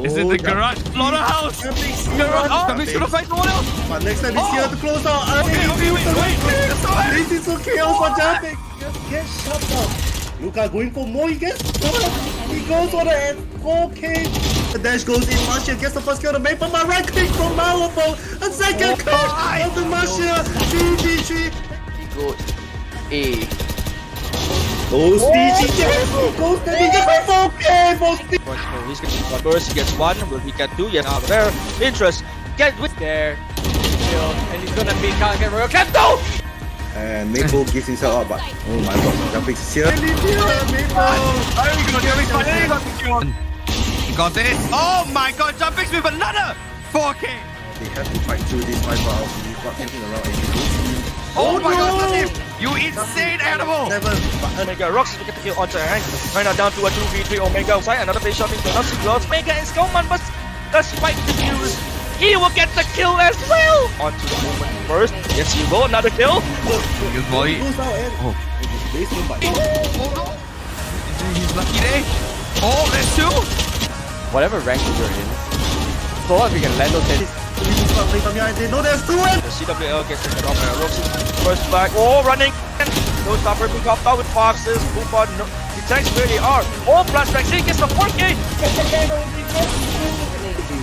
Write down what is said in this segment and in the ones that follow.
Is it the garage slaughterhouse? Garage. Oh, Jumpix gonna fight someone else. But next time he's here to close out. Okay, wait. This is so chaos for Jumpix. Just get shut down. Luka going for more. He gets shot. He goes for the 4K. The dash goes in. Marshall gets the first kill to make, but my right click from Malabo. A second crash of the Marshall. 3v3. Go A. Goes DG. Goes the DG. 4K for Steve. He's getting one burst, he gets one, will he get two? Yes, out there. Interest, get with there. And he's gonna be can't get Royal Captain! And Maple gives himself up, but oh my god, Jumpix is here. He got this. Oh my god, Jumpix with another 4K. They have to fight through this fight out. He's not getting around any. Oh my god, you insane animal. Never. Omega Rocks will get the kill onto Hank. Right now down to a 2v3 Omega outside. Another face shot into another close. Omega and Skullman, but despite the news, he will get the kill as well. Onto the movement first. Yes, he will. Another kill. Good boy. Oh. He's lucky there. Oh, there's two. Whatever rank you're in, so what we can land on this. No, there's two. The CWL gets taken off by Roxy. First back. Oh, running. No stopper being copped out with Foxes. Boomba no, detects where they are. Oh, blast back. He gets the 4K. He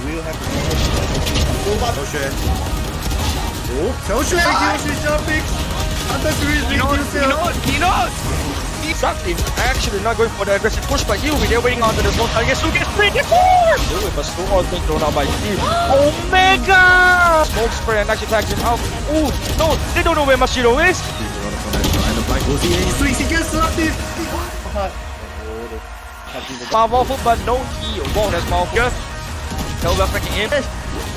will have to. Xiaoxue kills his Jumpix. Under 3 He knows. Sucked him. Actually not going for the aggressive push by Yui. They're waiting on to the smoke target. Su gets 3 gets 4. Yui but still all thing thrown out by Steve. Omega! Smoke spray and actually tags him out. Oh, no. They don't know where Mashiro is. He gets selective. Powerful but no heal. Whoa, that's powerful. No well freaking him.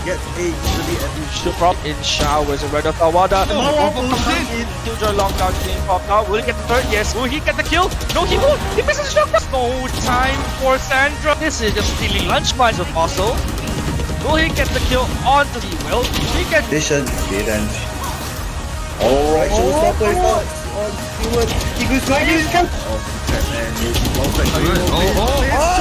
Gets a easily and Should prop in showers and right off Awada. Huge long down being popped out. Will he get the third? Yes. Will he get the kill? No, he won't. He misses the shot. No time for Sandra. This is just stealing lunch mines of Fossil. Will he get the kill onto the will? He get vision. Alright, showstopper is on Stewart. He goes right in his camp.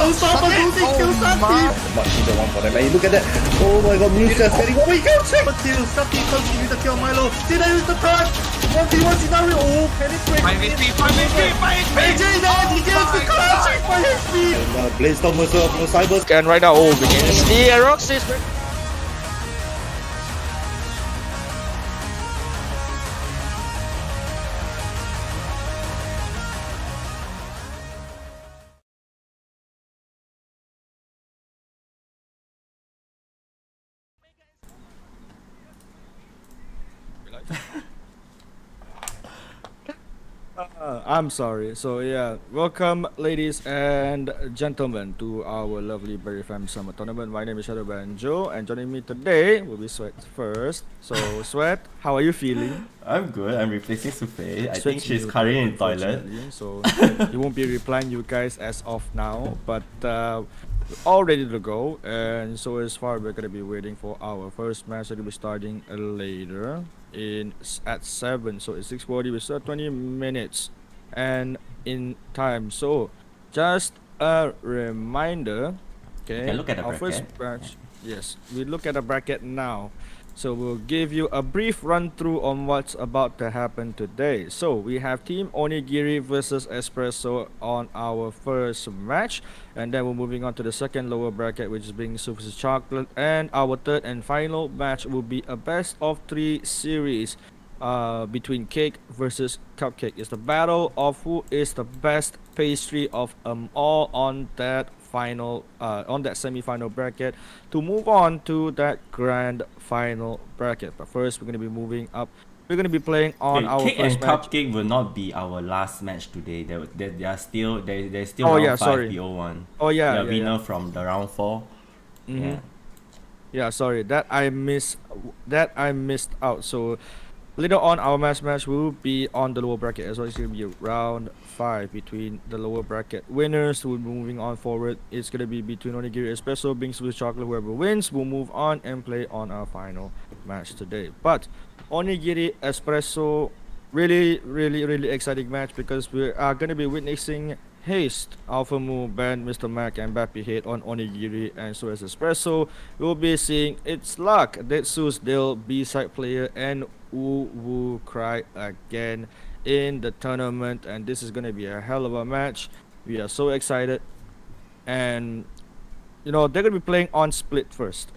Showstopper losing kill Sati. Much either one for them. And look at that. Oh my god, Blue Stars getting away. He can't check. But still, Sati comes to use the kill Milo. Did I use the touch? 1v1 scenario. Oh, can it break? 5 AJ there. He gets the clutch. 5 HP. And Blainstorm also no cybers. and right now, oh, begins the Roxy's. I'm sorry. So yeah, welcome ladies and gentlemen to our lovely Berryfam Summer Tournament. My name is Shadow Banjo and joining me today will be Sweat first. So Sweat, how are you feeling? I'm good. I'm replacing Sufei. I think Sweat's she's new, currently in toilet. unfortunately, So he won't be replying you guys as of now, but we're all ready to go. And so as far we're gonna be waiting for our first match that will be starting later at 7. So it's 6:40. We start 20 minutes and in time. So just a reminder, okay, can look at the our first bracket. match, yes, we look at the bracket now. So we'll give you a brief run through on what's about to happen today. So we have Team Onigiri versus ESPRESSO on our first match, and then we're moving on to the second lower bracket, which is BINGSU versus Chocolate, and our third and final match will be a best of 3 series between Cake versus Cupcake. It's the battle of who is the best pastry of all on that final on that semi-final bracket to move on to that grand final bracket. But first we're going to be moving up. We're going to be playing on our Cake first and match. Cupcake will not be our last match today. They are still they're still Oh, round yeah, 5 sorry. BO1. Oh yeah, The yeah, winner yeah. from the round 4. Yeah. Yeah, sorry, that I missed out. So later on our match will be on the lower bracket as well. It's gonna be round 5 between the lower bracket winners who will be moving on forward. It's gonna be between Onigiri Espresso, BINGSU with Chocolate. Whoever wins will move on and play on our final match today. But Onigiri Espresso, really exciting match because we are gonna be witnessing Haste, Alpha Mu, Ben, Mr. Mac, and Bappy hit on Onigiri and so as Espresso. We'll be seeing It's Luck, Detsu's Dale, B-side player, and Wu Wu Cry again in the tournament. And this is gonna be a hell of a match. We are so excited. And you know, they're gonna be playing on split first.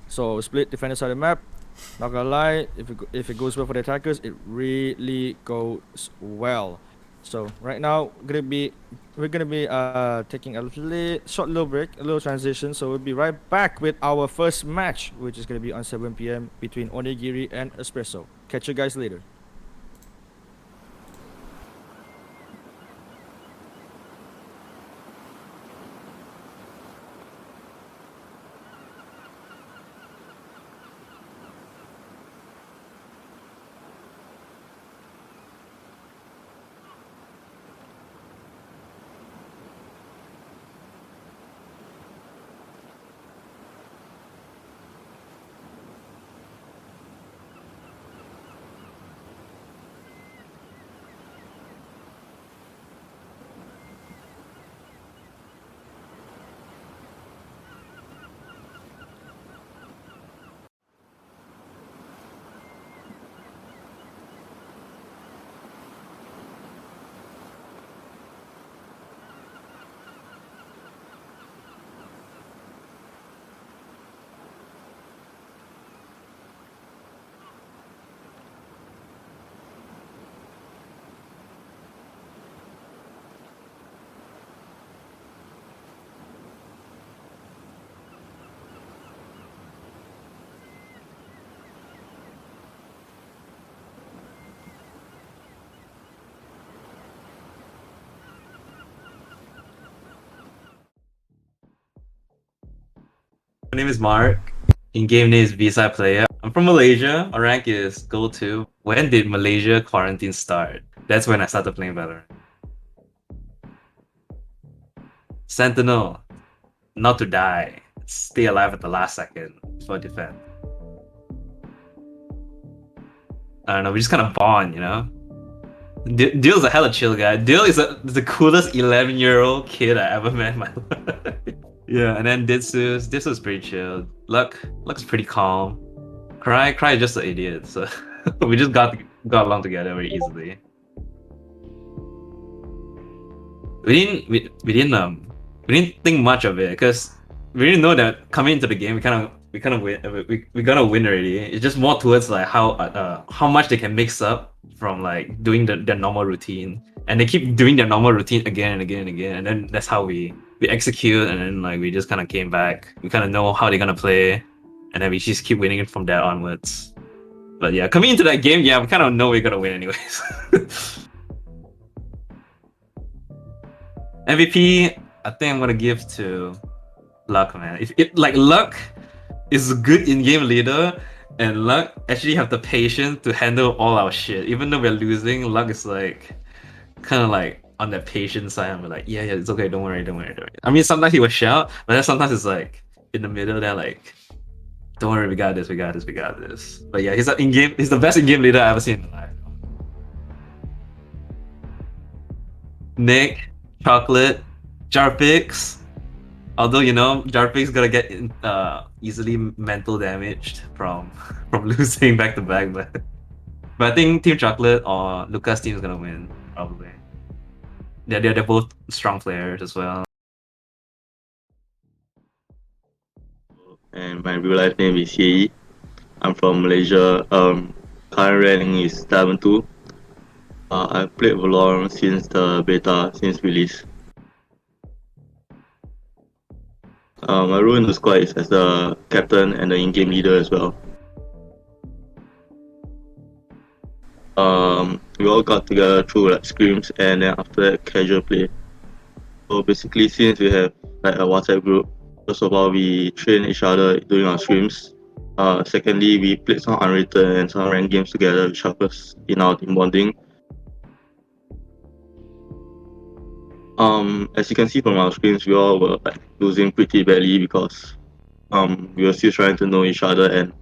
So split defender side of the map. Not gonna lie, if it goes well for the attackers, it really goes well. So right now, we're gonna be taking a short little break, a little transition. So we'll be right back with our first match, which is gonna be on 7 p.m. between Onigiri and Espresso. Catch you guys later. My name is Mark. In-game name is B-side player. I'm from Malaysia. My rank is Gold 2. When did Malaysia quarantine start? That's when I started playing Valorant. Sentinel. Not to die. Stay alive at the last second for defense. I don't know, we just kind of bond, you know? Dill's a hella chill guy. Dill is the coolest 11-year-old kid I ever met in my life. Yeah, and then Ditsu's pretty chill. Luck's pretty calm. Cry is just an idiot, so we just got along together very easily. We didn't think much of it because we didn't know that coming into the game we gonna win already. It's just more towards like how much they can mix up from like doing their normal routine, and they keep doing their normal routine again and again and again, and then that's how we execute, and then like we just kind of came back. We kind of know how they're gonna play, and then we just keep winning it from there onwards. But yeah, coming into that game, yeah, we kind of know we're gonna win anyways. MVP, I think I'm gonna give to Luck, man. Like Luck is a good in-game leader, and Luck actually have the patience to handle all our shit. Even though we're losing, Luck is like kind of like on the patient side, and we're like, yeah, it's okay, don't worry. I mean, sometimes he will shout, but then sometimes it's like in the middle, they're like, don't worry, we got this. But yeah, he's the best in-game leader I've ever seen in my life. Nick, Chocolate, Jarpix. Although, you know, Jarpix gonna get easily mental damaged from losing back to back, but I think Team Chocolate or Lucas' team is gonna win, probably. They're both strong players as well. And my real life name is Ye. I'm from Malaysia. Current ranking is Diamond 2. I played Valorant since the beta, since release. My role in the squad is as the captain and the in-game leader as well. We all got together through like scrims, and then after that casual play. So basically, since we have like a WhatsApp group, first of all we train each other during our streams. Secondly, we played some unrated and some ranked games together, which helped us in our team bonding. As you can see from our screens, we all were like losing pretty badly because we were still trying to know each other, and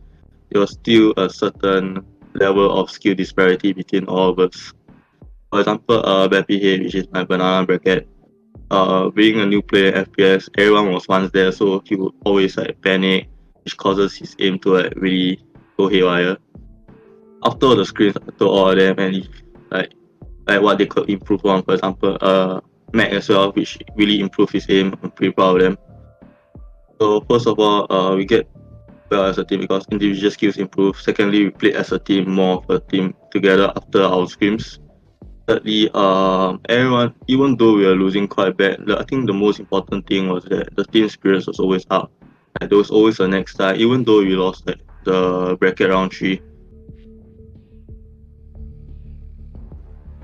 there was still a certain level of skill disparity between all of us. For example, Bappy Head, which is my banana bracket, being a new player in FPS, everyone was once there, so he would always like panic, which causes his aim to like really go haywire. After all the screens, after all of them, and like what they could improve on, for example, Mac as well, which really improved his aim. I'm pretty proud of them. So first of all, we get well as a team because individual skills improve. Secondly, we played as a team, more of a team together after our scrims. Thirdly, everyone, even though we were losing quite bad, I think the most important thing was that the team spirit was always up. Like, there was always a next time, even though we lost like, the bracket round 3.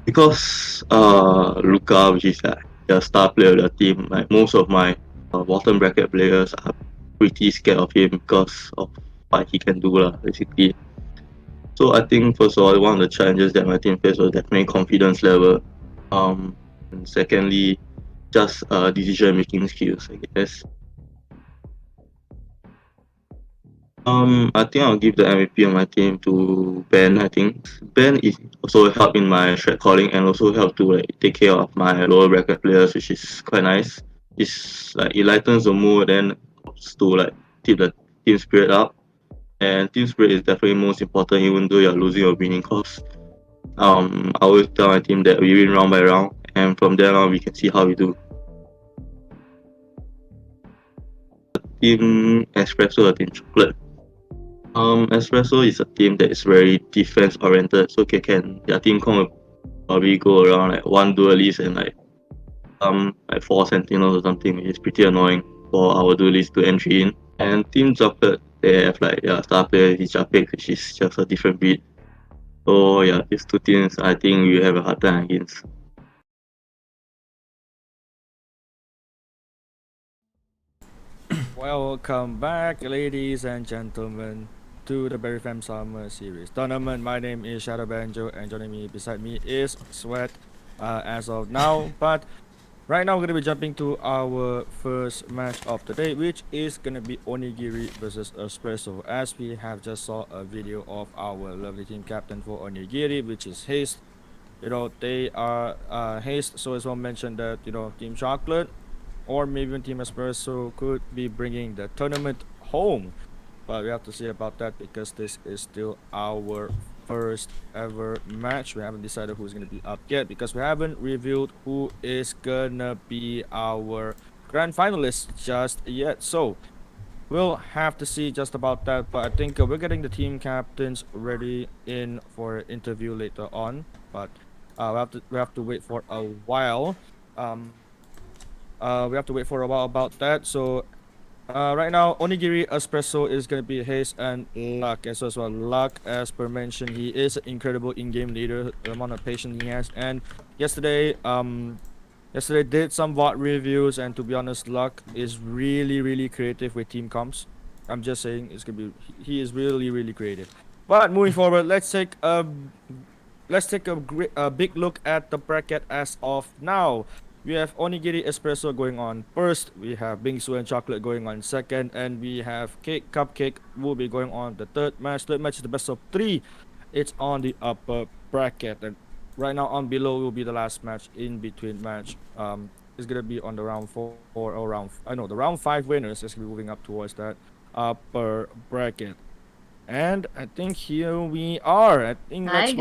Because Luca, which is like the star player of the team, like most of my bottom bracket players are pretty scared of him because of what he can do, basically. So I think first of all, one of the challenges that my team faced was definitely confidence level. And secondly, just decision making skills, I guess. I think I'll give the MVP of my team to Ben. I think Ben is also helped in my strat calling and also helped to like take care of my lower bracket players, which is quite nice. It's like it lightens the mood and helps to like keep the team spirit up. And team spirit is definitely most important, even though you're losing or winning. Cause I always tell my team that we win round by round, and from there on we can see how we do. Team Espresso or Team Chocolate. Espresso is a team that is very defense oriented, so their team can probably go around like one duelist and like 4 sentinels or something, which is pretty annoying for our duelists to entry in. And Team Chocolate, they have like their star player CUPCAKE, which is just a different beat. So yeah, these two teams I think we have a hard time against. Welcome back, ladies and gentlemen, to the Berryfam Summer Series Tournament. My name is Shadow Banjo, and joining me beside me is Sweat as of now. But right now, we're gonna be jumping to our first match of the day, which is gonna be Onigiri versus Espresso. As we have just saw a video of our lovely team captain for Onigiri, which is Haste. They are Haste. So as well mentioned that Team Chocolate or maybe even Team Espresso could be bringing the tournament home. But we have to see about that because this is still our first ever match. We haven't decided who's gonna be up yet because we haven't revealed who is gonna be our grand finalists just yet. So we'll have to see just about that. But I think we're getting the team captains ready in for interview later on. But we have to wait for a while. We have to wait for a while about that. So right now, Onigiri Espresso is going to be Haze and Luck as well. Luck, as per mentioned, he is an incredible in-game leader. The amount of patience he has. And yesterday did some VOD reviews, and to be honest, Luck is really creative with team comps. I'm just saying, it's gonna be he is really creative. But moving forward, let's take a big look at the bracket as of now. We have Onigiri Espresso going on first. We have Bingsu and Chocolate going on second, and we have CUPCAKE will be going on the third match. Third match is the best of 3. It's on the upper bracket, and right now on below will be the last match in between match. It's gonna be on the round 4 or the round 5 winners is gonna be moving up towards that upper bracket. And I think here we are. I think Hi,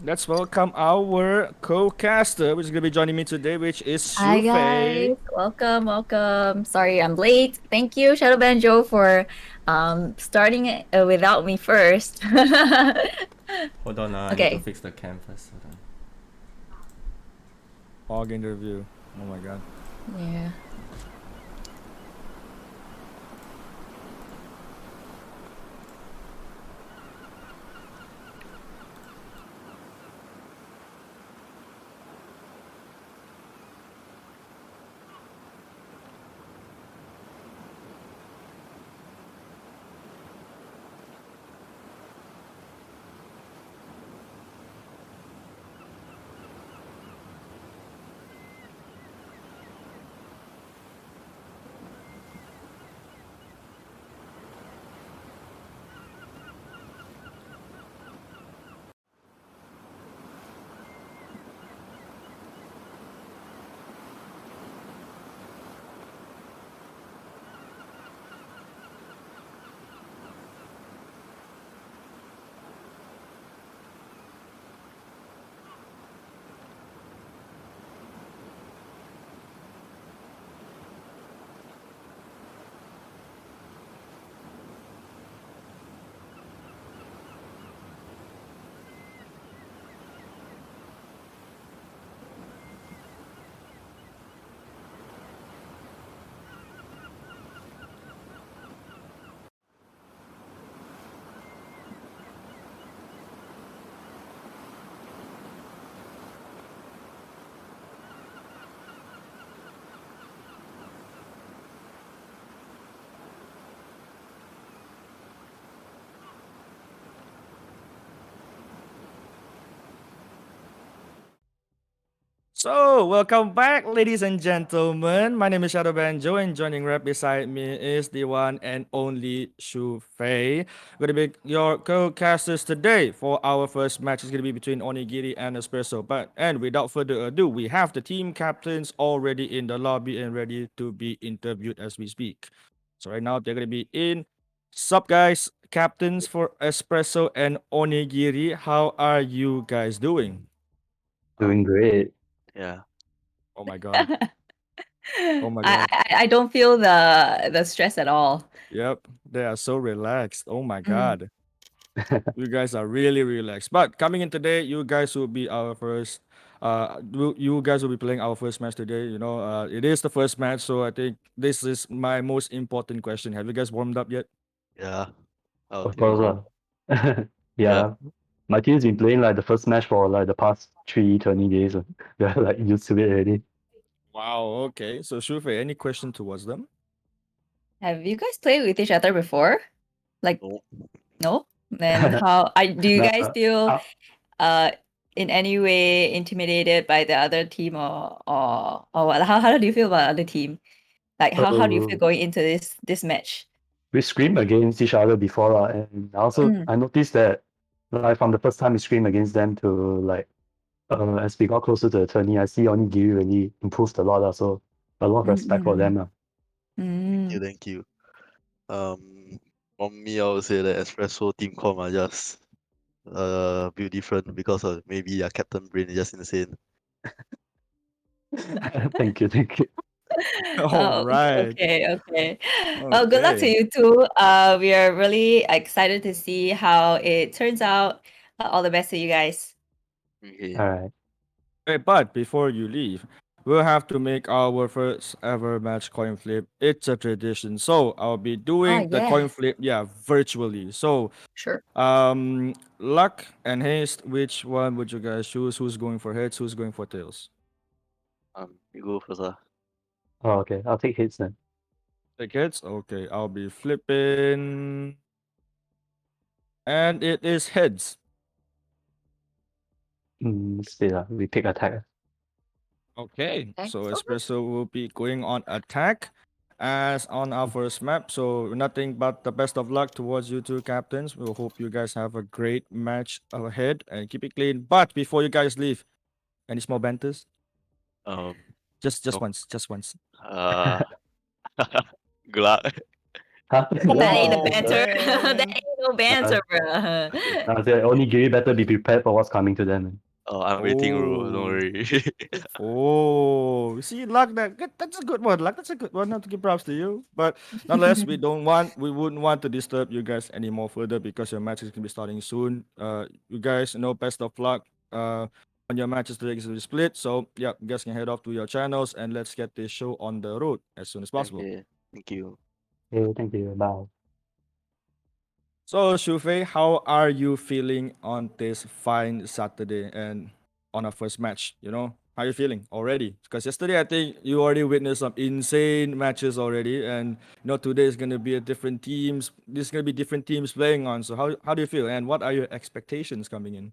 let's welcome our co-caster, which is gonna be joining me today, which is Hi Shufei. guys, welcome. Sorry, I'm late. Thank you, Shadow Banjo, for starting it without me first. Hold on, I need Okay. to fix the cam first. Hold on. Hog interview. Oh my god. Yeah. So, welcome back, ladies and gentlemen. My name is Shadow Banjo, and joining right beside me is the one and only Shu Fei. Going to be your co-casters today for our first match. It's going to be between Onigiri and Espresso. And without further ado, we have the team captains already in the lobby and ready to be interviewed as we speak. So right now they're going to be in. Sup, guys? Captains for Espresso and Onigiri. How are you guys doing? Doing great. Yeah. Oh my god. Oh my I, god. I don't feel the stress at all. Yep, they are so relaxed. Oh my Mm. god. You guys are really relaxed. But coming in today, you guys will be our first you guys will be playing our first match today. It is the first match, so I think this is my most important question. Have you guys warmed up yet? Yeah. I Of think course, so. yeah. Yeah. My team's been playing like the first match for like the past 20 days. They're like used to it already. Wow, okay. So Shufe, any question towards them? Have you guys played with each other before? Like, No. no? Then how do you Nah, guys feel uh, uh in any way intimidated by the other team or what? How do you feel about other team? Like how do you feel uh, going into this match? we screamed against each other before, and Mm. I noticed that like from the first time we screamed against them to like as we got closer to the tourney, I see Onigiri really improved a lot. So a lot of respect for them. Thank you, Mm. thank you. For me, I would say that Espresso team com are just a bit different because of maybe our captain brain is just insane. Thank you, thank you. All Oh, right. okay. Well, good luck to Okay. you too. We are really excited to see how it turns out. All the best to you guys. Okay. All right. Hey, but before you leave, we'll have to make our first ever match coin flip. It's a tradition. So I'll be Oh doing the yeah, coin flip, yeah, virtually. So sure. luck and haste, which one would you guys choose? Who's going for heads? Who's going for tails? You go first. Oh, okay. I'll take hits then. Take heads? Okay, I'll be flipping. And it is heads. Still, we pick attack. Okay, Okay. so Okay. Espresso will be going on attack as on our first map. So nothing but the best of luck towards you two captains. We'll hope you guys have a great match ahead and keep it clean. But before you guys leave, any small banters? Um. Just No. once, just once. Uh. Good luck. Huh? That ain't a Oh banter. That man. ain't no banter, bruh. Onigiri better be prepared for what's coming to them. Oh, I'm waiting, bro. Don't Oh. worry. Oh, see, luck that's a good one. Luck, that's a good one. Not to give props to you, but nonetheless, we wouldn't want to disturb you guys any more further because your match is gonna be starting soon. You guys, best of luck. On your matches today is split. So yeah, you guys can head off to your channels and let's get this show on the road as soon as possible. Okay. Thank you. Okay, thank you. Bye. So Shufei, how are you feeling on this fine Saturday and on our first match? How you feeling already? Because yesterday I think you already witnessed some insane matches already, and today is gonna be a different teams. There's gonna be different teams playing on. So how do you feel, and what are your expectations coming in?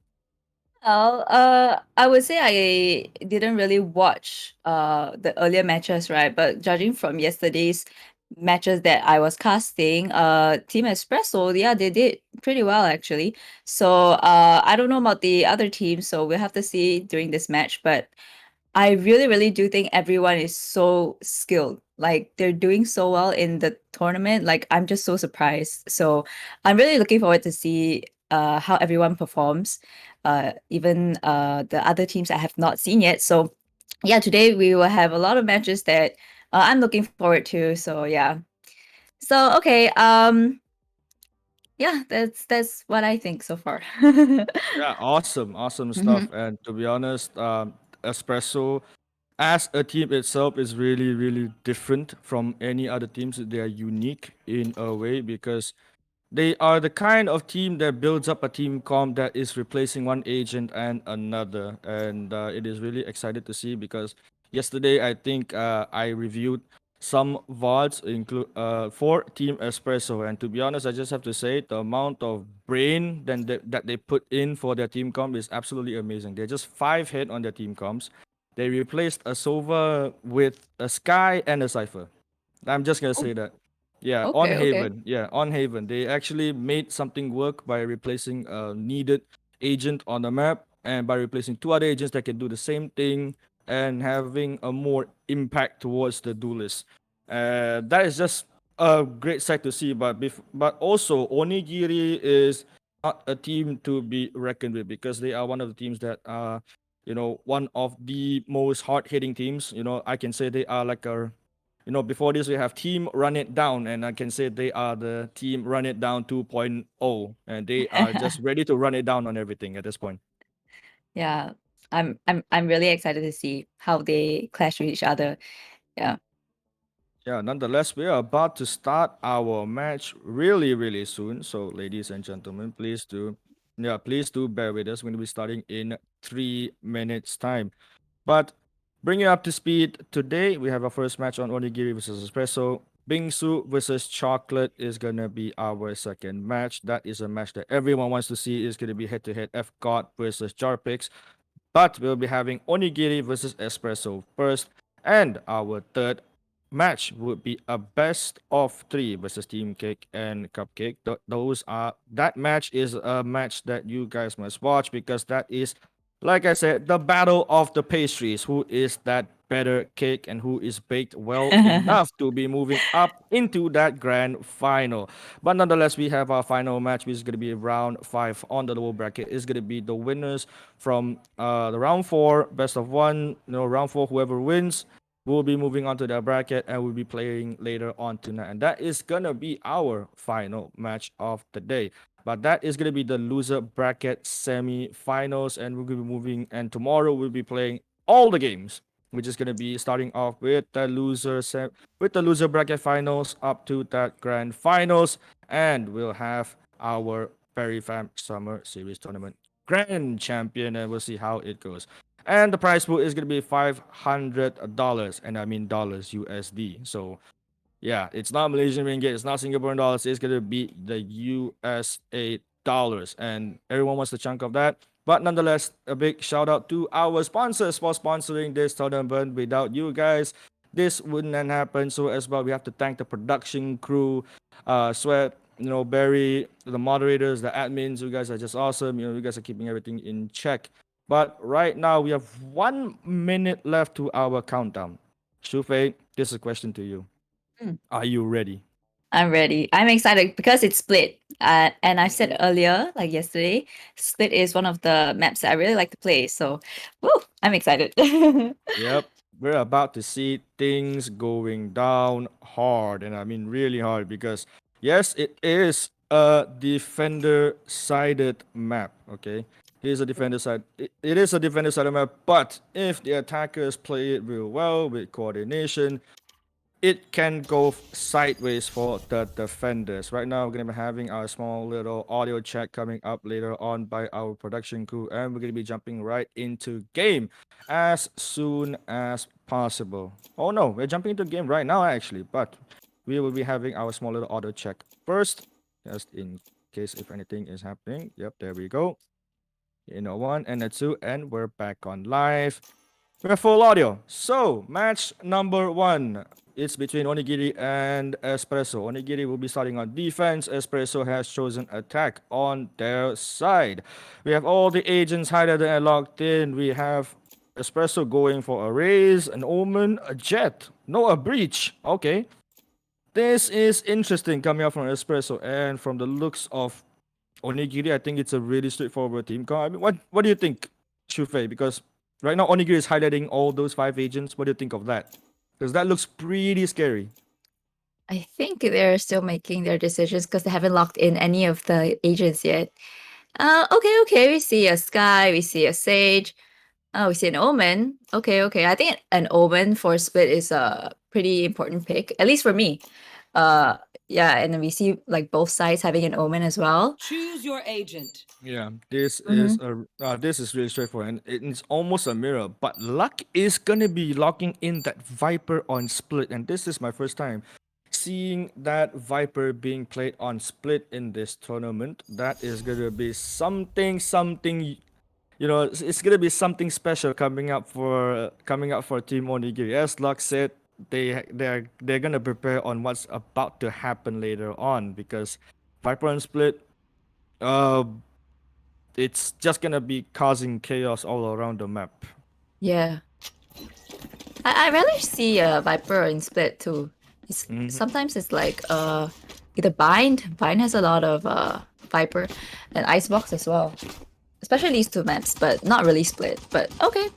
Well, I would say I didn't really watch the earlier matches, right? But judging from yesterday's matches that I was casting, Team Espresso, yeah, they did pretty well actually. So I don't know about the other teams, so we'll have to see during this match. But I really, really do think everyone is so skilled. Like they're doing so well in the tournament. Like I'm just so surprised. So I'm really looking forward to see how everyone performs. Even the other teams I have not seen yet. So yeah, today we will have a lot of matches that I'm looking forward to. So yeah. So okay, yeah, that's what I think so far. Yeah, awesome Mhm. stuff. And to be honest, Espresso as a team itself is really really different from any other teams. They are unique in a way because they are the kind of team that builds up a team comp that is replacing one agent and another, and it is really excited to see because yesterday I think I reviewed some VODs include for Team Espresso, and to be honest, I just have to say the amount of brain that they put in for their team comp is absolutely amazing. They're just 5 hit on their team comps, They replaced a Sova with a Sky and a Cypher. I'm just gonna say that. Yeah, on Okay, okay. Haven. Yeah, on Haven. They actually made something work by replacing a needed agent on the map and by replacing two other agents that can do the same thing and having a more impact towards the duelist. That is just a great sight to see. But also Onigiri is not a team to be reckoned with because they are one of the teams that are, one of the most hard hitting teams. I can say they are like a before this we have team Run It Down, and I can say they are the team Run It Down 2.0, and they are just ready to run it down on everything at this point. Yeah. I'm really excited to see how they clash with each other. Yeah. Yeah, nonetheless, we are about to start our match really, really soon. So, ladies and gentlemen, please do bear with us. We're going to be starting in 3 minutes' time. But bring you up to speed, today we have our first match on Onigiri versus Espresso. Bingsu versus Chocolate is gonna be our second match. That is a match that everyone wants to see. Is gonna be head-to-head F God versus Jarpix. But we'll be having Onigiri versus Espresso first. And our third match would be a best of three versus Team Cake and Cupcake. That match is a match that you guys must watch because that is, like I said, the battle of the pastries. Who is that better cake and who is baked well enough to be moving up into that grand final? But nonetheless, we have our final match, which is going to be round 5 on the lower bracket. It's going to be the winners from the round 4, best of 1. Round 4, whoever wins will be moving on to the bracket and we'll be playing later on tonight. And that is going to be our final match of the day. But that is going to be the loser bracket semi-finals, and we're going to be moving. And tomorrow we'll be playing all the games, which is going to be starting off with the loser bracket finals up to that grand finals, and we'll have our Berryfam Summer Series Tournament grand champion, and we'll see how it goes. And the prize pool is going to be $500, and I mean dollars USD. So yeah, it's not Malaysian ringgit, it's not Singaporean dollars, it's gonna be the USA dollars, and everyone wants a chunk of that. But nonetheless, a big shout out to our sponsors for sponsoring this tournament. Without you guys, this wouldn't have happened. So as well, we have to thank the production crew, Sweat, Barry, the moderators, the admins. You guys are just awesome. You guys are keeping everything in check. But right now, we have 1 minute left to our countdown. Shufei, this is a question to you. Are you ready? I'm ready. I'm excited because it's Split. And I said earlier, like yesterday, Split is one of the maps that I really like to play. So, woo, I'm excited. Yep. We're about to see things going down hard, and I mean really hard because yes, it is a defender-sided map. Okay, it is a defender-sided map. But if the attackers play it real well with coordination, it can go sideways for the defenders. Right now, we're going to be having our small little audio check coming up later on by our production crew, and we're going to be jumping right into game as soon as possible. Oh no, we're jumping into game right now actually, but we will be having our small little audio check first, just in case if anything is happening. Yep, there we go. One and a two, and we're back on live. We're full audio. So, match number 1. It's between Onigiri and Espresso. Onigiri will be starting on defense. Espresso has chosen attack on their side. We have all the agents highlighted and locked in. We have Espresso going for a raise, an omen, a jet. No, a breach. Okay. This is interesting coming out from Espresso, and from the looks of Onigiri, I think it's a really straightforward team. I mean, what do you think, Shufei? Because right now Onigiri is highlighting all those 5 agents. What do you think of that? Because that looks pretty scary. I think they're still making their decisions because they haven't locked in any of the agents yet. Okay. We see a Sky, we see a Sage. Oh, we see an Omen. Okay. I think an Omen for Split is a pretty important pick, at least for me. Yeah, and then we see like both sides having an Omen as well. Choose your agent. Yeah, this is really straightforward, and it's almost a mirror. But luck is gonna be locking in that Viper on Split, and this is my first time seeing that Viper being played on Split in this tournament. That is gonna be something you know, it's gonna be something special coming up for Team Onigiri. As Luck said, they're gonna prepare on what's about to happen later on because Viper and Split, uh, it's just gonna be causing chaos all around the map. Yeah. I rarely see Viper in Split too. Sometimes it's like either Bind. Bind has a lot of Viper, and Icebox as well. Especially these two maps, but not really Split. But okay,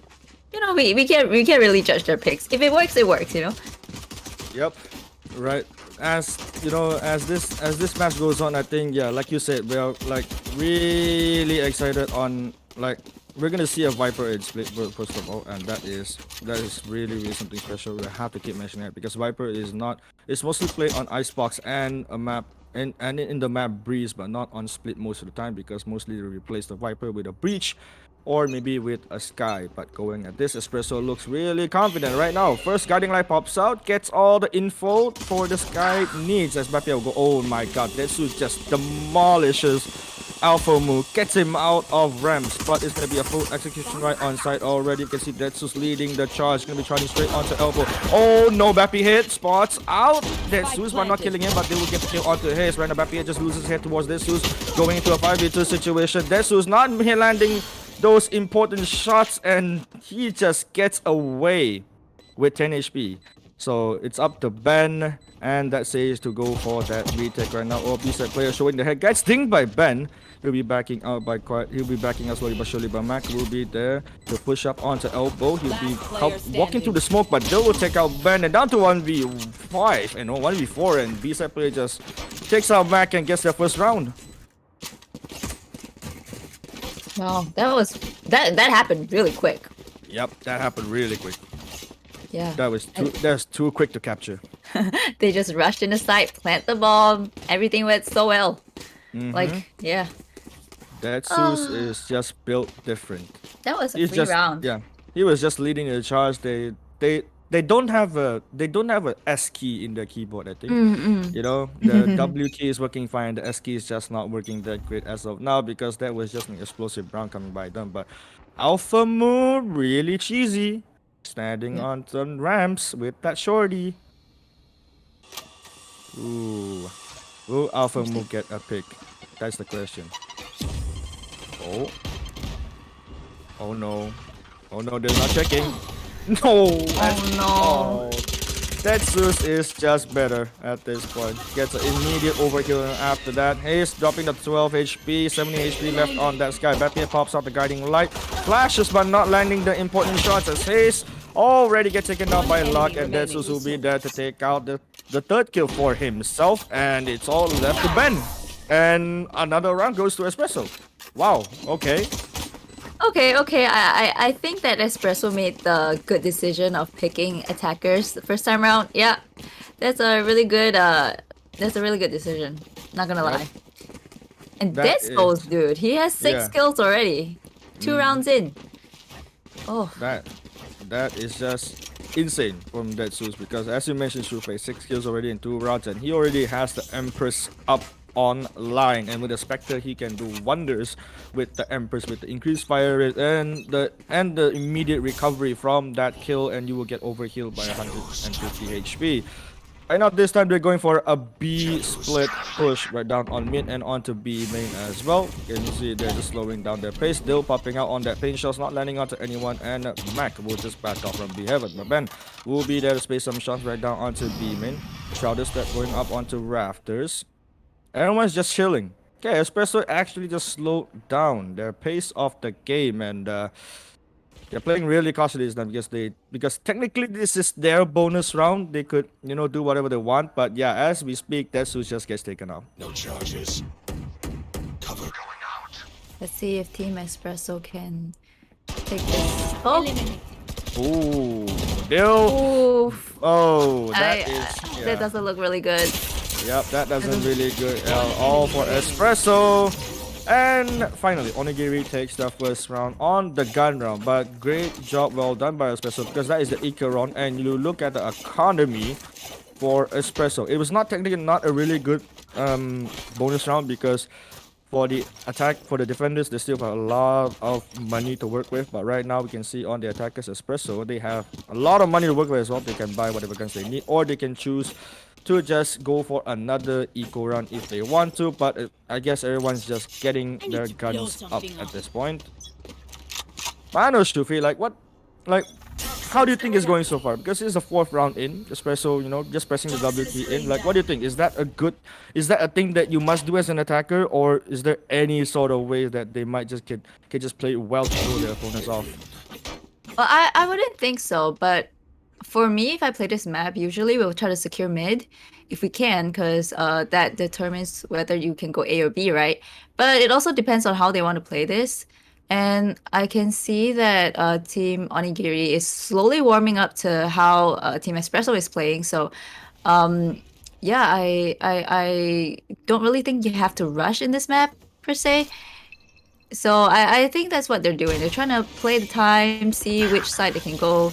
you know we can't really judge their picks. If it works, it works. You know. Yep, right. As you know, as this match goes on, I think like you said, we are like really excited on like. We're gonna see a Viper in Split first of all, and that is really something special. We have to keep mentioning it because Viper is mostly played on Icebox and a map and in the map Breeze, but not on Split most of the time because mostly they replace the Viper with a Breach or maybe with a Sky. But going at this, ESPRESSO looks really confident right now. First guiding light pops out, gets all the info for the Sky needs as Bappia will go. Oh my god, Detsu just demolishes Alpha move, gets him out of ramps, but it's gonna be a full execution right on site already. You can see Detsu's leading the charge, gonna be charging straight onto Elbow. Oh no, Bappy hit, spots out. Detsu's but not killing him, but they will get the kill onto his. Right now, Bappy just loses head towards Detsu's, going into a 5v2 situation. Detsu's not landing those important shots, and he just gets away with 10 HP. So it's up to Ben, and that says to go for that retake right now. OP set player showing the head, gets dinged by Ben. He'll be backing out by he'll be backing out slowly but surely, but Mac will be there to push up onto Elbow. He'll be walking through the smoke, but they will take out Ben and down to 1v5 and 1v4, and B-side player just takes out Mac and gets their first round. Wow, that happened really quick. Yep, that happened really quick. Yeah. That's too quick to capture. They just rushed in the site, plant the bomb, everything went so well. Like, yeah. That Zeus is just built different. That was a free round. Yeah, he was just leading the charge. They don't have a S key in their keyboard. I think you know the W key is working fine. The S key is just not working that great as of now because that was just an explosive round coming by them. But Alpha Moon really cheesy, standing on some ramps with that shorty. Ooh, will Alpha Moon get a pick? That's the question. Oh no. Oh no, they're not checking. No! Oh no. That Zeus is just better at this point. Gets an immediate overkill, and after that, Haze dropping to 12 HP, 70 HP left on that Sky. Bappia pops out the guiding light. Flashes but not landing the important shots as Haze already gets taken out by Luck, and that Zeus will be there to take out the third kill for himself, and it's all left to Ben. And another round goes to ESPRESSO. Wow, okay. Okay. I think that ESPRESSO made the good decision of picking attackers the first time round. Yeah, that's a really good decision. Not gonna lie. And this goes, dude. He has 6 kills already. 2 rounds in. Oh. That is just insane from Dead Zeus because as you mentioned, Shufe, 6 kills already in 2 rounds, and he already has the Empress up online, and with the Spectre he can do wonders with the Empress with the increased fire rate and the immediate recovery from that kill, and you will get overhealed by 150 HP. Right now this time they're going for a B split push right down on mid and onto B main as well. Can you see they're just slowing down their pace, still popping out on that pain shots, not landing onto anyone, and Mac will just back off from B heaven. But Ben will be there to space some shots right down onto B main. Shrouded step going up onto rafters. Everyone's just chilling. Okay, ESPRESSO actually just slowed down their pace of the game, and they're playing really cautiously this time because technically this is their bonus round. They could, you know, do whatever they want, but yeah, as we speak, Detsu just gets taken out. No charges. Cover going out. Let's see if Team ESPRESSO can take this. Oh. Ooh, Bill. Oof. Oh, that doesn't look really good. Yep, that doesn't really good at all for ESPRESSO. And finally, Onigiri takes the first round on the gun round. But great job, well done by ESPRESSO, because that is the eco round. And you look at the economy for ESPRESSO. It was not technically not a really good bonus round because For the attack, for the defenders, they still have a lot of money to work with. But right now, we can see on the attackers, ESPRESSO, they have a lot of money to work with as well. They can buy whatever guns they need, or they can choose to just go for another eco round if they want to. But I guess everyone's just getting their guns up at this point. I know, Shufi, how do you think it's going so far? Because it's the 4th round in, ESPRESSO, you know, just pressing the W key in. Like, what do you think? Is that a thing that you must do as an attacker, or is there any sort of way that they might just can just play well to throw their opponents off? Well, I wouldn't think so, but for me, if I play this map, usually we'll try to secure mid if we can, because that determines whether you can go A or B, right? But it also depends on how they want to play this. And I can see that Team Onigiri is slowly warming up to how Team ESPRESSO is playing. So, yeah, I don't really think you have to rush in this map per se. So I think that's what they're doing. They're trying to play the time, see which side they can go,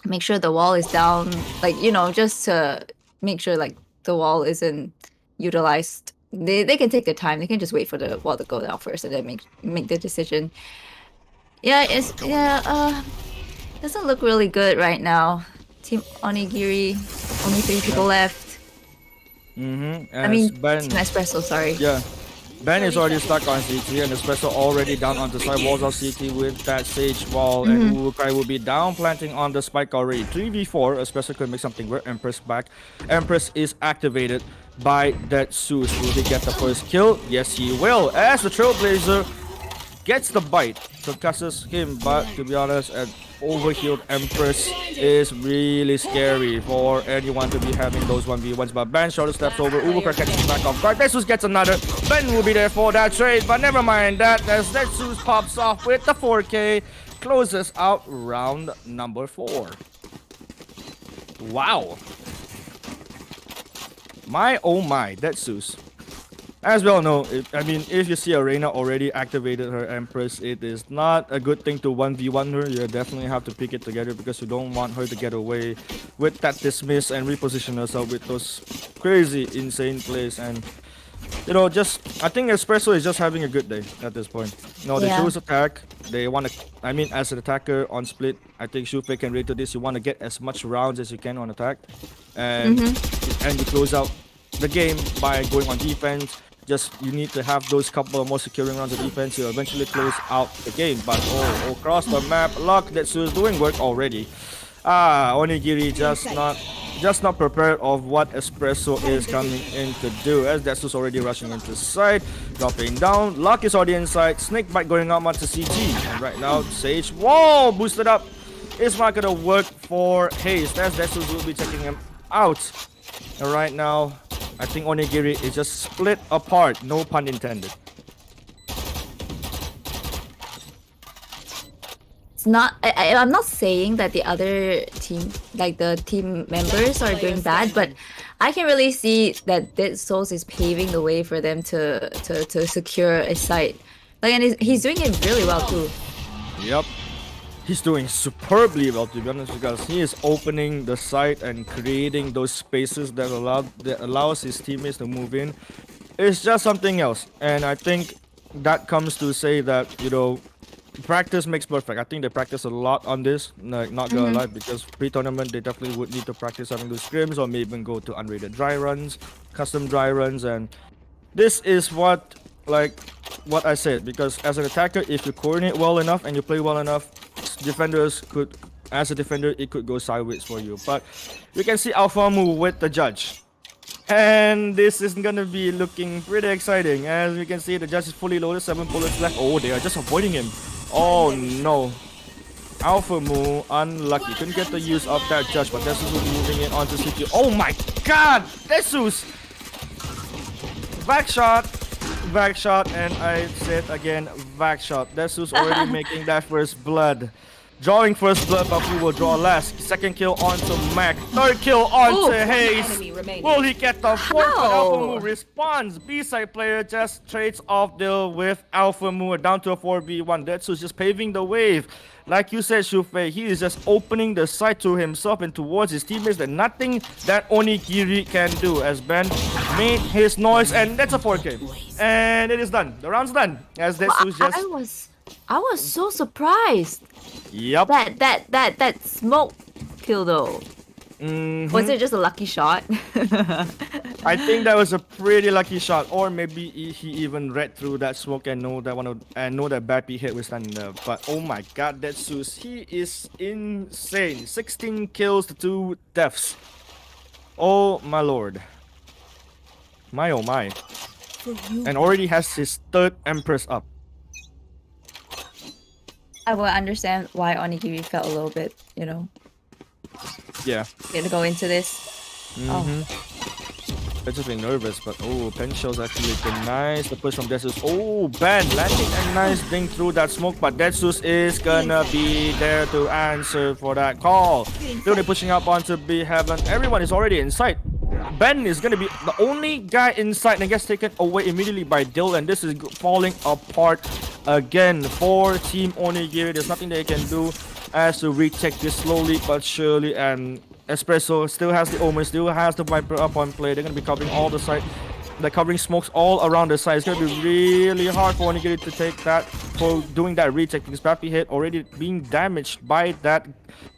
make sure the wall is down, like, you know, just to make sure like the wall isn't utilized. They can take their time. They can just wait for the wall to go down first and then make the decision. Yeah, doesn't look really good right now. Team Onigiri, only 3 people left. I mean, Team ESPRESSO, sorry. Yeah. Ben is already stuck on CT, and ESPRESSO already down on the side walls of CT with that Sage wall, and Urukai will be down planting on the spike already. 3v4, ESPRESSO could make something work. Empress back. Empress is activated by that Zeus. Will he get the first kill? Yes, he will. As the Trailblazer gets the bite, concusses him, but to be honest, an overhealed Empress is really scary for anyone to be having those 1v1s. But Ben shoulder steps over, Urukai catches back off guard. Zeus gets another. Ben will be there for that trade, but never mind that, as that Zeus pops off with the 4K, closes out round number 4. Wow. My oh my, that Zeus. As we all know, if you see Arena already activated her Empress, it is not a good thing to 1v1 her. You definitely have to pick it together because you don't want her to get away with that dismiss and reposition herself with those crazy, insane plays. And, you know, I think ESPRESSO is just having a good day at this point. You know, they choose attack. They want to, as an attacker on split, I think Shufe can relate to this. You want to get as much rounds as you can on attack. And you close out the game by going on defense. Just you need to have those couple of more securing rounds of defense. You'll eventually close out the game. But across the map, luck that Su is doing work already. Onigiri just not prepared of what ESPRESSO is coming in to do, as Detsu's already rushing into the side, dropping down. Luck is already inside. Snakebite going out onto CT. And right now, Sage wall boosted up. It's not gonna work for Haste, as Detsu will be checking him out. And right now, I think Onigiri is just split apart, no pun intended. It's not. I'm not saying that the other team, like the team members, are doing bad, but I can really see that Dead Souls is paving the way for them to secure a site. Like, and he's doing it really well too. Yep. He's doing superbly well, to be honest, because he is opening the site and creating those spaces that allows his teammates to move in. It's just something else, and I think that comes to say that, you know, practice makes perfect. I think they practice a lot on this, like, not gonna lie, because pre-tournament they definitely would need to practice having those scrims, or maybe even go to unrated dry runs, custom dry runs, and this is what I said, because as an attacker, if you coordinate well enough and you play well enough, defenders could, as a defender, it could go sideways for you. But you can see Alpha move with the judge, and this is gonna be looking pretty exciting. As we can see, the judge is fully loaded, 7 bullets left. Oh, they are just avoiding him. Oh no, Alpha move unlucky, couldn't get the use of that judge, but Desus will be moving in onto CT. Oh my god, Desus! Back shot, and I said again, back shot. Desus already making that first blood. Drawing first blood, but we will draw last. Second kill onto Mac. Third kill onto Ooh. Hayes. Will he get the fourth? But How? Alpha Moon responds. B-side player just trades off deal with Alpha Moon down to a 4v1. Detsu's just paving the wave. Like you said, Shufei, he is just opening the site to himself and towards his teammates. That nothing that Onigiri can do. As Ben made his noise, and that's a 4K. And it is done. The round's done. As Detsu's just... I was so surprised. Yep. That smoke kill though. Was it just a lucky shot? I think that was a pretty lucky shot, or maybe he even read through that smoke and know that know that Bappy hit was standing there. But oh my God, that Zeus, he is insane. 16 kills to 2 deaths. Oh my lord. My oh my. And already has his 3rd Empress up. I will understand why Onigiri felt a little bit, you know, Yeah. to go into this. Oh. They're just being nervous, but oh, Pen Shell's actually been nice. The push from Detsus. Oh, Ben landing a nice thing through that smoke, but Detsus is gonna be there to answer for that call. Still, they're pushing up onto B Heaven. Everyone is already inside. Ben is gonna be the only guy inside and gets taken away immediately by Dill, and this is falling apart again for Team Onigiri. There's nothing they can do as to retake this slowly but surely, and ESPRESSO still has the Omen, still has the Viper up on play. They're gonna be covering all the side. They're covering smokes all around the side. It's gonna be really hard for Onigiri to take that, for doing that retake, because Bappy hit already being damaged by that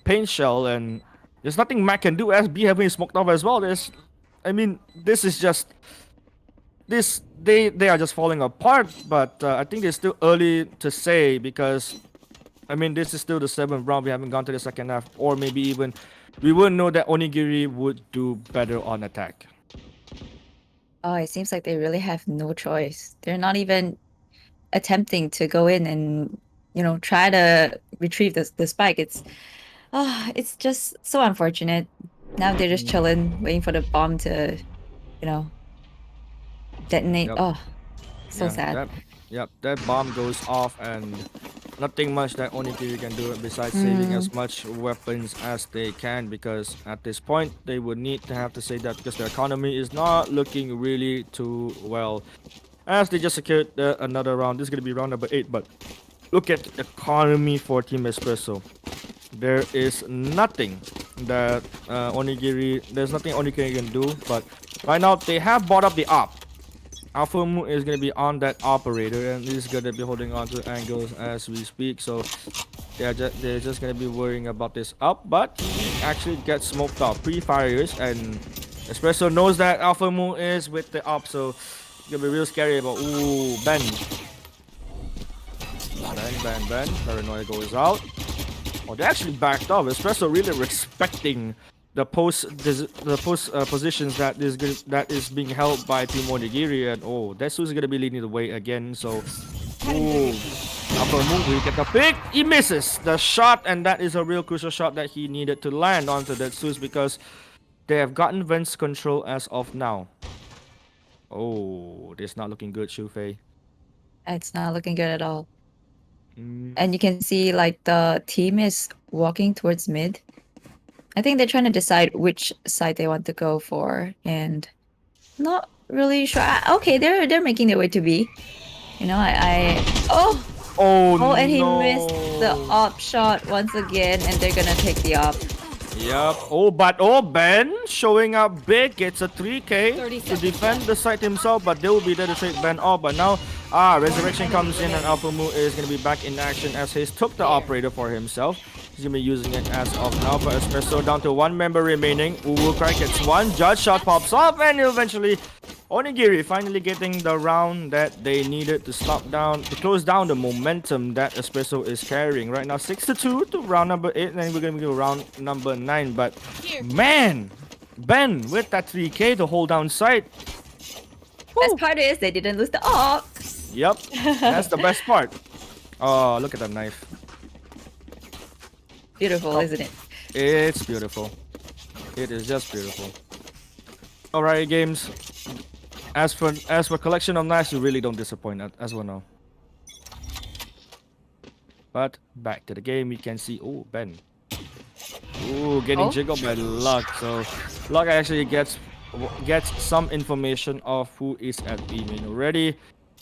paint shell, and there's nothing Mac can do as B having smoked off as well. I mean, this is just they are just falling apart, but I think it's still early to say, because I mean, this is still the 7th round. We haven't gone to the second half, or maybe even we wouldn't know that Onigiri would do better on attack. Oh, it seems like they really have no choice. They're not even attempting to go in and, you know, try to retrieve the spike. It's just so unfortunate. Now they're just chilling, waiting for the bomb to, you know, detonate. Yep. Oh, so sad. That bomb goes off, and nothing much that Onigiri can do besides saving as much weapons as they can, because at this point they would need to have to say that, because their economy is not looking really too well, as they just secured another round. This is going to be round number 8, but look at the economy for Team ESPRESSO. There is nothing that there's nothing Onigiri can do, but right now they have bought up the op. Alpha Moon is going to be on that operator, and he's going to be holding on to angles as we speak, so they're just going to be worrying about this up, but he actually gets smoked out pre-fires, and ESPRESSO knows that Alpha Moon is with the op, so it's going to be real scary about... Ooh, Ben. Paranoia goes out. Oh, they actually backed off. ESPRESSO really respecting the post positions that is being held by Team Onigiri, and oh, Detsu's gonna be leading the way again. So, ooh, Alpha Moon will get the pick. He misses the shot, and that is a real crucial shot that he needed to land onto Detsu's, because they have gotten Vent's control as of now. Oh, this is not looking good, Shufei. It's not looking good at all. And you can see like the team is walking towards mid. I think they're trying to decide which side they want to go for, and not really sure. Okay, they're making their way to B. You know, and he missed the op shot once again, and they're gonna take the op. Yep. Oh, Ben showing up big. Gets a 3K to defend the site himself, but they will be there to take Ben off. But now, Resurrection comes in, and Alpha Moon is going to be back in action as he took the operator for himself. He's going to be using it as of now. But ESPRESSO down to 1 member remaining. Crack gets 1. Judge shot pops off, and eventually Onigiri finally getting the round that they needed to close down the momentum that ESPRESSO is carrying. Right now, 6-2 to round number 8, and then we're going to go round number 9. But man, Ben with that 3K to hold down site. Best part is they didn't lose the op. Yep, that's the best part. Oh, look at that knife. Beautiful, isn't it? It's beautiful. It is just beautiful. Alright, games. As for collection of knives, you really don't disappoint as well now. But back to the game, we can see, oh, Ben. Ooh, getting jiggled by Luck. So Luck actually gets some information of who is at B main already.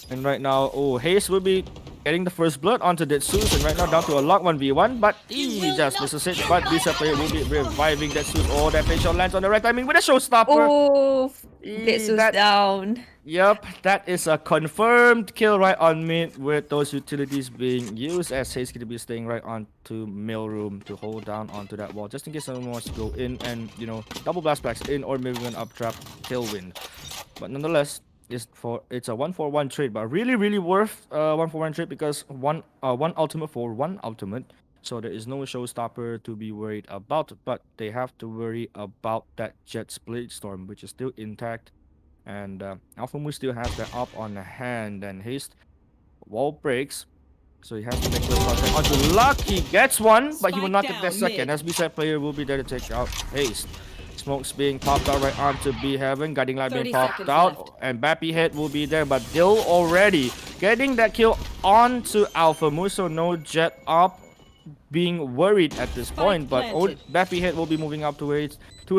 And right now, oh, Hayes will be getting the first blood onto Detsus, and right now down to a Luck 1v1, but he just misses it. But this player will be reviving Detsus. Oh, that facial lands on the right timing with a showstopper. Oh, Detsus down. Yep, that is a confirmed kill right on mid with those utilities being used, as Hayes going to be staying right onto mill room to hold down onto that wall just in case someone wants to go in and, you know, double blast packs in or maybe an up trap tailwind. But nonetheless, it's a 1-for-1 trade, but really worth 1-for-1 trade because one ultimate for one ultimate. So there is no showstopper to be worried about, but they have to worry about that Jet Split Storm, which is still intact. And Alphamu still has that up on the hand, and Haste wall breaks, so he has to make the contact onto Luck. He gets one, but he will not get that second. As B-side player will be there to take out Haste. Smokes being popped out right onto B Heaven, guiding light being popped out, and Bappy Head will be there, but Dill already getting that kill onto Alphamu, so no Jet up being worried at this point, but Bappy Head will be moving up to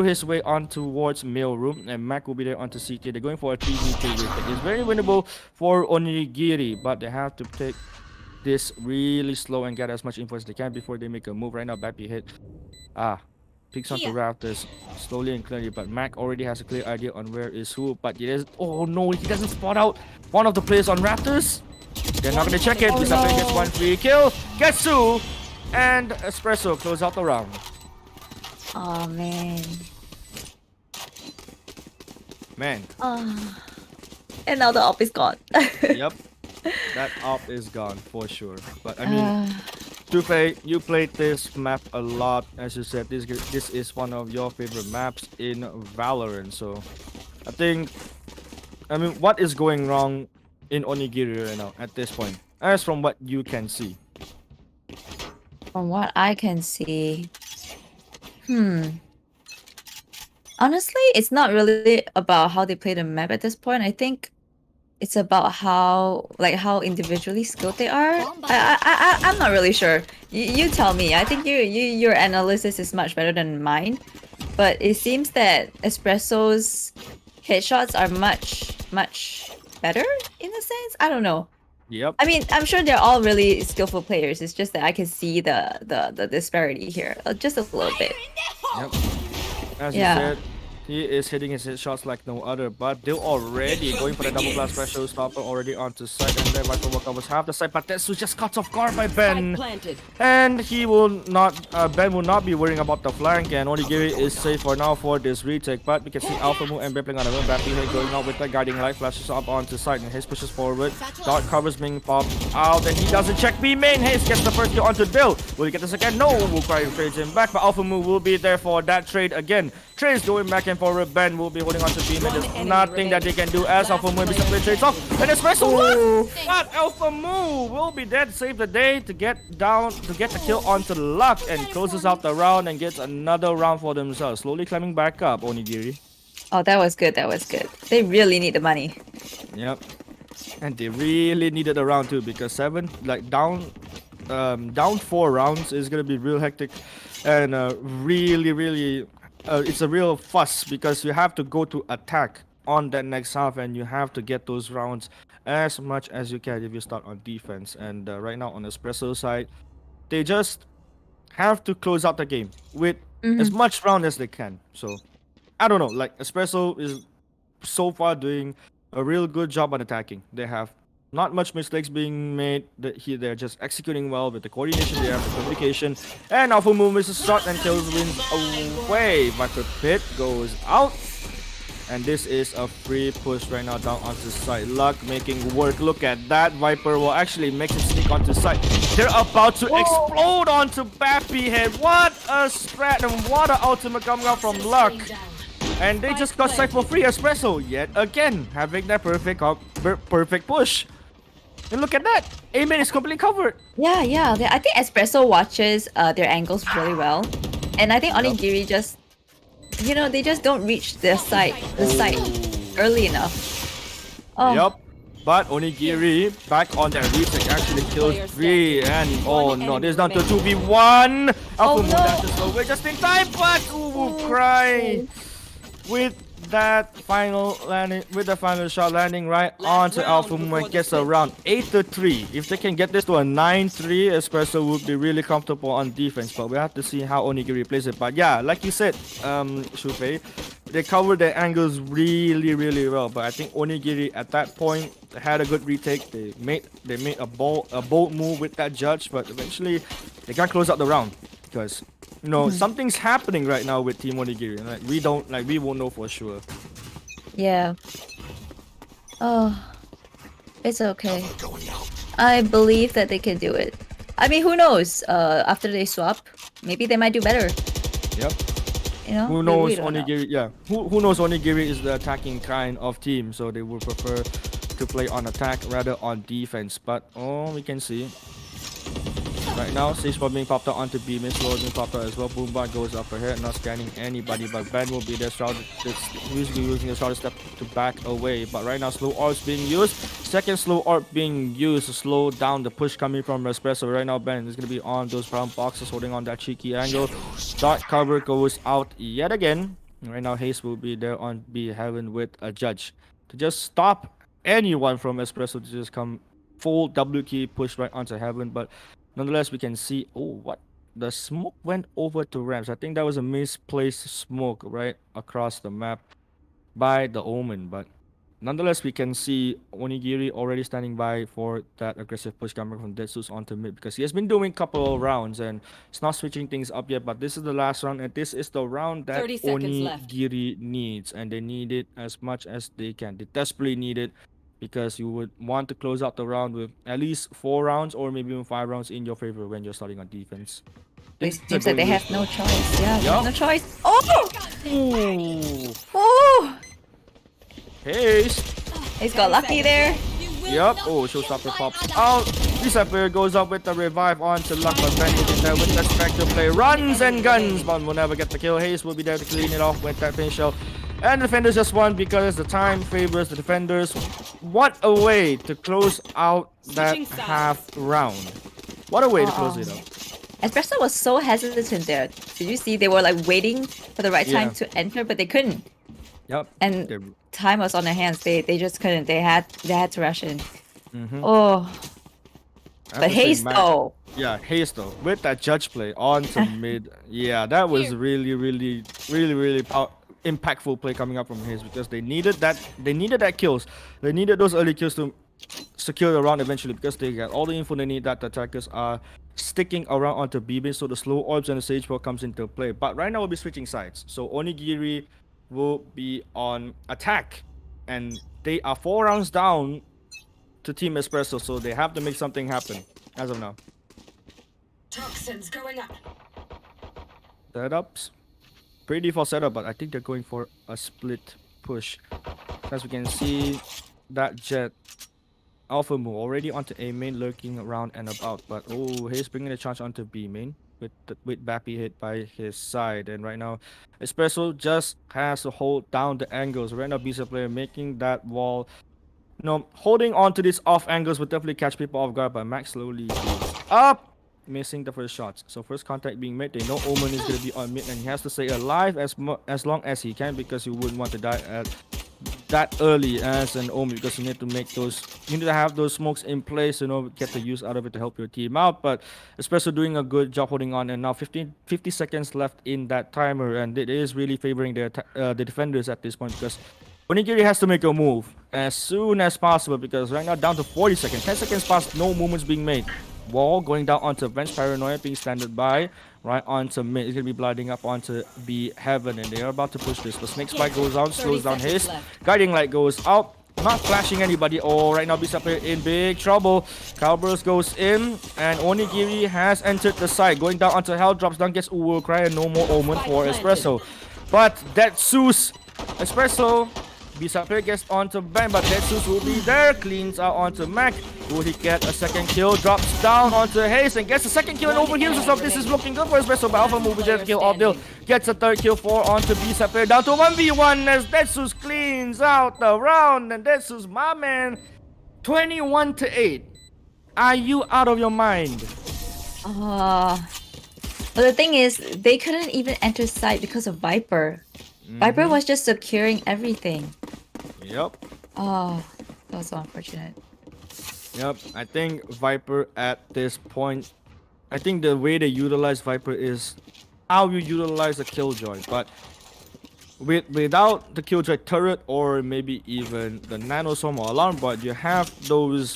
his way on towards mail room, and Mac will be there onto CT. They're going for a 3v3 retake. It's very winnable for Onigiri, but they have to take this really slow and get as much info as they can before they make a move. Right now, Bappy Head picks onto Raptors slowly and clearly, but Mac already has a clear idea on where is who, but he doesn't. Oh no, he doesn't spot out one of the players on Raptors. They're not gonna check it. This player gets one free kill. Getsu and ESPRESSO close out the round. Oh man. And now the op is gone. Yep, that op is gone for sure. But I mean, Tufe, you played this map a lot. As you said, this is one of your favorite maps in Valorant. So I mean, what is going wrong in Onigiri right now at this point, as from what you can see? From what I can see, honestly, it's not really about how they play the map at this point. I think it's about how individually skilled they are. I'm not really sure. You tell me. I think your analysis is much better than mine. But it seems that ESPRESSO's headshots are much better in a sense. I don't know. Yep. I mean, I'm sure they're all really skillful players. It's just that I can see the disparity here just a little bit. Yep. As you said, he is hitting his headshots like no other, but they're already going for the double blast special stopper already onto site, and then Viper will covers half the site, but Tetsu just cuts off guard by Ben. And he will not, Ben will not be worrying about the flank, and Onigiri is safe for now for this retake, but we can see Alphamu and Ben playing on a Bappy Head going out with the guiding light, flashes up onto site, and Hayes pushes forward. Dark covers being popped out, and he doesn't check B main. Hayes gets the first kill onto Dill. Will he get the second? No, Wukai trades him back, but Alphamu will be there for that trade again. Trades going back and forward. Ben will be holding on to B main. There's nothing that they can do as Alphamu and simply trades off. And ESPRESSO what? Alphamu will be there to save the day, to get the kill onto Luck, and closes out the round and gets another round for themselves. Slowly climbing back up, Onigiri. Oh, that was good. That was good. They really need the money. Yep. And they really needed the round too, because down 4 rounds is gonna be real hectic, and really it's a real fuss, because you have to go to attack on that next half, and you have to get those rounds as much as you can if you start on defense. And right now on the ESPRESSO side, they just have to close out the game with as much round as they can. So I don't know, like ESPRESSO is so far doing a real good job on attacking. They have not much mistakes being made. They're just executing well with the coordination, they have the communication, and Alphamu misses shot and kills wins away. Viper Pit goes out, and this is a free push right now down onto site. Luck making work. Look at that. Viper will actually make it sneak onto site. They're about to explode onto Bappy Head. What a strat, and what an ultimate coming out from Luck. And they just got site for free. ESPRESSO yet again having that perfect push. And look at that! A-main is completely covered. Yeah. I think ESPRESSO watches their angles really well, and I think Onigiri just, they just don't reach the site early enough. Oh. Yup. But Onigiri back on their retake actually kills 3 and oh no, this is down to 2v1. Alpha Moon dashes away just in time, but cry with that final landing, with the final shot landing right onto Alpha Moon and gets around 8-3. If they can get this to a 9-3, Espresso would be really comfortable on defense, but we have to see how Onigiri plays it. But yeah, like you said, Shufei, they covered their angles really well, but I think Onigiri at that point had a good retake. They made a bold move with that judge, but eventually they can't close out the round because you know something's happening right now with Team Onigiri. We won't know for sure. Yeah. Oh, it's okay. I believe that they can do it. I mean, who knows? After they swap, maybe they might do better. Yep. You know, who knows Onigiri? Yeah, who knows Onigiri is the attacking kind of team, so they would prefer to play on attack rather on defense. But we can see right now Sage Bomb being popped out onto B, Miss Lord being popped out as well. Boomba goes up ahead, not scanning anybody, but Ben will be there. Usually using the Shrouded Step to back away, but right now slow orbs being used. Second slow orb being used to slow down the push coming from Espresso. Right now Ben is going to be on those brown boxes holding on that cheeky angle. Dark cover goes out yet again. Right now Haze will be there on B Heaven with a judge to just stop anyone from Espresso to just come full W key push right onto Heaven. But nonetheless, we can see, what? The smoke went over to ramps. I think that was a misplaced smoke right across the map by the Omen. But nonetheless, we can see Onigiri already standing by for that aggressive push coming from Detsus onto mid because he has been doing a couple of rounds and it's not switching things up yet. But this is the last round and this is the round that Onigiri needs. And they need it as much as they can. They desperately need it, because you would want to close out the round with at least 4 rounds or maybe even 5 rounds in your favor when you're starting on defense. It seems like they have no choice. Yeah, Yup. no choice. Oh! Ooh. Oh! Haze. He's got lucky there. Yep. Oh, Showstopper pops out. Disappear goes up with the revive onto Luck, but Ben is there with the Spectre play. Runs and guns, but will never get the kill. Haze will be there to clean it off with that pin shell. And the defenders just won because the time favors the defenders. What a way to close out that half round. What a way to close it out. Espresso was so hesitant there. Did you see? They were like waiting for the right time to enter, but they couldn't. Yep. And time was on their hands. They just couldn't. They had to rush in. Mm-hmm. Oh. But Haze though. Yeah, Haze though. With that judge play onto mid. Yeah, that was really impactful play coming up from Haze because they needed that kills. They needed those early kills to secure the round eventually because they got all the info they need that the attackers are sticking around onto BB, so the slow orbs and the Sage Ball comes into play. But right now we'll be switching sides. So Onigiri will be on attack and they are 4 rounds down to Team Espresso, so they have to make something happen as of now. Toxins going up. Setups. Pretty default setup, but I think they're going for a split push. As we can see, that Jet Alpha move already onto A main, lurking around and about. But he's bringing the charge onto B main with Bappy hit by his side. And right now, Espresso just has to hold down the angles. Right now, BINGSU player making that wall. Holding on to these off angles would definitely catch people off guard. But Max slowly goes up, missing the first shots. So first contact being made. They know Omen is going to be on mid, and he has to stay alive as long as he can because he wouldn't want to die at that early as an Omen because you need to have those smokes in place, get the use out of it to help your team out. But Espresso doing a good job holding on, and now 50 seconds left in that timer, and it is really favoring the defenders at this point because Onigiri has to make a move as soon as possible because right now down to 40 seconds, 10 seconds past, no movements being made. Wall going down onto bench, Paranoia being standed by right onto mid. It's gonna be blinding up onto B Heaven, and they're about to push this. The Snake Spike goes out, slows down his guiding light goes out, not flashing anybody. Right now BINGSU in big trouble. Cowburst goes in, and Onigiri has entered the site, going down onto hell, drops down, gets Uwu Cry, and no more Omen for Espresso. But that Zeus Espresso BINGSU gets onto Ben, but Detsus will be there, cleans out onto Mac. Will he get a second kill? Drops down onto Haze and gets a second kill and overheals himself. This is looking good for Espresso, but Alpha will be there to kill Obdil. Gets a third kill onto BINGSU, down to 1v1 as Detsus cleans out the round, and Detsus, my man, 21-8. Are you out of your mind? But the thing is, they couldn't even enter site because of Viper. Viper was just securing everything. Yep. Oh, that was so unfortunate. Yep. I think Viper at this point, I think the way they utilize Viper is how you utilize a Killjoy. But without the Killjoy turret or maybe even the Nanoswarm or Alarm Bot, you have those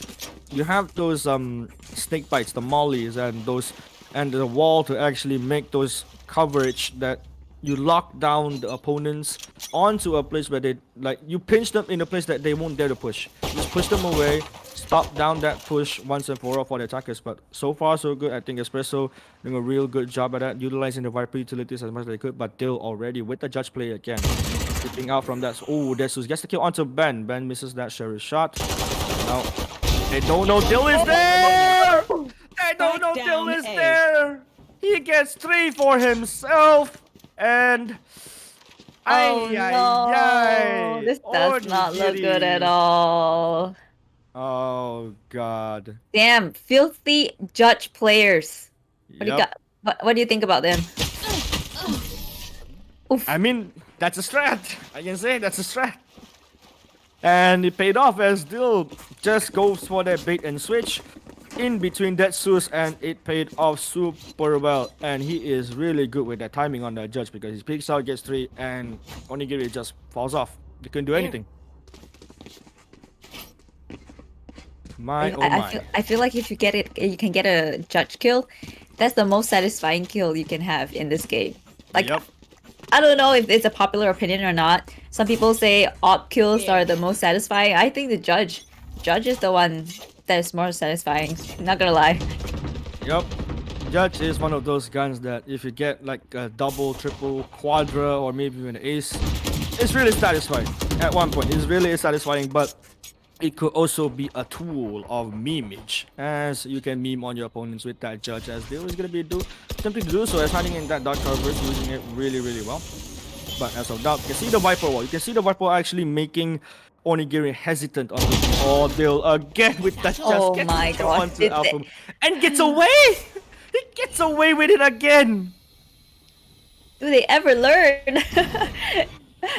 snake bites, the mollies, and the wall to actually make those coverage that you lock down the opponents onto a place where they you pinch them in a place that they won't dare to push. Just push them away, stop down that push once and for all for the attackers. But so far so good. I think ESPRESSO doing a real good job at that, utilizing the Viper utilities as much as they could. But Dill already with the judge play again, slipping out from that. Oh, Desus gets the kill onto Ben. Ben misses that Sherry's shot. Now they don't know Dill is there. They don't know Dill is there. He gets 3 for himself. And no, this does not look good at all. Oh god. Damn, filthy judge players. What do you got? What do you think about them? Oof. I mean, that's a strat. I can say that's a strat. And it paid off as Dill just goes for that bait and switch in between that Zeus, and it paid off super well. And he is really good with that timing on that judge because he peeks out, gets 3, and Onigiri just falls off. They couldn't do anything. I feel like if you get it, you can get a judge kill. That's the most satisfying kill you can have in this game. Like, yep. I don't know if it's a popular opinion or not. Some people say op kills are the most satisfying. I think the judge is the one that is more satisfying. Not gonna lie. Yep. Judge is one of those guns that if you get like a double, triple, quadra, or maybe even an ace, it's really satisfying. At one point, it's really satisfying, but it could also be a tool of memeage, as you can meme on your opponents with that judge, as they was gonna be attempting to do so, as hiding in that dark coverage, using it really, really well. But as of now, you can see the Viper wall. You can see the Viper wall actually making Onigiri hesitant on the ordeal again with that just Oh gets my god. onto Alpha and gets away. He gets away with it again. Do they ever learn?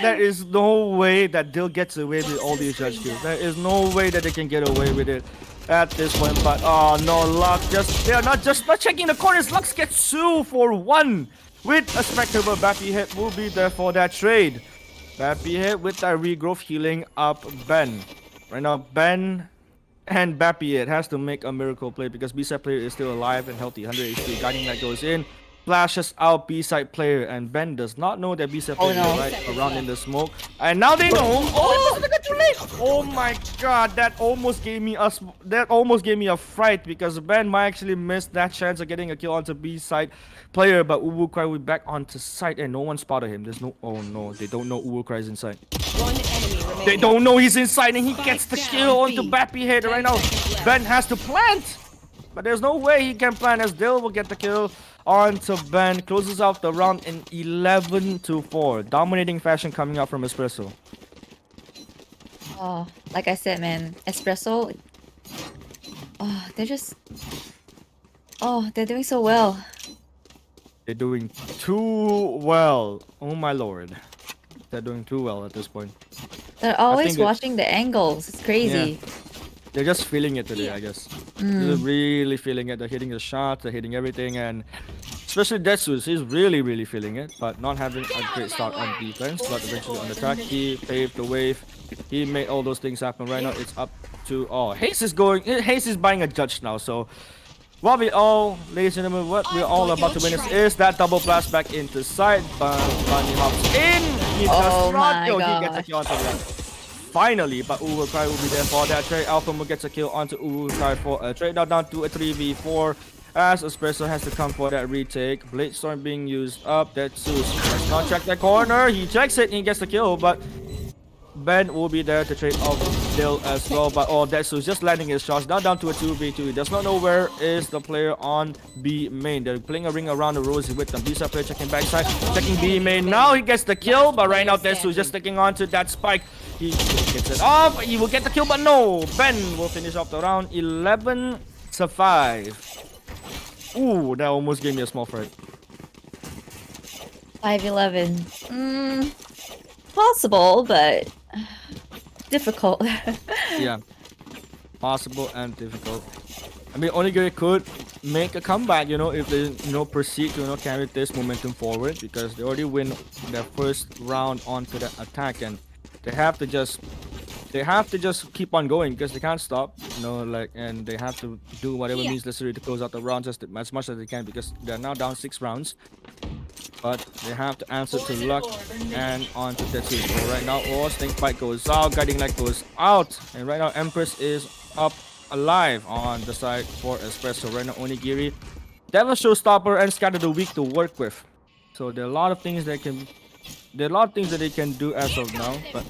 There is no way that Dill gets away with all these judge kills. There is no way that they can get away with it at this point. But oh no, Lux they are not checking the corners. Lux gets 2 for 1 with a spectacle. Bappy hit will be there for that trade. Bappy hit with that regrowth healing up Ben. Right now, Ben and Bappy hit has to make a miracle play because B-side player is still alive and healthy. 100 HP. Guiding that goes in. Flashes out B-side player, and Ben does not know that B-side player is right around in the smoke. And now they know. Oh, look at too late. Oh my god, that almost gave me a fright because Ben might actually miss that chance of getting a kill onto B-side player, but Uwukrai will be back onto site and no one spotted him. There's no, oh no, they don't know Uwukrai is inside. One enemy remaining. They don't know he's inside, and he gets the kill onto Bappy head right now. Ben has to plant, but there's no way he can plant as Dill will get the kill onto Ben. Closes out the round in 11-4. Dominating fashion coming out from ESPRESSO. Oh, like I said, man, ESPRESSO. Oh, they're doing so well. They're doing too well. Oh my lord. They're doing too well at this point. They're always watching the angles. It's crazy. Yeah. They're just feeling it today, I guess. They're really feeling it. They're hitting the shots, they're hitting everything, and especially Detsus, he's really, really feeling it, but not having a great start on defense. But eventually on the track, he paved the wave. He made all those things happen. Right now, it's up to Hayes is buying a judge now. So what we all, ladies and gentlemen, what we're all about to witness is that double blast back into side. Bunny hops in. He does not. He gets a kill onto that. Finally, but Uwukrai will be there for that trade. Alpha will gets a kill onto Uwukrai for a trade. Now down to a 3v4 as ESPRESSO has to come for that retake. Blade Storm being used up. That Zeus does not check that corner. He checks it and he gets the kill, but Ben will be there to trade off Dill as well. But Detsu's just landing his shots. Now down to a 2v2. He does not know where is the player on B main. They're playing a ring around the rosy with them. B-side player checking backside, checking B main. Now he gets the kill, but right now Detsu's just sticking on to that spike. He gets it off. He will get the kill, but no. Ben will finish off the round 11-5. Ooh, that almost gave me a small fright. 5-11. Possible, but difficult. Yeah, possible and difficult. I mean, Onigiri could make a comeback, you know, if they, you know, proceed to, carry this momentum forward, because they already win their first round onto the attack, and they have to just keep on going because they can't stop, and they have to do whatever means necessary to close out the round just as much as they can, because they're now down 6 rounds. But they have to answer to luck and on to Tetsu. So right now, Snake Bite goes out, Guiding Light goes out, and right now Empress is up alive on the side for ESPRESSO. Right now Onigiri, Devil Showstopper and Scatter the Weak to work with. So there are a lot of things that they can do as of now. But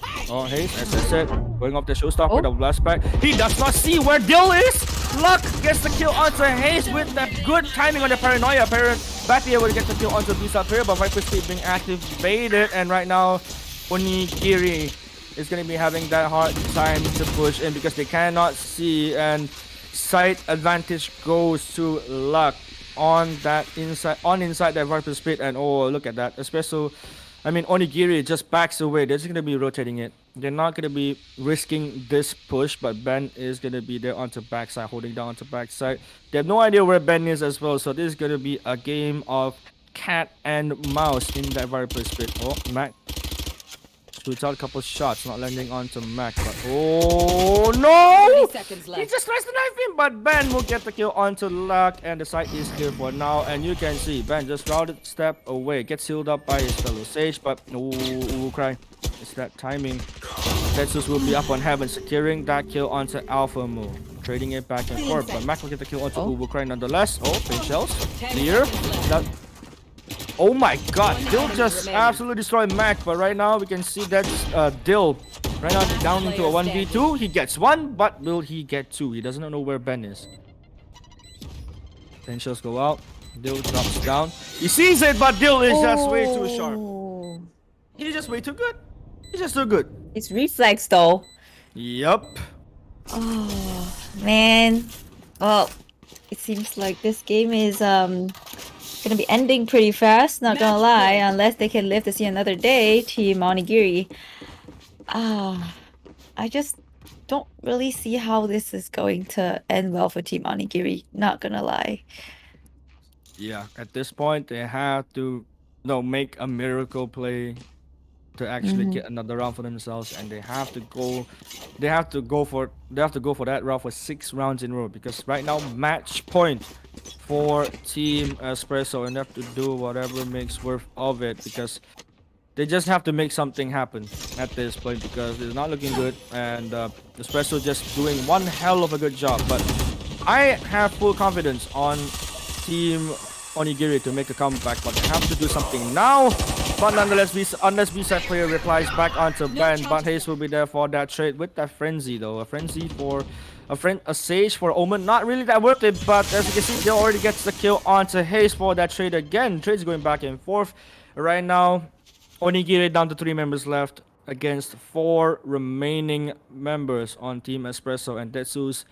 Hayes, as I said, going off the Showstopper, the blast back. He does not see where Dill is. Luck gets the kill onto Hayes with that good timing on the Paranoia. Bappy able to get the kill onto B-side player, but Viper Speed being activated, and right now Onigiri is going to be having that hard time to push in because they cannot see, and sight advantage goes to Luck on that inside that Viper Speed, and look at that. Onigiri just backs away. They're just going to be rotating it. They're not going to be risking this push, but Ben is going to be there onto backside, holding down onto backside. They have no idea where Ben is as well, so this is going to be a game of cat and mouse in that Viper Speed. Mac shoots out a couple shots, not landing onto Mac, but no! 30 seconds left. He just tries to knife him, but Ben will get the kill onto Luck, and the site is clear for now. And you can see Ben just routed step away, gets sealed up by his fellow Sage, but cry. It's that timing. Tetsus will be up on heaven, securing that kill onto Alpha Moon, trading it back and forth. But Mac will get the kill onto Cry nonetheless. Paint shells. Clear. Oh my god, Dill just absolutely destroyed Mac, but right now we can see that Dill right now down into a 1v2. He gets 1, but will he get 2? He doesn't know where Ben is. 10 shells go out. Dill drops down. He sees it, but Dill is just way too sharp. He's just way too good. He's just too good. It's reflex though. Yup. Oh man. Well, it seems like this game is gonna be ending pretty fast, not gonna lie, unless they can live to see another day, Team Onigiri. I just don't really see how this is going to end well for Team Onigiri, not gonna lie. Yeah, at this point they have to make a miracle play to actually get another round for themselves, and they have to go for that round for 6 rounds in a row, because right now match point for Team ESPRESSO, and they have to do whatever makes worth of it, because they just have to make something happen at this point, because it's not looking good, and ESPRESSO just doing one hell of a good job. But I have full confidence on Team Onigiri to make a comeback, but they have to do something now. But nonetheless, unless B-side player replies back onto Ben, but Hayes will be there for that trade with that frenzy though. A frenzy for a Sage for Omen, not really that worth it, but as you can see, Dill already gets the kill onto Hayes for that trade again. Trade's going back and forth. Right now, Onigiri down to 3 members left against 4 remaining members on Team ESPRESSO, and Tetsu's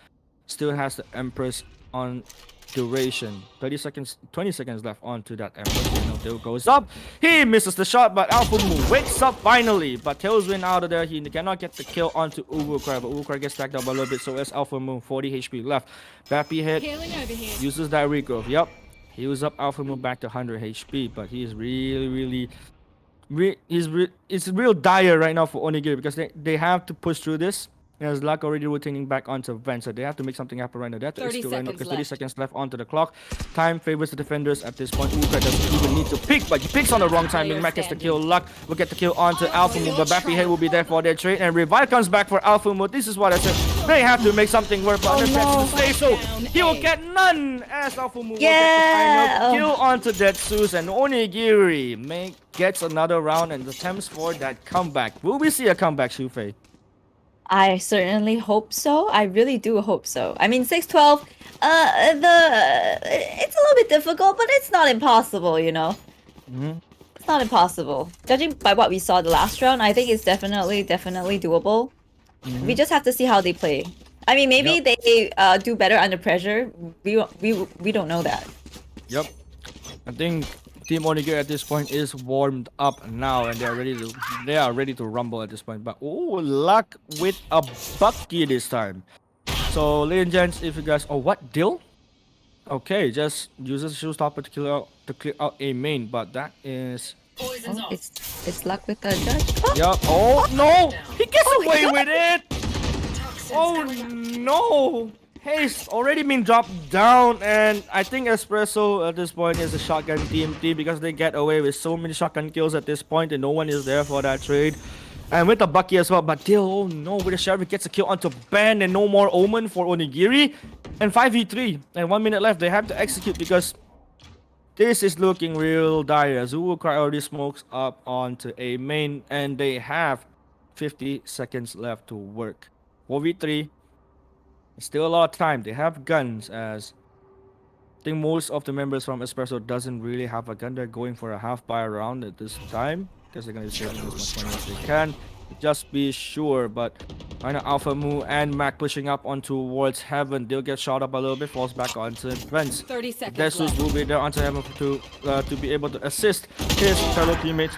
still has the Empress on duration. 20 seconds left onto that Empress. Dill goes up. He misses the shot, but Alpha Moon wakes up finally. But Tailswind out of there. He cannot get the kill onto Cry, but Cry gets stacked up a little bit. So as Alpha Moon, 40 HP left. Bappy hit. Uses that regrowth. Yep. He was up Alpha Moon back to 100 HP, but he is it's real dire right now for Onigiri, because they have to push through this. There's Luck already rotating back onto Vent, so they have to make something happen right now. They have to execute right now, because 30 seconds left onto the clock. Time favors the defenders at this point. Uka doesn't even need to pick, but he picks on the wrong timing. Mac gets the kill. Luck will get the kill onto Alpha Moon, but Bappy Head will be there for their trade, and Revive comes back for Alpha Moon. This is what I said. They have to make something work, but unless Tetsu so he will get none as Alpha Moon will get the final kill onto Tetsu, and Onigiri gets another round and attempts for that comeback. Will we see a comeback, Shufei? I certainly hope so. I really do hope so. I mean, 6-12, it's a little bit difficult, but it's not impossible, you know? It's not impossible. Judging by what we saw the last round, I think it's definitely doable. We just have to see how they play. I mean, maybe they do better under pressure. We don't know that. Yep. I think Team Onigiri at this point is warmed up now, and they are ready to rumble at this point. But oh, luck with a Bucky this time. So, ladies and gents, if you guys, oh, what Dill? Okay, just uses showstopper to clear out a main, but that is. Poison's Oh, off. it's luck with the judge. Oh, Yep. Oh no! He gets Oh, away he with it. Toxins Oh going up. no! Haste already been dropped down, and I think Espresso at this point is a shotgun team because they get away with so many shotgun kills at this point, and no one is there for that trade. And with the Bucky as well, but Dill, oh no, with the Sheriff gets a kill onto Ben, and no more Omen for Onigiri. And 5v3, and 1 minute left, they have to execute because this is looking real dire. Cry already smokes up onto a main, and they have 50 seconds left to work. 4v3, still a lot of time. They have guns, as I think most of the members from Espresso doesn't really have a gun. They're going for a half buy round at this time because they're gonna be saving as much money as they can. Just be sure. But right now, Alpha Mu and Mac pushing up on towards Heaven. They'll get shot up a little bit, falls back onto Vents. 30 seconds Desus left. will be there onto Heaven to be able to assist his fellow teammates.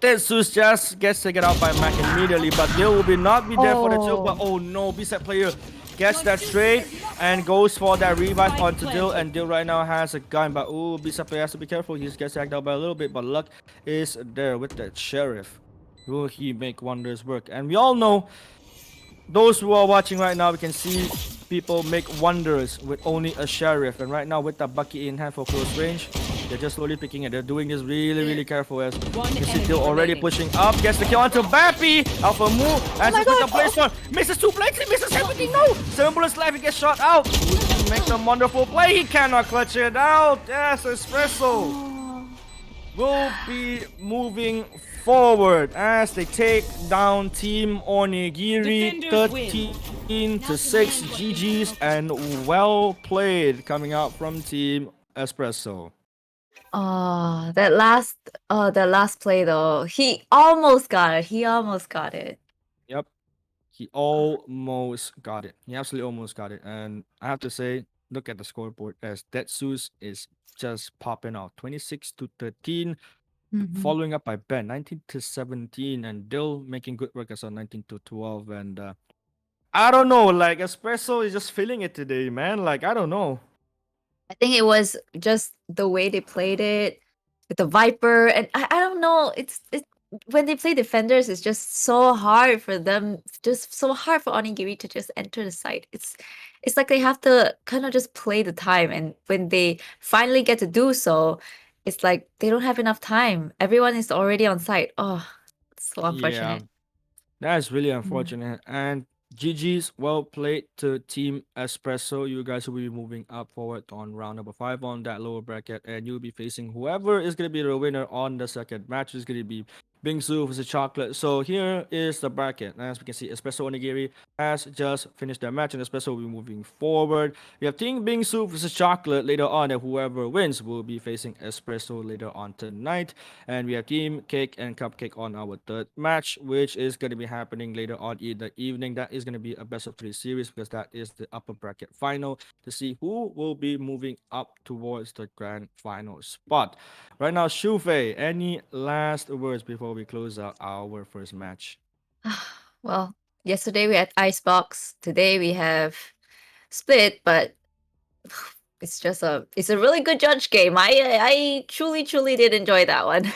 Desus just gets taken out by Mac immediately, but Dill will not be there for the kill. But oh no, B-set player gets that trade and goes for that revive onto Dill, and Dill right now has a gun, but oh, B-set player has to be careful. He gets yacked out by a little bit, but luck is there with that Sheriff. Will he make wonders work? And we all know, those who are watching right now, we can see people make wonders with only a Sheriff, and right now with the Bucky in hand for close range, they're just slowly picking it. They're doing this really careful, as you see Dill already pushing up, gets the kill onto Bappy. Alpha Mu answers with the place one, misses 2 plays, he misses everything. No, 7 bullets left, he gets shot out. He makes a wonderful play, he cannot clutch it out. Yes, Espresso will be moving forward as they take down Team Onigiri Defenders 13-6. GG's and well played coming out from Team Espresso. Oh, that last play though, he almost got it. Yep, he almost got it. He absolutely almost got it. And I have to say, look at the scoreboard, as Detsus is just popping out. 26-13. Following up by Ben, 19-17, and Dill making good work as well, 19-12. And I don't know, like Espresso is just feeling it today, man. Like, I don't know. I think it was just the way they played it with the Viper, and I don't know. It's when they play defenders, it's just so hard for them, just so hard for Onigiri to just enter the site. It's like they have to kind of just play the time, and when they finally get to do so, it's like they don't have enough time. Everyone is already on site. Oh, it's so unfortunate. That's really unfortunate. And GG's, well played to Team Espresso. You guys will be moving up forward on round number 5 on that lower bracket, and you'll be facing whoever is going to be the winner on the second match. Is going to be BINGSU versus Chocolate. So here is the bracket. As we can see, Espresso Onigiri has just finished their match, and Espresso will be moving forward. We have Team BINGSU versus Chocolate later on, and whoever wins will be facing Espresso later on tonight. And we have Team Cake and Cupcake on our third match, which is going to be happening later on in the evening. That is going to be a best of 3 series, because that is the upper bracket final to see who will be moving up towards the grand final spot. Right now, Shufei, any last words before we close out our first match? Well, yesterday we had Icebox. Today we have Split, but it's a really good judge game. I truly did enjoy that one.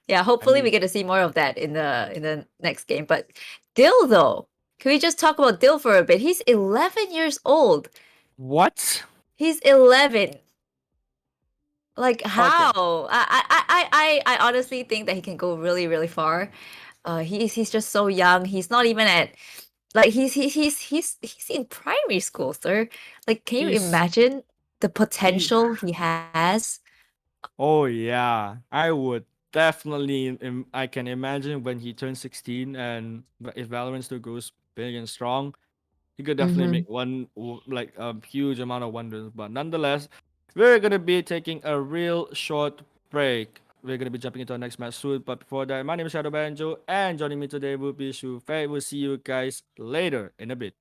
Yeah, hopefully we get to see more of that in the next game. But Dill though, can we just talk about Dill for a bit? He's 11 years old. What? He's 11. Like how? I honestly think that he can go really far. He's just so young. He's not even at like he's in primary school, sir. Like, can you imagine the potential he has? Oh yeah, I would definitely, I can imagine when he turns 16 and if Valorant still goes big and strong, he could definitely make like a huge amount of wonders. But nonetheless, we're gonna be taking a real short break. We're gonna be jumping into our next match soon. But before that, my name is Shadow Banjo, and joining me today will be Shu Fei. We'll see you guys later in a bit.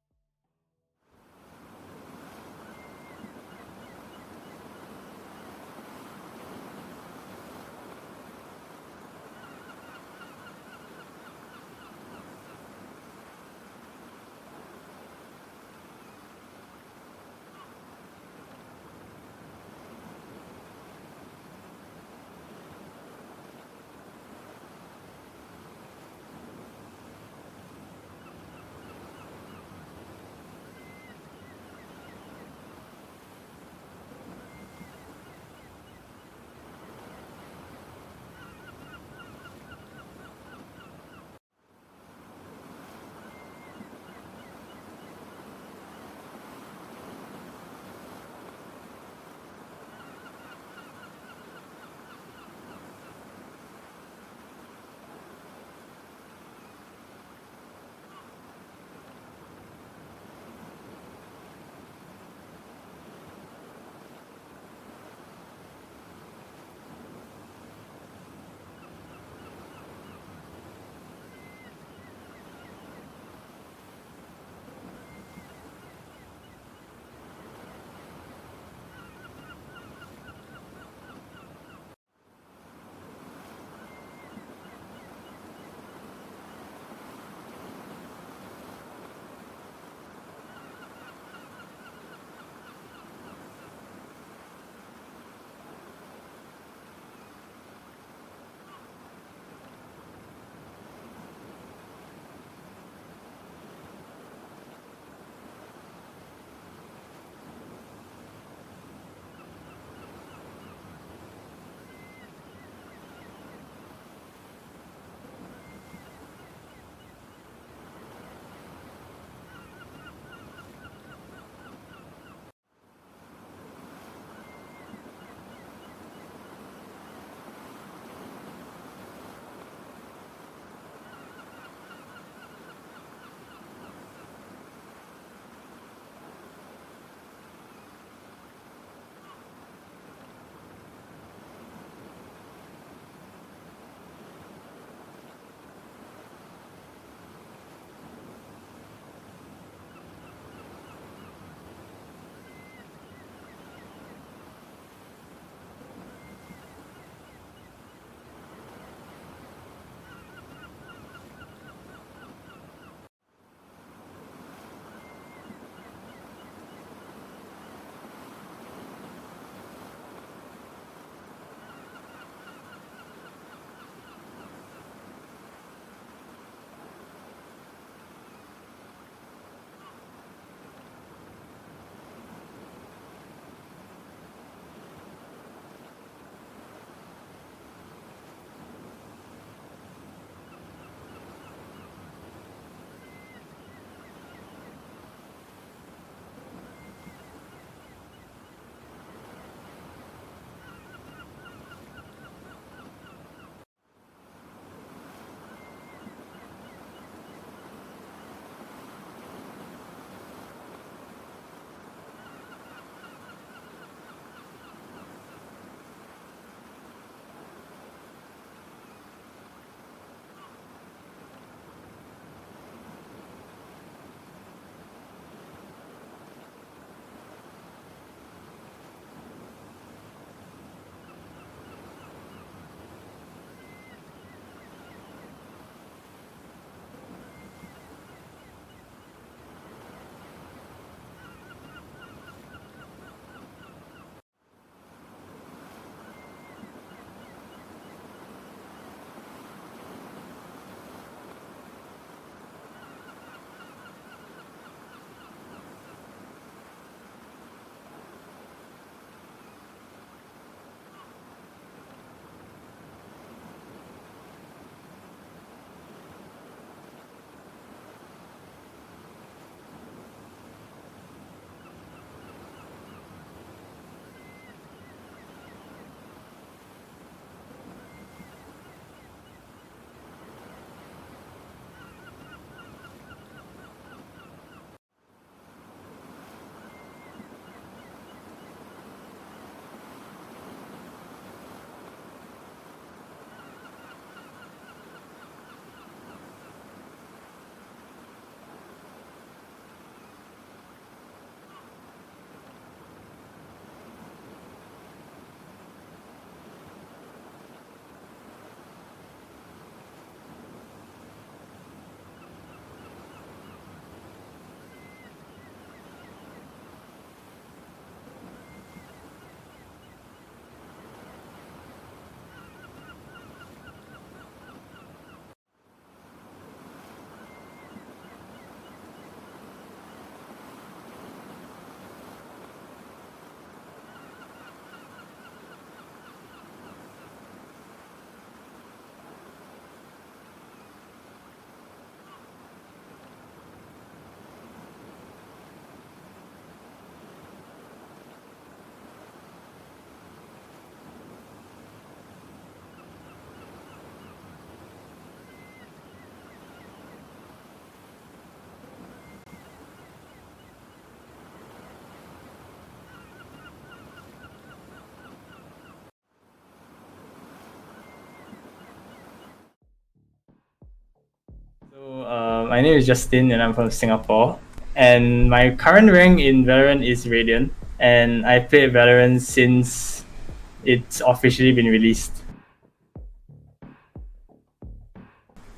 My name is Justin and I'm from Singapore. And my current rank in Valorant is Radiant. And I played Valorant since it's officially been released.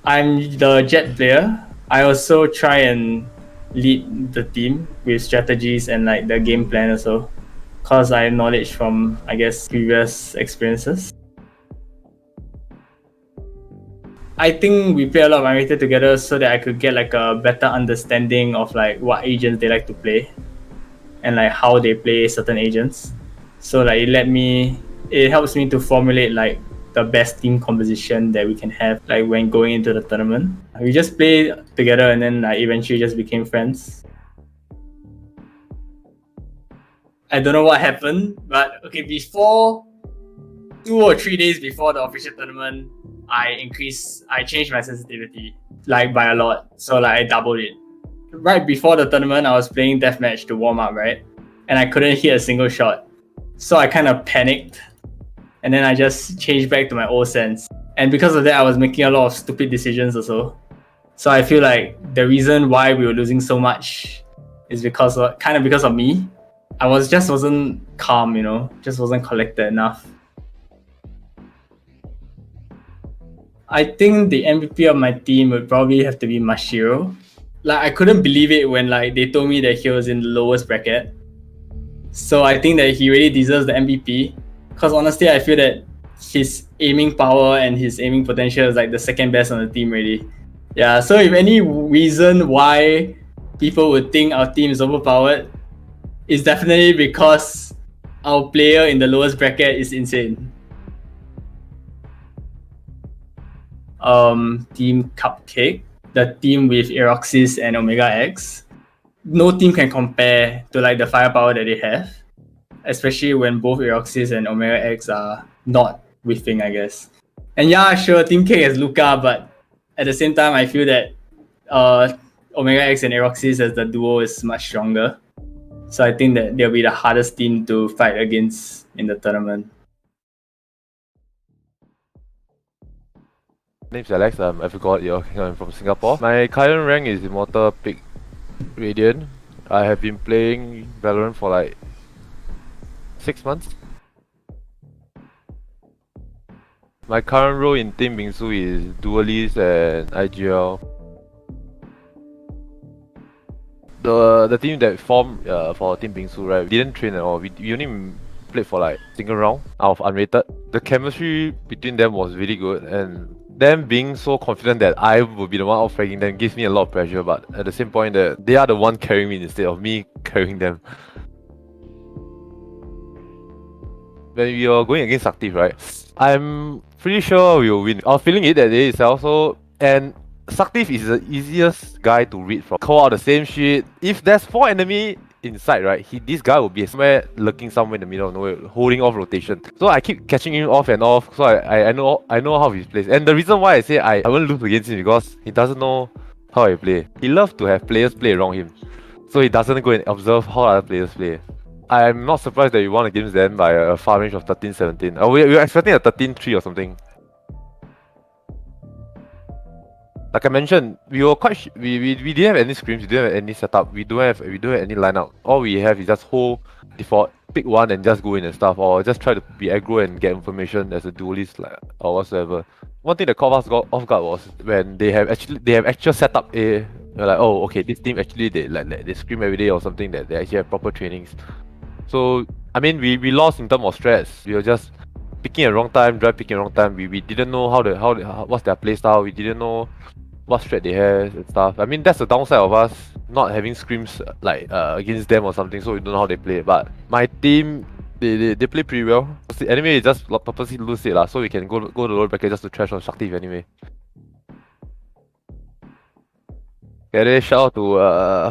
I'm the Jet player. I also try and lead the team with strategies and like the game plan also, cause I have knowledge from, I guess, previous experiences. I think we play a lot of Unrated together so that I could get like a better understanding of like what agents they like to play and like how they play certain agents. So like it helps me to formulate like the best team composition that we can have like when going into the tournament. We just play together and then like eventually just became friends. I don't know what happened, but okay, before 2 or 3 days before the official tournament, I changed my sensitivity like by a lot. So like I doubled it. Right before the tournament, I was playing deathmatch to warm up, right? And I couldn't hit a single shot. So I kind of panicked. And then I just changed back to my old sense. And because of that, I was making a lot of stupid decisions also. So I feel like the reason why we were losing so much is because of me. I wasn't calm, just wasn't collected enough. I think the MVP of my team would probably have to be Mashiro. Like I couldn't believe it when like they told me that he was in the lowest bracket. So I think that he really deserves the MVP. Because honestly, I feel that his aiming power and his aiming potential is like the second best on the team already. Yeah, so if any reason why people would think our team is overpowered, it's definitely because our player in the lowest bracket is insane. Team CUPCAKE, the team with Eroxis and Omega X. No team can compare to like the firepower that they have, especially when both Eroxis and Omega X are not whiffing, I guess. And yeah, sure, Team Cake has Luca, but at the same time, I feel that Omega X and Eroxis as the duo is much stronger. So I think that they'll be the hardest team to fight against in the tournament. My name's Alex, I forgot I'm from Singapore. My current rank is Immortal Peak Radiant. I have been playing Valorant for like 6 months. My current role in Team BINGSU is Duelist and IGL. The team that formed for Team BINGSU, right, we didn't train at all. We only played for like single round out of unrated. The chemistry between them was really good, and them being so confident that I would be the one out-fragging them gives me a lot of pressure, but at the same point that they are the one carrying me instead of me carrying them. When we are going against Saktif, right, I'm pretty sure we will win. I was feeling it that day itself, and Saktif is the easiest guy to read from. Call out the same shit. If there's 4 enemy inside, right, this guy will be somewhere lurking somewhere in the middle of nowhere, holding off rotation. So I keep catching him off and off, so I know how he plays. And the reason why I say I won't lose against him because he doesn't know how I play. He loves to have players play around him, so he doesn't go and observe how other players play. I'm not surprised that we won against them by a far range of 13-17. We were expecting a 13-3 or something. Like I mentioned, we were quite we didn't have any scrims, we didn't have any setup, we don't have any lineup. All we have is just hold default, pick one and just go in and stuff, or just try to be aggro and get information as a duelist like or whatsoever. One thing that caught us off guard was when they have actual setup A. We're like, oh okay, this team actually they scrim every day or something, that they actually have proper trainings. So I mean we lost in terms of stress. We were just picking at wrong time, picking at wrong time. We didn't know what's their playstyle. We didn't know what strat they have and stuff. I mean that's the downside of us not having scrims like against them or something, so we don't know how they play. But my team, they play pretty well. Anyway, just purposely lose it so we can go to lower bracket just to trash on Shakti anyway. Okay, shout out to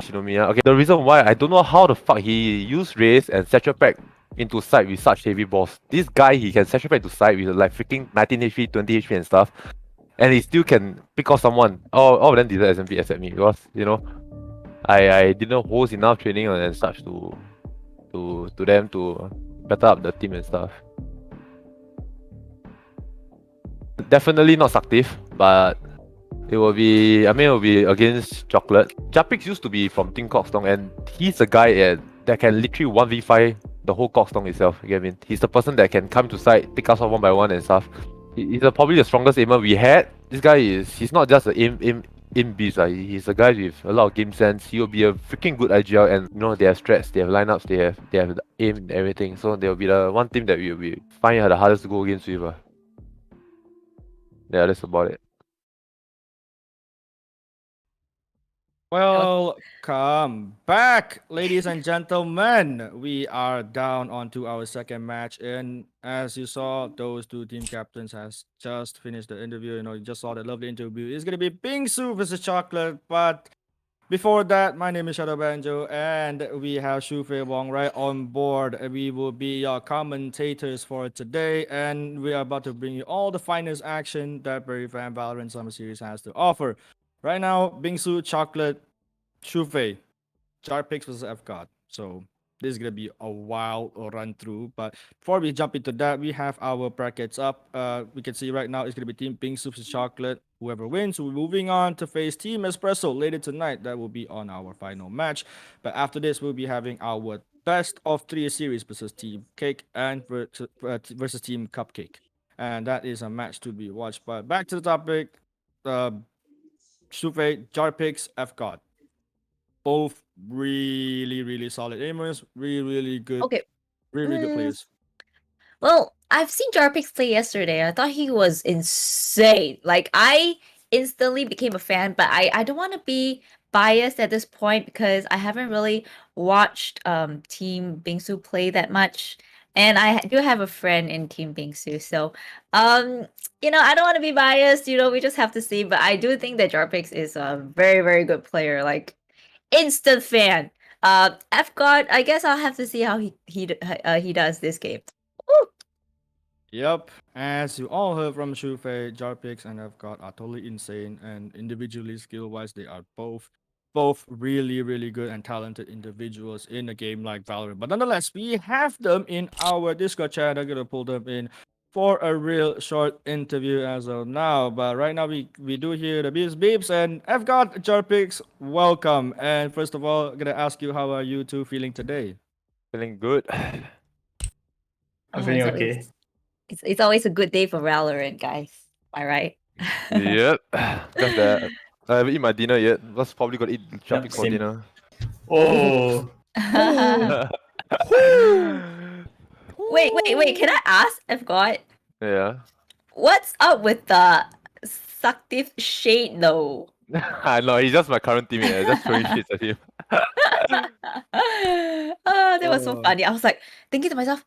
Shinomiya. Okay, the reason why I don't know how the fuck he used Raze and Satchel Pack into side with such heavy balls. This guy, he can Satchel Pack to side with like freaking 19 HP, 20 HP and stuff, and he still can pick off someone. All of them deserve SMP except me because I didn't host enough training and such to them to better up the team and stuff. Definitely not Saktif, but It will be, I mean, it will be against Chocolate. Japix used to be from Team Cockstong, and he's a guy that can literally 1v5 the whole Cockstong itself. You get what I mean? He's the person that can come to site, pick us off one by one and stuff. He's probably the strongest aimer we had. This guy he's not just an aim beast. He's a guy with a lot of game sense. He will be a freaking good IGL, and you know, they have strats, they have lineups, they have the aim and everything. So they'll be the one team that we will be find the hardest to go against with. Yeah, that's about it. Welcome back, ladies and gentlemen. We are down onto our second match, and as you saw, those two team captains has just finished the interview. You know, you just saw the lovely interview. It's gonna be BINGSU versus Chocolate, but before that, my name is Shadow Banjo, and we have Shufei Wong right on board. We will be your commentators for today, and we are about to bring you all the finest action that Berryfam Valorant Summer Series has to offer. Right now, BINGSU, Chocolate, Shufei, Jarpix versus FGod. So this is gonna be a wild run through. But before we jump into that, we have our brackets up. We can see right now it's gonna be Team BINGSU versus Chocolate. Whoever wins, we're moving on to face Team ESPRESSO later tonight. That will be on our final match. But after this, we'll be having our best of 3 series versus Team Cake and versus Team Cupcake. And that is a match to be watched. But back to the topic. Shufei, Jarpix, FGod. Both really solid aimers, really good, Okay. really good players. Well, I've seen Jarpix play yesterday. I thought he was insane. Like, I instantly became a fan, but I don't want to be biased at this point because I haven't really watched Team BINGSU play that much. And I do have a friend in Team BINGSU. So, you know, I don't want to be biased. You know, we just have to see. But I do think that Jarpix is a very good player. Like, instant fan. FGod, I guess I'll have to see how he does this game. Woo! Yep, as you all heard from Shufei, Jarpix and FGod are totally insane, and individually skill-wise, they are both really good and talented individuals in a game like Valorant. But nonetheless, we have them in our Discord chat. I'm gonna pull them in for a real short interview as of now. But right now, we do hear the beeps and FGod, Jarpix, welcome. And first of all, I'm gonna ask you, how are you two feeling today? Feeling good. I'm feeling okay. It's always a good day for Valorant, guys. Am I right? Yep. Just that I haven't eaten my dinner yet. That's probably gonna eat Japix for same. dinner. Oh. Wait, can I ask FGod? Yeah. What's up with the suctive shade though? I know, he's just my current teammate. I just throwing shits at him. Oh, that was so funny. I was like thinking to myself,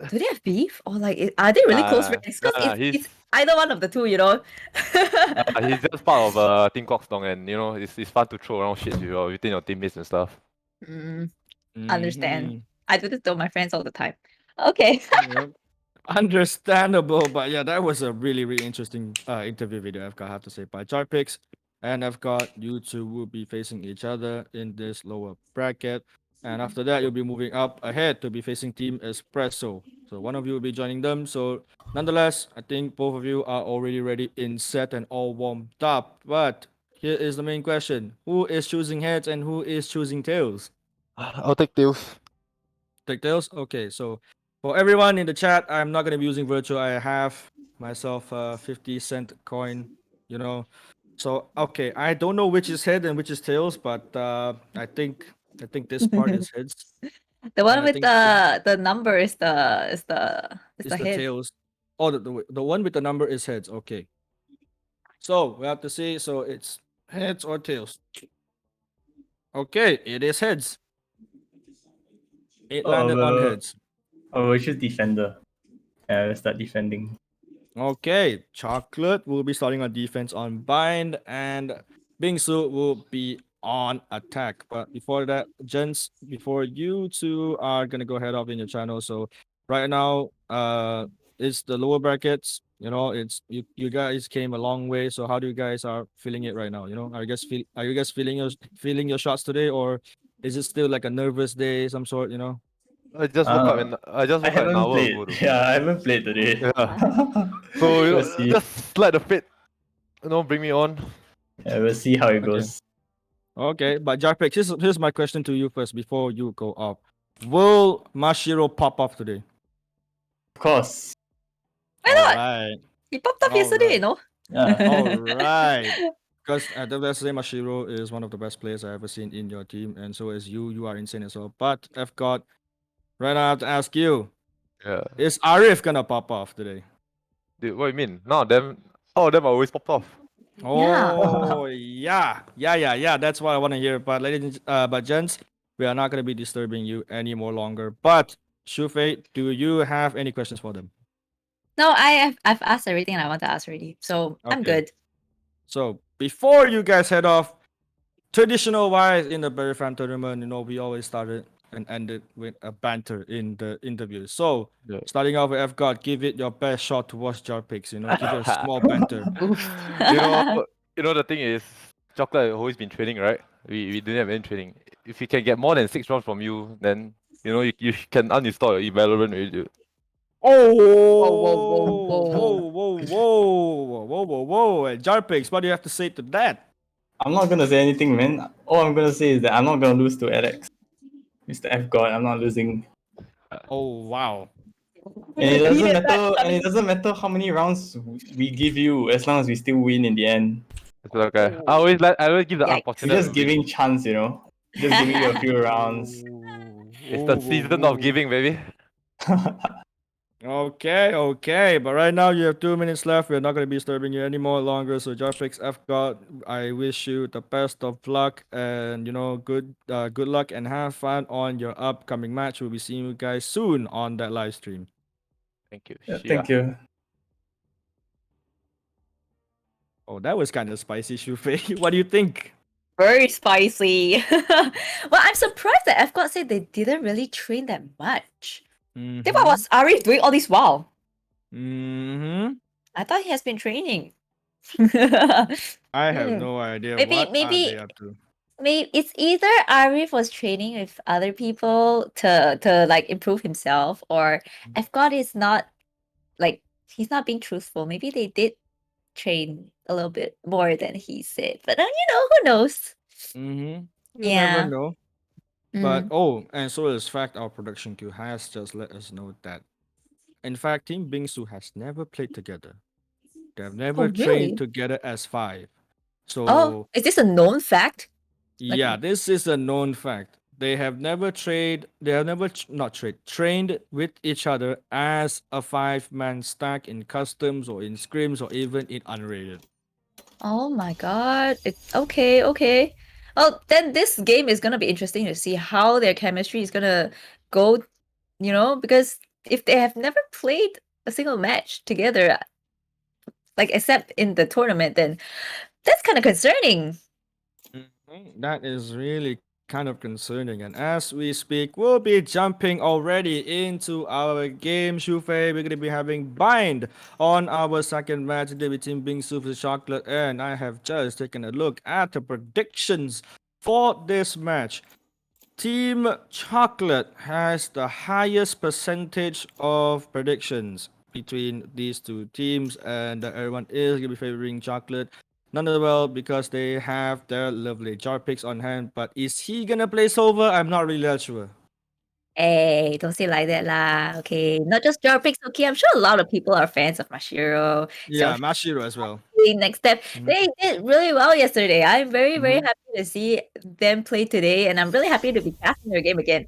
do they have beef? Or like, are they really close friends? Because it's either one of the two, you know? He's just part of Team Cockstong, and you know, it's fun to throw around shit within your teammates and stuff. Understand. I do this to my friends all the time. Okay. Yep. Understandable, but yeah, that was a really interesting interview video, FGod, I have to say. By Jarpix and FGod, you two will be facing each other in this lower bracket. And after that, you'll be moving up ahead to be facing Team ESPRESSO. So one of you will be joining them. So nonetheless, I think both of you are already ready in set and all warmed up. But here is the main question. Who is choosing heads and who is choosing tails? I'll take tails. Take tails? Okay, so for everyone in the chat, I'm not going to be using virtual. I have myself a 50-cent coin, you know. So, okay, I don't know which is head and which is tails, but I think this part is heads. The one with the number is the head. Tails. Oh, the one with the number is heads. Okay. So we have to see. So it's heads or tails. Okay, it is heads. It landed on heads. Oh, we choose defender. Yeah, let's start defending. Okay, Chocolate will be starting on defense on bind, and BINGSU will be on attack. But before that, gents, before you two are gonna go head off in your channel. So right now, it's the lower brackets. You know, it's you guys came a long way. So how do you guys are feeling it right now? You know, are you guys feeling your shots today, or is it still like a nervous day, some sort? You know. I just woke up and I just woke up an hour ago. Yeah, I haven't played today. Yeah. So you know, just let the fate bring me on. Yeah, we'll see how it Okay. goes. Okay, but Jarpix, here's my question to you first before you go up. Will Mashiro pop off today? Of course. Why not? Alright. He popped up yesterday, you know? Yeah. Alright. Because the best say Mashiro is one of the best players I've ever seen in your team, and so is you. You are insane as well. But I've got right now I have to ask you, Yeah. is Arif gonna pop off today? Dude, what do you mean? None of them are always popped off. Oh yeah. That's what I want to hear. But but gents, we are not gonna be disturbing you any more longer. But Shufei, do you have any questions for them? No, I've asked everything I want to ask already. So I'm Okay. good. So before you guys head off, traditional wise in the Berryfam tournament, we always started and ended with a banter in the interview. So Yeah. starting off with FGod, give it your best shot towards jar picks. Give it a small banter. The thing is, Chocolate has always been training, right? We didn't have any training. If we can get more than 6 rounds from you, then you can uninstall your Valorant already. Dude. Oh, whoa. Jar picks, what do you have to say to that? I'm not gonna say anything, man. All I'm gonna say is that I'm not gonna lose to Alex. Mr. F God, I'm not losing. Oh wow. And it doesn't matter. And it doesn't matter how many rounds we give you, as long as we still win in the end. It's okay. I always give the Yikes. unfortunate. You're just giving chance, Just giving you a few rounds. It's the season of giving, baby. Okay. But right now you have 2 minutes left. We're not going to be disturbing you any more longer. So Jarpix, FGod, I wish you the best of luck and good luck and have fun on your upcoming match. We'll be seeing you guys soon on that live stream. Thank you. Yeah, thank you. Oh, that was kind of spicy, Shufei. What do you think? Very spicy. Well, I'm surprised that FGod said they didn't really train that much. Then what was Arif doing all this while? I thought he has been training. I have no idea Maybe- what maybe- are they up to. Maybe it's either Arif was training with other people to like improve himself, or FGod is not like he's not being truthful. Maybe they did train a little bit more than he said, but who knows? You Yeah. never know. But Mm. and so is fact our production queue has just let us know that in fact Team BINGSU has never played together. They have never really? trained together as 5. So Oh, is this a known fact? yeah, this is a known fact. They have never trained trained with each other as a 5-man stack in customs or in scrims or even in unrated. Oh my god. Okay. Well, then this game is gonna be interesting to see how their chemistry is gonna go, because if they have never played a single match together, like except in the tournament, then that's kind of concerning. That is really kind of concerning. And as we speak, we'll be jumping already into our game, Shufei. We're going to be having Bind on our second match today between BINGSU vs Chocolate. And I have just taken a look at the predictions for this match. Team Chocolate has the highest percentage of predictions between these two teams, and everyone is going to be favoring Chocolate. None of the well because they have their lovely jar picks on hand. But is he gonna play Silver? I'm not really that sure. Hey, don't say like that lah. Okay, not just jar picks. Okay, I'm sure a lot of people are fans of Mashiro. Yeah, Mashiro as well. Next step, they did really well yesterday. I'm very happy to see them play today, and I'm really happy to be casting their game again.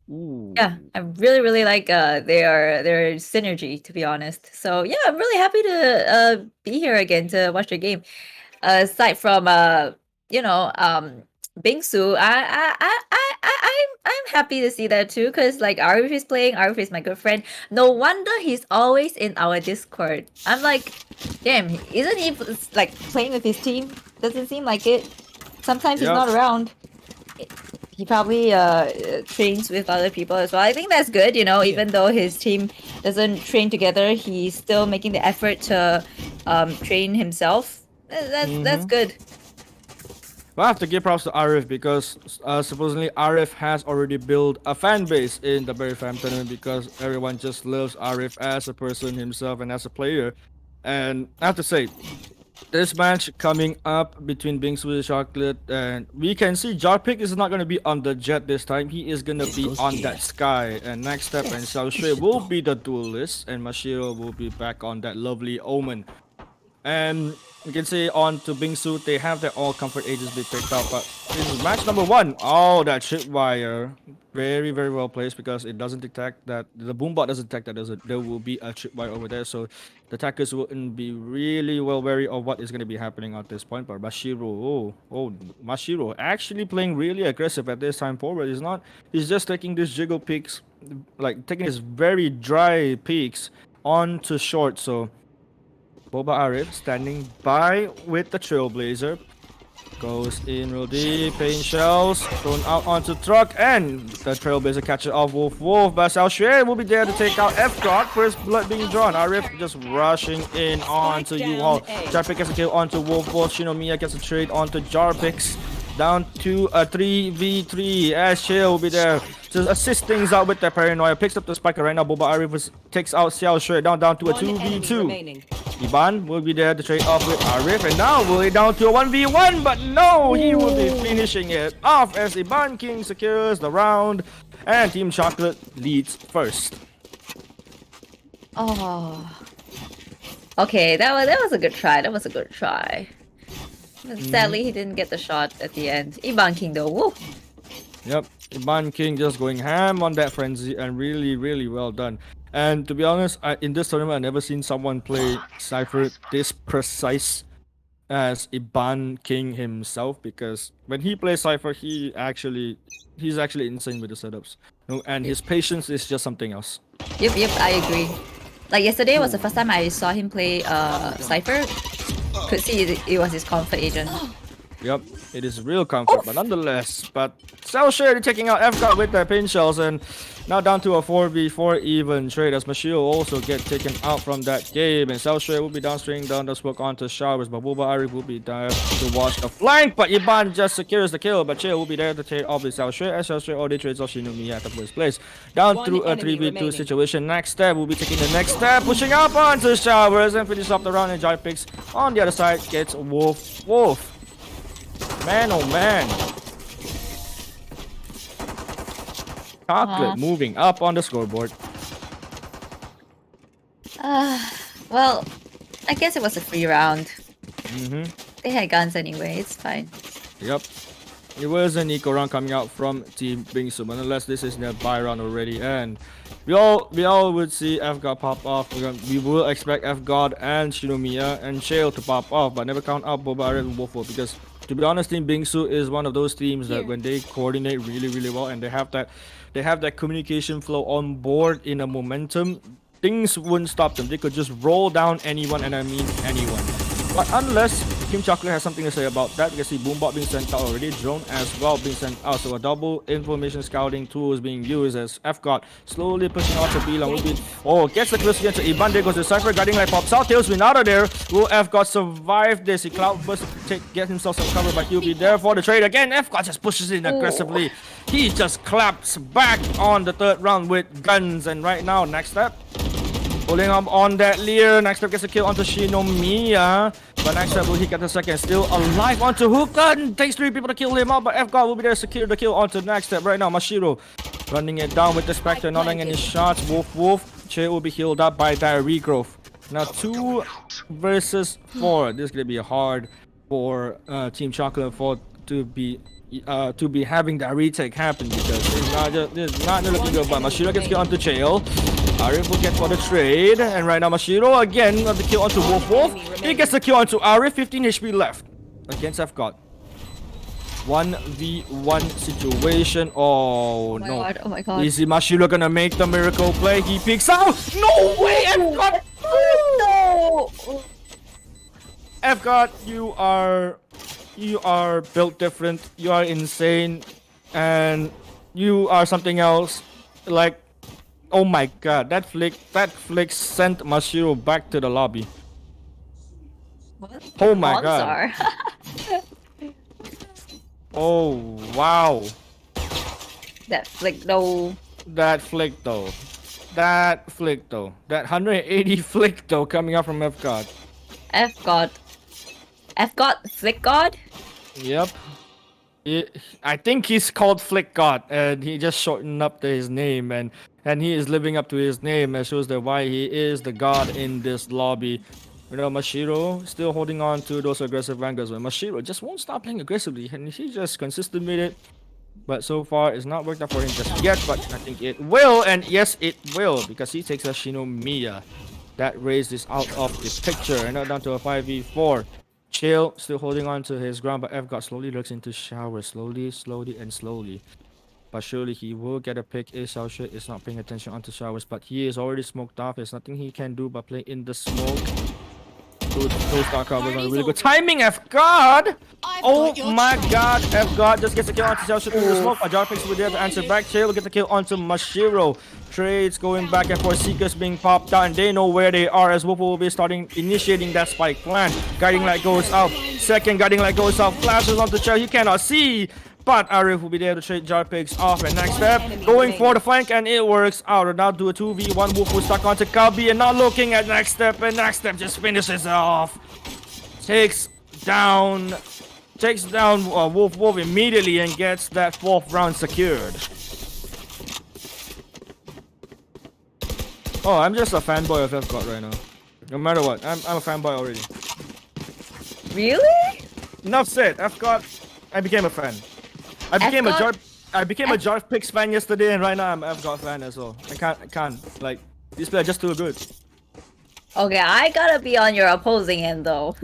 Yeah, I really like their synergy, to be honest. So yeah, I'm really happy to be here again to watch their game. Aside from Bingsu, I'm happy to see that too, because like Arif is playing. Arif is my good friend. No wonder he's always in our Discord. I'm like, damn, isn't he like playing with his team? Doesn't seem like it. Sometimes he's not around. He probably trains with other people as well. I think that's good, even though his team doesn't train together, he's still making the effort to train himself. That's good. Well, I have to give props to Arif because supposedly Arif has already built a fan base in the Berryfam tournament because everyone just loves Arif as a person himself and as a player. And I have to say, This match coming up between BINGSU and Chocolate, and we can see Jarpic is not gonna be on the jet this time. He is gonna be on that sky. And next step, and Xiao Shui will be the duelist, and Mashiro will be back on that lovely Omen. And we can see on to BINGSU, they have their all comfort agents be picked up, but this is match number 1. Oh, that tripwire. Very, very well placed because it doesn't detect that, the boombot doesn't detect that there will be a tripwire over there, so the attackers wouldn't be really well wary of what is going to be happening at this point. But Mashiro, Mashiro actually playing really aggressive at this time forward. He's just taking these jiggle peaks, like taking his very dry peaks onto short, so Boba Arif standing by with the Trailblazer. Goes in real deep, paint shells, thrown out onto truck, and the Trailblazer catches off Wolf. But Xiao Xue will be there to take out F-God. First blood being drawn. Arif just rushing in onto U-Haul. Jarpix gets a kill onto Wolf. Shinomiya gets a trade onto Jarpix. Down to a 3v3 as Chill will be there to assist things out with the paranoia. Picks up the spiker right now. Boba Arif takes out Xiao Shui down to a 2v2. Iban will be there to trade off with Arif, and now we're down to a 1v1, but no, he will be finishing it off as Iban King secures the round and Team Chocolate leads first. Oh. Okay, that was a good try. That was a good try. Sadly, he didn't get the shot at the end. Iban King though, woo! Yep, Iban King just going ham on that frenzy and really, really well done. And to be honest, in this tournament, I've never seen someone play Cypher this precise as Iban King himself, because when he plays Cypher, he's actually insane with the setups. And his patience is just something else. Yep, I agree. Like yesterday was the first time I saw him play Cypher. Could see it was his comfort agent. Yep, it is real comfort, but nonetheless. But Xiao Shui taking out F-God with their pin shells, and now down to a 4v4 even trade as Mashio also get taken out from that game. And Xiao Shui will be downstream down the smoke onto showers, but Boba Arif will be there to watch the flank. But Iban just secures the kill, but Chill will be there to take off with Xiao Shui, as Xiao Shui already trades off Shinomiya at the first place. Down through a 3v2 situation. Next step will be taking the next step, pushing up onto showers and finish off the round. And Jarpix on the other side gets Wolf. Man, oh man. Chocolate moving up on the scoreboard. Well, I guess it was a free round. Mm-hmm. They had guns anyway, it's fine. Yep. It was an eco round coming out from Team BINGSU, but nonetheless, this is their buy round already, and we all would see F-God pop off. We will expect F-God and Shinomiya and Shale to pop off, but never count out Boba Arif and Wolfo, because to be honest, Team BINGSU is one of those teams that when they coordinate really, really well, and they have that communication flow on board in a momentum, things wouldn't stop them. They could just roll down anyone, and I mean anyone. But unless Team Chocolate has something to say about that, we can see Boombot being sent out already, drone as well being sent out. So a double information scouting tool is being used as F-God slowly pushing out to B-Long. Gets the close against Iban. There goes the Cypher, guarding like pops out. Tailspin out of there. Will F-God survive this? He Cloudburst get himself some cover, but he'll be there for the trade again. F-God just pushes in aggressively. He just claps back on the third round with guns, and right now, next step. Pulling up on that Lear. Next step gets a kill onto Shinomiya. But next step will he get the second? Still alive onto Hookah. Takes 3 people to kill him out. But F-God will be there to secure the kill onto next step right now. Mashiro running it down with the Spectre. Not getting any shots. Wolf. Che will be healed up by that regrowth. Now 2 versus 4. This is going to be hard for Team Chocolate to be having that retake happen, because it's not looking good. But Mashiro gets killed onto Chael. Arif will get for the trade, and right now Mashiro again the kill onto Wolf. He gets the kill onto Arif. 15 HP left against F-God. 1v1 situation. Oh no! God, oh my god! Is Mashiro gonna make the miracle play? He picks out. No way! F-God! No! F-God, you are built different. You are insane, and you are something else. Like, oh my god, that flick sent Mashiro back to the lobby. What? Oh my god. Oh wow. That flick though. That 180 flick though coming out from F-God. F-God. F God, Flick God. Yep. I think he's called Flick God, and he just shortened up to his name, and he is living up to his name, and shows that why he is the god in this lobby. You know, Mashiro still holding on to those aggressive angles, but Mashiro just won't stop playing aggressively, and he's just consistent with it. But so far, it's not worked out for him just yet, but I think it will, and yes, it will, because he takes a Shinomiya. That raise is out of the picture, and now down to a 5v4. Chill, still holding on to his ground, but F God slowly looks into shower, slowly, and slowly. But surely he will get a pick. Xiaoshui is not paying attention onto showers, but he is already smoked off. There's nothing he can do but play in the smoke. Those dark covers on really good timing, F God! Oh my god, F God just gets a kill onto Xiaoshui through the smoke. Jar picks with the other answer back. Chill will get the kill onto Mashiro. Trades going back and forth, Seekers being popped out, and they know where they are as Wolfo will be initiating that spike plan. Guiding light goes out. Second guiding light goes out. Flashes onto Chill. You cannot see. But Arif will be there to trade Jar Pigs off. And next step, going for the flank, and it works out. Now do a 2v1. Wolfo stuck onto Kabi and not looking at next step. And next step just finishes off. Takes down Wolf immediately and gets that 4th round secured. Oh, I'm just a fanboy of F God right now. No matter what, I'm a fanboy already. Really? Enough said. F God, I became a fan. I became a Jar Pix fan yesterday, and right now I'm an F God fan as well. I can't. Like, these players are just too good. Okay, I gotta be on your opposing end though.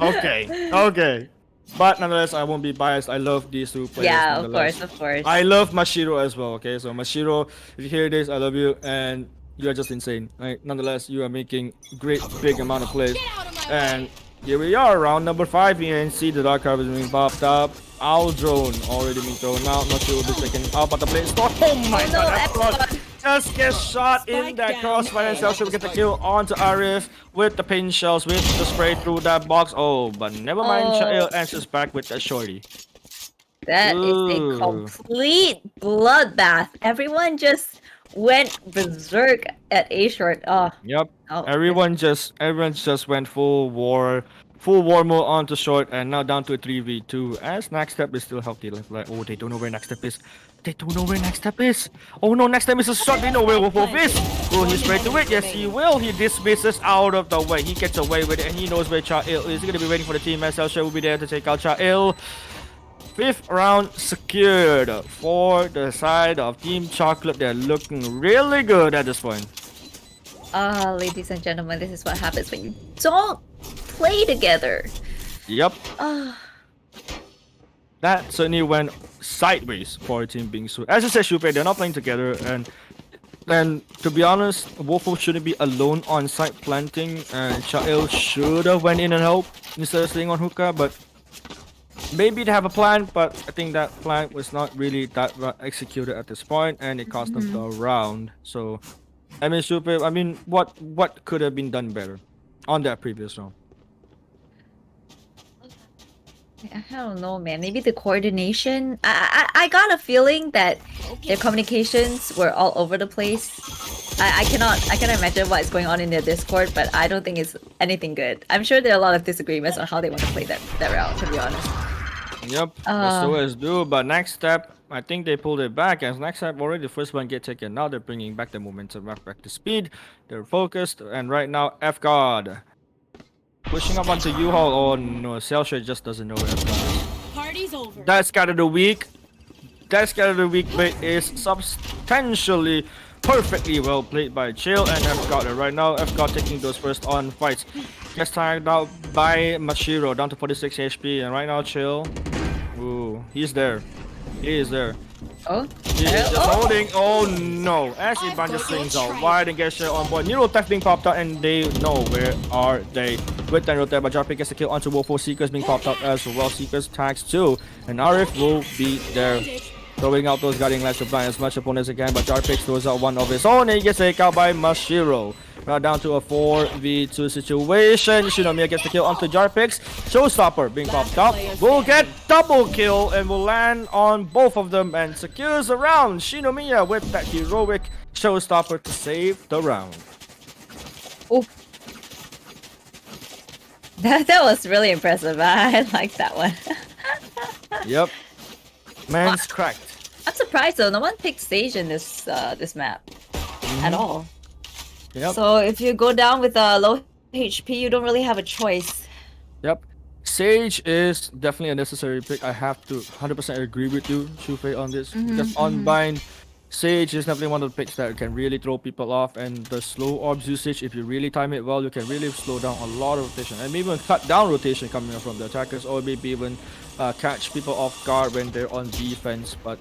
Okay. But nonetheless, I won't be biased. I love these two players. Yeah, of course. I love Mashiro as well. Okay, so Mashiro, if you hear this, I love you, and you are just insane. Right? Nonetheless, you are making big amount of plays, and here we are, round number 5. You can see the dark carpet is being popped up. Owl drone already being thrown out. Not sure who will be taken out, but the blade store. Oh my god, F God just gets shot in that crossfire, and Xiaoshui will get the kill onto Arif with the pin shells, with the spray through that box. Oh, but never mind. Shail answers back with a shorty. That is a complete bloodbath. Everyone just went berserk at A short. Oh. Yep. Everyone just went full war mode onto short, and now down to a 3v2. As next step is still healthy. Like, oh, they don't know where next step is. Oh no, next step is a shot. They know where Wolf is. Will he spray to it? Yes, he will. He dismisses out of the way. He gets away with it, and he knows where Cha-Il is. He's gonna be waiting for the team. SL will be there to take out Cha-Il. 5th round secured for the side of Team Chocolate. They're looking really good at this point. Ladies and gentlemen, this is what happens when you don't play together. Yep. That certainly went sideways for Team BINGSU. As I said, Shupei, they're not playing together, and to be honest, Wolfo shouldn't be alone on site planting, and Cha-Il should have went in and helped instead of staying on hookah, but maybe they have a plan, but I think that plan was not really that executed at this point, and it cost them the round. So, I mean, Shupei, what could have been done better on that previous round? I don't know, man. Maybe the coordination. I got a feeling that their communications were all over the place. I cannot imagine what is going on in their Discord, but I don't think it's anything good. I'm sure there are a lot of disagreements on how they want to play that route, to be honest. Yep, so as do. But next step, I think they pulled it back. As next step already, the first one get taken. Now they're bringing back the momentum, back to speed. They're focused, and right now, F God pushing up onto U-Haul. Oh no, Xiaoshui just doesn't know where F God is. Party's over. That scat of the week. That scat of the week bait is substantially perfectly well played by Chill and F God. Right now, F God taking those first on fights. Gets tired out by Mashiro, down to 46 HP, and right now Chill. Ooh, he's there. He is there. Oh? He is just holding. Oh no! As Iban just slings out wide and gets shit on board. Neuro Theft being popped out, and they know where are they. With that rotate, but Jarpic gets the kill onto Wolf. Seekers being popped out as well. Seekers tags too, and Arif will be there. Throwing out those guiding lights to blind as much opponents as he can, but Jarpic throws out one of his own, and he gets taken out by Mashiro. Now down to a 4v2 situation. Shinomiya gets the kill onto Jarpix. Showstopper being popped up. Will get double kill and will land on both of them and secures a round. Shinomiya with that heroic Showstopper to save the round. Oh. That was really impressive. I like that one. Yep. Man's cracked. I'm surprised though. No one picked Sage in this this map at all. Yep. So if you go down with a low HP, you don't really have a choice. Yep. Sage is definitely a necessary pick. I have to 100% agree with you, Shufei, on this. Because on bind, Sage is definitely one of the picks that can really throw people off, and the slow orbs usage, if you really time it well, you can really slow down a lot of rotation and maybe even cut down rotation coming up from the attackers, or maybe even catch people off guard when they're on defense. But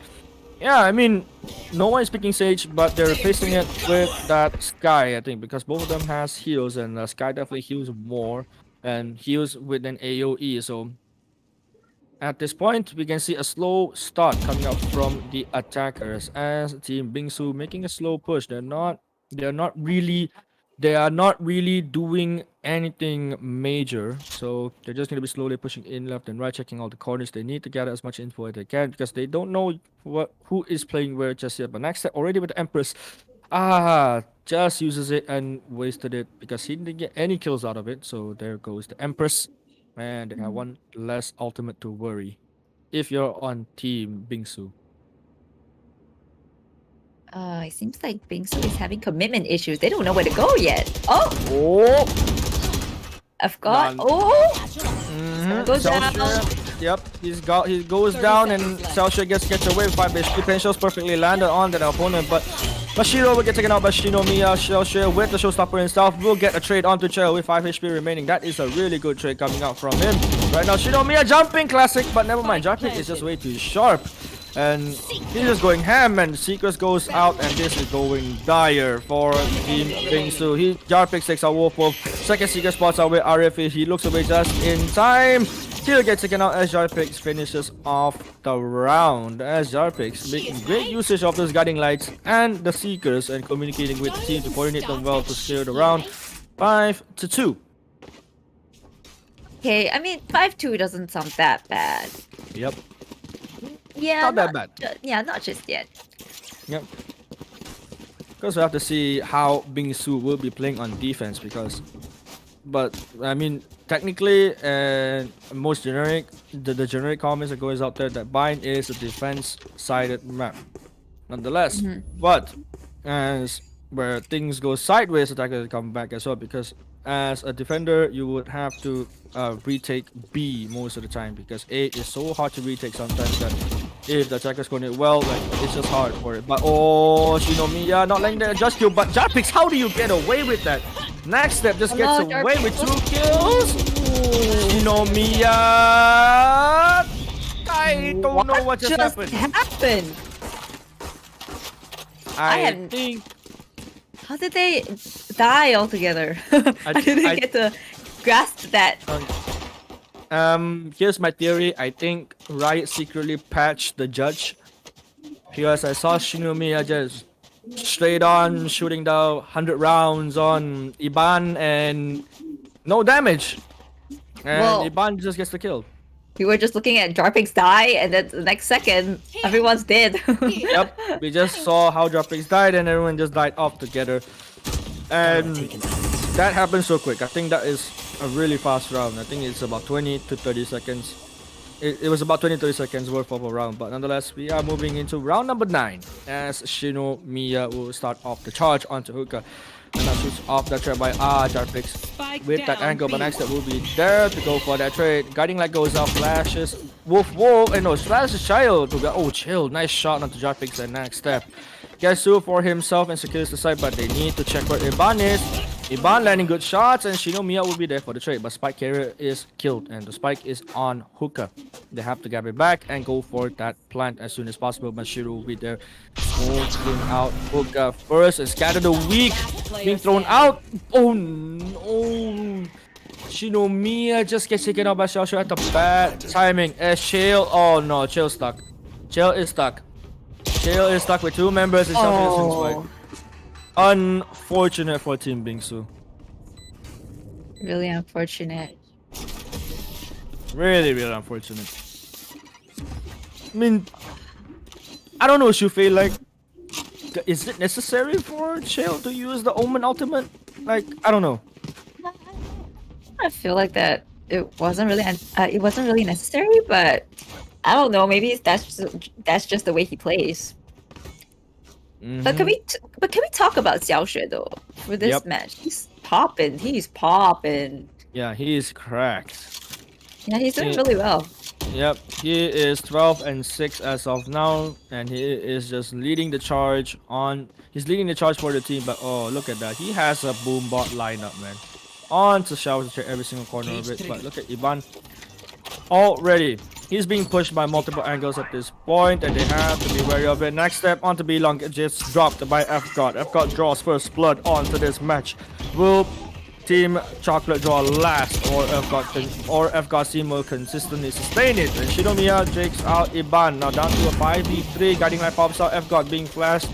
yeah, I mean, no one is picking Sage, but they're replacing it with that Sky, I think, because both of them has heals, and Sky definitely heals more and heals with an AoE. So at this point, we can see a slow start coming up from the attackers as Team BINGSU making a slow push. They are not really doing anything major. So they're just gonna be slowly pushing in left and right, checking all the corners. They need to gather as much info as they can because they don't know who is playing where just yet. But next step already with the Empress. Just uses it and wasted it because he didn't get any kills out of it. So there goes the Empress. And they have one less ultimate to worry if you're on Team BINGSU. It seems like BINGSU is having commitment issues. They don't know where to go yet. Oh! I've got... Goes down. Yep, he goes down and Xiaoxue gets away with 5 HP. Potentials perfectly landed on that opponent, but Mashiro will get taken out by Shinomiya. Xiaoxue with the showstopper himself will get a trade onto Chell with 5 HP remaining. That is a really good trade coming out from him. Right now, Shinomiya jumping classic, but never mind. Jumping is just way too sharp. And he's just going ham, and Seekers goes out, and this is going dire for Team BINGSU. Jarpix takes out Wolf. Second Seeker spots out with RF. He looks away just in time. Still gets taken out as Jarpix finishes off the round. As Jarpix making great usage of those guiding lights and the Seekers and communicating with the team to coordinate them well to clear the round. 5-2. Okay, I mean 5-2 doesn't sound that bad. Yep. Yeah, Not that bad. Yeah, not just yet. Yep. Because we have to see how BINGSU will be playing on defense but I mean technically and most generic the generic comments that goes out there that bind is a defense sided map nonetheless. But as where things go sideways, attackers come back as well, because as a defender you would have to retake B most of the time because A is so hard to retake sometimes that if the attacker's going it well, like it's just hard for it. But Shinomiya not letting that adjust kill, but Jarpix, how do you get away with that? Next step just gets away with 2 kills. Shinomiya, I don't know what just happened. I think. How did they die altogether? I didn't get to grasp that. Here's my theory. I think Riot secretly patched the judge because I saw Shinomiya just straight on shooting down 100 rounds on Iban and no damage, and Iban just gets the kill. We were just looking at Jarpix die, and then the next second, everyone's dead. Yep, we just saw how Jarpix died, and everyone just died off together, and that happened so quick. I think that is a really fast round. I think it's about 20 to 30 seconds. It was about 20-30 seconds worth of a round, but nonetheless, we are moving into round number 9 as Shinomiya will start off the charge onto Hookah. And that shoots off that trade by Jarpix with that angle, but next step will be there to go for that trade. Guiding light goes out, flashes Wolf, and no, flashes Child to go. Chill, nice shot onto Jarpix and next step. Gets through for himself and secures the site, but they need to check where Iban is. Iban landing good shots, and Shinomiya will be there for the trade, but Spike Carrier is killed, and the Spike is on Hookah. They have to grab it back and go for that plant as soon as possible. Mashiro will be there, smoking out Hookah first, and Scatter the Weak being thrown out. Oh no! Shinomiya just gets taken out by Xiaoxue at the bad timing as Chael. Oh no, Chael stuck. Chael is stuck. Chael is stuck with 2 members and Xiaoxue is unfortunate for Team BINGSU. Really unfortunate. Really, really unfortunate. I mean, I don't know, Shufei, like, is it necessary for Chael to use the Omen ultimate? Like, I don't know. I feel like that it wasn't really necessary, but I don't know. Maybe that's just the way he plays. But can we talk about Xiaoxue though for this match? He's popping. Yeah, he is cracked. Yeah, he's doing really well. Yep, he is 12-6 as of now, and he is just leading the charge on. He's leading the charge for the team, but oh, look at that. He has a boom bot lineup, man. On to Xiaoxue every single corner of it, but look at Iban. Already, he's being pushed by multiple angles at this point, and they have to be wary of it. Next step onto B long, just dropped by FGod. FGod draws first blood onto this match. Will Team Chocolate draw last, or FGod's team will consistently sustain it? And Shinomiya takes out Iban. Now down to a 5v3. Guiding Light pops out. FGod being flashed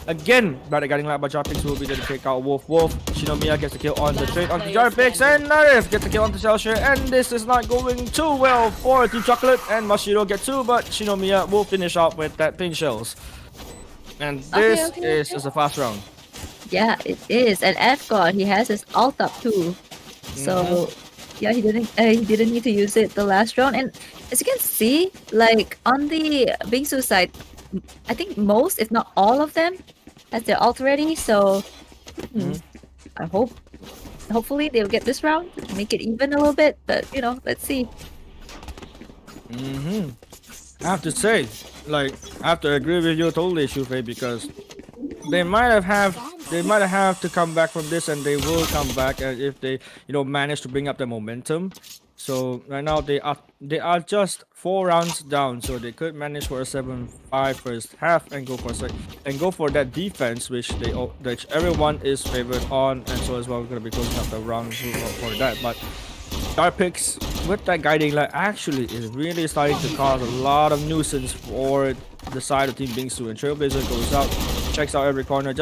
again by the Guiding Light, but Jarpix will be there to take out Wolf. Shinomiya gets the kill on the trade onto Jarpix, and Narif gets the kill onto Xiaoxue, and this is not going too well for Team Chocolate, and Mashiro gets 2, but Shinomiya will finish out with that pin shells. And this is just a fast round. Yeah, it is. And FGod, he has his ult up too. So yeah, he didn't need to use it the last round. And as you can see, like on the BINGSU side, I think most, if not all of them, has their ult ready. So I hopefully they'll get this round, make it even a little bit. But you know, let's see. I have to say, like, I have to agree with you totally, Shufei, because they might have to come back from this, and they will come back if they, you know, manage to bring up the momentum. So right now they are just 4 rounds down, so they could manage for a 7-5 first half and go for that defense, which everyone is favored on, and so as well we're gonna be closing up the round for that. But Jarpix with that Guiding Light actually is really starting to cause a lot of nuisance for the side of Team BINGSU, and Trailblazer goes out, checks out every corner.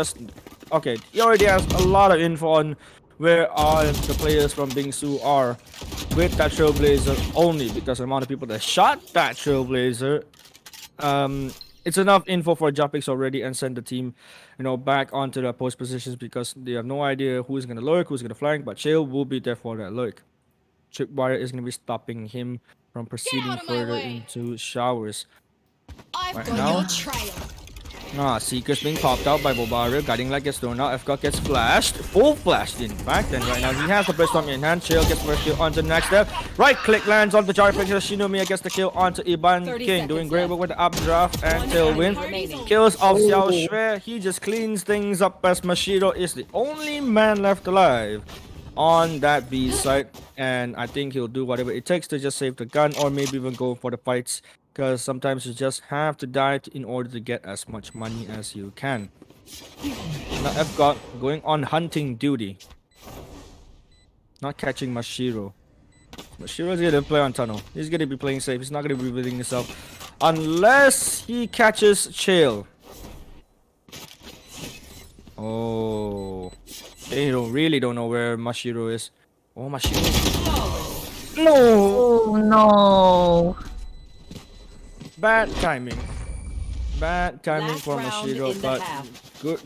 Okay, he already has a lot of info on where all the players from BINGSU are with that Trailblazer only, because the amount of people that shot that Trailblazer, it's enough info for Jarpix already, and send the team, you know, back onto their post positions, because they have no idea who's gonna lurk, who's gonna flank, but Trail will be there for that lurk. Tripwire is gonna be stopping him from proceeding further into showers. Right now, Seeker's being popped out by Bobaru. Guiding Light gets thrown out. FGod gets flashed. Full flashed, in fact. And right now he has the burst storm in hand. Chill gets first kill onto the next step. Right click lands on the Jarpix. Shinomiya gets the kill onto Iban King. Doing great work with the updraft and tailwind. Kills off Xiaoxue. He just cleans things up as Mashiro is the only man left alive on that B side. And I think he'll do whatever it takes to just save the gun, or maybe even go for the fights, because sometimes you just have to die in order to get as much money as you can. Now FGod going on hunting duty, not catching Mashiro. Mashiro's gonna play on tunnel. He's gonna be playing safe. He's not gonna be revealing himself unless he catches Chael. Oh, they really don't know where Mashiro is. Oh, Mashiro. No! Oh no! Bad timing. Bad timing for Mashiro, but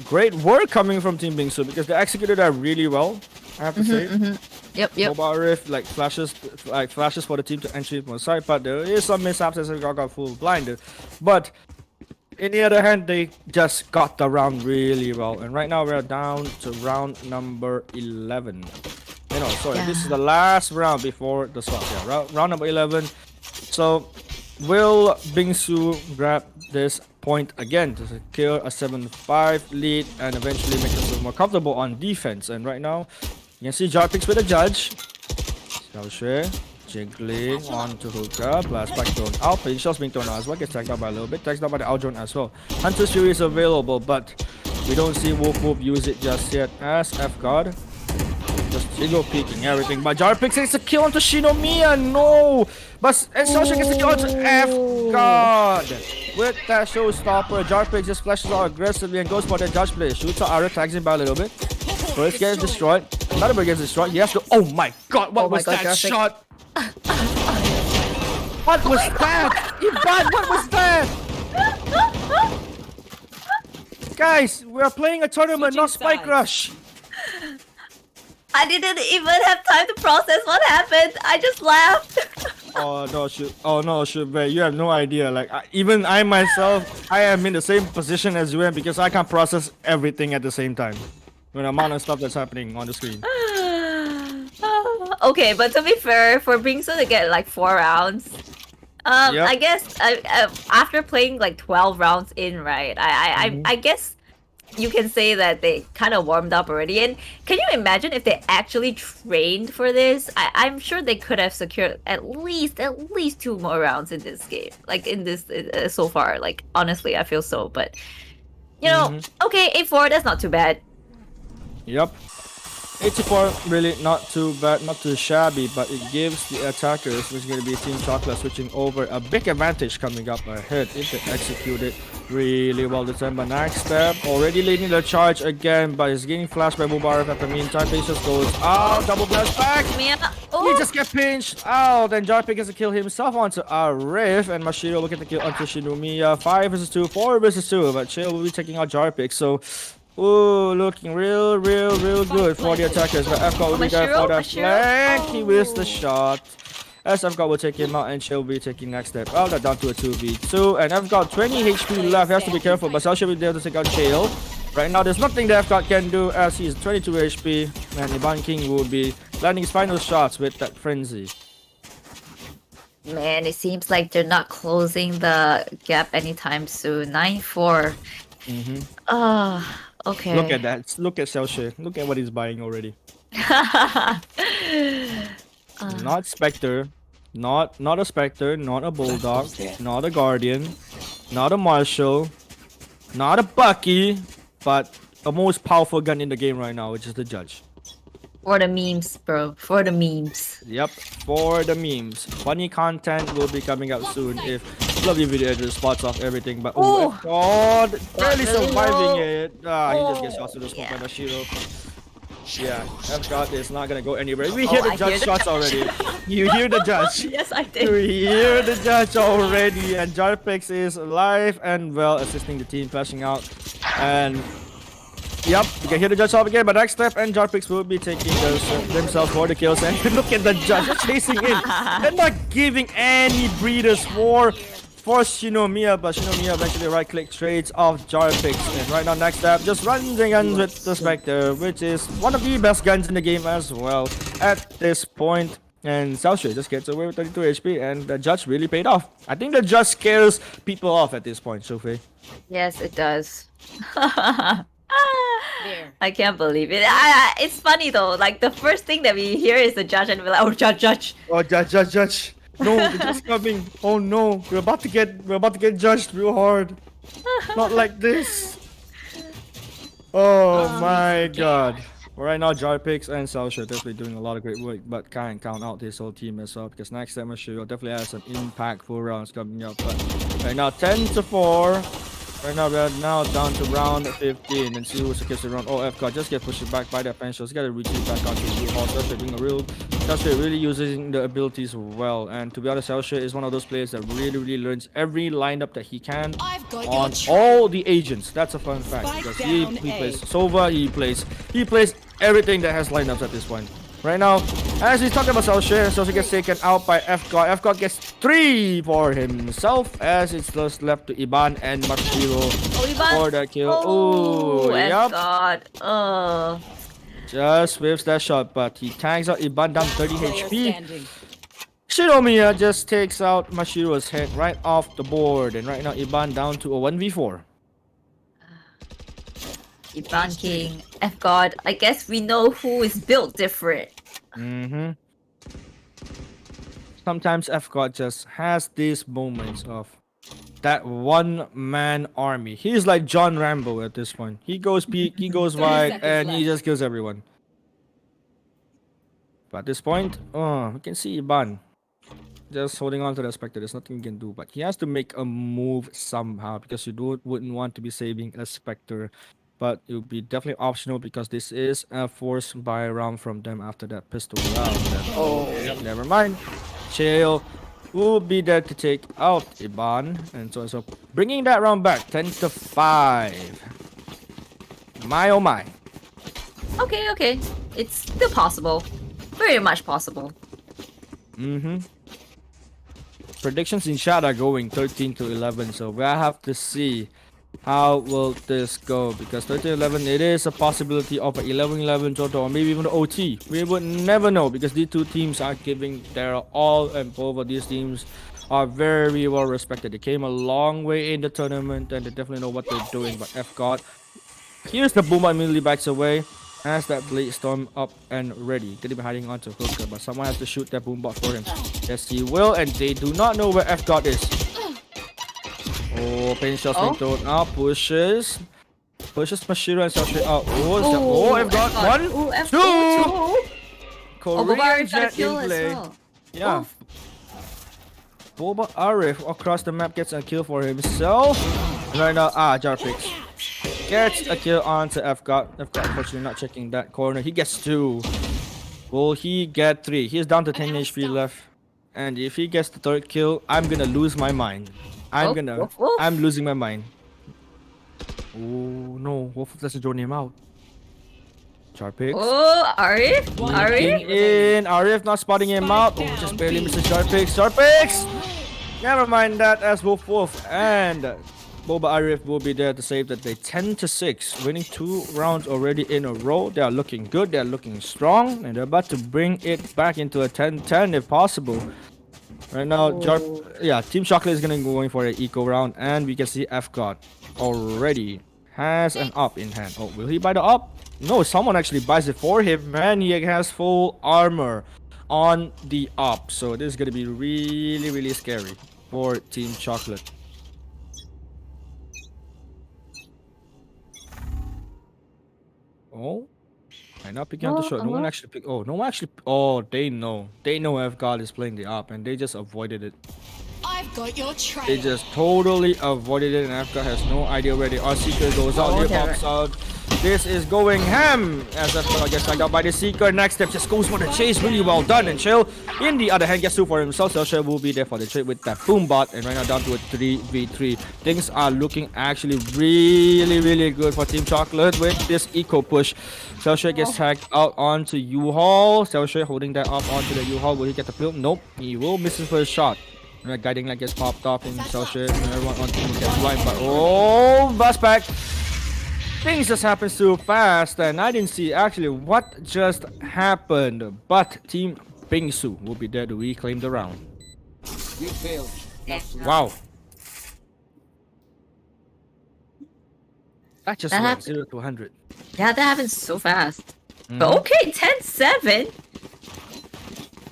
great work coming from Team BINGSU, because they executed that really well, I have to say. Yep. Mobile Rift flashes for the team to entry from the side, but there is some mishaps as they got full blinded. But in the other hand, they just got the round really well, and right now we're down to round number 11. This is the last round before the swap. Yeah, round number 11. So will BINGSU grab this point again to secure a 7-5 lead and eventually make themselves more comfortable on defense? And right now, you can see Jarpix with a judge. Xiaoxue jiggling onto hookah. Blast back thrown out. Pin shots being thrown out as well. Gets tagged out by a little bit. Tagged out by the Aldrone as well. Hunter's Fury is available, but we don't see Wolf use it just yet, as FGod just jiggle peeking everything. But Jarpix gets a kill onto Shinomiya. No! But Xiaoxue gets a kill onto FGod. With that showstopper, Jarpix just flashes out aggressively and goes for the judge play. Shoots out Ara, tags him by a little bit. First gets destroyed. Another bird gets destroyed. He has to. Oh my god, what was that shot? What was that? Iban, what was that? Guys, we are playing a tournament, not Spike Rush. I didn't even have time to process what happened. I just laughed. Oh no, shoot! Oh no, shoot, man! You have no idea. Like even I myself, I am in the same position as you am because I can't process everything at the same time. With the amount of stuff that's happening on the screen. Okay, but to be fair, for BINGSU to get like 4 rounds, Yep. I guess after playing like 12 rounds in, right? I guess you can say that they kind of warmed up already. And can you imagine if they actually trained for this? I'm sure they could have secured at least 2 more rounds in this game, like in this so far. Like honestly, I feel so. But you know, okay, 8-4, that's not too bad. Yep. 84 really not too bad, not too shabby, but it gives the attackers, which is going to be Team Chocolate, switching over a big advantage coming up ahead if they execute it really well this time. But next step, already leading the charge again, but he's getting flashed by Mubarak at the meantime. Patience goes out, double flash back. He just get pinched out, and Jarpic gets a kill himself onto Arif, and Mashiro will get the kill onto Shinomiya. 5 versus 2, 4 versus 2, but Chill will be taking out Jarpic, so ooh, looking real good for the attackers. But FGOT will be there for that flank. He missed the shot. As FGOT will take him out, and Chill will be taking next step. Well, they're down to a 2v2. And FGOT 20 HP left. He has to be careful, but Sao should be there to take out Chill. Right now, there's nothing that FGOT can do as he's 22 HP. And Iban King will be landing his final shots with that frenzy. Man, it seems like they're not closing the gap anytime soon. 9-4. Okay. Look at that. Look at Xiaoxue. Look at what he's buying already. Not Spectre. Not a Spectre. Not a Bulldog. Not a Guardian. Not a Marshall. Not a Bucky. But the most powerful gun in the game right now, which is the Judge. For the memes, bro. For the memes. Yep, for the memes. Funny content will be coming up soon if lovely video editor spots off everything. But oh god, barely surviving it. He just gets shots to the smoke by Mashiro. Yeah, FGOT is not gonna go anywhere. We hear the judge shots already. You hear the judge. Yes, I did. You hear the judge already. And Jarpix is alive and well, assisting the team, flashing out. And yep, you can hear the judge off again, but next step, and Jarpix will be taking themselves for the kills. And look at the judge, they're chasing in. They're not giving any breathers for Shinomiya, but Shinomiya eventually right-click trades off Jarpix. And right now, next step, just runs and guns with the Spectre, which is one of the best guns in the game as well at this point. And Xiaoxue just gets away with 32 HP, and the judge really paid off. I think the judge scares people off at this point, Shufei. Yes, it does. I can't believe it. It's funny though. Like the first thing that we hear is the judge, and we're like, "Oh, judge!" Oh, judge! No, the judge coming! Oh no, we're about to get judged real hard. Not like this. Oh my god. Right now, Jarpix and Xiaoxue definitely doing a lot of great work, but can't count out this whole team as well because next time Mashiro definitely has some impactful rounds coming up. But right now, 10-4. Right now, we're now down to round 15 and see who secures the round. Oh, FGOT just get pushed back by the offensials. Got to retreat back onto the blue hall. Xiaoxue really using the abilities well. And to be honest, Xiaoxue is one of those players that really learns every lineup that he can on all the agents. That's a fun fact because he plays Sova, he plays everything that has lineups at this point. Right now, as he's talking about Xiaoxue gets taken out by FGOT. FGOT gets 3 for himself as it's just left to Iban and Mashiro for the kill. Oh, yep. FGOT. Just whiffs that shot, but he tags out Iban down 30 HP. Shinomiya just takes out Mashiro's head right off the board. And right now, Iban down to a 1v4. Iban King, FGOT. I guess we know who is built different. Sometimes FGOT just has these moments of that one-man army. He's like John Rambo at this point. He goes peak, he goes wide, and he just kills everyone. But at this point, we can see Iban just holding on to the Spectre. There's nothing he can do, but he has to make a move somehow because you wouldn't want to be saving a Spectre. But it would be definitely optional because this is a force buy round from them after that pistol round. Never mind. Chill will be there to take out Iban. And so bringing that round back 10-5. My oh my. Okay. it's still possible. Very much possible. Predictions in chat are going 13 to 11, so we'll have to see how will this go, because 13-11 it is a possibility of an 11-11 total or maybe even an OT. We would never know because these two teams are giving their all, and both of these teams are very well respected. They came a long way in the tournament and they definitely know what they're doing. But FGod, here's the Boomba, immediately backs away. Has that Blade Storm up and ready. Could be hiding onto Hooker, but someone has to shoot that Boombot for him. Yes, he will, and they do not know where FGod is. Oh, pain shots being thrown out. Pushes Mashiro and Sasha out. FGod. 1, 2. Korean Jet in play. Yeah. Boba Arif across the map gets a kill for himself. Right now, Jarpix gets a kill onto FGod. FGod unfortunately not checking that corner. He gets 2. Will he get 3? He's down to 10 HP left. And if he gets the 3rd kill, I'm gonna lose my mind. I'm losing my mind. Oh no, Wolf doesn't join him out. Jarpix. Oh, Arif? Arif? In. Arif not spotting him out. Oh, just barely misses Jarpix. Jarpix! Never mind that, as Wolf and Boba Arif will be there to save that day. 10 to 6, winning 2 rounds already in a row. They are looking good, they are looking strong, and they're about to bring it back into a 10-10 if possible. Right now, Team Chocolate is gonna be going for an eco round, and we can see FGod already has an up in hand. Oh, will he buy the up? No, someone actually buys it for him, and he has full armor on the up. So this is gonna be really scary for Team Chocolate. Oh, I'm not picking up the shot. No one actually picked. Oh, no one actually. Oh, they know. They know FGod is playing the up, and they just avoided it. I've got your trail. They just totally avoided it, and FGod has no idea where the Seeker goes out. Here pops out. This is going ham as FGod gets tagged out by the Seeker. Next step just goes for the chase. Really well done. And Chill, in the other hand, gets 2 for himself. Cellshare will be there for the trade with that Boombot, and right now down to a 3v3. Things are looking actually really good for Team Chocolate with this eco push. Cellshare gets tagged out onto U-Haul. Cellshare holding that up onto the U-Haul. Will he get the field? Nope. He will miss his first shot. Guiding light gets popped off in Cellshare. Everyone on team gets blind, but bust back. Things just happened so fast, and I didn't see actually what just happened. But Team BINGSU will be there to reclaim the round. You failed. Wow. That just went 0 to 100. Yeah, that happened so fast. But okay, 10-7.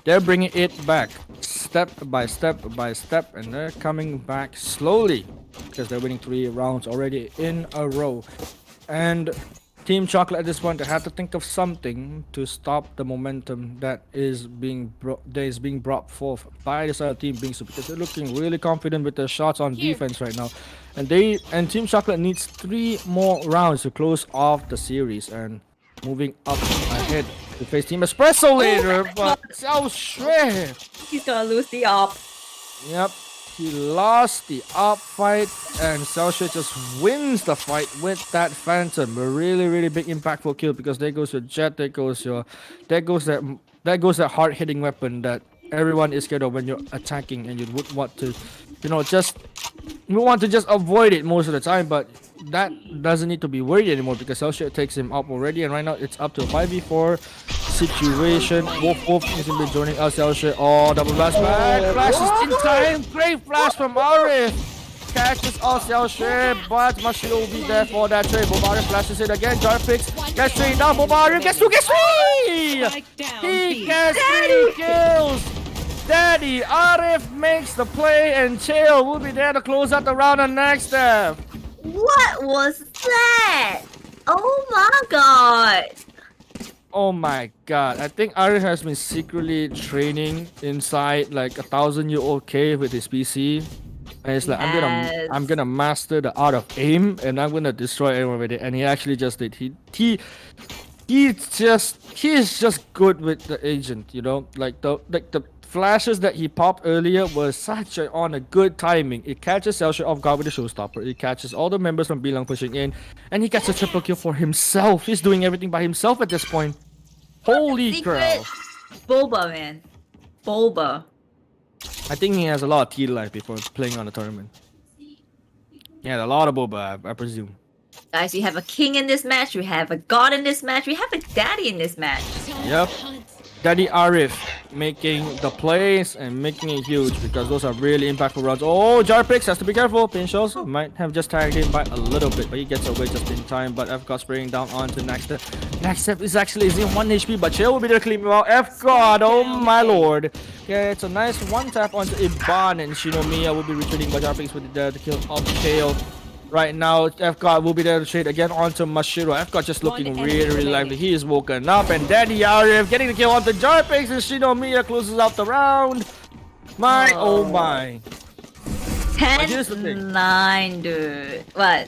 They're bringing it back step by step, and they're coming back slowly because they're winning 3 rounds already in a row. And Team Chocolate at this point, they have to think of something to stop the momentum that is being brought forth by the side of Team BINGSU, because they're looking really confident with their shots on defense right now. And Team Chocolate needs 3 more rounds to close off the series and moving up ahead to face Team ESPRESSO later. But Xiao Shui, he's gonna lose the op. Yep. He lost the up fight, and Xiao Shui just wins the fight with that Phantom. A really big impactful kill, because there goes your Jet, there goes that hard-hitting weapon that everyone is scared of when you're attacking, and you would want to, just avoid it most of the time. But that doesn't need to be worried anymore, because Xiao Shui takes him up already, and right now it's up to a 5v4 situation. Wolf is going to be joining us. Xiao Shui, double blast back. Flashes in time. Great flash from Arif. Catches all Xiao Shui, but Mashiro will be there for that trade. Bobarif flashes it again. Jarpix gets 3 down. Bobarif gets 2, gets 3! He gets 3 kills. Daddy Arif makes the play, and Chill will be there to close out the round on next step. What was that? Oh my god. Oh my god. I think Arif has been secretly training inside like a 1,000-year-old cave with his PC. And it's like, I'm gonna master the art of aim, and I'm gonna destroy everyone with it. And he actually just did. He's just good with the agent, like the flashes that he popped earlier was on a good timing. It catches Xiao Shui off guard with the showstopper. It catches all the members from Bilang pushing in, and he gets a triple kill for himself. He's doing everything by himself at this point. Holy Secret crap. Boba, man. Boba. I think he has a lot of tea life before playing on the tournament. He had a lot of boba, I presume. Guys, we have a king in this match, we have a god in this match, we have a daddy in this match. Yep. Daddy Arif making the plays and making it huge because those are really impactful runs. Oh, Jarpix has to be careful. Pinchos might have just tagged him by a little bit, but he gets away just in time. But FGod spraying down onto Nextstep. Nextstep is actually in 1 HP, but Chill will be there to clean him out. FGod, oh my lord. Yeah, it's a nice one tap onto Iban, and Shinomiya will be retreating, but Jarpix will be there to kill off Kale. Right now, FGod will be there to trade again onto Mashiro. FGod just looking really lively. He is woken up, and Daddy Arif getting the kill onto Jarpix, and Shinomiya closes out the round. Oh my. 10-9, dude. What?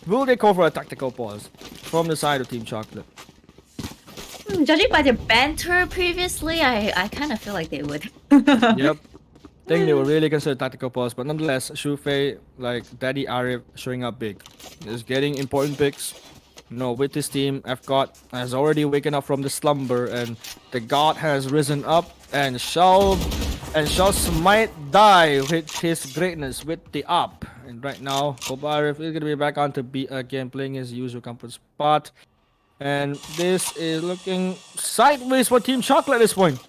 Will they call for a tactical pause from the side of Team Chocolate? Judging by their banter previously, I kind of feel like they would. Yep. Think they were really consider tactical pause, but nonetheless, Shufei, like Daddy Arif, showing up big. Is getting important picks. No, with his team, FGod has already waken up from the slumber, and the god has risen up, and shall smite die with his greatness with the up. And right now, Arif is gonna be back onto B again, playing his usual comfort spot. And this is looking sideways for Team Chocolate at this point.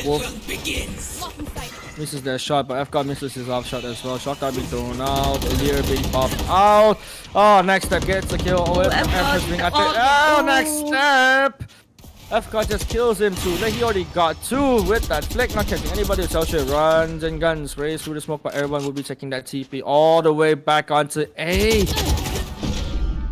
Wolf misses their shot, but FGod misses his off shot as well. Shock dart being thrown out, Elir being popped out. Oh, Nextstep gets the kill. Oh, Nextstep! FGod just kills him too. He already got 2 with that flick, not catching anybody. Xiaoshui runs and guns, race through the smoke, but everyone will be checking that TP all the way back onto A.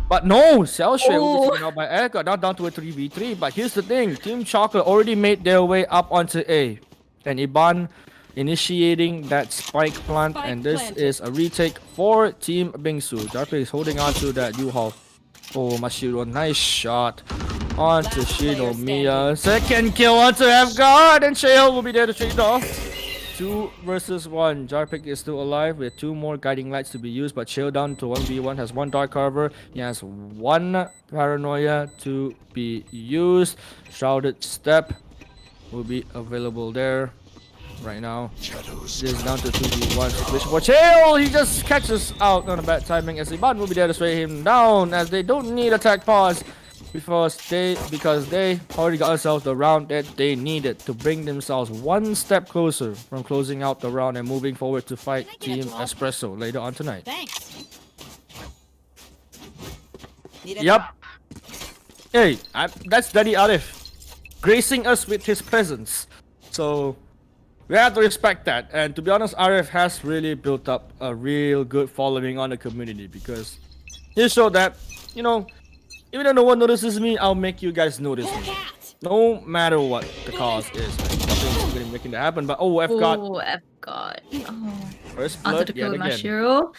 But no, Xiaoshui will be taken out by FGod, now down to a 3v3. But here's the thing, Team Chocolate already made their way up onto A. And Iban initiating that spike plant, and this is a retake for Team BINGSU. Jarpix is holding on to that U-Haul. Oh, Mashiro, nice shot onto Shinomiya. Second kill onto FGod, and Shale will be there to trade off. 2 versus 1. Jarpix is still alive with 2 more guiding lights to be used, but Chill down to 1v1, has 1 dark cover. He has 1 paranoia to be used. Shrouded Step will be available there right now. This is down to 2v1 situation for Chill. He just catches out on a bad timing as Iban will be there to spray him down, as they don't need attack pause because they already got themselves the round that they needed to bring themselves 1 step closer from closing out the round and moving forward to fight Team ESPRESSO later on tonight. Thanks. Yep. Hey, that's Daddy Arif gracing us with his presence. So we have to respect that. And to be honest, Arif has really built up a real good following on the community, because he showed that, you know, even though no one notices me, I'll make you guys notice me. No matter what the cause is. Nothing's really making that happen. But oh, FGod. Oh, FGod. Oh. First Onto blood the yet again. Mashiro.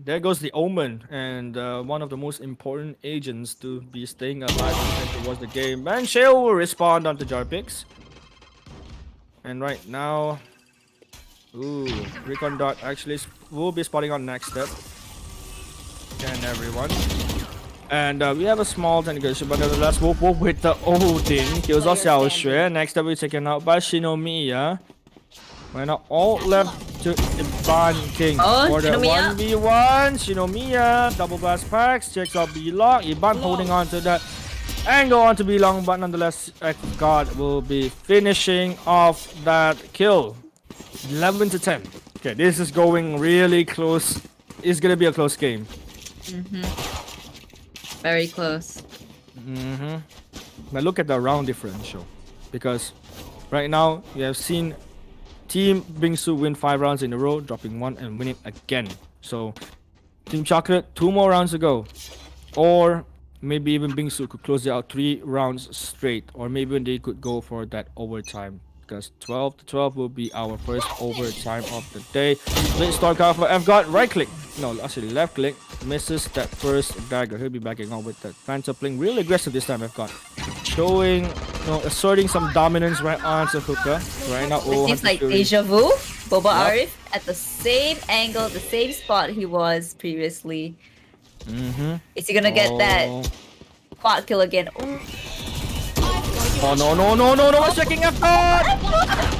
There goes the Omen, and one of the most important agents to be staying alive towards the game. And Shale will respond onto Jarpix. And right now, Recon Dot actually will be spotting on Nextstep. And everyone. And we have a small negation, but nevertheless, Wolf with the Odin kills off Xiaoshui. Next up, we're taken out by Shinomiya. Right now, all left to Iban King for the 1v1. Shinomiya, double blast packs, checks out B-Long. Iban holding on to that angle onto B-Long, but nonetheless, FGod will be finishing off that kill. 11 to 10. Okay, this is going really close. It's gonna be a close game. Very close. But look at the round differential, because right now we have seen Team BINGSU win 5 rounds in a row, dropping 1 and winning again. So Team Chocolate, 2 more rounds to go, or maybe even BINGSU could close it out 3 rounds straight, or maybe they could go for that overtime, because 12 to 12 will be our first overtime of the day. Let's start off for FGod. Right click, no, actually left click, misses that first dagger. He'll be backing on with that Phantom, playing really aggressive this time. FGod showing, asserting some dominance right onto Hookah right now. It seems like deja vu. Boba Arif at the same angle, the same spot he was previously. Is he gonna get that quad kill again? Ooh. Oh no, it's checking F-God!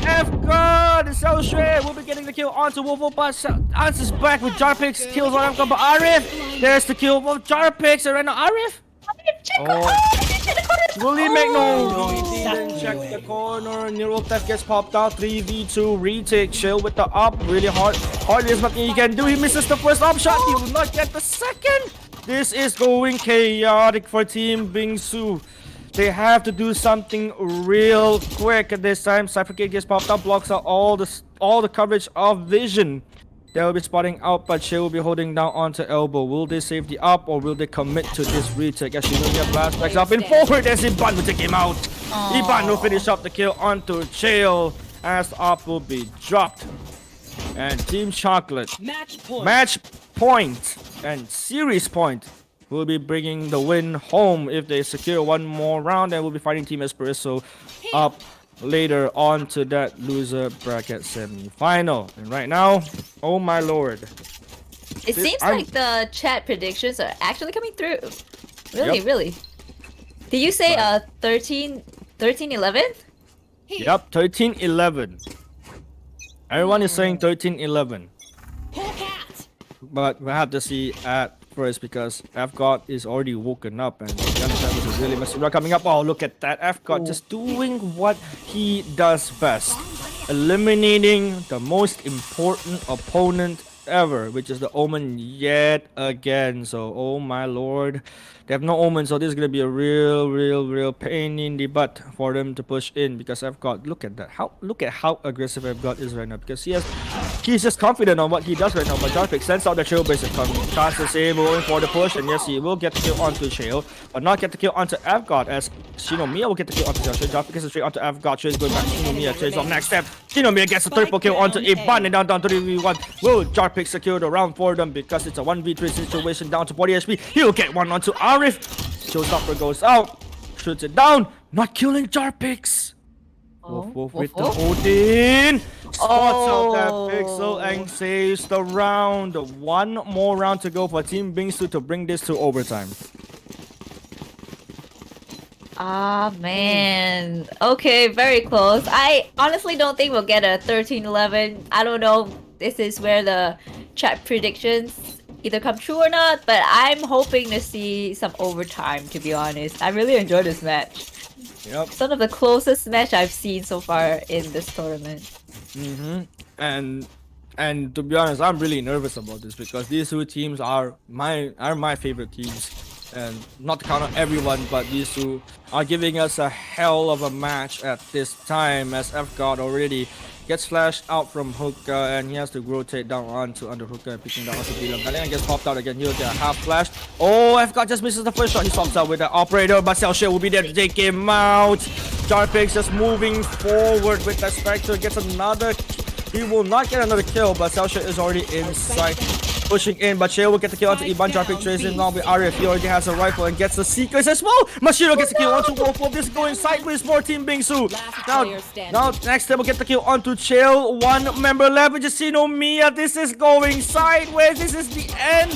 F-God! Xiao Shui will be getting the kill onto Wolfo, but answers back with Jarpix, kills on F-God, but Arif! There's the kill of Jarpix, and right now Arif! Will he make no? He didn't check the corner. Neural Theft gets popped out. 3v2 retake. Chill with the up. Really hard. There's nothing he can do. He misses the first up shot. He will not get the second. This is going chaotic for Team BINGSU. They have to do something real quick at this time. CUPCAKE gets popped up. Blocks out all the coverage of Vision. They will be spotting out, but she will be holding down onto elbow. Will they save the up or will they commit to this retake? As Shinomiya flashbacks up in forward as Iban will take him out. Iban will finish up the kill onto Chael as the up will be dropped. And Team Chocolate, match point and series point will be bringing the win home if they secure one more round, and will be fighting Team ESPRESSO up later on to that loser bracket semi-final. And right now, oh my lord, it seems like the chat predictions are actually coming through. Really. Did you say 13-11? Yep, 13-11. Everyone is saying 13-11. But we have to see at first because F-God is already woken up and the understanding is really messy. We're coming up. Oh, look at that. F-God just doing what he does best. Eliminating the most important opponent ever, which is the Omen yet again. So, oh my lord. They have no Omen, so this is going to be a real pain in the butt for them to push in because F-God, look at that. Look at how aggressive F-God is right now because he's just confident on what he does right now. But Jarpix sends out the Trailblazer coming. Tries to save, going for the push, and yes, he will get the kill onto Trail, but not get the kill onto F-God as Shinomiya will get the kill onto Xiao Shui. Jarpix gets straight onto F-God. Trail is going back to Shinomiya. Trail's on next step. Shinomiya gets a triple kill onto Iban and down 3v1. Will Jarpix secure the round for them because it's a 1v3 situation down to 40 HP. He'll get one onto Arif. Showstopper goes out, shoots it down, not killing Jarpix. Wolf with the Odin. Spots out that pixel and saves the round. One more round to go for Team BINGSU to bring this to overtime. Ah, man. Okay, very close. I honestly don't think we'll get a 13-11. I don't know. This is where the chat predictions either come true or not, but I'm hoping to see some overtime, to be honest. I really enjoyed this match. Yep. Some of the closest match I've seen so far in this tournament. And to be honest, I'm really nervous about this because these two teams are my favorite teams. And not to count on everyone, but these two are giving us a hell of a match at this time as F-God already gets flashed out from hookah and he has to rotate down onto under hookah and picking down onto Bilam. Galena gets popped out again. He'll get a half flash. Oh, F-God just misses the first shot. He swaps out with the operator, but Xiao Shui will be there to take him out. Jarpix just moving forward with that Spectre. Gets another. He will not get another kill, but Xiao Shui is already inside. Pushing in, but Shea will get the kill onto Iban. Jarpix tracing now with Arif. He already has a rifle and gets the Seekers as well. Mashiro gets the kill onto Wolf. This is going sideways for Team BINGSU. Now next time we'll get the kill onto Chael. One member left, which is Shinomiya. This is going sideways. This is the end.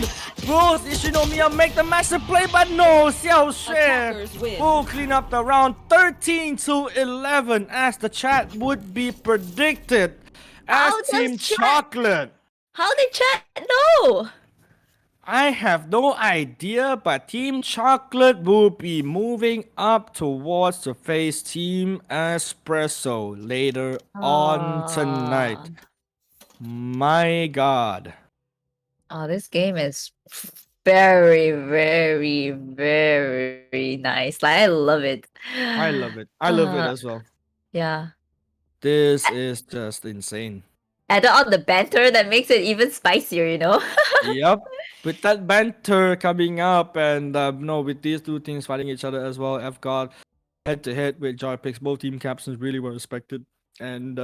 Will Shinomiya make the massive play? But no, Xiao Shui will clean up the round 13-11 as the chat would be predicted. As Team Chocolate. How did chat know? I have no idea, but Team Chocolate will be moving up towards to face Team ESPRESSO later on tonight. My god. Oh, this game is very nice. Like, I love it. I love it. I love it as well. Yeah. This is just insane. Add on the banter that makes it even spicier, you know? Yep. With that banter coming up and with these two teams fighting each other as well, F-God head to head with Jarpix. Both team captains really were respected and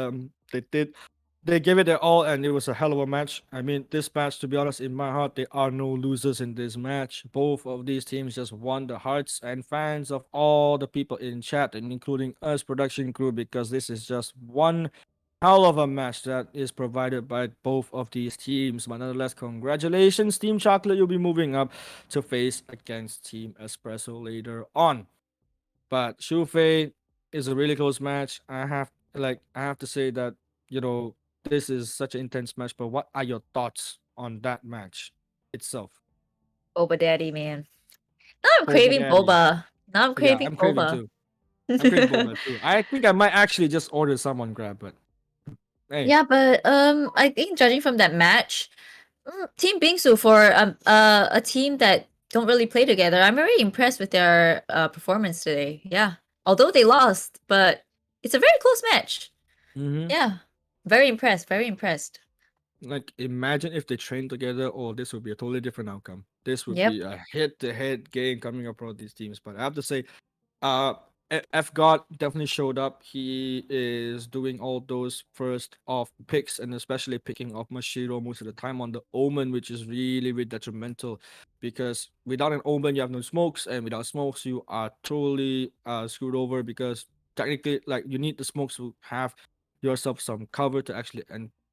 they gave it their all and it was a hell of a match. I mean, this match, to be honest, in my heart, there are no losers in this match. Both of these teams just won the hearts and fans of all the people in chat and including us production crew because this is just one hell of a match that is provided by both of these teams. But nonetheless, congratulations, Team Chocolate. You'll be moving up to face against Team Espresso later on. But Shufei is a really close match. I have to say that, this is such an intense match. But what are your thoughts on that match itself? Boba Daddy, man. Now I'm Boba craving Daddy. boba. Now I'm Yeah, craving I'm craving boba. too. I'm craving boba too. I think I might actually just order some on Grab, but hey. Yeah, but I think judging from that match, Team Bingsu for a team that don't really play together, I'm very impressed with their performance today. Yeah, although they lost, but it's a very close match. Mm-hmm. Yeah, very impressed. Very impressed. Like, imagine if they trained together, oh, this would be a totally different outcome. This would Yep. be a head-to-head game coming up for these teams. But I have to say, uh, F God definitely showed up. He is doing all those first off picks and especially picking off Mashiro most of the time on the Omen, which is really, really detrimental because without an Omen, you have no smokes, and without smokes, you are totally screwed over because technically, like, you need the smokes to have yourself some cover to actually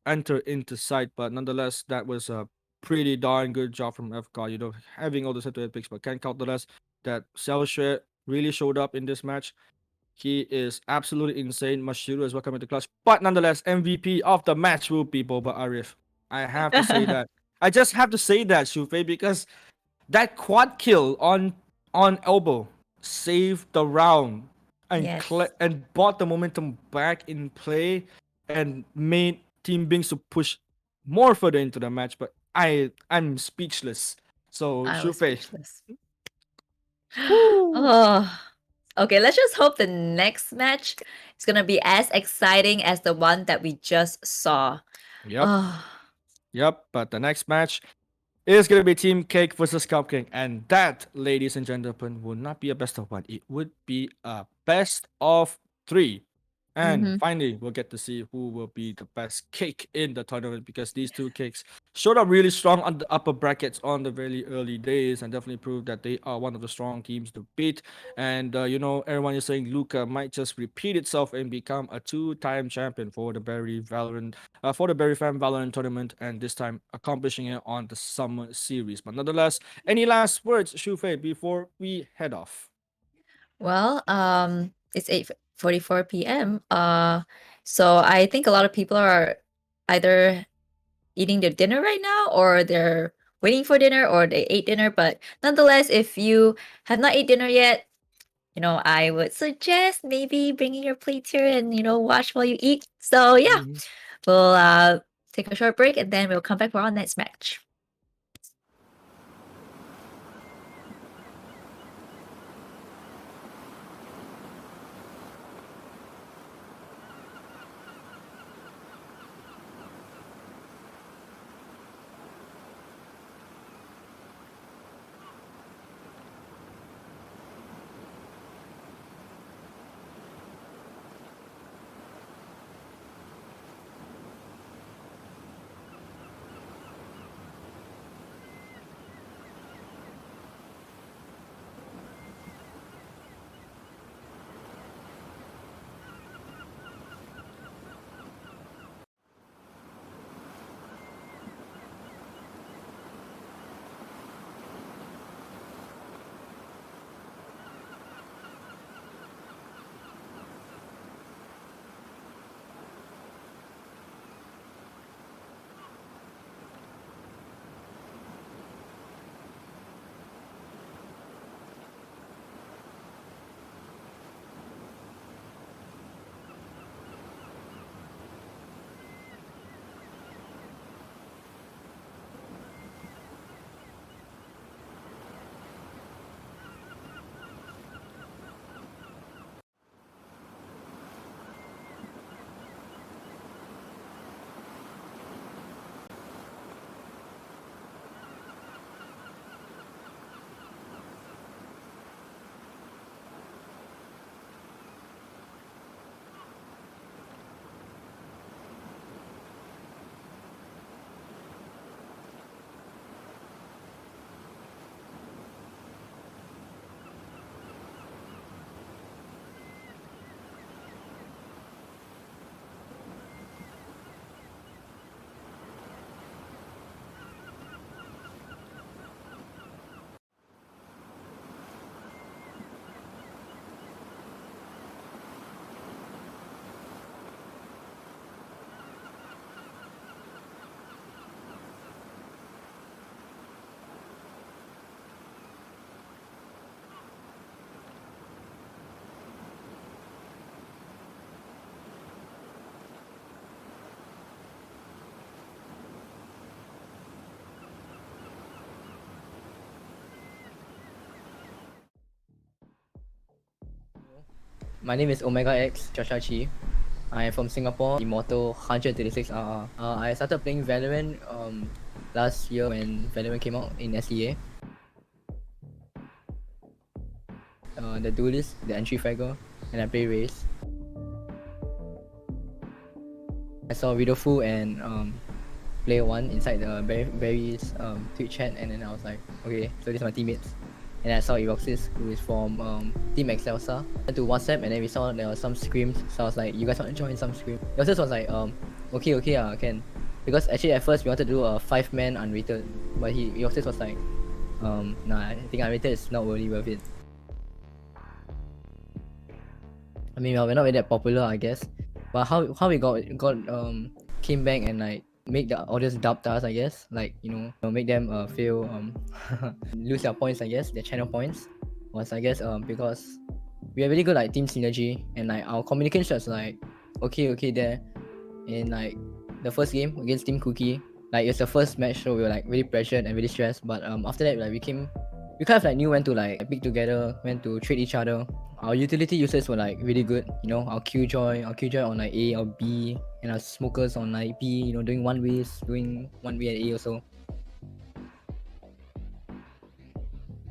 enter into sight. But nonetheless, that was a pretty darn good job from F God, having all those head-to-head picks, but can't count the rest that Cellshare really showed up in this match. He is absolutely insane. Mashiro is welcome to clutch. But nonetheless, MVP of the match will be Boba Arif. I have to say that. I just have to say that, Shufei, because that quad kill on elbow saved the round and Yes. and brought the momentum back in play and made Team Bingsu push more further into the match. But I'm speechless. So I was Shufei. speechless. Woo. Oh. Okay, let's just hope the next match is gonna be as exciting as the one that we just saw. Yep. Oh. Yep. But the next match is gonna be Team Cake versus CUPCAKE, and that, ladies and gentlemen, will not be a best of one. It would be a best of 3. And Mhm. finally, we'll get to see who will be the best cake in the tournament because these two cakes showed up really strong on the upper brackets on the very early days and definitely proved that they are one of the strong teams to beat. And everyone is saying Luca might just repeat itself and become a 2-time champion for the Berryfam Valorant tournament, and this time accomplishing it on the summer series. But nonetheless, any last words, Shufei, before we head off? Well, it's 8:44 p.m. So I think a lot of people are either eating their dinner right now or they're waiting for dinner or they ate dinner. But nonetheless, if you have not ate dinner yet, I would suggest maybe bringing your plates here and, watch while you eat. So yeah, we'll take a short break and then we'll come back for our next match. My name is Omega X Joshua Chi. I am from Singapore, Immortal 136RR. I started playing Valorant last year when Valorant came out in SEA. The Duelist, the entry fragger, and I play Raze. I saw Ridofu and Player 1 inside the Berry's Twitch chat, and then I was like, okay, so these are my teammates. And I saw Eroxis, who is from Team Excelsa. I went to WhatsApp, and then we saw there were some screams, so I was like, you guys want to join some scream? Eroxis was like, okay, can. Because actually at first we wanted to do a 5-man unrated, but Eroxis was like, nah, I think unrated is not really worth it. I mean, we're not really that popular, I guess. But how we came back and like make the audience doubt us, I guess, like, you know, make them feel lose their points, I guess, their channel points, was, I guess, because we have really good like team synergy, and like our communication was like okay there. In like the first game against Team Cookie, like it's the first match, so we were like really pressured and really stressed, but after that, like we kind of like knew when to like pick together, when to trade each other. Our utility users were like really good, you know, our Killjoy on like A or B, and our smokers on like B, you know, doing one way at A also.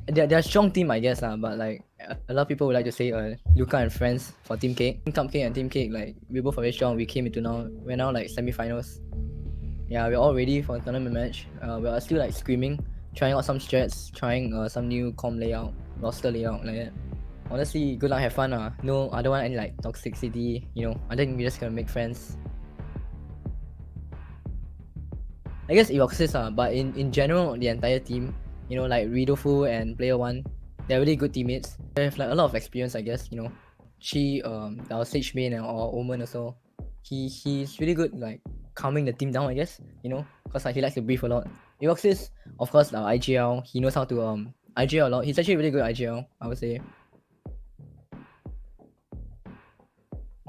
They're a strong team, I guess, but like a lot of people would like to say Luca and friends for Team Cake. CUPCAKE and Team Cake, like we both are very strong. We're now like semi-finals. Yeah, we're all ready for a tournament match. We're still like screaming, trying out some strats, trying some new com layout, roster layout, like that. Honestly, good luck, have fun. No, I don't want any like toxicity, you know. I think we're just gonna make friends. I guess Eroxis, but in general, the entire team, you know, like Ridofu and Player 1, they're really good teammates. They have like a lot of experience, I guess, you know. Our Sage main and our Omen also, he's really good like calming the team down, I guess, you know, because like, he likes to breathe a lot. Eroxis, of course, our IGL, he knows how to IGL a lot. He's actually really good at IGL, I would say.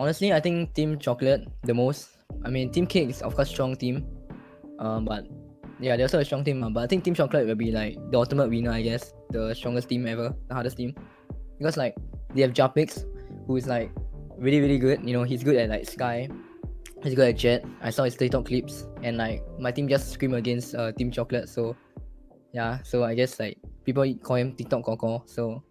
Honestly, I think Team Chocolate the most. I mean, Team Cake is of course strong team, but yeah, they're also a strong team. But I think Team Chocolate will be like the ultimate winner, I guess, the strongest team ever, the hardest team, because like they have Japix, who is like really good. You know, he's good at like Sky, he's good at Jet. I saw his TikTok clips, and like my team just scream against Team Chocolate. So yeah, so I guess like people call him TikTok Koko. So.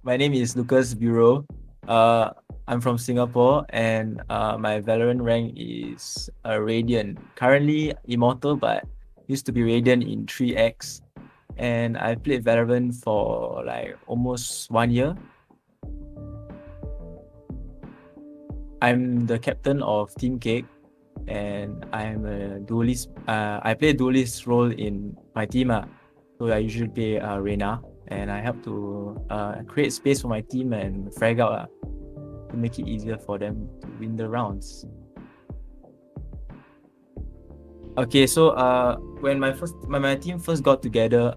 My name is Lucas Bureau. I'm from Singapore, and my Valorant rank is Radiant. Currently Immortal, but used to be Radiant in 3x. And I played Valorant for like almost 1 year. I'm the captain of Team Cake, and I'm a duelist. I play a duelist role in my team. So I usually play Reyna, and I help to create space for my team and frag out to make it easier for them to win the rounds. Okay, so when my team first got together,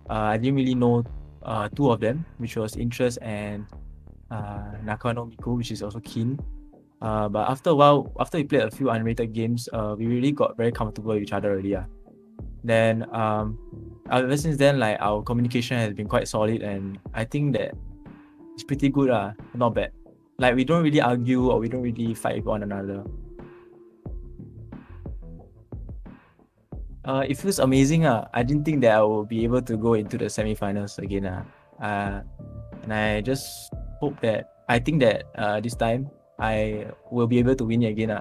I didn't really know two of them, which was Interest and Nakano Miku, which is also Kin. But after a while, after we played a few unrated games, we really got very comfortable with each other already. Then ever since then, like our communication has been quite solid, and I think that it's pretty good, not bad. Like we don't really argue or we don't really fight with one another. It feels amazing. I didn't think that I will be able to go into the semi-finals again. And I just I think that this time I will be able to win it again,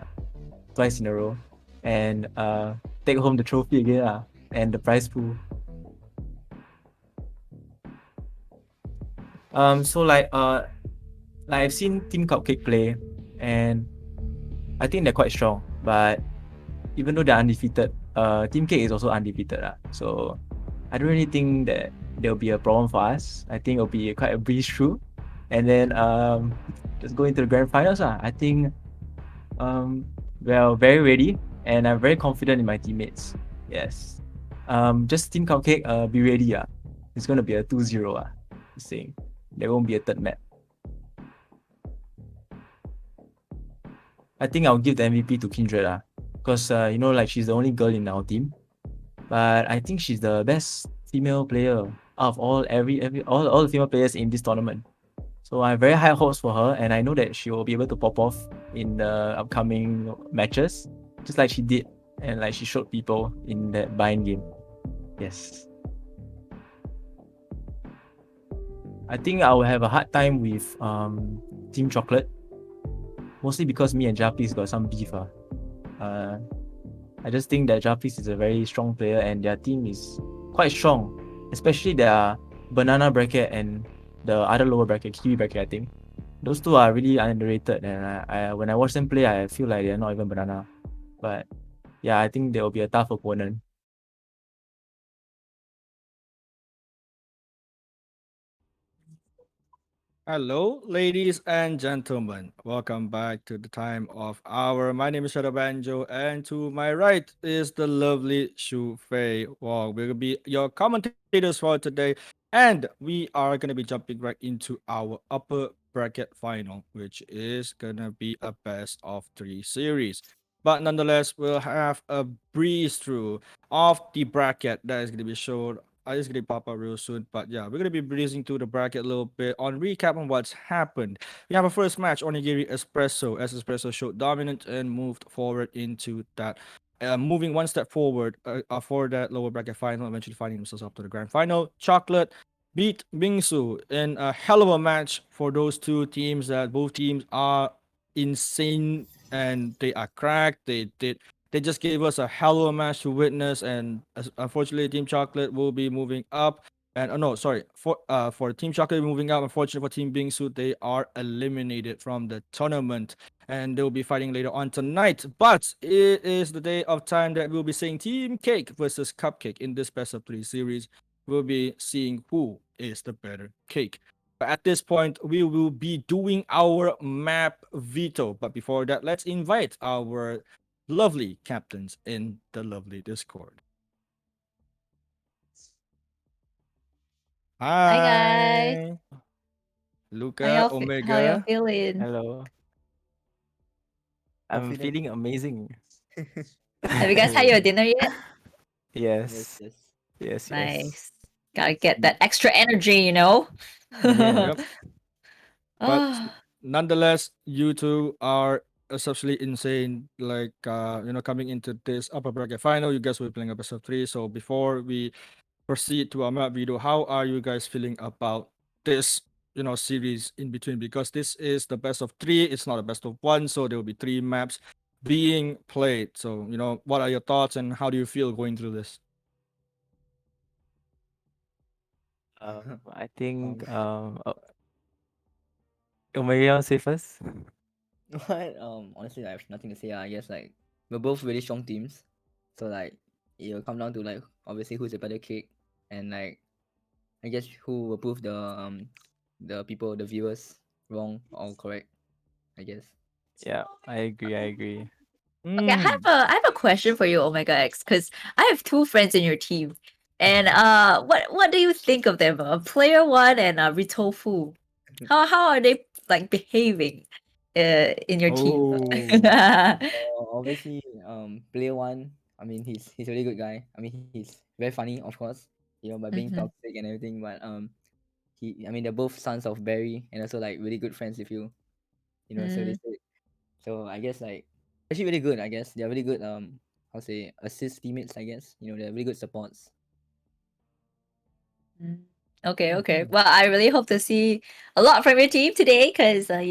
twice in a row, and take home the trophy again, and the prize pool. So like I've seen Team CUPCAKE play, and I think they're quite strong. But even though they're undefeated, Team Cake is also undefeated. So I don't really think that there'll be a problem for us. I think it'll be quite a breeze through, and then just go into the grand finals. I think we're very ready, and I'm very confident in my teammates. Yes. Just Team CUPCAKE, be ready. It's gonna be a 2-0. Just saying. There won't be a third map. I think I'll give the MVP to Kindred, because you know, like she's the only girl in our team, but I think she's the best female player out of all the female players in this tournament. So I have very high hopes for her, and I know that she will be able to pop off in the upcoming matches, just like she did, and like she showed people in that bind game. Yes. I think I will have a hard time with Team Chocolate, mostly because me and Japis got some beef. I just think that Japis is a very strong player, and their team is quite strong, especially their banana bracket and the other lower bracket, kiwi bracket. I think those two are really underrated, and I when I watch them play, I feel like they're not even banana. But yeah, I think they will be a tough opponent. Hello, ladies and gentlemen. Welcome back to the time of hour. My name is Shadow Banjo, and to my right is the lovely Shu Fei. Well, we're gonna be your commentators for today, and we are gonna be jumping right into our upper bracket final, which is gonna be a best of three series. But nonetheless, we'll have a breeze through of the bracket that is gonna be shown. It's gonna pop up real soon, but yeah, we're gonna be breezing through the bracket a little bit on recap on what's happened. We have a first match, Onigiri Espresso, as Espresso showed dominant and moved forward into that, moving one step forward for that lower bracket final, eventually finding themselves up to the grand final. Chocolate beat BINGSU in a hell of a match for those two teams. That both teams are insane and they are cracked. They just gave us a hell of a match to witness, and unfortunately, Team Chocolate will be moving up. And oh no, sorry, for Team Chocolate moving up. Unfortunately for Team Bingsu, they are eliminated from the tournament, and they will be fighting later on tonight. But it is the day of time that we'll be seeing Team Cake versus Cupcake in this best of three series. We'll be seeing who is the better cake. But at this point, we will be doing our map veto. But before that, let's invite our lovely captains in the lovely Discord. Hi guys. Hi, Luca, How y'all Omega. feeling? Hello. I'm feeling amazing. Have you guys had your dinner yet? Yes. Yes. Nice. Gotta get that extra energy, you know? Yeah. Yep. But Ah, nonetheless, you two are essentially insane. Like coming into this upper bracket final, you guys will be playing a best of three. So before we proceed to our map video, how are you guys feeling about this series in between? Because this is the best of three, it's not a best of one, so there will be three maps being played. So what are your thoughts and how do you feel going through this? I think Omega say first. What? Honestly, I have nothing to say. I guess like we're both really strong teams, so like it'll come down to like obviously who's a better kick, and like I guess who will prove the people, the viewers wrong or correct. I guess. Yeah, I agree. okay, I have a question for you, Omega X, because I have two friends in your team. And what do you think of them? Player one and Ritofu. How are they like behaving in your team? Obviously, player one. I mean, he's a really good guy. I mean, he's very funny, of course. By being Mhm. toxic and everything. But I mean, they're both sons of Barry, and also like really good friends with you. So they Mm, say. So I guess like actually really good. I guess they're really good. How to say assist teammates. I guess they're really good supports. mm. Okay. Well, I really hope to see a lot from your team today because I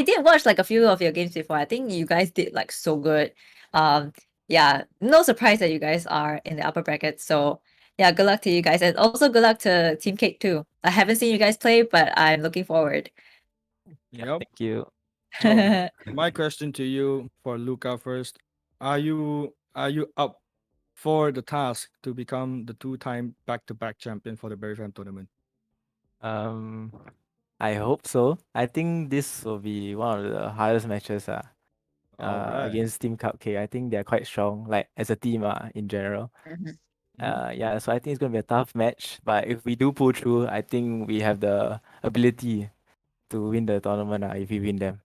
did watch like a few of your games before. I think you guys did like so good. Um, yeah, no surprise that you guys are in the upper bracket. So yeah, good luck to you guys, and also good luck to Team Cake too. I haven't seen you guys play, but I'm looking forward. Yep. Thank you. So my question to you for Luca first: Are you up for the task to become the two-time back-to-back champion for the Berryfam tournament? Um, I hope so. I think this will be one of the hardest matches. All right. Against Team CUPCAKE. I think they're quite strong, like as a team. In general. Yeah. So I think it's gonna be a tough match. But if we do pull through, I think we have the ability to win the tournament. If we win them.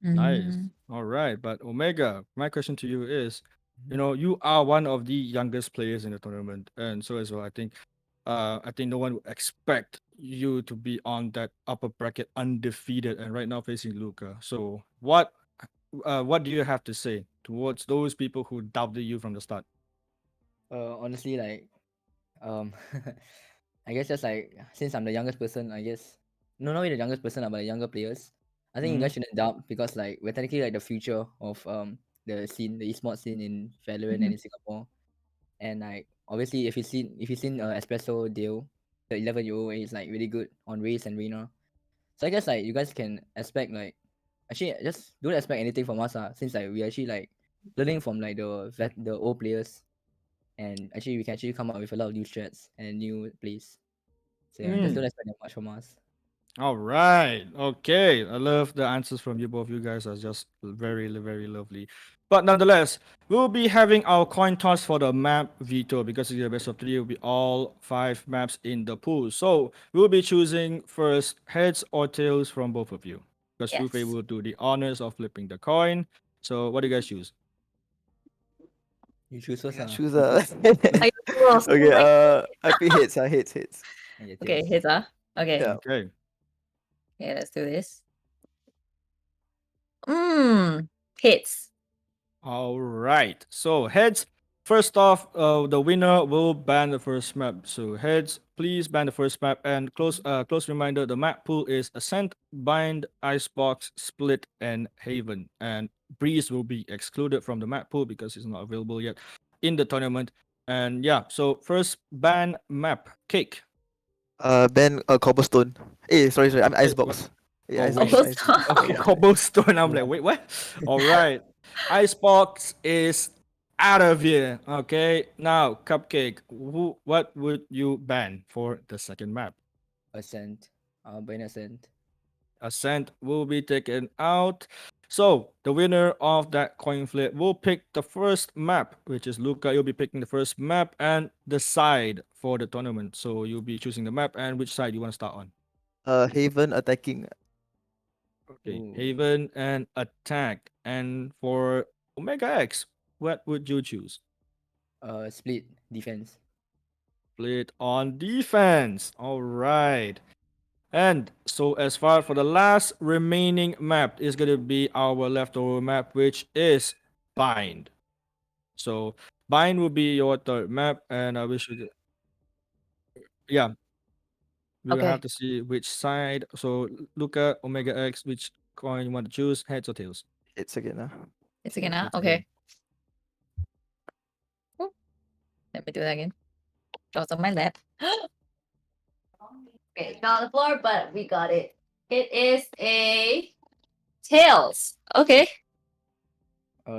Nice. Mm. All right. But Omega, my question to you is, you are one of the youngest players in the tournament, and so as well, I think I think no one would expect you to be on that upper bracket undefeated and right now facing Luca. So what do you have to say towards those people who doubted you from the start? Honestly, like, um, I guess just like since I'm the youngest person, I guess no, not really the youngest person, but the younger players. I think you Mhm. guys shouldn't doubt because like we're technically like the future of the scene, the esports scene in Valorant and in Singapore. And like obviously, if you seen Espresso deal, the 11-year-old is like really good on race and Reina. So I guess like you guys can expect like actually just don't expect anything from us since like we actually like learning from like the old players, and actually we can actually come up with a lot of new strats and new plays. So yeah, just Mm. don't expect that much from us. All right. Okay. I love the answers from you both. You guys are just very, very lovely. But nonetheless, we'll be having our coin toss for the map veto because it's the best of three. It will be all 5 maps in the pool. So we'll be choosing first heads or tails from both of you. Because Rufe Yes. will do the honors of flipping the coin. So what do you guys choose? You choose first. Choose You a. choose. Are you sure? Okay. I pick hits. Hits. Yeah, Okay, tails. hits Okay. Yeah. Okay. Okay, let's do this. Hits. All right. So heads. First off, the winner will ban the first map. So heads, please ban the first map. And close reminder: the map pool is Ascent, Bind, Icebox, Split, and Haven. And Breeze will be excluded from the map pool because it's not available yet in the tournament. And yeah, so first ban map Cake. Ben cobblestone. Sorry. I'm Wait, what? icebox. Yeah, Oh wait. icebox. Okay, cobblestone. I'm like, wait, what? All right. Icebox is out of here. Okay. Now, Cupcake. What would you ban for the second map? Ascent. Ban Ascent. Ascent will be taken out. So the winner of that coin flip will pick the first map, which is Luca. You'll be picking the first map and the side for the tournament. So you'll be choosing the map and which side you want to start on. Haven attacking. Okay, Ooh. Haven and attack. And for Omega X, what would you choose? Split defense. Split on defense. All right. And so as far for the last remaining map is going to be our leftover map, which is Bind. So Bind will be your third map, and I wish you, yeah, we will have Okay. to see which side. So Luca, Omega X, which coin you want to choose, heads or tails? Hits again. It's again Heads Okay. again. Ooh, let me do that again. Draws on my lap. Okay, not on the floor, but we got it. It is a tails. Okay.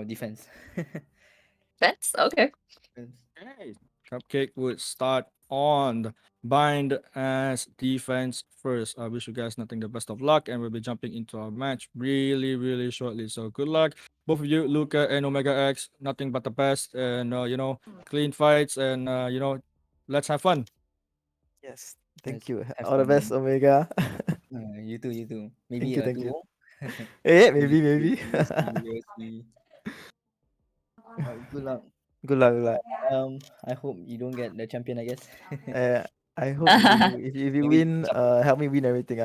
Defense. That's okay. Defense. Okay. Cupcake would start on Bind as defense first. I wish you guys nothing the best of luck, and we'll be jumping into our match really, really shortly. So good luck, both of you, Luca and Omega X. Nothing but the best, and clean fights, and let's have fun. Yes. Let's Thank you. have All the fun, best, man. Omega. You too. You too. Thank Maybe you. a Thank you. 2-0. Maybe. We'll see. We'll see. Good luck. Good luck. Good luck. I hope you don't get the champion, I guess. I hope if you Maybe win, Chappies. help me win everything.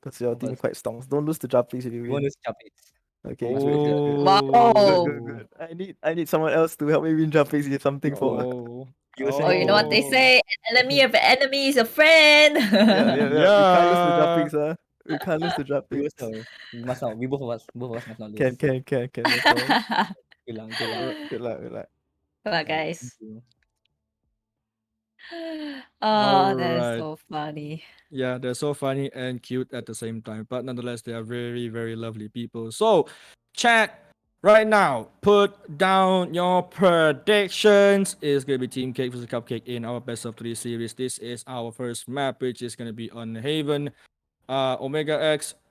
Because your Of team course. is quite strong. Don't lose to Jumpies if you We won't win. lose Chappies. Okay, Must good, win good, the good. Wow. Good. I need someone else to help me win Jumpies if something for. Oh, You will Oh, send you know what they oh, say? An enemy of an enemy is a friend. Yeah. We can't lose to yeah. Jumpies, We can't lose to we Jumpies. also we must not. Both of us must not Can, lose. can, can, can. That's all. Good luck. Good luck. Good luck, good luck. Come on, Alright, thank guys. you. All Oh, that is right. so funny. Yeah, they're so funny and cute at the same time, but nonetheless, they are very, very lovely people. So, chat right now, put down your predictions. It's gonna be Team Cake versus Cupcake in our best of three series. This is our first map, which is gonna be on Haven.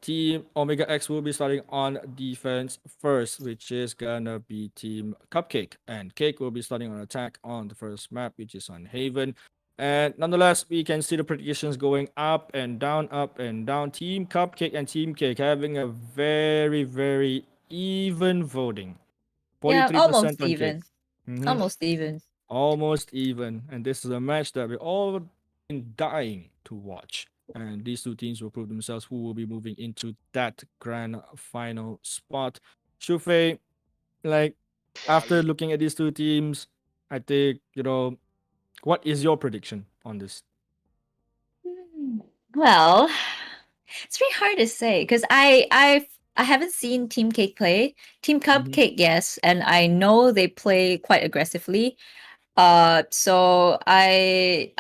Team Omega X will be starting on defense first, which is gonna be Team Cupcake, and Cake will be starting on attack on the first map, which is on Haven. And nonetheless, we can see the predictions going up and down, up and down. Team Cupcake and Team Cake having a very, very even voting. Yeah, 43% on Cake. Mhm. Almost even. Almost even. And this is a match that we all been dying to watch. And these two teams will prove themselves who will be moving into that grand final spot. Shufei, like, after looking at these two teams, I think, what is your prediction on this? Well, it's very hard to say because I haven't seen Team Cake play. Team Cupcake, yes, and I know they play quite aggressively. So I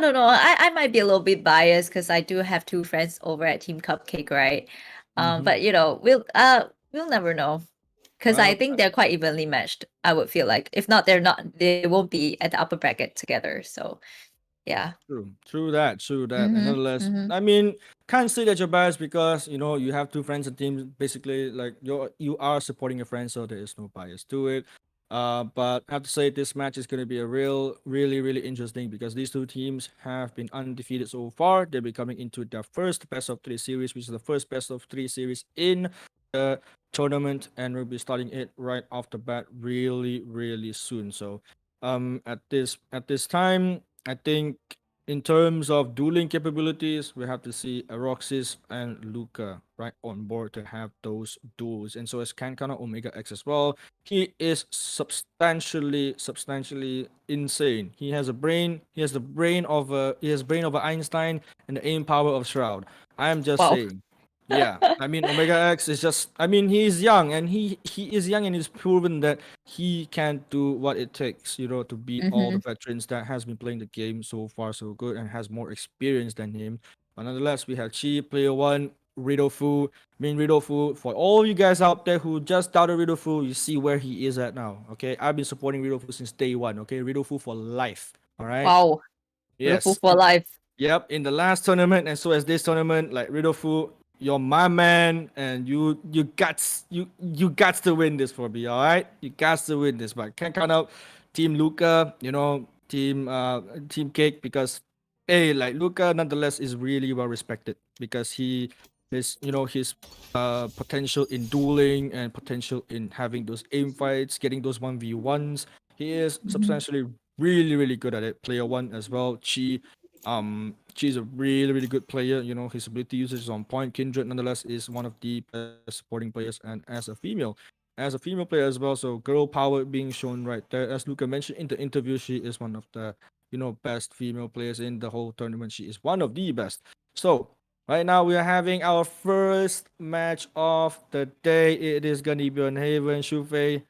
don't know. I might be a little bit biased because I do have two friends over at Team Cupcake, right? But we'll never know because I Well, think they're quite evenly matched. I would feel like if not, they won't be at the upper bracket together. So yeah. True that. And Mm-hmm, nonetheless, mm-hmm. I mean, can't say that you're biased because you have two friends and teams. Basically, like you are supporting your friends, so there is no bias to it. But I have to say this match is going to be a really interesting because these two teams have been undefeated so far. They'll be coming into their first best of three series, which is the first best of three series in the tournament, and we'll be starting it right off the bat really soon. So, at this time, I think in terms of dueling capabilities, we have to see Aroxis and Luca right on board to have those duels. And so is Kankana Omega X as well. He is substantially insane. He has the brain of Einstein and the aim power of Shroud. I am just Wow. saying. Yeah, I mean Omega X is just. I mean he's young and he is young and he's proven that he can do what it takes, to beat all the Mm-hmm. veterans that has been playing the game so far so good and has more experience than him. But nonetheless, we have Chi, player one, Ridofu. I mean Ridofu. For all you guys out there who just doubted Ridofu, you see where he is at now. Okay, I've been supporting Ridofu since day one. Okay, Ridofu for life. All right. Wow. Beautiful Yes. for life. Yep, in the last tournament and so as this tournament, like Ridofu, you're my man, and you got to win this for me, all right? You got to win this, but can't count out Team Luca, Team Cake because, hey, like Luca nonetheless is really well respected because his potential in dueling and potential in having those aim fights, getting those 1v1s. He is substantially really good at it. Player one as well. She's a really good player. His ability usage is on point. Kindred, nonetheless, is one of the best supporting players, and as a female player as well. So girl power being shown right there. As Luca mentioned in the interview, she is one of the best female players in the whole tournament. She is one of the best. So right now we are having our first match of the day. It is gonna be on Haven Shufei.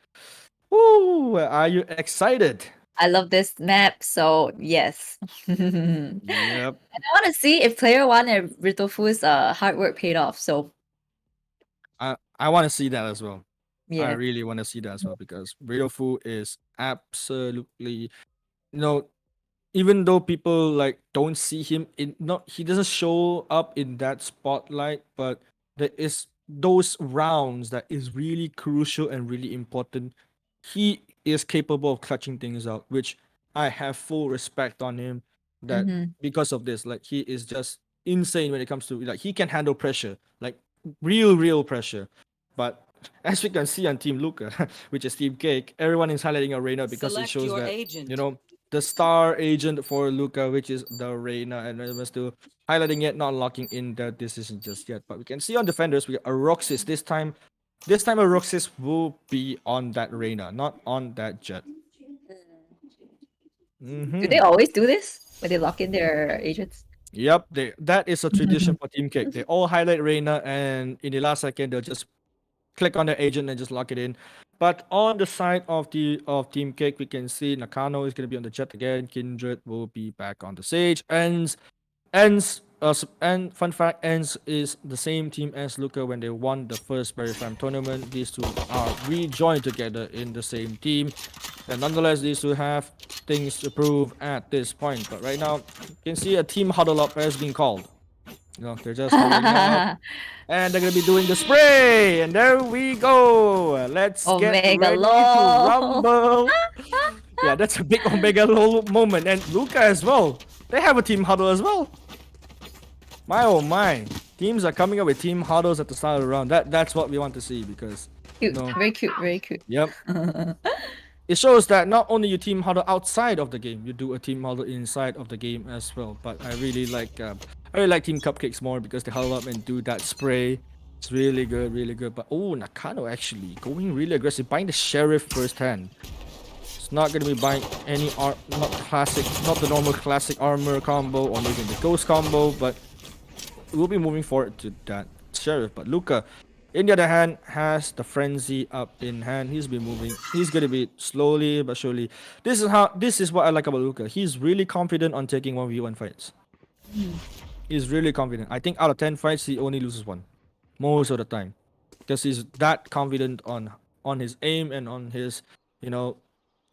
Woo! Are you excited? I love this map, so yes. And Yep. I want to see if player one and Ritofu's hard work paid off. So I want to see that as well. I yeah. really want to see that as well because Ryofu is absolutely, you know, even though people like don't see him he doesn't show up in that spotlight, but there is those rounds that is really crucial and really important. He is capable of clutching things out, which I have full respect on him. That Mm-hmm. because of this, like he is just insane when it comes to like he can handle pressure, like real pressure. But as we can see on Team Luca, which is Team Cake, everyone is highlighting Arena because it Select shows your that agent. the star agent for Luca, which is the Reina, and we're still highlighting it, not locking in the decision just yet. But we can see on defenders, we got Aroxis this time. This time Aroxis will be on that Reina, not on that Jet. Do they always do this when they lock in their agents? Yep, that is a tradition for Team Cake. They all highlight Reina, and in the last second, they'll just click on the agent and just lock it in. But on the side of Team Cake, we can see Nakano is going to be on the Jet again. Kindred will be back on the Sage. And fun fact, Ends is the same team as Luca when they won the first Berryfam tournament. These two are rejoined together in the same team. And nonetheless, these two have things to prove at this point. But right now, you can see a team huddle up has been called. They're just huddling up. And they're gonna be doing the spray. And there we go. Let's get Omega ready to lol. rumble. Yeah, that's a big Omega lol moment. And Luca as well. They have a team huddle as well. My oh my. Teams are coming up with team huddles at the start of the round. That's what we want to see because Cute. Very cute. Very cute. Yep. it shows that not only you team huddle outside of the game, you do a team huddle inside of the game as well. But I really like Team Cupcakes more because they huddle up and do that spray. It's really good, really good. But oh, Nakano actually going really aggressive, buying the Sheriff first hand. It's not gonna be buying any not the normal classic armor combo or maybe the ghost combo, but we'll be moving forward to that Sheriff. But Luca, in the other hand, has the frenzy up in hand. He's been moving. He's gonna be slowly but surely. This is what I like about Luca. He's really confident on taking 1v1 fights. He's really confident. I think out of 10 fights, he only loses one, most of the time, because he's that confident on his aim and on his,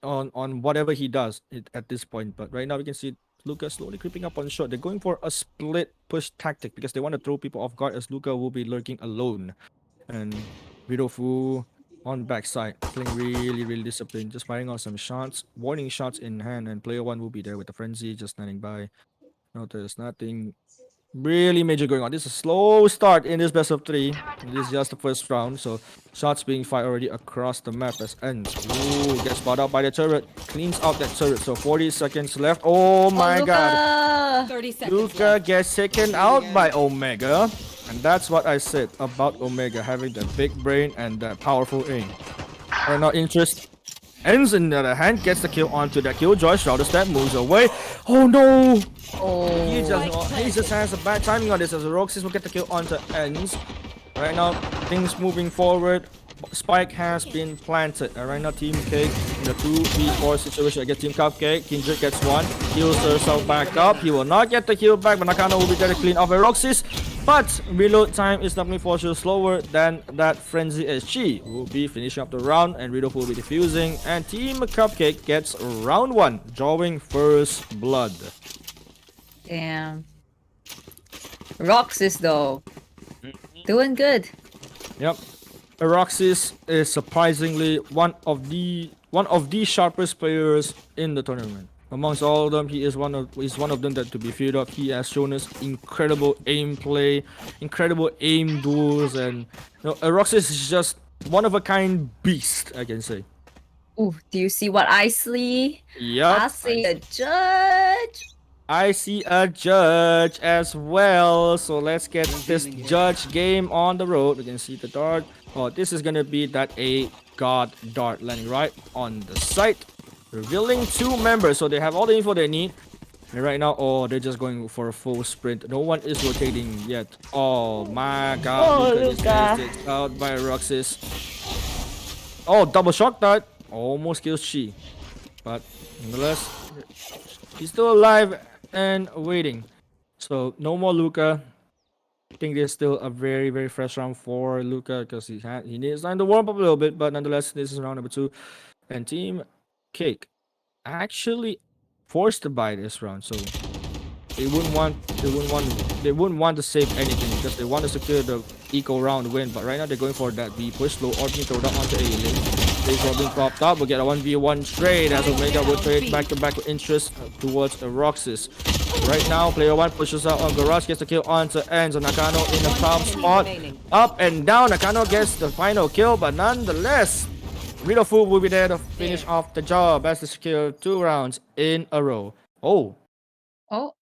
on whatever he does at this point. But right now we can see Luca slowly creeping up on shot. They're going for a split push tactic because they want to throw people off guard as Luca will be lurking alone. And Ridofu on backside, playing really, really disciplined, just firing out some shots, warning shots in hand, and player one will be there with the frenzy, just standing by. No, there's nothing really major going on. This is a slow start in this best of 3. This is just the first round, so shots being fired already across the map as ends. Ooh, gets spotted out by the turret, cleans out that turret. So 40 seconds left. Oh my god. 30 seconds Luca left. gets taken out by Omega. And that's what I said about Omega having the big brain and the powerful aim. Or not interest. Ends in the other hand, gets the kill onto that killjoy. Shrouded step moves away. Oh no! Oh. He just has a bad timing on this as Roxas will get the kill onto Ends. Right now, things moving forward. Spike has been planted. And right now, Team Cake in the 2v4 situation against Team Cupcake. Kindred gets one. Heals herself back up. He will not get the kill back, but Nakano will be there to clean off Roxas. But reload time is definitely for sure slower than that Frenzy SG. Will be finishing up the round and Rido will be defusing. And Team Cupcake gets round 1, drawing first blood. Damn. Roxas though, doing good. Yep. Roxas is surprisingly one of the sharpest players in the tournament. Amongst all of them, he's one of them that to be feared of. He has shown us incredible aim play, incredible aim duels, and Roxas is just one of a kind beast, I can say. Ooh, do you see what I see? Yep. I see a judge. I see a judge as well. So let's get this judge game on the road. We can see the dart. Oh, this is gonna be that god dart landing right on the site, revealing 2 members. So they have all the info they need. And right now, oh, they're just going for a full sprint. No one is rotating yet. Oh my god. Oh, Luca is out by Roxas. Oh, double shock dart. Almost kills Chi. But nonetheless, he's still alive and waiting. So no more Luca. I think there's still a very, very fresh round for Luca because he needs time to warm up a little bit. But nonetheless, this is round number 2. And Team Cake actually forced to buy this round, so they wouldn't want to save anything because they want to secure the eco round win. But right now they're going for that B push, slow orbiting throw down onto A lane. This being popped up, we'll get a 1v1 straight as Omega will trade back to back with interest towards Roxas. Right now, player 1 pushes out on Garage, gets the kill onto Ends. Nakano in the top spot. Up and down, Nakano gets the final kill, but nonetheless, Ridofu will be there to finish off the job as they secure 2 rounds in a row. Oh,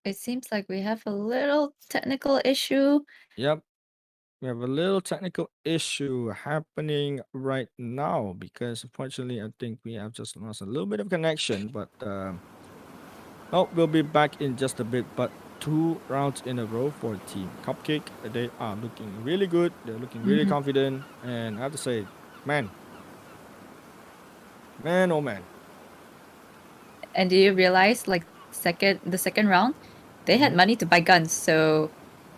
it seems like we have a little technical issue. yep. We have a little technical issue happening right now because unfortunately I think we have just lost a little bit of connection, but we'll be back in just a bit. But 2 rounds in a row for Team Cupcake. They are looking really good. They're looking really confident, and I have to say, man, oh man. And do you realize, like, the second round, they had money to buy guns, so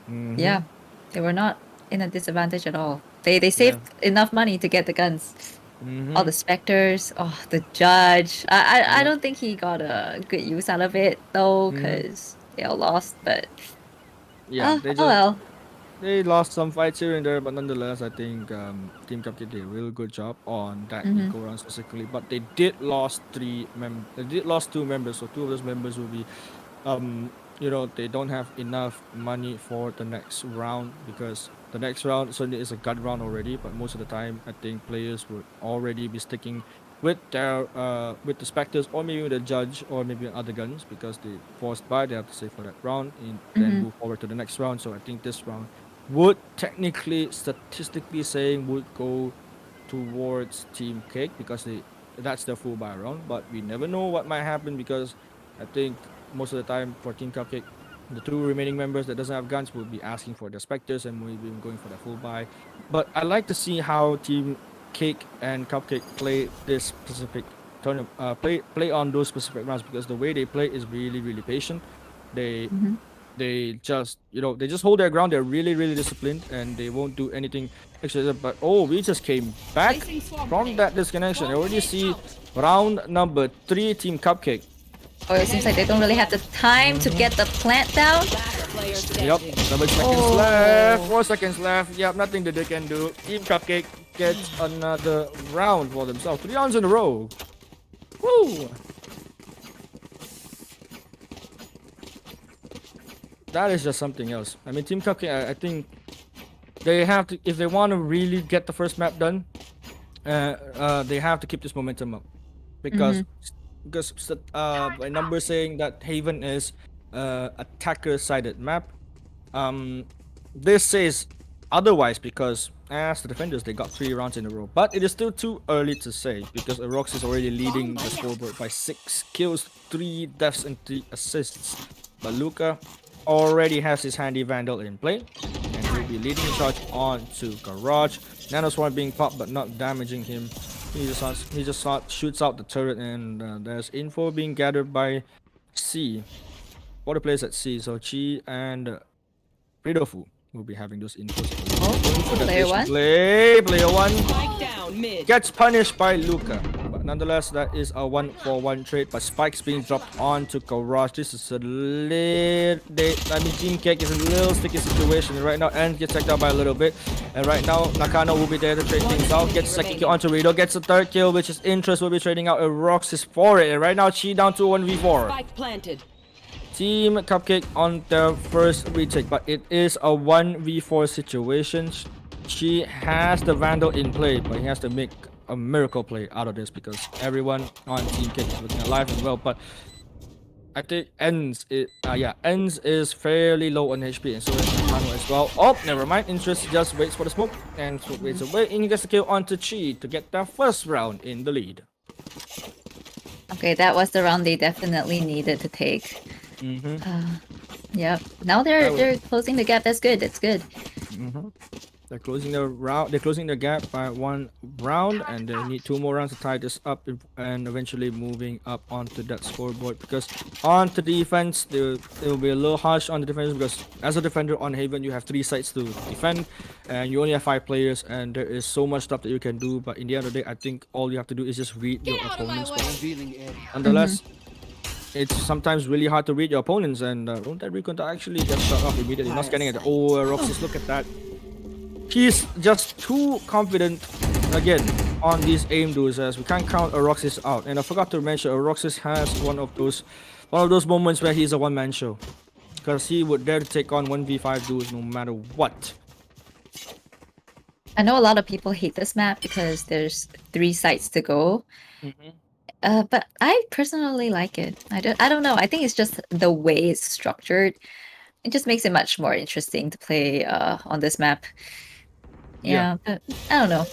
yeah, they were not in a disadvantage at all. They saved enough money to get the guns. All the specters, the judge. I don't think he got a good use out of it though, because they all lost. But yeah, well. They lost some fights here and there, but nonetheless, I think Team Cupcake did a real good job on that eco round specifically. But they did lost 2 members, so 2 of those members will be, they don't have enough money for the next round because the next round certainly is a gut round already. But most of the time, I think players would already be sticking with the specters or maybe with the judge or maybe other guns because they forced by they have to save for that round and then Mhm. move forward to the next round. So I think this round would technically statistically saying would go towards Team Cake because that's their full buy round, but we never know what might happen because I think most of the time for Team Cupcake, the two remaining members that doesn't have guns will be asking for the specters and maybe going for the full buy. But I like to see how Team Cake and Cupcake play this specific tournament, play on those specific rounds because the way they play is really patient. They Mhm. they just they just hold their ground. They're really disciplined and they won't do anything extra. But we just came back from that disconnection. I already see round number 3 Team Cupcake. Oh, it seems like they don't really have the time to get the plant down. Yep, 7 seconds left, 4 seconds left. Yep, nothing that they can do. Team Cupcake gets another round for themselves. 3 rounds in a row. Woo! That is just something else. I mean, Team Cupcake, I think they have to, if they want to really get the first map done, they have to keep this momentum up because by numbers saying that Haven is attacker-sided map. This says otherwise because as the defenders they got 3 rounds in a row, but it is still too early to say because Arox is already leading the scoreboard by 6 kills, 3 deaths and 3 assists. But Luca already has his handy Vandal in play and will be leading the charge on to Garage. Nanoswarm being popped but not damaging him. He just shoots out the turret and there's info being gathered by C. 4 players at C, so Chi and Ridofu will be having those infos. Player 1. Player 1 gets punished by Luca. But nonetheless, that is a 1-for-1 trade. But Spike's being dropped onto Garage. This is a little... Team Cake is a little sticky situation. And right now, Ends gets checked out by a little bit. And right now, Nakano will be there to trade things out. Gets second kill onto Rido. Gets a third kill, which is Interest will be trading out. Rocks is for it. And right now, Chi down to 1v4. Spike planted. Team Cupcake on their first retake, but it is a 1v4 situation. She has the Vandal in play, but he has to make a miracle play out of this because everyone on Team Cake is looking alive and well. But I think Ends is fairly low on HP and so is Nakano as well. Oh, never mind. Interest just waits for the smoke and smoke waits away and he gets the kill onto Chi to get their first round in the lead. Okay, that was the round they definitely needed to take. Yep. Now they're closing the gap. That's good. That's good. They're closing the round. They're closing the gap by 1 round, and they need 2 more rounds to tie this up, and eventually moving up onto that scoreboard. Because onto defense, it will be a little harsh on the defense because as a defender on Haven, you have 3 sites to defend, and you only have 5 players, and there is so much stuff that you can do. But in the end of the day, I think all you have to do is just read your opponent's play. Nonetheless. It's sometimes really hard to read your opponents, and don't that recon actually get shot off immediately. Not scanning at the Roxas, look at that. He's just too confident again on these aim duels as we can't count Roxas out. And I forgot to mention Roxas has one of those moments where he's a one-man show. Because he would dare to take on 1v5 duels no matter what. I know a lot of people hate this map because there's 3 sites to go. But I personally like it. I don't know. I think it's just the way it's structured. It just makes it much more interesting to play on this map. Yeah, but I don't know.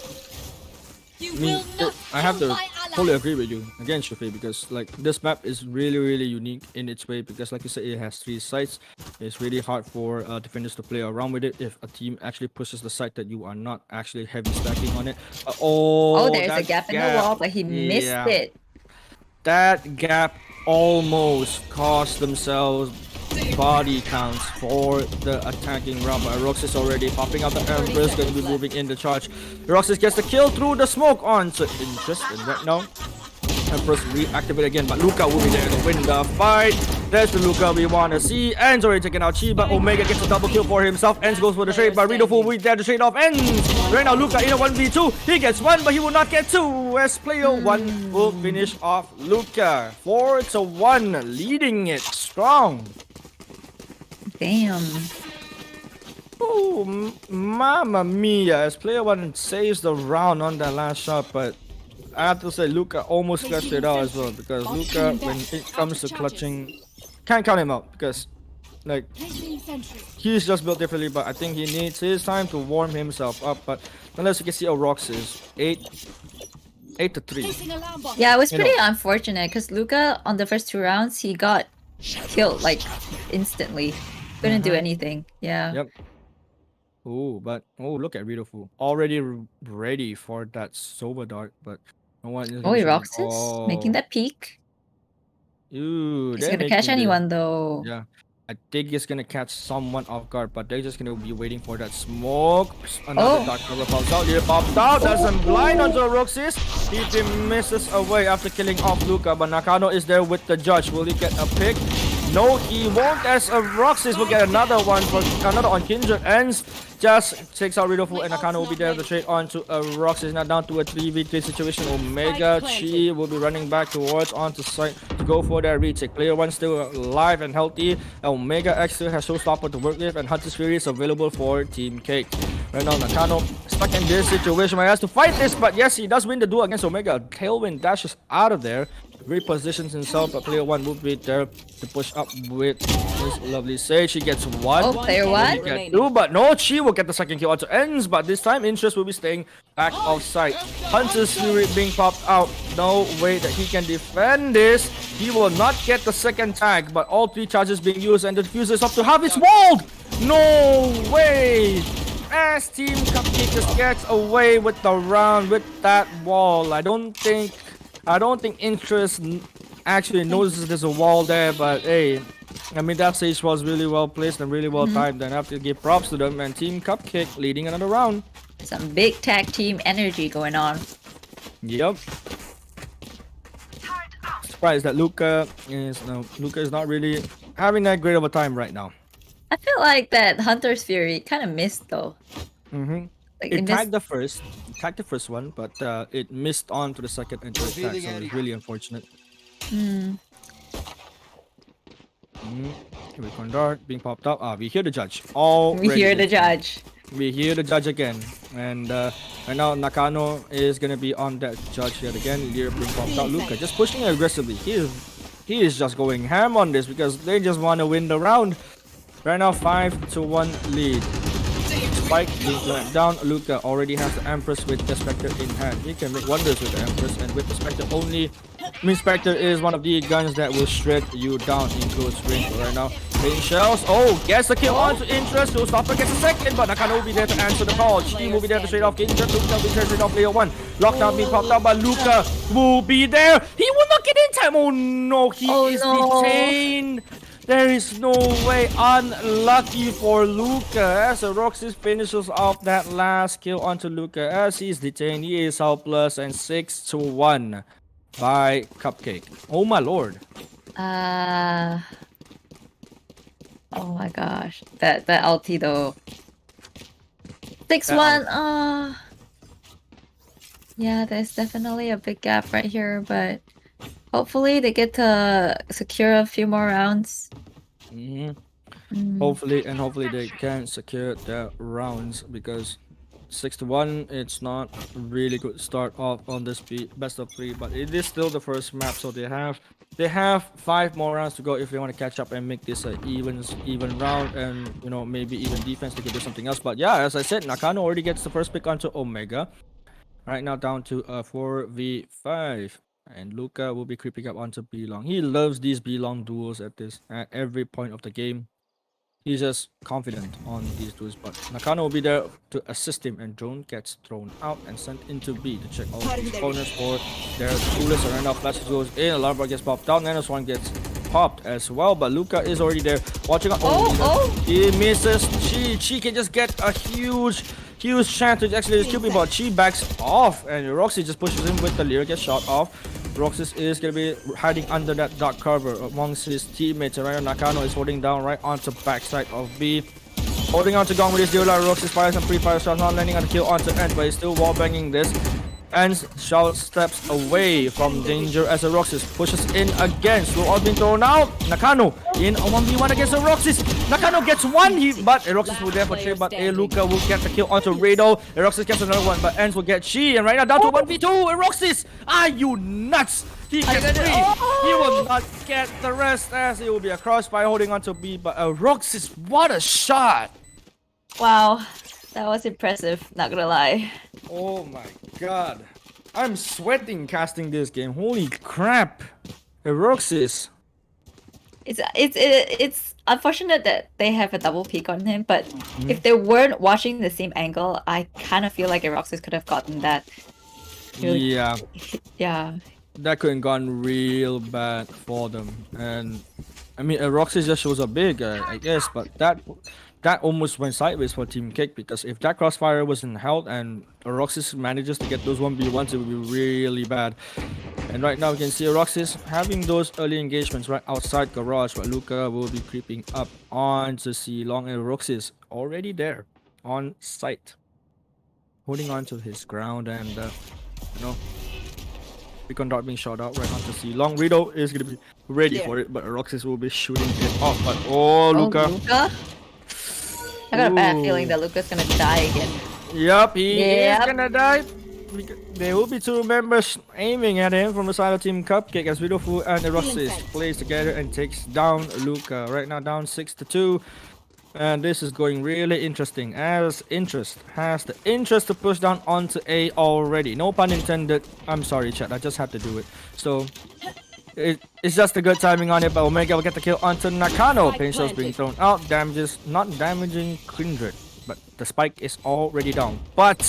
I have to fully agree with you again, Shafi, because like this map is really unique in its way because like you said, it has 3 sites. It's really hard for defenders to play around with it if a team actually pushes the site that you are not actually heavy stacking on it. There's a gap in the wall, but he missed it. That gap almost cost themselves body counts for the attacking round, but Roxas already popping out the Empress, going to be moving in the charge. Roxas gets the kill through the smoke onto Interest, and right now Empress reactivate again, but Luca will be there to win the fight. There's the Luca we want to see. Ends already taken out Chi, but Omega gets a double kill for himself. Ends goes for the trade, but Rido will be there to trade off Ends. Right now Luca in a 1v2. He gets 1, but he will not get 2 as player 1 will finish off Luca. 4-1, leading it strong. Damn. Oh, mamma mia, as player 1 saves the round on that last shot, but I have to say Luca almost clutched it out as well, because Luca, when it comes to clutching, can't count him out because like he's just built differently, but I think he needs his time to warm himself up. But unless you can see Rox is 8-3. Yeah, it was pretty unfortunate because Luca on the first 2 rounds he got killed like instantly. Couldn't do anything. Yeah. Yep. Oh, but look at Ridofu already ready for that Sova dart, but no one is. Oh, Roxas making that peak. Ooh, He's gonna catch anyone though. Yeah, I think he's gonna catch someone off guard, but they're just gonna be waiting for that smoke. Another dark cover pops out. Here pops out. Doesn't blind onto Roxas. He misses away after killing off Luca, but Nakano is there with the judge. Will he get a pick? No, he won't, as Roxas will get another one for another on Kindred ends. Just takes out Ridofu, and Nakano will be there to trade on to Roxas. Now down to a 3v3 situation. Omega Chi will be running back towards onto site to go for that retake. Player 1 still alive and healthy. Omega X still has Showstopper to work with, and Hunter's Fury is available for Team Cake. Right now, Nakano stuck in this situation where he has to fight this, but yes, he does win the duel against Omega. Tailwind dashes out of there, repositions himself, but player 1 will be there to push up with his lovely Sage. He gets 1. Oh, player 1? He gets 2, but no, Chi will get the second kill onto ends, but this time Interest will be staying back off site. Hunter's Fury being popped out. No way that he can defend this. He will not get the second tag, but all 3 charges being used, and the diffuser is up to half. It's walled! No way! As Team CUPCAKE just gets away with the round with that wall. I don't think Interest actually notices there's a wall there, but hey, I mean that stage was really well placed and really well timed, and I have to give props to them. And Team CUPCAKE leading another round. Some big tag team energy going on. Yep. Surprised that Luca is not really having that great of a time right now. I feel like that Hunter's Fury kind of missed though. Like it it tagged the first one, but it missed on to the second and third tag, so it's really unfortunate. Recon dart being popped up. We hear the judge. We hear the judge. We hear the judge again, and right now Nakano is gonna be on that judge yet again. Lear being popped out. Luca just pushing aggressively. He is just going ham on this because they just want to win the round. Right now, 5-1 lead. Spike being clamped down. Luca already has the Empress with the Spectre in hand. He can make wonders with the Empress, and with the Spectre only. I mean, Spectre is one of the guns that will shred you down in close range. But right now, rain shells. Oh, gets the kill onto Interest. Showstopper gets a second, but Nakano will be there to answer the call. Chi will be there to trade off Interest. Luca will be there to trade off player 1. Lockdown being popped out, but Luca will be there. He will not get in time. Oh no, he is detained. There is no way. Unlucky for Luca as Roxas finishes off that last kill onto Luca as he's detained. He is helpless, and 6-1 by CUPCAKE. Oh my lord. Oh my gosh. That ulti though. 6-1. Yeah, there's definitely a big gap right here, but hopefully they get to secure a few more rounds. Hopefully they can secure the rounds, because 6-1, it's not a really good start off on this best of 3, but it is still the first map, so they have 5 more rounds to go if they want to catch up and make this an even round, and maybe even defense they could do something else. But yeah, as I said, Nakano already gets the first pick onto Omega. Right now down to 4v5. And Luca will be creeping up onto B-Long. He loves these B-Long duels at every point of the game. He's just confident on these duels. But Nakano will be there to assist him, and Drone gets thrown out and sent into B to check all these corners for their coolest. And right now Flash goes in, Alarm bar gets popped out, Nanos one gets popped as well, but Luca is already there watching out. He misses Chi. Chi can just get a huge chance to actually kill me, but Chi backs off, and Roxy just pushes him with the Leer, gets shot off. Roxas is going to be hiding under that dark cover amongst his teammates, and right now Nakano is holding down right onto backside of B. Holding on to Gong with his dealer. Roxas fires some pre-fire shots, not landing on the kill onto end, but he's still wall banging this. And Shao steps away from danger as a Roxas pushes in again. Slow all being thrown out. Nakano in a 1v1 against the Roxas. Nakano gets one, but Roxas will there for 3, but Luca will get the kill onto Rado. Roxas gets another one, but Ends will get She, and right now down to 1v2. Roxas, are you nuts? He gets 3. He will not get the rest as it will be a crossfire holding onto B, but Roxas, what a shot! Wow, that was impressive, not gonna lie. Oh my god. I'm sweating casting this game. Holy crap. Roxas. It's unfortunate that they have a double peek on him, but if they weren't watching the same angle, I kind of feel like Roxas could have gotten that. Yeah. Yeah. That could have gone real bad for them. And I mean, Roxas just shows up big, I guess, but that almost went sideways for Team Cake, because if that crossfire wasn't held and Roxas manages to get those 1v1s, it would be really bad. And right now we can see Roxas having those early engagements right outside garage, but Luca will be creeping up onto C Long, and Roxas already there on site, holding on to his ground, and you know, Recon Dart being shot out right onto C Long. Rido is gonna be ready for it, but Roxas will be shooting it off. But Luca. I got a bad feeling that Luca's gonna die again. Yup, he is gonna die. There will be 2 members aiming at him from the side of Team CUPCAKE as Widowfu and Roxas plays together and takes down Luca. Right now down 6-2. And this is going really interesting as Interest has the interest to push down onto A already. No pun intended. I'm sorry, chat. I just had to do it. So it's just a good timing on it, but Omega will get the kill onto Nakano. Pain shells being thrown out. Damages not damaging Kindred, but the spike is already down. But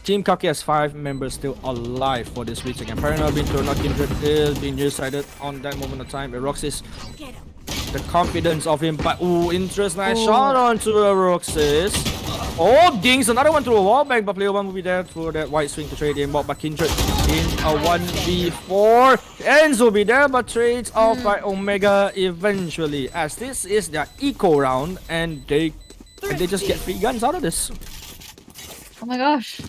Team CUPCAKE has 5 members still alive for this retake, and Paranoia being thrown out. Kindred is being decided on that moment of time. Roxas, the confidence of him, but Interest, nice shot onto Roxas. Dings, another one through a wall bang, but player 1 will be there for that white swing to trade in. But Kindred in a 1v4. Ends will be there, but trades off by Omega eventually, as this is their eco round, and they just get 3 guns out of this. Oh my gosh.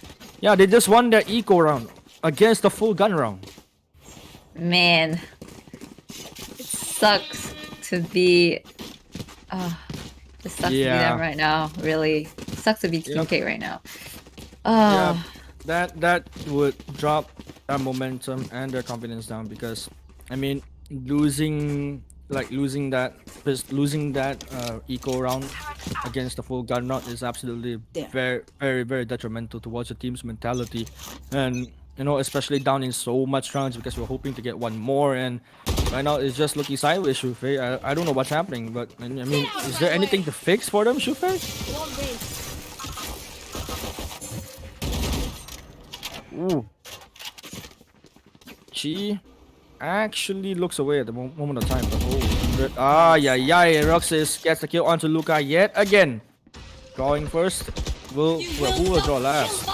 Yeah, they just won their eco round against the full gun round. Man, it sucks to be. It sucks to be them right now. Really, it sucks to be Team Cake right now. Yeah, that would drop their momentum and their confidence down, because I mean, losing that eco round against the full gun round is absolutely very detrimental towards the team's mentality, and you know, especially down in so much rounds, because we're hoping to get 1 more, and right now it's just looking sideways. Shufei, I don't know what's happening, but I mean, is there anything to fix for them, Shufei? Chi actually looks away at the moment of time, but Roxas gets the kill onto Luca yet again. Drawing first. Who will draw last?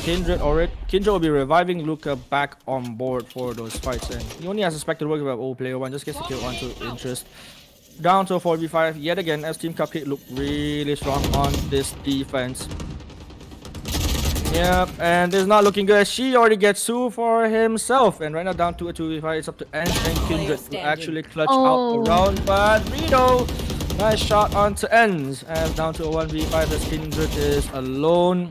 Kindred will be reviving Luca back on board for those fights, and he only has a spectre work about player 1, just gets the kill onto Interest. Down to a 4v5 yet again, as Team CUPCAKE look really strong on this defense. Yep, and it's not looking good. She already gets 2 for himself, and right now down to a 2v5. It's up to Ends and Kindred to actually clutch out the round, but Rido, nice shot onto Ends, and down to a 1v5 as Kindred is alone,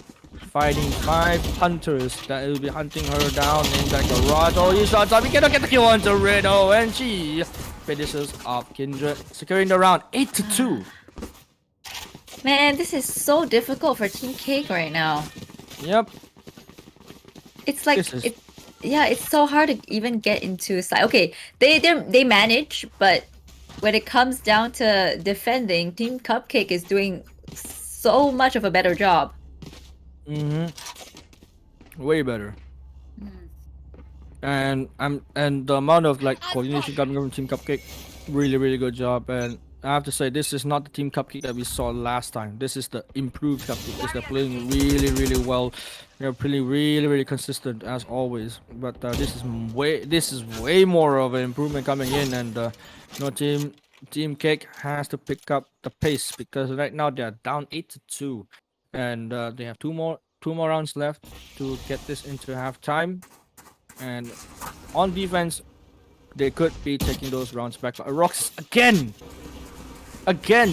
fighting 5 hunters that will be hunting her down in that garage. He shots up. He cannot get the kill onto Rido, and she finishes off Kindred, securing the round 8-2. Man, this is so difficult for Team Cake right now. Yep. It's like it's so hard to even get into side. Okay, they manage, but when it comes down to defending, Team CUPCAKE is doing so much of a better job. Way better. And the amount of like coordination coming from Team CUPCAKE, really good job. And I have to say, this is not the Team CUPCAKE that we saw last time. This is the improved CUPCAKE. They're playing really well. They're playing really consistent as always. But this is way more of an improvement coming in, and you know, Team Cake has to pick up the pace, because right now they're down 8-2. and they have two more rounds left to get this into halftime. And on defense, they could be taking those rounds back. But Rox again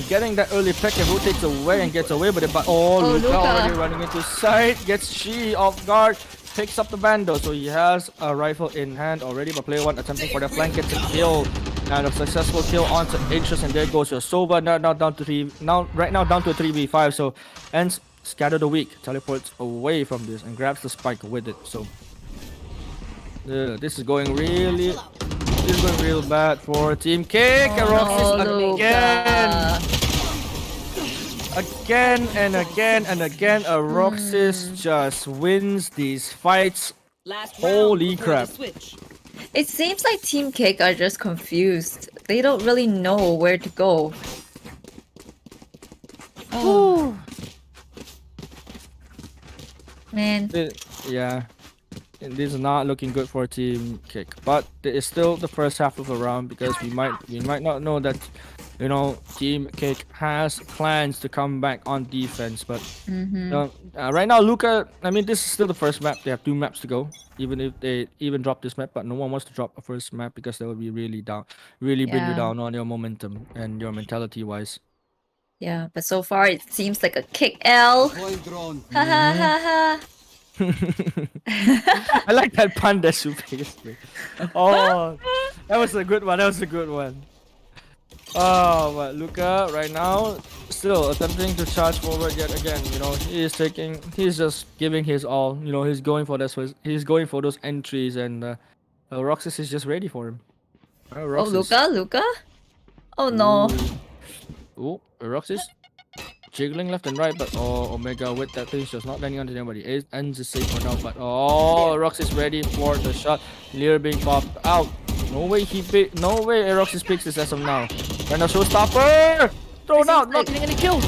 getting that early pick and rotates away and gets away with it. But Luka already running into sight, gets Chi off guard, picks up the Bando. So he has a rifle in hand already, but player one attempting for the flank, gets a kill. And a successful kill onto Interest, and there goes your Sova now down to right now down to a 3v5. So ends Scatter the Weak teleports away from this and grabs the spike with it. So this is going real bad for Team Cake. And Roxas again and again. Roxas just wins these fights. Holy crap. It seems like Team Cake are just confused. They don't really know where to go. Oh. Man. Yeah. This is not looking good for Team Cake. But it is still the first half of the round, because we might not know that, you know, Team Cake has plans to come back on defense. But right now, Luka, I mean, this is still the first map. They have 2 maps to go. Even if they drop this map, but no one wants to drop a first map because they will be really down, bring you down on your momentum and your mentality wise. Yeah, but so far it seems like a kick L. Ha ha ha ha. I like that pun that Supe. Oh, that was a good one. Oh, but Luka right now still attempting to charge forward yet again. You know, he's just giving his all. You know, he's going for those entries, and Roxas is just ready for him. Luka? Oh no. Ooh, Roxas jiggling left and right, but Omega with that finish just not landing onto anybody. It ends is safe for now, but Roxas ready for the shot. Lear being popped out. No way Roxas picks this as of now. And a showstopper! Thrown out, not getting any kills!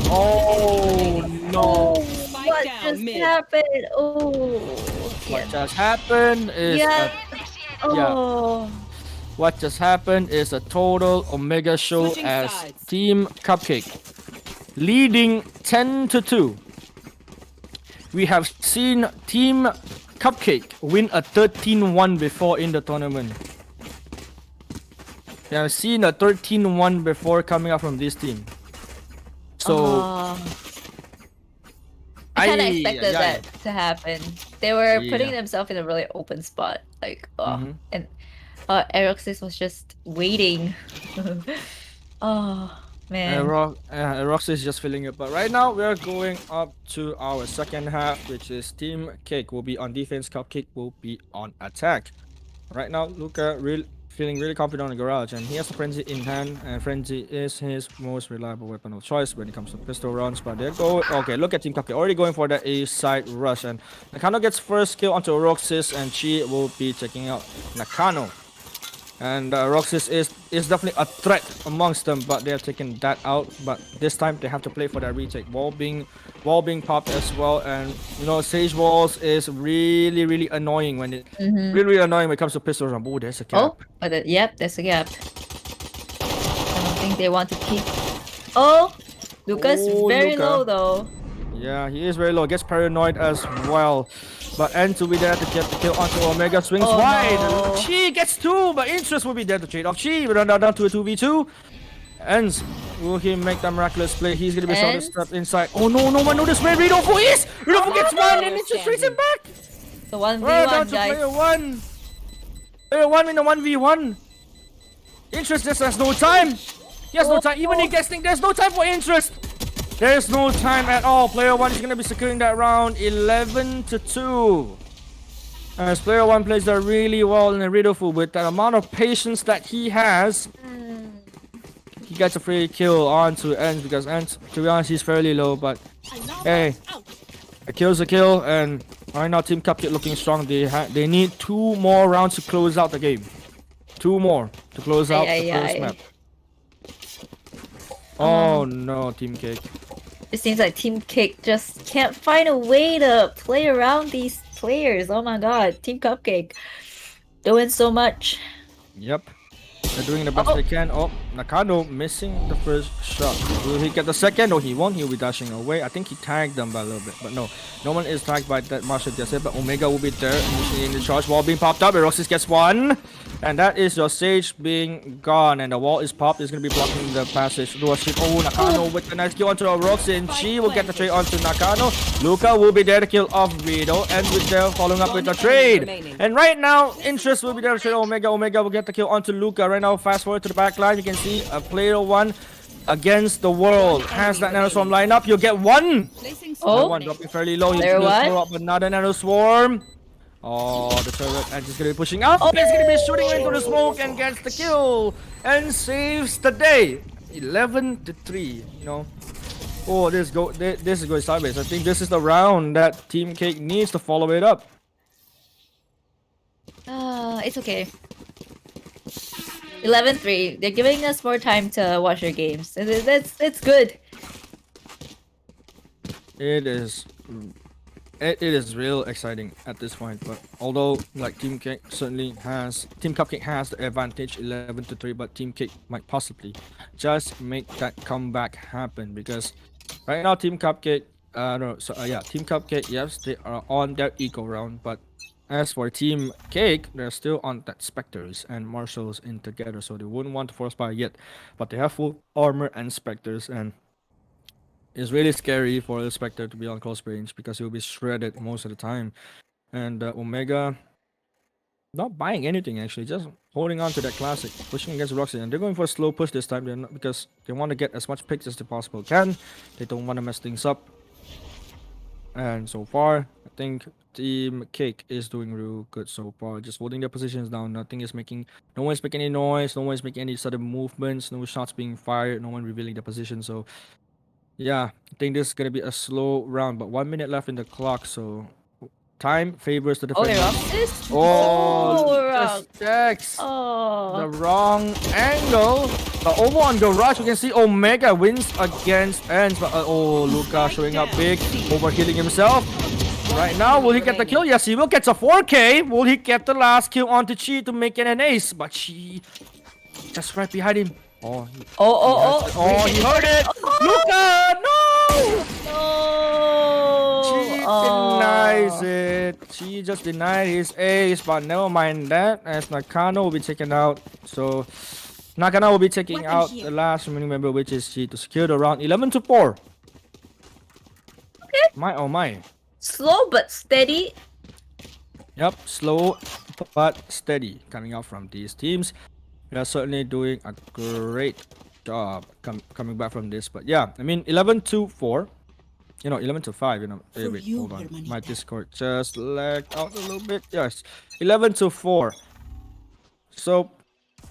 Oh no! What just happened? What just happened is what just happened is a total Omega show as Team CUPCAKE leading 10-2. We have seen Team CUPCAKE win a 13-1 before in the tournament. We have seen a 13-1 before coming up from this team. So I kind of expected that to happen. They were putting themselves in a really open spot, like and Aeroxis was just waiting. Oh man. Aeroxis is just filling it, but right now we are going up to our second half, which is Team Cake will be on defense, CUPCAKE will be on attack. Right now, Luka feeling really confident on the garage, and he has the Frenzy in hand, and Frenzy is his most reliable weapon of choice when it comes to pistol rounds. But there go. Okay, look at Team CUPCAKE already going for that A side rush, and Nakano gets first kill onto Roxas, and she will be taking out Nakano. And Roxas is definitely a threat amongst them, but they are taking that out. But this time they have to play for that retake. Wall being popped as well, and you know, Sage Walls is really annoying when it really annoying when it comes to pistol round. Oh, there's a gap. Yep, there's a gap. I don't think they want to keep. Oh, Luka's very low though. Yeah, he is very low. Gets paranoid as well. But Ends will be there to get the kill onto Omega. Swings wide. No. Chi gets 2, but Interest will be there to trade off Chi. We run down to a 2v2. Ends. Will he make that miraculous play? He's going to be shot to step inside. Oh no, no one noticed where Ridolfo is! Ridolfo gets 1 and Interest trades him back! The 1v1, down to guys. Player 1. Player 1 in the 1v1. Interest just has no time. He has no time. Even he gets think there's no time for Interest. There's no time at all. Player 1 is going to be securing that round 11-2. As Player 1 plays that really well in the Ridolfo with that amount of patience that he has. He gets a free kill onto Ends because Ends, to be honest, he's fairly low. But hey, a kill's a kill. And right now Team CUPCAKE looking strong. They need 2 more rounds to close out the game. 2 more to close out the first map. Oh no, Team Cake. It seems like Team Cake just can't find a way to play around these players. Oh my god, Team CUPCAKE doing so much. Yep, they're doing the best they can. Oh, Nakano missing the first shot. Will he get the second? No, he won't. He'll be dashing away. I think he tagged them by a little bit, but no one is tagged by that Marshall just said. But Omega will be there initiating the charge. Wall being popped up. Roxas gets one, and that is your Sage being gone, and the wall is popped. It's gonna be blocking the passage. Oh, Nakano with the nice kill onto Roxas, and she will get the trade onto Nakano. Luca will be there to kill off Vito, and with there following up with the trade. And right now, Interest will be there to trade Omega. Omega will get the kill onto Luca. Right now, fast forward to the back line. You can see a player one against the world has that Nano Swarm line up. You'll get one. Oh, one dropping fairly low. There He'll what? throw up another Nano Swarm. Oh, the turret edge is gonna be pushing up. He's gonna be shooting into the smoke and gets the kill and saves the day. 11-3. You know. Oh, this is going sideways. I think this is the round that Team Cake needs to follow it up. It's okay. 11-3. They're giving us more time to watch their games. It's good. It is real exciting at this point. But although like Team Cupcake has the advantage 11-3, but Team Cake might possibly just make that comeback happen because right now Team Cupcake, Team Cupcake, yes, they are on their eco round, but as for Team Cake, they're still on that Spectres and Marshals in together, so they wouldn't want to force fire yet. But they have full armor and Spectres, and it's really scary for the Spectre to be on close range because he will be shredded most of the time. And Omega, not buying anything actually, just holding on to that classic, pushing against Roxy, and they're going for a slow push this time. They're not, because they want to get as much picks as they possibly can. They don't want to mess things up. And so far, I think Team Cake is doing real good so far. Just holding their positions down. No one is making any noise. No one is making any sudden movements. No shots being fired. No one revealing the position. So yeah, I think this is gonna be a slow round. But 1 minute left in the clock. So time favors the defense. Just checks the wrong angle. But over on the rush, we can see Omega wins against Ends. But Luca showing up big, overhealing himself. Right now, will he get the kill? Yes, he will. Gets a 4K. Will he get the last kill onto Chi to make it an ace? But Chi just right behind him. He heard it. Luca, no! Chi denies it. She just denied his ace, but never mind that, as Nakano will be taken out. So Nakano will be taking out the last remaining member, which is Chi, to secure the round 11-4. Okay. My oh my. Slow but steady. Yep, slow but steady coming out from these teams. They are certainly doing a great job coming back from this. But yeah, I mean 11-4. 11-5. Wait, hold on. My Discord just lagged out a little bit. Yes, 11-4. So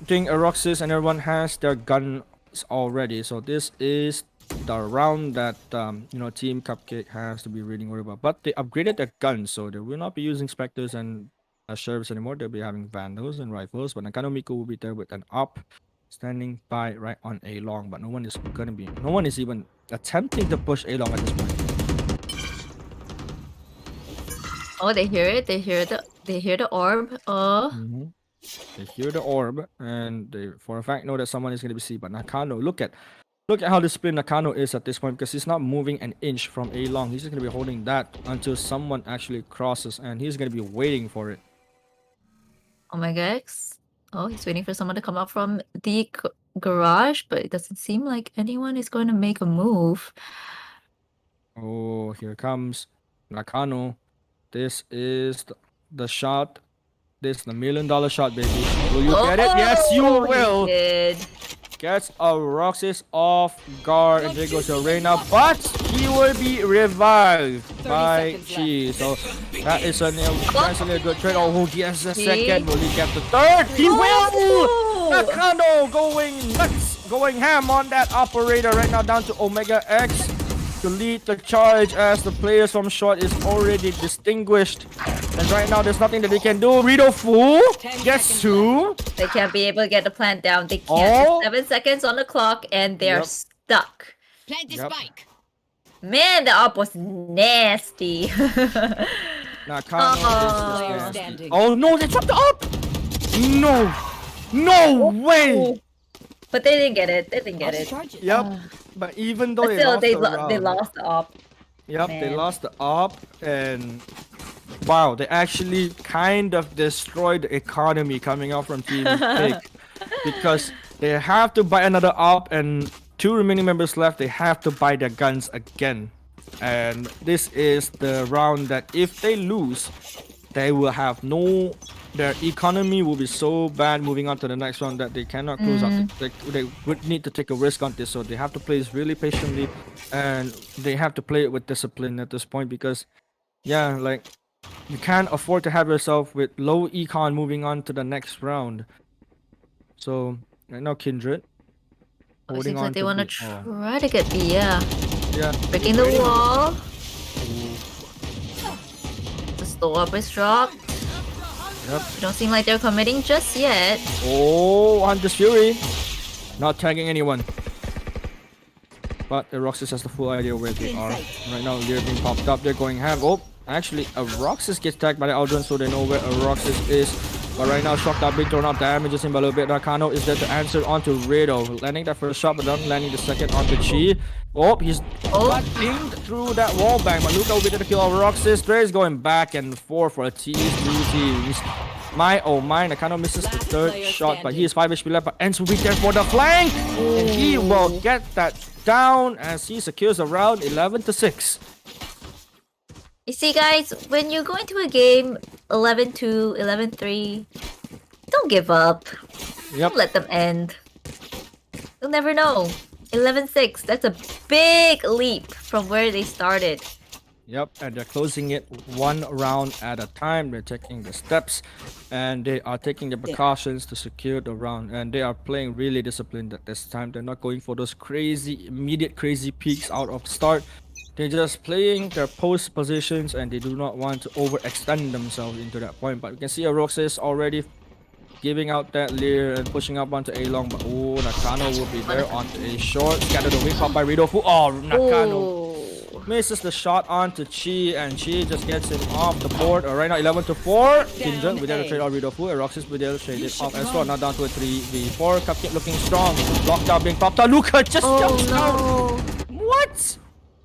I think Roxas and everyone has their guns already. So this is the round that Team Cupcake has to be really worried about. But they upgraded their guns, so they will not be using Spectres and Sheriffs anymore. They'll be having Vandals and Rifles. But Nakano Miku will be there with an up, standing by right on A long. But no one is even attempting to push A long at this point. Oh, they hear it. They hear the orb. They hear the orb, and they for a fact know that someone is going to be C. But Nakano, look at how disciplined Nakano is at this point, because he's not moving an inch from A long. He's just going to be holding that until someone actually crosses, and he's going to be waiting for it. Omega X. Oh, he's waiting for someone to come out from the garage, but it doesn't seem like anyone is going to make a move. Oh, here comes Nakano. This is the shot. This is the $1 million shot, baby. Will you get it? Yes, you will. Gets a Roxas off guard, and there goes the Reina, but he will be revived by Chi. So that is a good trade. Oh, he has the second. Will he get the third? He will! Nakano going nuts, going ham on that operator right now, down to Omega X to lead the charge, as the players from short is already distinguished. And right now, there's nothing that they can do. Rito Fu gets 2. They can't be able to get the plant down. They can't. 7 seconds on the clock, and they're stuck. Plant this spike. Man, the op was nasty. Oh no, they dropped the op! No! No way! But they didn't get it. They didn't get it. Yep. But even though But they still, lost they the round, they lost the op. yep, they Man. lost the op, and wow, they actually kind of destroyed the economy coming out from Team Pig because they have to buy another op, and 2 remaining members left. They have to buy their guns again, and this is the round that if they lose, they will have no. Their economy will be so bad moving on to the next round that they cannot close out. They would need to take a risk on this, so they have to play this really patiently, and they have to play it with discipline at this point because, yeah, like you can't afford to have yourself with low econ moving on to the next round. So right now, Kindred Oh, it holding seems on like they to want to B. Oh, try to get B, yeah. yeah, Breaking the wall. The slow up is dropped. Yep. Don't seem like they're committing just yet. Oh, Hunter's Fury. Not tagging anyone. But the Roxas has the full idea where they are. Right now, they're being popped up. They're going ham. Oh, actually, a Roxas gets tagged by the Aldrin, so they know where a Roxas is. But right now, shocked up, being thrown out, damages him a little bit. Nakano is there to answer onto Rado. Landing that first shot, but then landing the second onto Chi. Oh, he's got dinged through that wall bang. Maluka will be there to kill Roxas. Dre's going back and forth for a tease, 2 teams. My oh my, Nakano misses the third shot, but he is 5 HP left, but Ents will be there for the flank! And he will get that down as he secures the round 11-6. You see, guys, when you go into a game 11-2, 11-3, don't give up. Yep. Don't let them end. You'll never know. 11-6, that's a big leap from where they started. Yep, and they're closing it 1 round at a time. They're taking the steps and they are taking the precautions to secure the round. And they are playing really disciplined at this time. They're not going for those crazy, immediate crazy peaks out of start. They're just playing their post positions and they do not want to overextend themselves into that point. But you can see Roxas already giving out that leer and pushing up onto A long. But oh, Nakano will be there onto A short. Scattered away, caught by Ridofu. Oh, Nakano misses the shot onto Chi, and Chi just gets him off the board. Right now, 11-4. Kindred with the trade out Ridofu. And Roxas with the trade it off as well. Now down to a 3v4. Cupcake looking strong. Locked out, being popped out. Luca just jumps out. What?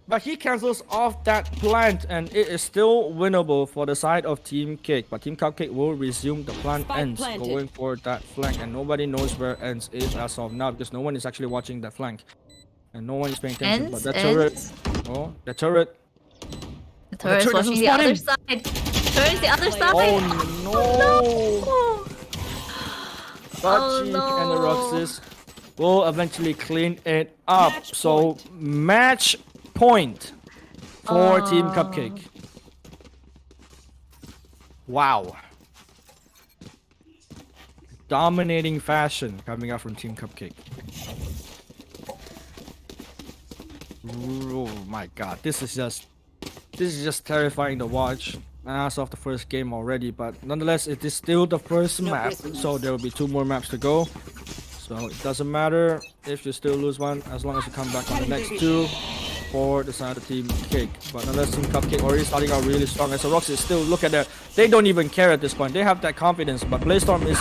But he cancels off that plant, and it is still winnable for the side of Team Cake. But Team Cupcake will resume the plant ends, going for that flank, and nobody knows where ends is as of now because no one is actually watching that flank, and no one is paying attention. But that turret, oh, the turret. The turret is watching the other side. Turret is the other side. Oh no! But Cheek and the Roxas will eventually clean it up. So match point for Team Cupcake. Wow. Dominating fashion coming out from Team Cupcake. Oh my god, this is just terrifying to watch. As of the first game already, but nonetheless it is still the first map, so there will be 2 more maps to go. So it doesn't matter if you still lose one as long as you come back on the next 2 for the side of Team Cake. But nonetheless, Team Cupcake already starting out really strong. And so Roxy still, look at that. They don't even care at this point. They have that confidence. But Blaystorm is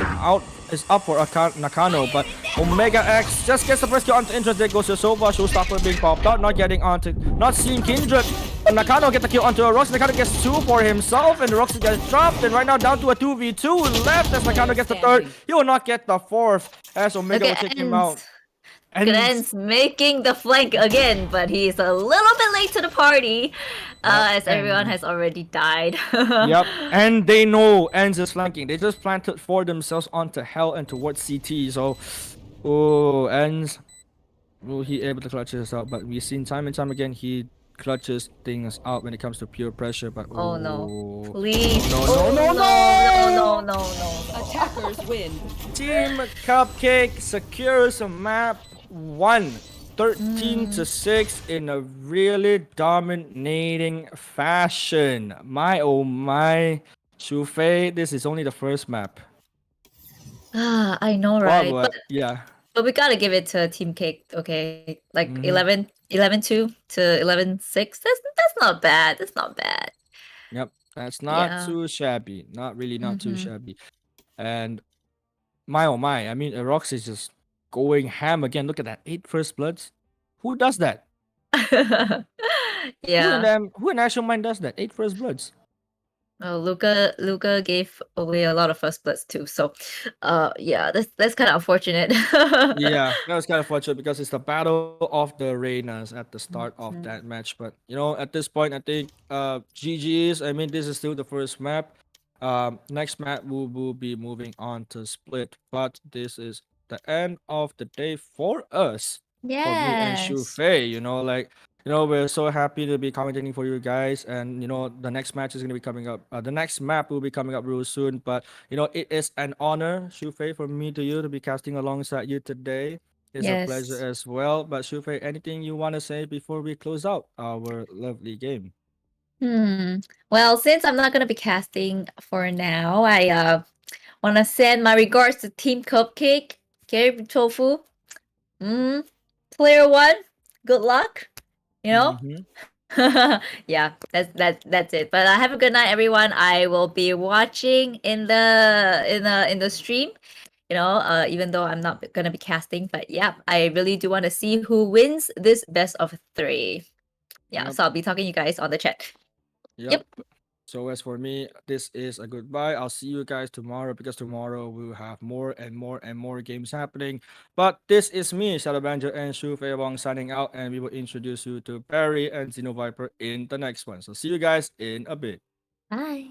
up for Nakano. But Omega X just gets the first kill onto Interest. There goes to Sova. Showstopper being popped out. Not getting onto, not seeing Kindred. And Nakano get the kill onto a Roxy. Nakano gets 2 for himself. And Roxy gets dropped. And right now down to a 2v2 left as Nakano gets the 3rd. He will not get the 4th as Omega will take him out. And Gren's making the flank again, but he's a little bit late to the party, as everyone has already died. Yep, and they know Enz is flanking. They just planted for themselves onto Hell and towards CT. So, oh, Enz, will he able to clutch this out? But we've seen time and time again he clutches things out when it comes to pure pressure. But oh no, please, no. Attackers win. Team Cupcake secures a map 1, 13-6 in a really dominating fashion. My oh my, Shufei, this is only the first map. I know, right? But yeah. But we gotta give it to Team Cake, okay? Like 11-2 to 11-6. That's not bad. That's not bad. Yep, that's not too shabby. Not really, not too shabby. And my oh my, I mean, Rox is just going ham again. Look at that, 8 first bloods. Who does that? Yeah. Who in National Mind does that? 8 first bloods. Oh, Luca gave away a lot of first bloods too. So, yeah, that's kind of unfortunate. Yeah, that was kind of fortunate because it's the battle of the Reinas at the start of Mhm. that match. But at this point, I think GG's. I mean, this is still the first map. Next map we will be moving on to Split, but this is the end of the day for us. For me and Shu Yes. Fei, we're so happy to be commentating for you guys, and the next match is gonna be coming up. The next map will be coming up real soon, but it is an honor, Shu Fei, for me to you to be casting alongside you today. It's a pleasure Yes. as well. But Shu Fei, anything you want to say before we close out our lovely game? Well, since I'm not gonna be casting for now, I wanna send my regards to Team Cupcake, Gary Tofu. Player 1, good luck. You know? Yeah, that's it. But have a good night, everyone. I will be watching in the stream. Even though I'm not gonna be casting, but yeah, I really do want to see who wins this best of 3. Yeah, Yep. so I'll be talking to you guys on the chat. Yep. So as for me, this is a goodbye. I'll see you guys tomorrow because tomorrow we'll have more and more and more games happening. But this is me, Shadow Banjo and Shu Fei Wong signing out, and we will introduce you to Barry and Xeno Viper in the next one. So see you guys in a bit. Bye.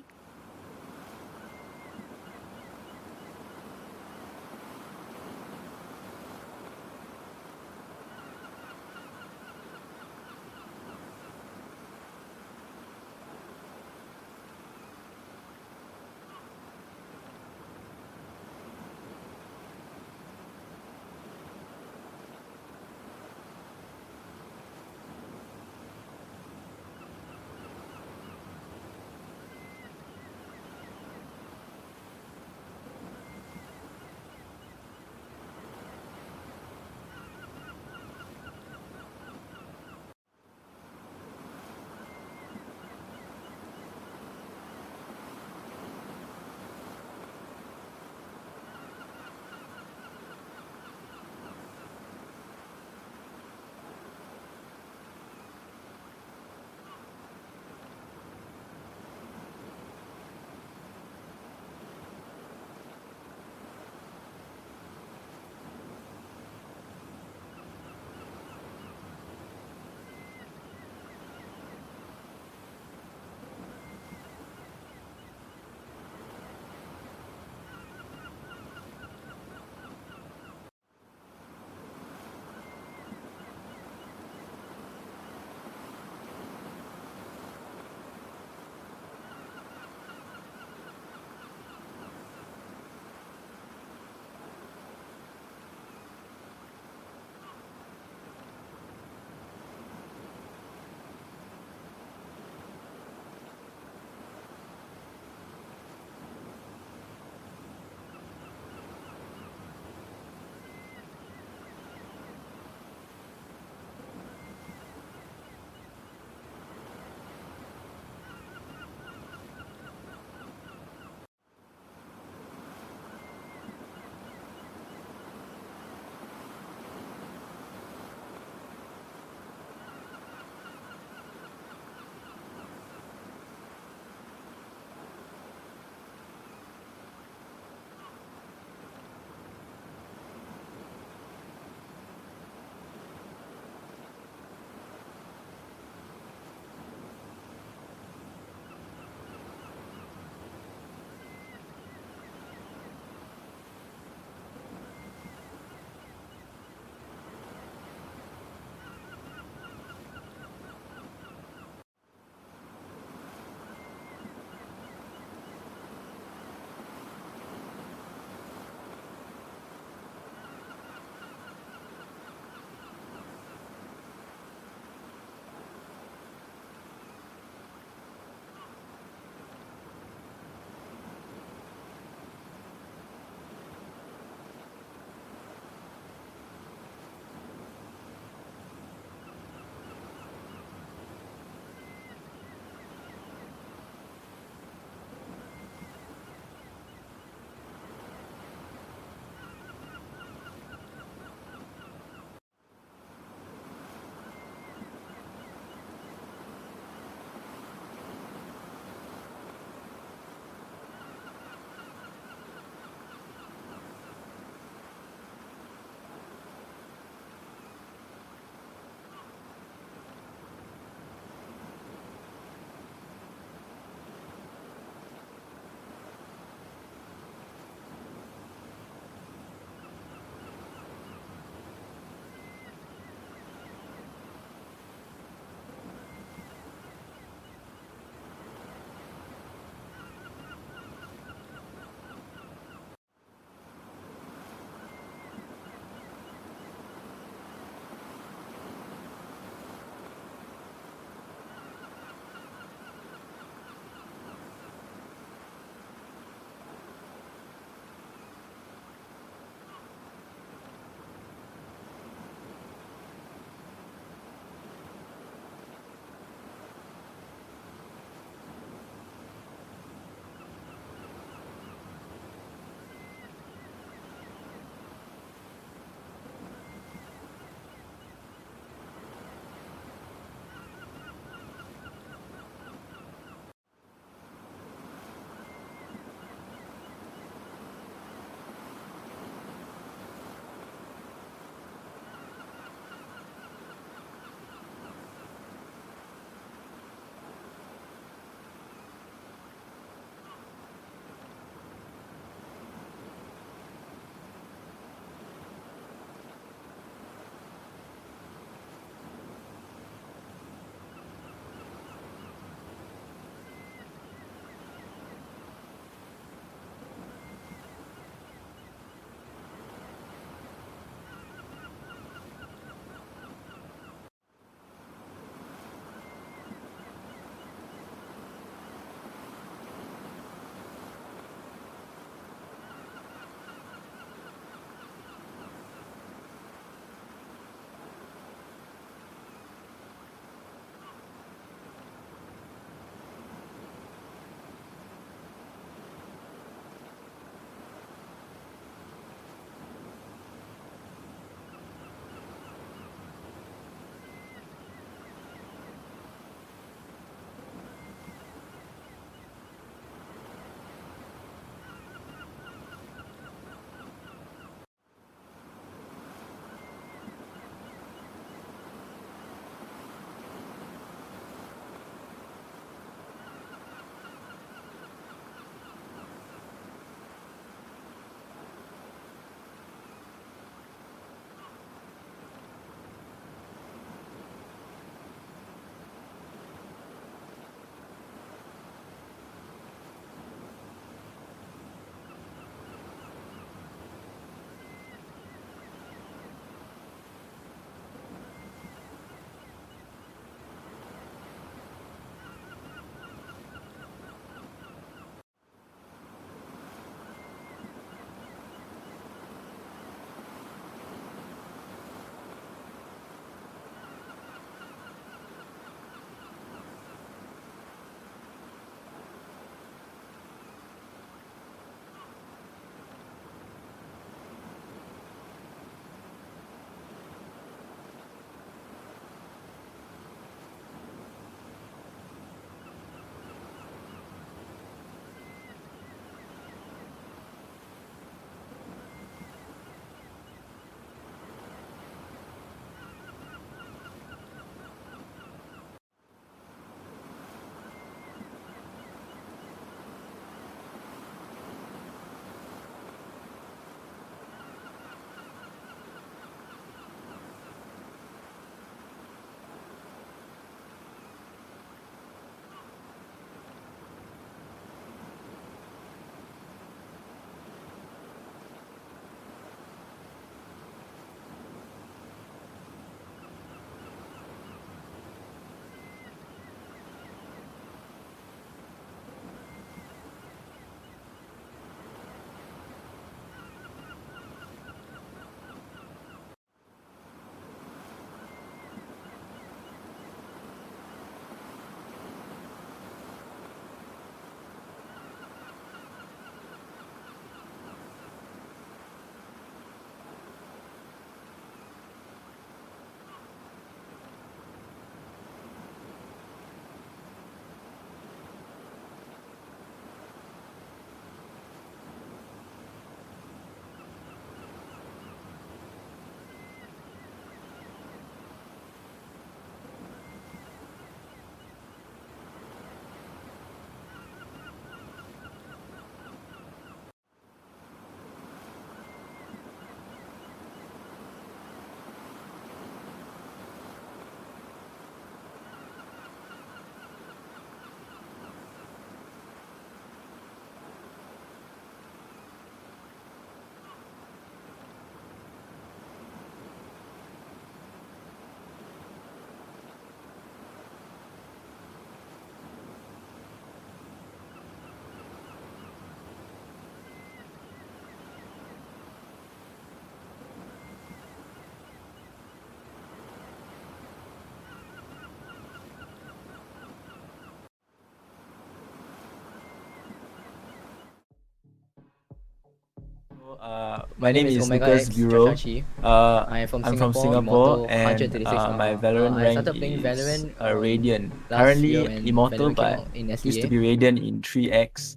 My name is Omega Lucas X Bureau. Chachachi. I'm from from Singapore, Singapore, and 136 my hour. Valorant I rank started playing is Valorant Radiant. last year Currently when Immortal, Valorant came but out in used to SEA. be Radiant in 3X.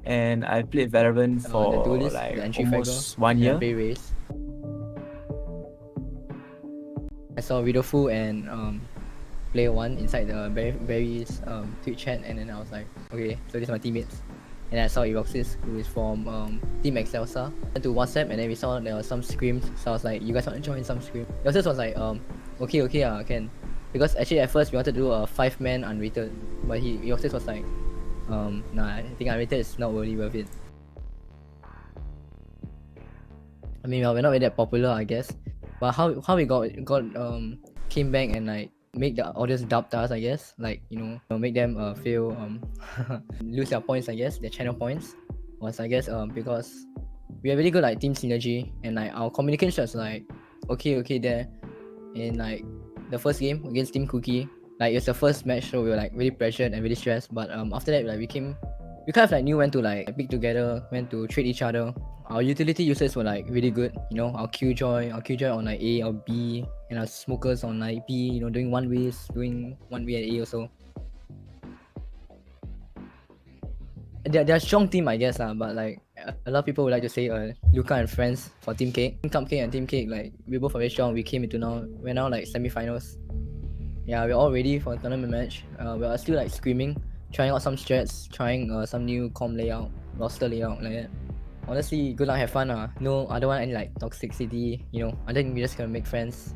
And I played Valorant The for duelist, like the entry almost fragger, 1 and I year. play race. I saw Widowfu and player one inside the Berry's Twitch chat, and then I was like, okay, so these are my teammates. And I saw Eroxis, who is from Team Excelsa. Went to WhatsApp, and then we saw there were some screams. So I was like, you guys want to join some scream? Eroxis was like, okay, can. Because actually at first we wanted to do a 5-man unrated, but Eroxis was like, nah, I think unrated is not really worth it. I mean, we're not really that popular, I guess. But how we got came back and like make the audience doubt us, I guess. Like, make them feel lose their points, I guess, their channel points. Was, I guess, because we have really good like team synergy, and like our communication was like okay there. In like the first game against Team Cookie, like it's the first match, so we were like really pressured and really stressed. But after that, like we kind of like knew when to like pick together, when to trade each other. Our utility users were like really good, our Killjoy on like A or B, and our smokers on like B, doing one way at A also. They're a strong team, I guess, but like a lot of people would like to say Luca and friends for Team Cake. CUPCAKE and Team Cake, like we both are very strong. We're now like semi-finals. Yeah, we're all ready for a tournament match. We are still like screaming, trying out some strats, trying some new com layout, roster layout like that. Honestly, good luck, have fun. No, I don't want any like toxicity, I think we're just gonna make friends.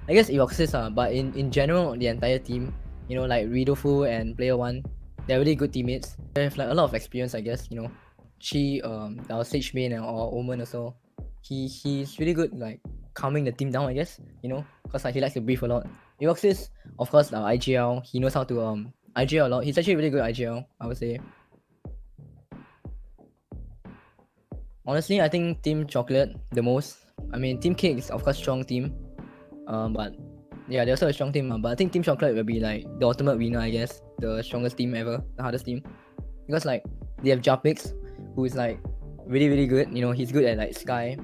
I guess Eroxis, but in general, the entire team, like Ridofu and player one, they're really good teammates. They have like a lot of experience, I guess, Chi, our Sage main and our Omen also, he's really good like calming the team down, I guess, cause like he likes to breathe a lot. Eroxis, of course, our IGL, he knows how to IGL a lot. He's actually really good at IGL, I would say. Honestly, I think Team Chocolate the most. I mean, Team Cake is of course strong team, but yeah, they're also a strong team. But I think Team Chocolate will be like the ultimate winner, I guess, the strongest team ever, the hardest team, because like they have Japix, who is like really good. He's good at like Sky,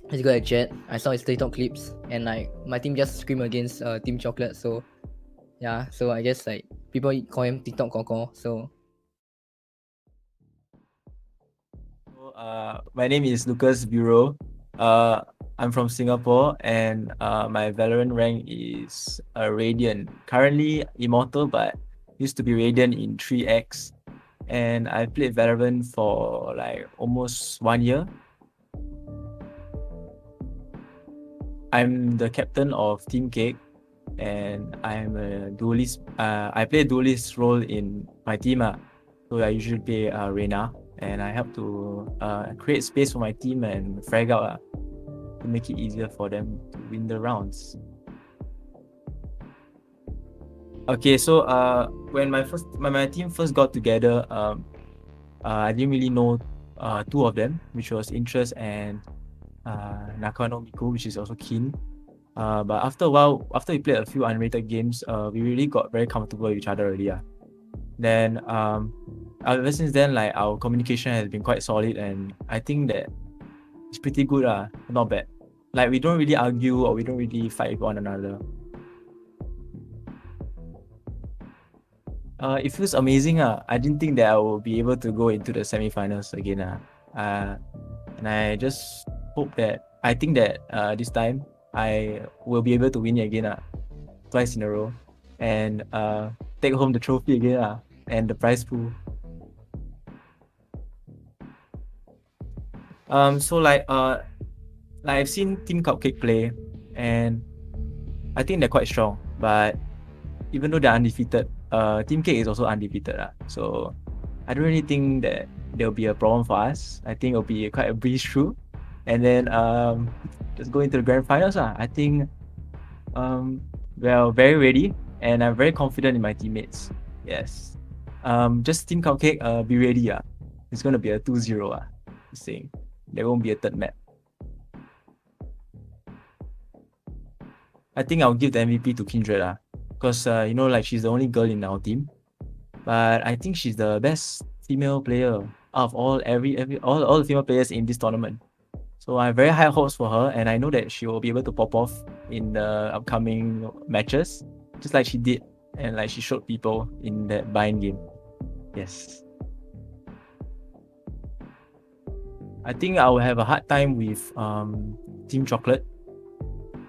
he's good at Jet. I saw his TikTok clips, and like my team just scream against Team Chocolate. So yeah, so I guess like people call him TikTok Koko. So. My name is Lucas Bureau. I'm from Singapore, and my Valorant rank is Radiant. Currently Immortal, but used to be Radiant in 3X. And I played Valorant for like almost 1 year. I'm the captain of Team Cake, and I'm a duelist. I play a duelist role in my team. So I usually play Reyna, and I help to create space for my team and frag out to make it easier for them to win the rounds. Okay, so when my team first got together, I didn't really know two of them, which was Interest and Nakano Miku, which is also Kin. But after a while, after we played a few unrated games, we really got very comfortable with each other already. Then ever since then, like our communication has been quite solid, and I think that it's pretty good, not bad. Like we don't really argue or we don't really fight with one another. It feels amazing. I didn't think that I will be able to go into the semi-finals again. And I just think that this time I will be able to win it again, twice in a row, and take home the trophy again, and the prize pool. So like I've seen Team CUPCAKE play, and I think they're quite strong. But even though they're undefeated, Team Cake is also undefeated. So I don't really think that there'll be a problem for us. I think it'll be quite a breeze through, and then just go into the grand finals. I think we're very ready, and I'm very confident in my teammates. Yes. Just Team CUPCAKE, be ready. It's gonna be a 2-0. Just saying. There won't be a third map. I think I'll give the MVP to Kindred, because like she's the only girl in our team, but I think she's the best female player out of all the female players in this tournament. So I have very high hopes for her, and I know that she will be able to pop off in the upcoming matches, just like she did and like she showed people in that Bind game. Yes. I think I will have a hard time with Team Chocolate,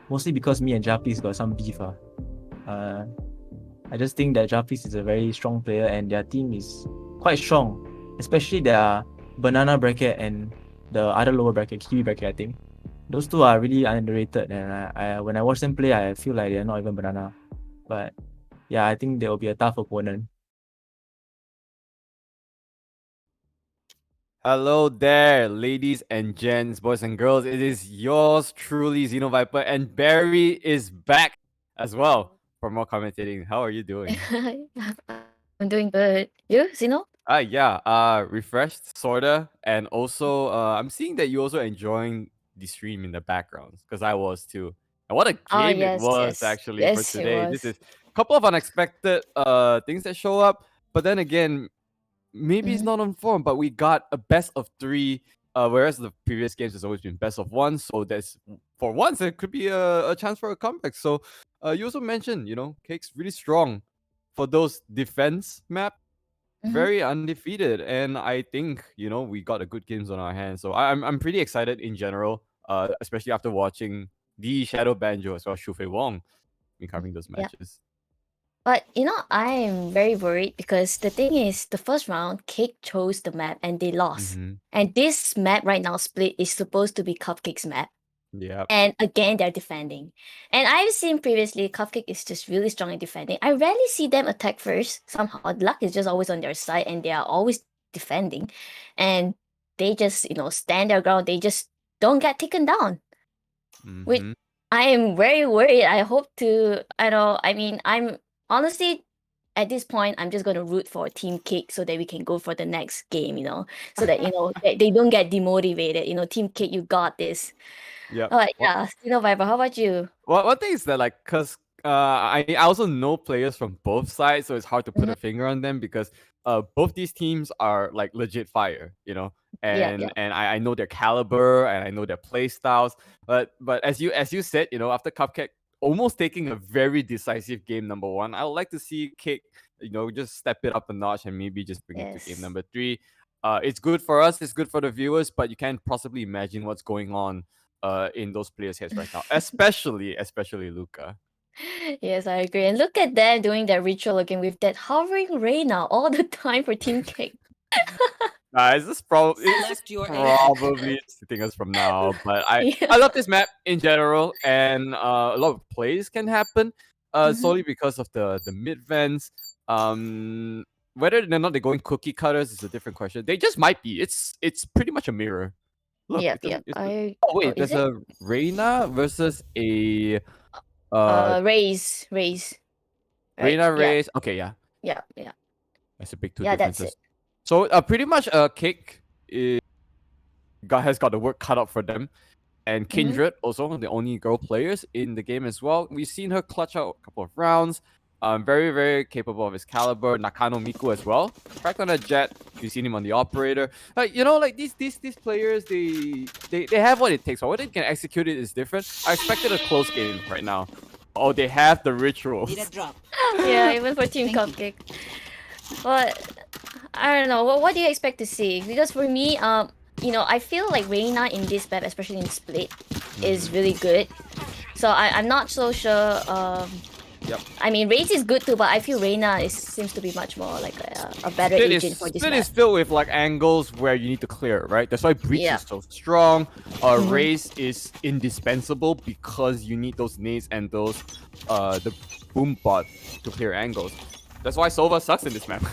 mostly because me and Japis got some beef. I just think that Japis is a very strong player and their team is quite strong, especially their banana bracket and the other lower bracket, kiwi bracket. I think those two are really underrated, and I when I watch them play, I feel like they're not even banana. But yeah, I think they will be a tough opponent. Hello there, ladies and gents, boys and girls. It is yours truly, Xenoviper, and Barry is back as well for more commentating. How are you doing? I'm doing good. You, Zeno? Refreshed, sorta, and also I'm seeing that you also enjoying the stream in the background because I was too. And what a Oh, game it yes, was yes. actually for Yes, it today. This was. is a couple of unexpected things that show up, but then again, maybe it's not on form, but we got a best of 3. Whereas the previous games has always been best of 1, so there's for once it could be a chance for a comeback. So you also mentioned, Cake's really strong for those defense map, very undefeated, and I think we got a good games on our hands. So I'm pretty excited in general, especially after watching the Shadow Banjo as well as Shufei Wong covering those Yeah. matches. But I am very worried because the thing is, the first round, Cake chose the map and they lost. And this map right now, Split, is supposed to be Cupcake's map. Yeah. And again, they're defending. And I've seen previously, Cupcake is just really strong in defending. I rarely see them attack first. Somehow, luck is just always on their side and they are always defending. And they just, stand their ground. They just don't get taken down. Which I am very worried. I hope to, I'm honestly, at this point, I'm just going to root for Team Cake so that we can go for the next game, so that, they don't get demotivated. Team Cake, you got this. Yeah. But yeah, Viper, how about you? Well, one thing is that because I also know players from both sides, so it's hard to put a finger on them because both these teams are like legit fire, and I know their caliber and I know their play styles. But as you said, after Cupcake almost taking a very decisive game number 1, I would like to see Cake, just step it up a notch and maybe just bring it to game number 3. It's good for us, it's good for the viewers, but you can't possibly imagine what's going on in those players' heads right now, especially Luca. Yes, I agree. And look at them doing their ritual again with that hovering Reyna all the time for Team Cake. It's just probably hitting us from now, but I love this map in general, and a lot of plays can happen solely because of the mid vents. Whether or not they're going cookie cutters is a different question. They just might be. It's pretty much a mirror. Look, there's a Reyna versus a Raze. Reyna Raze. Okay, yeah. Yeah. That's a big two differences. That's it. So pretty much Cake has got the work cut out for them. And Kindred, also the only girl players in the game as well. We've seen her clutch out a couple of rounds. Very, very capable of his caliber. Nakano Miku as well. Cracked on a Jet. You've seen him on the operator. These players, they have what it takes. But whether they can execute it is different. I expected a close game right now. Oh, they have the rituals. Yeah, even for Team Cupcake. But I don't know. What do you expect to see? Because for me, I feel like Reyna in this map, especially in Split, is really good. So I'm not so sure. Yep. I mean, Raze is good too, but I feel Reyna seems to be much more like a better agent for this Split map. is filled with like angles where you need to clear, right? That's why Breach is so strong. Raze is indispensable because you need those nades and those the boom bot to clear angles. That's why Sova sucks in this map.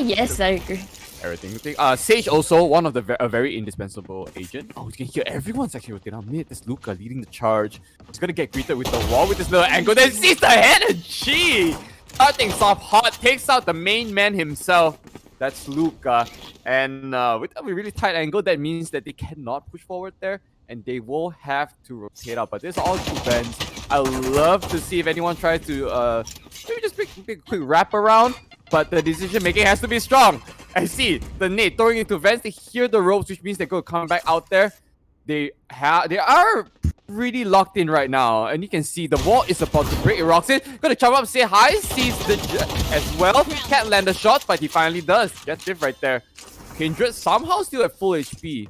Yes, I agree. Everything. Sage also one of a very indispensable agent. Oh, you can hear everyone's actually rotating out mid. This Luca leading the charge. He's gonna get greeted with the wall with this little angle. Then sees the head and G. Starting off hot, takes out the main man himself. That's Luca. And with a really tight angle, that means that they cannot push forward there, and they will have to rotate out. But there's all two bends. I love to see if anyone tries to maybe just make a quick wrap around. But the decision making has to be strong. I see the nade throwing into vents. They hear the ropes, which means they're going to come back out there. They are pretty locked in right now, and you can see the wall is about to break. Roxy gonna jump up, say hi, sees the as well. Can't land the shot, but he finally does. Gets it right there. Kindred somehow still at full HP,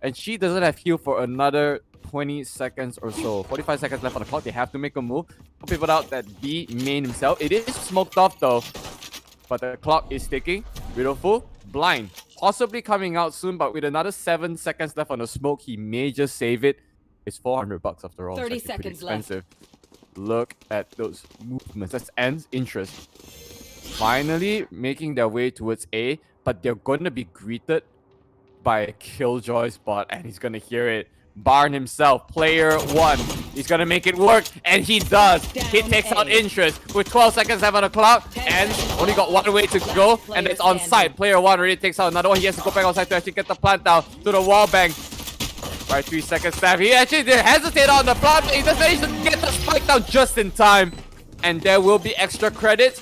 and she doesn't have heal for another 20 seconds or so. 45 seconds left on the clock. They have to make a move. People out that B main himself. It is smoked off though, but the clock is ticking. Beautiful. Blind. Possibly coming out soon, but with another 7 seconds left on the smoke, he may just save it. It's $400 after all. 30 It's actually pretty seconds left. expensive. Look at those movements. That's ends interest. Finally making their way towards A, but they're gonna be greeted by a Killjoy's bot, and he's gonna hear it. Barn himself, player 1. He's gonna make it work, and he does. He takes out interest with 12 seconds left on the clock, and only got one way to go, and it's on site. Player 1 already takes out another one. He has to go back outside to actually get the plant down to the wall bang. Right, 3 seconds left. He actually did hesitate on the plant, but he just managed to get the spike down just in time. And there will be extra credits,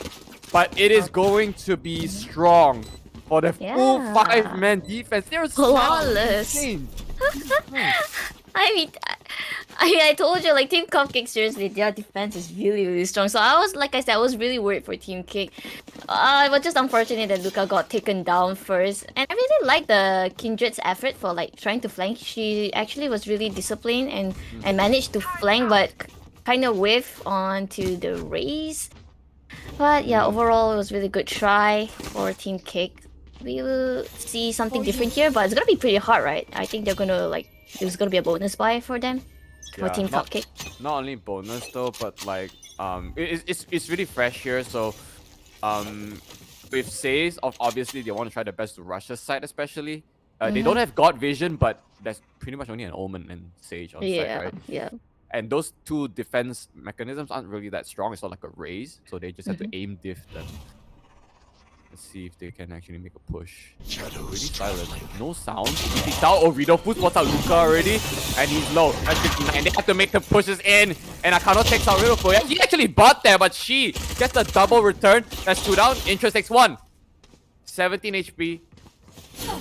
but it is going to be strong for the full 5-man defense. They're Flawless. insane. I told you, like, Team CUPCAKE, seriously, their defense is really, really strong. So I was, like I said, I was really worried for Team Cake. It was just unfortunate that Luca got taken down first. And I really like the Kindred's effort for, like, trying to flank. She actually was really disciplined and managed to flank, but kind of whiff onto the raise. But yeah, overall, it was really good try for Team Cake. We will see something different here, but it's gonna be pretty hard, right? I think they're gonna, like, there's gonna be a bonus buy for them, for Team CUPCAKE. Not only bonus though, but like it's really fresh here. So with saves, obviously they want to try their best to rush the side, especially. They don't have God Vision, but there's pretty much only an Omen and Sage on site, right? Yeah. And those two defense mechanisms aren't really that strong. It's not like a raise, so they just have to aim diff them. Let's see if they can actually make a push. Really silent. No sound. He's out. Oh, Rido Food spots out Luca already. And he's low. That's 59. They have to make the pushes in. And Akano takes out Rido Food. He actually bought there, but she gets a double return. That's 2 down. Interest takes 1. 17 HP.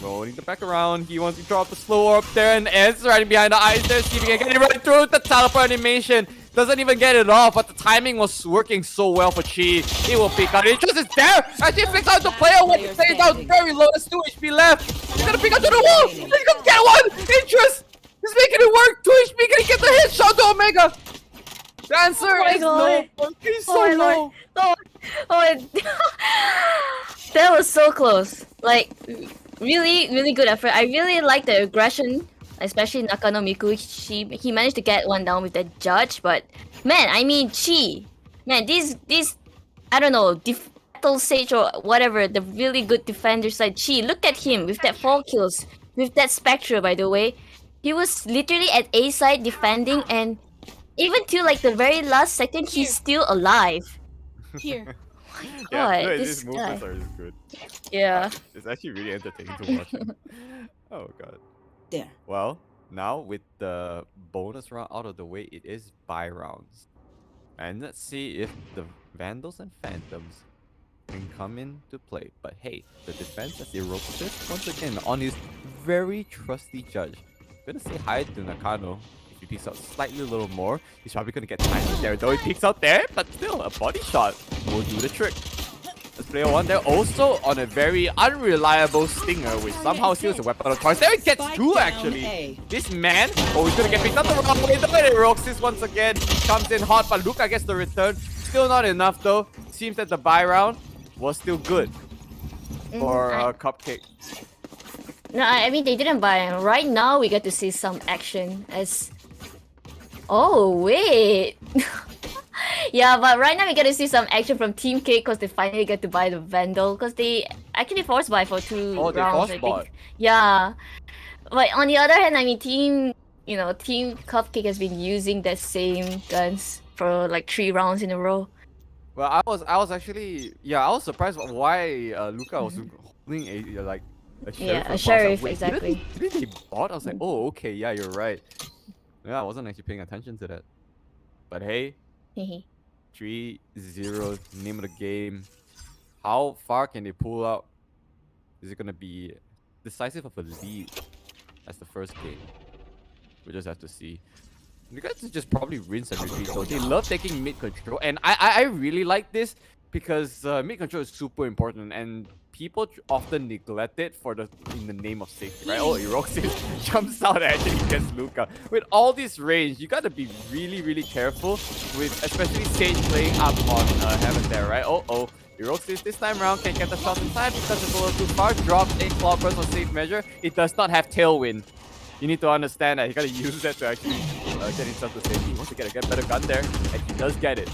Rolling the back around. He wants to drop the slow up there. And Ed's right behind the eyes there. See if he can get it right through the teleport animation. Doesn't even get it off, but the timing was working so well for Chi. He will pick out. Interest is there. Actually picks out the player one. He stays down very low. There's 2 HP left. He's gonna pick out to the wall. He's gonna get one. Interest. He's making it work. 2 HP. Can he get the hit shot to Omega? The answer is no. He's so low. That was so close. Like, really, really good effort. I really like the aggression. Especially Nakano Miku, he managed to get one down with the judge, but man, I mean Chi, man, these I don't know, Battle Sage or whatever, the really good defender side Chi. Look at him with that 4 kills, with that Spectre, by the way. He was literally at A side defending, and even till like the very last second, he's still alive. Here. Yeah, no, this these movements are just good. Yeah. It's actually really entertaining to watch him. Oh god. There. Well, now with the bonus round out of the way, it is buy rounds. And let's see if the Vandals and Phantoms can come into play. But hey, the defense has erupted this once again on his very trusty judge. Gonna say hi to Nakano. If he peeks out slightly a little more, he's probably gonna get time there. Though he peeks out there, but still, a body shot will do the trick. Let's player 1 there, also on a very unreliable stinger, which somehow steals a weapon of choice. There it gets 2 actually. This man, he's gonna get picked up the wrong way. The way Roxas once again comes in hot, but Luca gets the return. Still not enough though. Seems that the buy round was still good for CUPCAKE. No, I mean they didn't buy him. Right now we get to see some action as. Oh wait. Yeah, but right now we get to see some action from Team Cake because they finally get to buy the Vandal because they actually force buy for 2 rounds. I think. Yeah, but on the other hand, I mean Team CUPCAKE has been using the same guns for like 3 rounds in a row. Well, I was actually I was surprised why Luca was holding a sheriff. A sheriff, exactly. Didn't they bot? I was like, oh okay, yeah, you're right. Yeah, I wasn't actually paying attention to that. But hey. 3-0, name of the game. How far can they pull out Is it gonna be decisive of a lead as the first game? We just have to see. You guys just probably rinse and repeat. So they love taking mid control, and I really like this because mid control is super important, and people often neglect it in the name of safety, right? Oh, Eroxis jumps out and actually gets Luca. With all this range, you gotta be really careful with, especially Sage playing up on Heaven there, right? Oh. Eroxis this time around can get the shot inside because it's a little too far. Drops a claw burst on safe measure. It does not have tailwind. You need to understand that he gotta use that to actually get himself to safety. He wants to get a better gun there, and he does get it.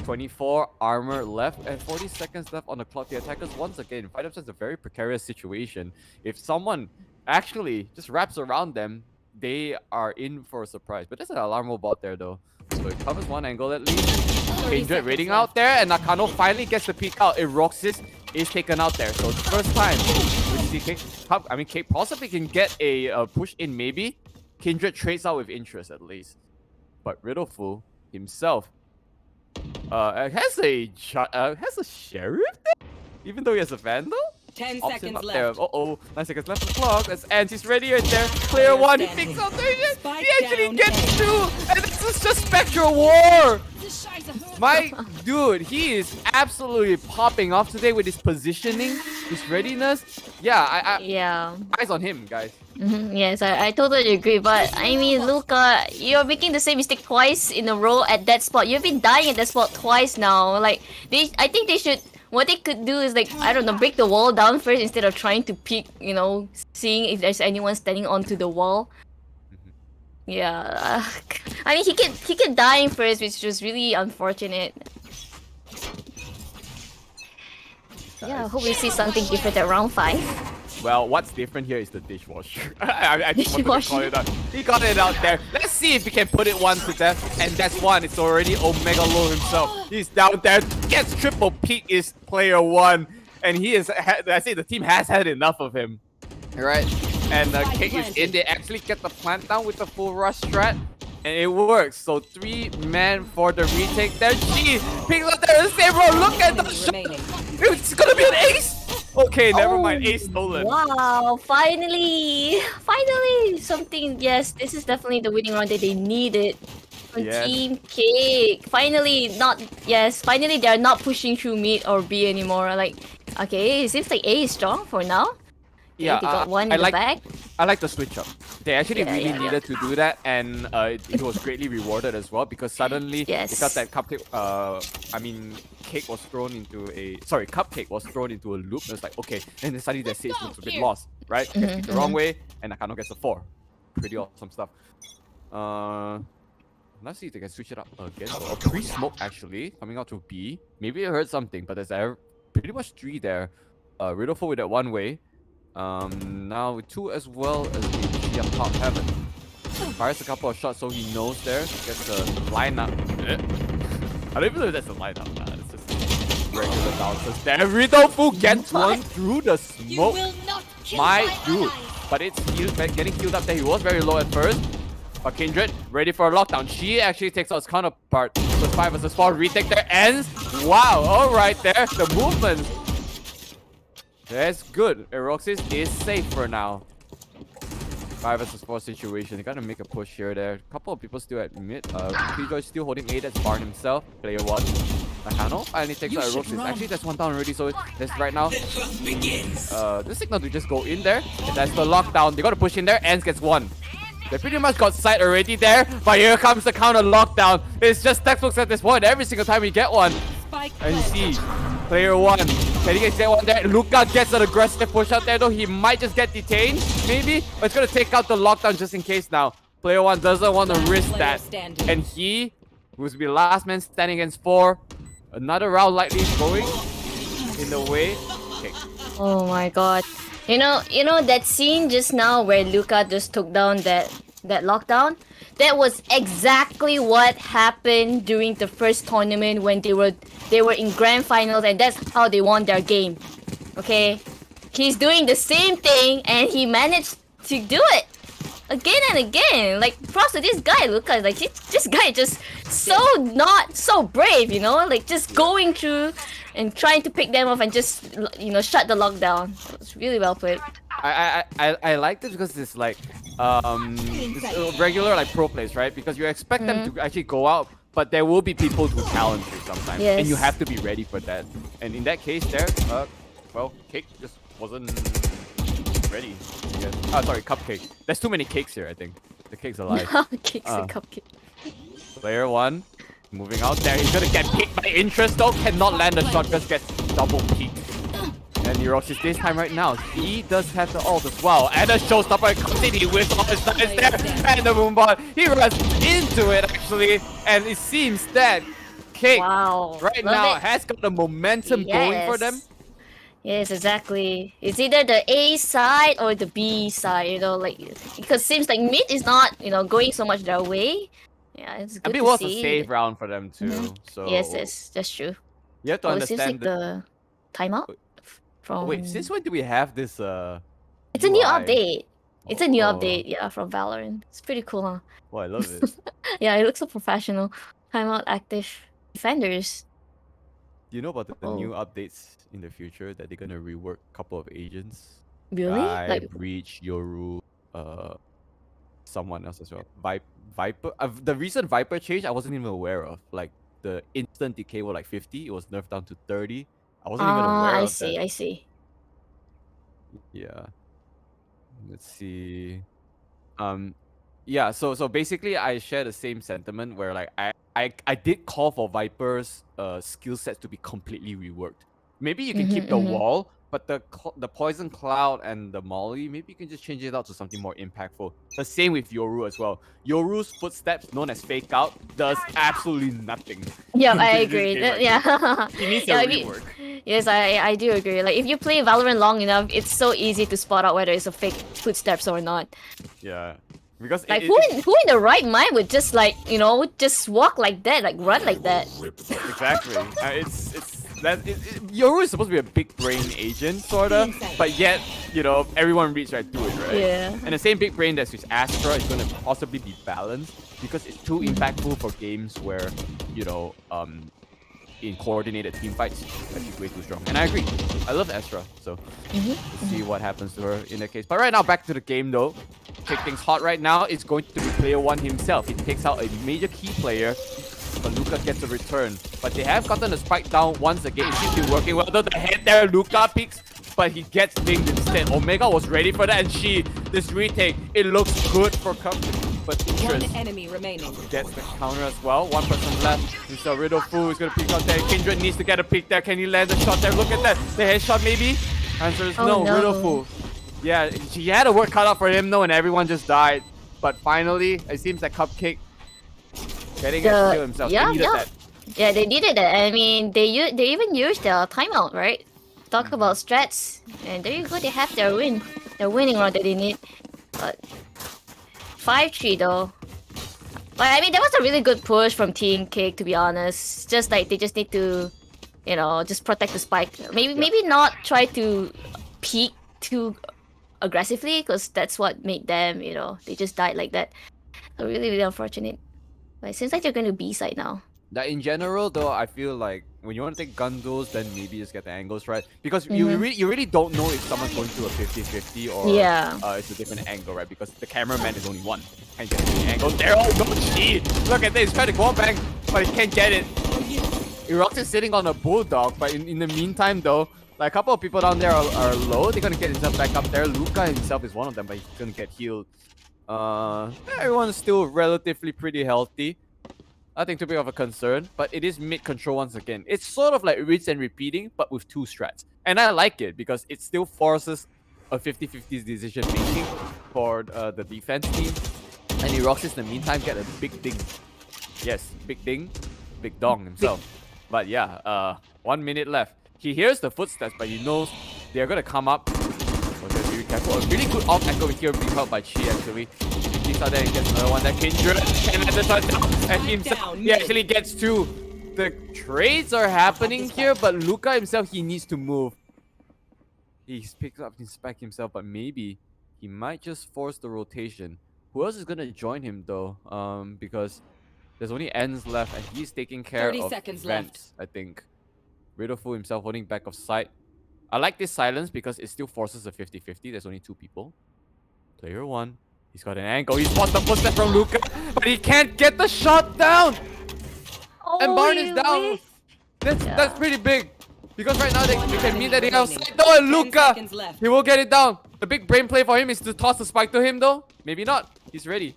24 armor left and 40 seconds left on the clock. The attackers once again find themselves in a very precarious situation. If someone actually just wraps around them, they are in for a surprise. But there's an alarm robot there though, so it covers one angle at least. Kindred waiting out there, and Nakano finally gets the peek out. Eroxis is taken out there, so it's the first time we see Cake possibly can get a push in maybe. Kindred trades out with interest at least, but Riddlefu himself has a sheriff there? Even though he has a vandal? 10 Opts him seconds up left. there. 9 seconds left on the clock. As Anti's ready right there. Player one, he picks up there. He actually gets two, and this is just Spectral War. My dude, he is absolutely popping off today with his positioning, his readiness. Yeah, yeah. Eyes on him, guys. Yes, I totally agree. But I mean, Luca, you're making the same mistake twice in a row at that spot. You've been dying at that spot twice now. Like I think they should. What they could do is, like, I don't know, break the wall down first instead of trying to peek. You know, seeing if there's anyone standing onto the wall. Yeah, I mean, he kept dying first, which was really unfortunate. Yeah, I hope we see something different at round 5. Well, what's different here is the dishwasher. I just wanted to call it out. He got it out there. Let's see if he can put it one to death. And that's one. It's already Omega Low himself. He's down there. Gets triple peak is player one. And he is, I say the team has had enough of him. Alright. And Cake is in. They actually get the plant down with the full rush strat. And it works. So 3-man for the retake there. She picks up there and saves, bro. Look at the shot. It's gonna be an ace. Okay, never mind. Ace stolen. Wow, finally something. Yes, this is definitely the winning round that they needed from Yes. Team Cake. Finally they're not pushing through mid or B anymore. Like, okay, it seems like A is strong for now. Yeah, they got one in the back. I like the switch up. They actually Yeah, really yeah. needed to do that, and it was greatly rewarded as well because suddenly because that cupcake, cake was thrown into cupcake was thrown into a loop. And it's like, okay, and then suddenly their stage looks a bit lost, right? Gets picked the wrong way, and Nakano gets a 4. Pretty awesome stuff. Let's see if they can switch it up again. So a pre-smoke actually coming out to B. Maybe I heard something, but there's pretty much 3 there. Riddleful with that one way. Now with 2 as well as the up top Heaven. Fires a couple of shots so he knows there. Gets the lineup. I don't even know if that's a lineup. It's just regular bouncers there. Riddleful gets one through the smoke. My dude. But it's getting healed up there. He was very low at first. But Kindred ready for a lockdown. She actually takes out his counterpart. So 5 versus 4 retake there ends. Wow, alright there. The movement. That's good. Eroxis is safe for now. 5 versus 4 situation. They gotta make a push here there. A couple of people still at mid. Killjoy still holding A. That's Barn himself. Player 1. Nakano finally takes out Eroxis. Actually, that's 1 down already. So that's right now. The signal to just go in there. And that's the lockdown. They gotta push in there. Ends gets 1. They pretty much got sight already there. But here comes the counter lockdown. It's just textbooks at this point. Every single time we get one. And you see, player 1. Can he get one there? Luca gets an aggressive push out there though. He might just get detained, maybe. But it's gonna take out the lockdown just in case now. Player 1 doesn't want to risk that. And he was be last man standing against 4. Another round likely going in the way. Okay. Oh my god. You know that scene just now where Luca just took down that lockdown? That was exactly what happened during the first tournament when they were in grand finals, and that's how they won their game. Okay? He's doing the same thing and he managed to do it. again and again. Like, props to this guy, Luca. Like, this guy just so not so brave, you know? Like, just going through and trying to pick them off and just, you know, shut the lockdown. It's really well played. I like this because it's like it's regular like pro plays, right? Because you expect them to actually go out, but there will be people who challenge you sometimes, and you have to be ready for that. And in that case, there, well, Cake just wasn't ready. Oh, sorry, Cupcake. There's too many cakes here. I think the cake's alive. Cakes and Cupcake. Player 1 moving out there. He's gonna get picked by interest though. Cannot land the shot. Just gets double peeked. And Neurosis this time right now, he does have the ult as well. And the showstopper comes in, he whiffs off his nice there. And the Moonbot, he runs into it actually. And it seems that Cake right now has got the momentum going for them. Yes, exactly. It's either the A side or the B side, you know, like, because it seems like mid is not, you know, going so much their way. Yeah, it's good I mean, to it was see. a safe round for them too. So Yes, that's true. you have to It seems like understand the timeout from... wait, since when do we have this It's a new UI? update. It's a new update, yeah, from Valorant. It's pretty cool, huh? Oh, I love it. Yeah, it looks so professional. Timeout active defenders. Do you know about the new updates in the future that they're gonna rework a couple of agents? Really? Like Breach, Yoru, someone else as well. Viper. The recent Viper change I wasn't even aware of. Like the instant decay was like 50. It was nerfed down to 30. I wasn't even aware of that. I see. Yeah. Let's see. Yeah, so basically I share the same sentiment where like I did call for Viper's skill sets to be completely reworked. Maybe you can keep the wall, but the poison cloud and the molly, maybe you can just change it out to something more impactful. The same with Yoru as well. Yoru's footsteps, known as fake out, does absolutely nothing. Yeah, I in this agree. game right Yeah. now. He needs a rework. Yes, I do agree. Like, if you play Valorant long enough, it's so easy to spot out whether it's a fake footsteps or not. Yeah. Because Like, who in the right mind would just, like, you know, just walk like that, like run like that? Exactly. Yoru is supposed to be a big brain agent, sorta, but yet, you know, everyone reads right through it, right? Yeah. And the same big brain that's with Astra is gonna possibly be balanced because it's too impactful for games where, you know, in coordinated team fights, she's way too strong. And I agree. I love Astra, so let's see what happens to her in that case. But right now, back to the game though. Take things hot right now. It's going to be player 1 himself. He takes out a major key player, but Luca gets a return. But they have gotten the spike down once again. It seems to be working well. Though the head there, Luca peeks, but he gets dinged instead. Omega was ready for that, and this retake, it looks good for CUPCAKE. But One Interest enemy remaining. gets the counter as well. One person left. It's a Riddle Fool who's gonna peek out there. Kindred needs to get a peek there. Can he land the shot there? Look at that. The headshot maybe? Answer is no. Riddle Fool. Yeah, she had a work cut out for him though, and everyone just died. But finally, it seems like CUPCAKE getting a kill himself. They needed that. Yeah, they needed that. I mean, they even used their timeout, right? Talk about strats, and there you go. They have their win, their winning round that they need. But 5-3 though. But I mean, that was a really good push from Team Cake, to be honest. Just like they just need to, you know, just protect the spike. Maybe not try to peek too aggressively, because that's what made them, you know, they just died like that. So really, really unfortunate. But it seems like they're going to B side now. That in general though, I feel like when you want to take gun duels, then maybe just get the angles right. Because you really don't know if someone's going to a 50-50 or it's a different angle, right? Because the cameraman is only one. Can't get the angle. There, oh no, cheat! Look at this, he's trying to go back, but he can't get it. Erox is sitting on a bulldog, but in the meantime though, like a couple of people down there are low. They're gonna get himself back up there. Luca himself is one of them, but he's gonna get healed. Everyone's still relatively pretty healthy. Nothing too big of a concern, but it is mid control once again. It's sort of like rinse and repeating, but with 2 strats. And I like it because it still forces a 50-50 decision making for the defense team. And Eroxis in the meantime get a big ding. Yes, big ding, big dong himself. But yeah, 1 minute left. He hears the footsteps, but he knows they're gonna come up. So just be careful. A really good off angle here being held by Chi actually. He out there and gets another one. That Kindred and at the touchdown. And himself, he actually gets 2. The trades are happening here, but Luca himself, he needs to move. He's picked up his spec himself, but maybe he might just force the rotation. Who else is gonna join him though? Because there's only ends left, and he's taking care 30 of seconds vents, I think. Riddlefu himself holding back of sight. I like this silence because it still forces a 50-50. There's only 2 people. Player 1. He's got an angle. He spots the footstep from Luca, but he can't get the shot down. And Barn is down. That's pretty big. Because right now they can meet that outside though, and Luca, he will get it down. The big brain play for him is to toss the spike to him though. Maybe not. He's ready.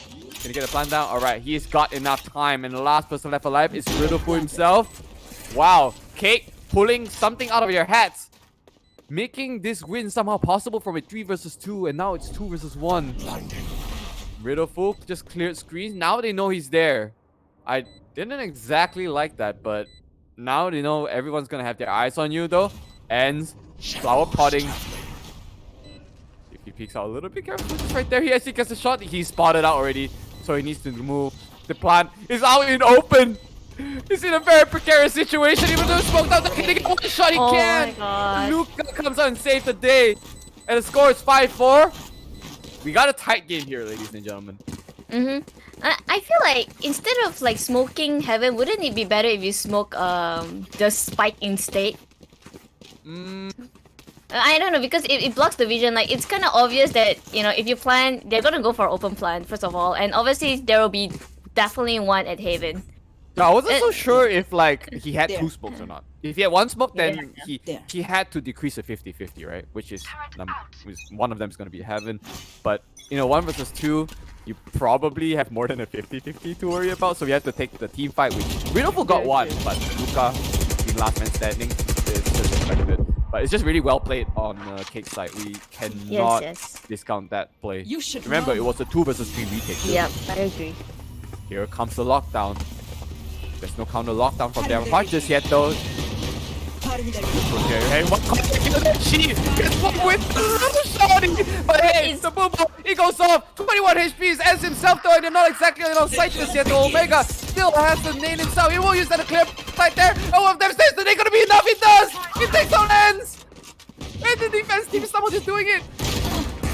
Can he get a plan down? Alright, he's got enough time. And the last person left alive is Riddlefu himself. Wow. Cake pulling something out of your hats. Making this win somehow possible from a 3 versus 2. And now it's 2 versus 1. Riddlefu just cleared screens. Now they know he's there. I didn't exactly like that, but now they know everyone's gonna have their eyes on you though. Ends. Flower potting. If he peeks out a little bit careful, just right there. He actually gets a shot. He's spotted out already, so he needs to move. The plan is out in open. He's in a very precarious situation. Even though he's smoked out, can he get one shot? He can. Luca comes out and saves the day. And the score is 5-4. We got a tight game here, ladies and gentlemen. I feel like instead of like smoking Heaven, wouldn't it be better if you smoke the spike instead? I don't know, because it blocks the vision. Like, it's kind of obvious that, you know, if you plan, they're gonna go for open plan first of all, and obviously there will be definitely one at Haven. No, I wasn't so sure if like he had 2 smokes or not. If he had 1 smoke, then he had to decrease a 50-50, right? Which is one of them is gonna be Heaven. But you know, 1 versus 2, you probably have more than a 50-50 to worry about. So we have to take the team fight, which Riddlefu got 1, but Luca being last man standing is just expected. But it's just really well played on Cake's side. We cannot discount that play. You should remember it was a 2 versus 3 retake. Yep, I agree. Here comes the lockdown. There's no counter lockdown from their part just yet though. Okay, hey, what? She gets one with the little shorty! But hey, the boom, he goes off! 21 HPs as himself though, and they're not exactly on sight just yet. Omega still has the nade himself. He will use that to clear right there. Oh, of them says that they're gonna be enough. He does! He takes out ends! And the defense team, someone is doing it!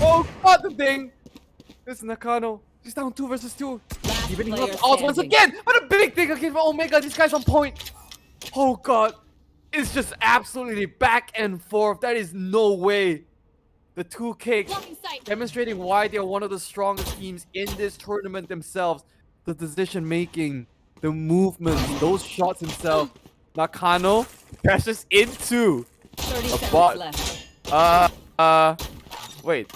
Oh, what the thing! This Nakano. He's down 2 versus 2. Even up the odds once again! What a big thing again for Omega! This guy's on point! Oh god! It's just absolutely back and forth. That is no way. The 2 Cakes demonstrating why they are one of the strongest teams in this tournament themselves. The decision making, the movements, those shots himself. Nakano crashes into a bot. Wait.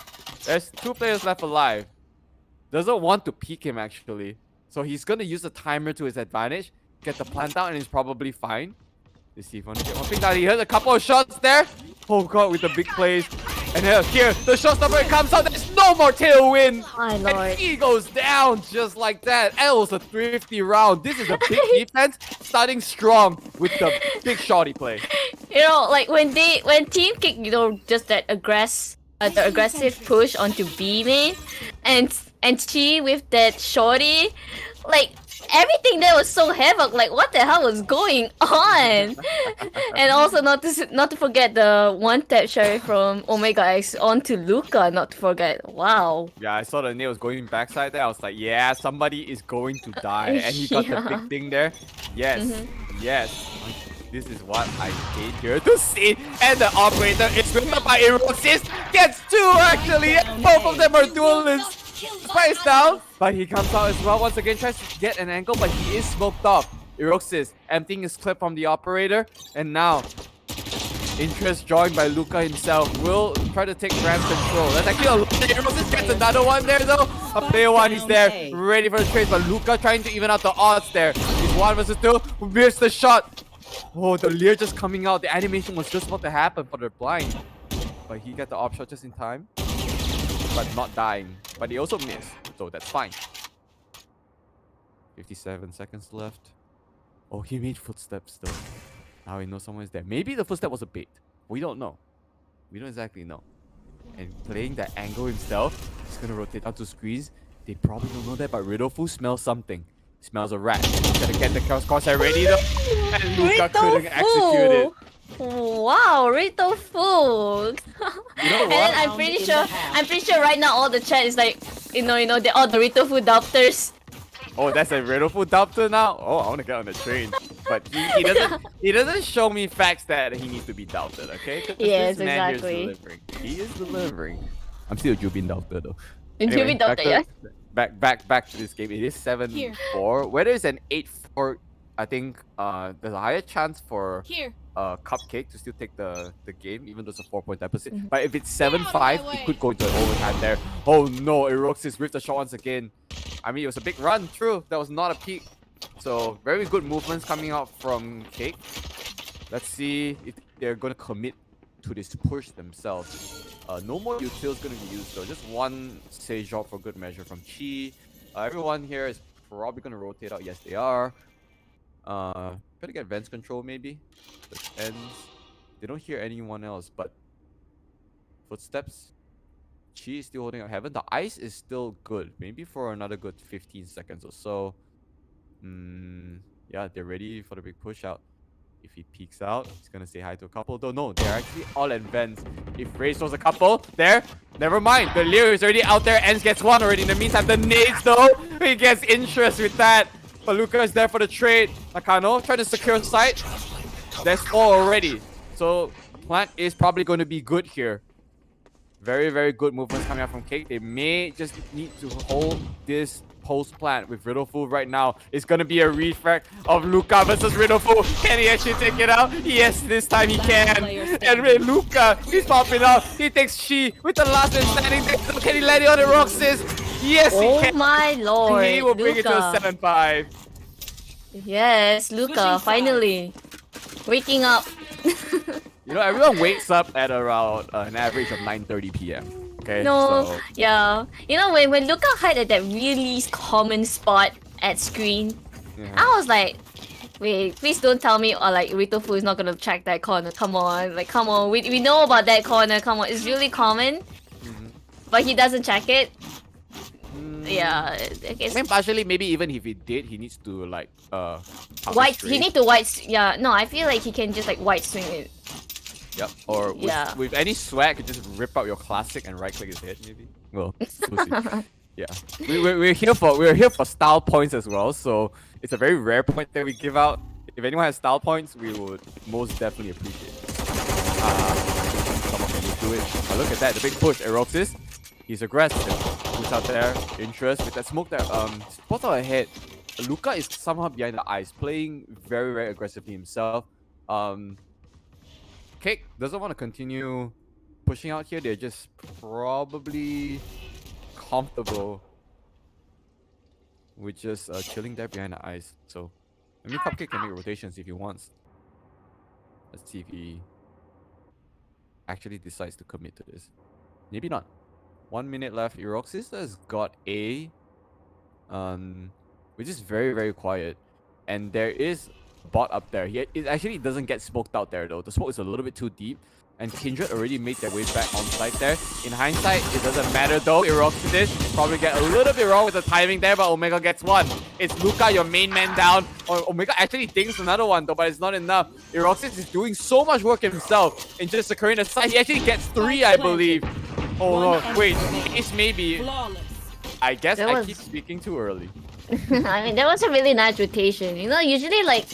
There's 2 players left alive. Doesn't want to peek him actually. So he's gonna use the timer to his advantage. Get the plant out and he's probably fine. Let's see if I can get one thing down. He heard a couple of shots there. Oh god, with the big plays. And here, the showstopper comes out. There's no more tailwind. My lord. And he goes down just like that. That was a thrifty round. This is a big defense starting strong with the big shotty play. You know, like when Team Kick, you know, just that the aggressive push onto B main, and she with that shorty, like everything there was so havoc. Like what the hell was going on? And also not to forget the 1-tap share from Omega X onto Luca. Not to forget. Wow. Yeah, I saw the nails going backside there. I was like, yeah, somebody is going to die. And he got the big thing there. Yes, yes. This is what I came here to see. And the operator is whipped up by Erosis. Gets 2 actually. And both of them are duelists. Spice down. But he comes out as well. Once again, tries to get an angle. But he is smoked off. Erosis emptying his clip from the operator. And now, interest joined by Luca himself. Will try to take ramp control. That's actually a lot. Erosis gets another one there though. A player 1 is there. Ready for the trade. But Luca trying to even out the odds there. He's 1 versus 2. Missed the shot. Oh, the Lear just coming out. The animation was just about to happen for the blind. But he got the op shot just in time. But not dying. But he also missed. So that's fine. 57 seconds left. Oh, he made footsteps though. Now he knows someone is there. Maybe the footstep was a bait. We don't know. We don't exactly know. And playing that angle himself, he's gonna rotate out to screens. They probably don't know that, but Riddlefu smells something. Smells a rat. He's gonna get the crosshair ready though. And Luca couldn't execute it. Wow, Rito Fu. You know And then I'm pretty sure right now all the chat is like, the Rito food doctors. Oh, that's a riddle food doctor now? Oh, I want to get on the train. But he doesn't show me facts that he needs to be doubted, okay? 'Cause Yes, this man exactly. Here is delivering. He is delivering. I'm still a Jubin doctor though. Jubin doctor, yes. Back to this game. It is 7-4. Whether it's an 8-4, I think there's a higher chance for CUPCAKE to still take the game, even though it's a 4-point deficit. But if it's 7-5, it could go into an overtime there. Oh no, Eroxis with the shot once again. I mean, it was a big run, true. That was not a peak. So, very good movements coming out from Cake. Let's see if they're going to commit to this push themselves. No more utils going to be used though. Just one sage drop for good measure from Chi. Everyone here is probably going to rotate out. Yes, they are. Try to get Vents control maybe. The ends. They don't hear anyone else, but footsteps. Chi is still holding up heaven. The ice is still good. Maybe for another good 15 seconds or so. Yeah, they're ready for the big push out. If he peeks out, he's gonna say hi to a couple. Though no, they're actually all at Vents. If Ray throws a couple, there, never mind. The Lear is already out there. Ends gets one already. In the meantime, the nades though, he gets interest with that. But Luca is there for the trade. Nakano trying to secure site. There's 4 already. So the plant is probably going to be good here. Very, very good movements coming out from Cake. They may just need to hold this post plant with Riddlefool right now. It's going to be a refract of Luca versus Riddlefool. Can he actually take it out? Yes, this time he can. And Luca, he's popping out. He takes Chi with the last man standing there. So can he let it on the Roxas? Yes, he can. Oh my lord. He will bring it to a 7-5. Yes, Luca, finally. Waking up. You know, everyone wakes up at around an average of 9:30 p.m. Okay. No, so... yeah. You know, when Luca hide at that really common spot at screen, I was like, wait, please don't tell me or like Ritofu is not gonna check that corner. Come on, like come on. We know about that corner. Come on, it's really common, but he doesn't check it. Yeah, I guess. I mean, partially, maybe even if he did, he needs to like white. He need to white. Yeah, no, I feel like he can just like white swing it. Yep. Or with any swag, you just rip out your classic and right click his head, maybe. Well, we'll see. Yeah. We're here for style points as well, so it's a very rare point that we give out. If anyone has style points, we would most definitely appreciate it. Someone can do it. But look at that, the big push, Eroxis. He's aggressive. Push out there, interest with that smoke there. Spot out ahead. Luca is somehow behind the ice, playing very, very aggressively himself. Cake doesn't want to continue pushing out here. They're just probably comfortable with just chilling there behind the ice. So, I mean, CUPCAKE can make rotations if he wants. Let's see if he actually decides to commit to this. Maybe not. 1 minute left. Eroxis has got A, which is very, very quiet. And there is bot up there. It actually doesn't get smoked out there though. The smoke is a little bit too deep. And Kindred already made their way back on site there. In hindsight, it doesn't matter though. Eroxis probably get a little bit wrong with the timing there, but Omega gets one. It's Luca, your main man down. Omega actually thinks another one though, but it's not enough. Eroxis is doing so much work himself in just securing the site. He actually gets 3, I believe. Oh no, wait, it's maybe. I guess I keep speaking too early. I mean, that was a really nice rotation. You know, usually like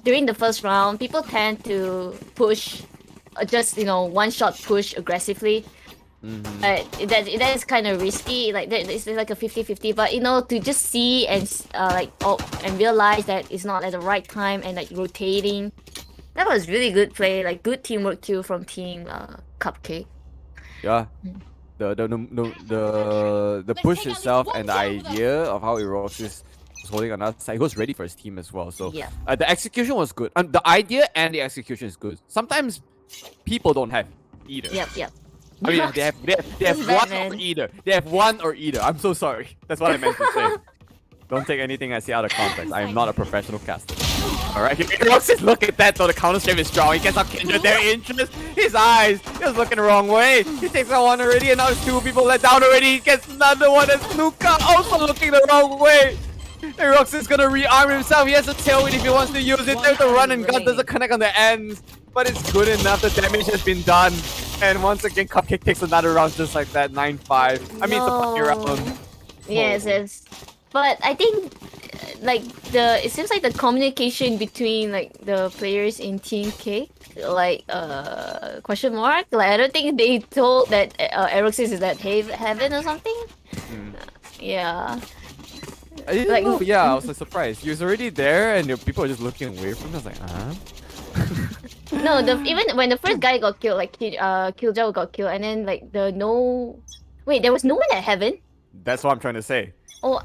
during the first round, people tend to push, just, you know, one-shot push aggressively. That is kind of risky. Like it's like a 50-50. But you know, to just see and and realize that it's not at the right time and like rotating, that was really good play. Like good teamwork too from team CUPCAKE. Yeah. The push itself and the idea of how Eroxis was holding another side, he was ready for his team as well. So the execution was good. The idea and the execution is good. Sometimes people don't have either. Yep. I mean, they have one or either. They have one or either. I'm so sorry. That's what I meant to say. Don't take anything I say out of context. I am not a professional caster. Alright, look at that though, the counter stream is strong. He gets up Kindred there, interest. His eyes, he was looking the wrong way. He takes out one already, and now there's 2 people let down already. He gets another one, as Luca also looking the wrong way. Erox is gonna rearm himself. He has a tailwind if he wants to use it. There's the run and gun, doesn't connect on the ends. But it's good enough, the damage has been done. And once again, CUPCAKE takes another round just like that, 9-5. I mean, it's a funny round. Yes, yes. But I think like it seems like the communication between like the players in Team Cake, like question mark. Like I don't think they told that Eroxis is at heaven or something. Yeah. I didn't Like know. Yeah, I was like, surprised. He was already there, and people were just looking away from him. I was like, no, even when the first guy got killed, like Killjoy got killed, and then like there was no one at heaven. That's what I'm trying to say. Oh,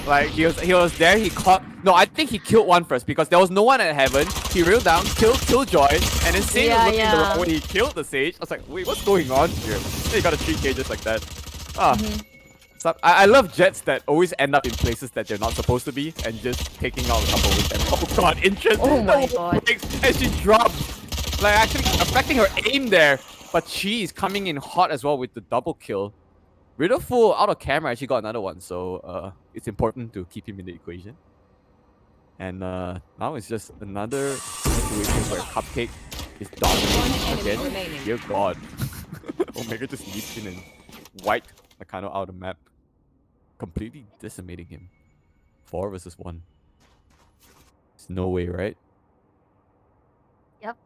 Like he was there. He caught. No, I think he killed one first because there was no one at heaven. He reeled down, killed Joy, and then Sage was looking the wrong way. He killed the Sage. I was like, wait, what's going on here? Then he got a 3 cages like that. So I love Jets that always end up in places that they're not supposed to be and just taking out a couple with them. Oh god, interest. Oh my god. And she dropped. Like actually affecting her aim there. But she is coming in hot as well with the double kill. Riddleful out of camera actually got another one, so it's important to keep him in the equation. And now it's just another situation where CUPCAKE is dominating again. Dear god. Omega just leaps in and wiped Nakano out of the map. Completely decimating him. 4 versus 1. There's no way, right? Yep.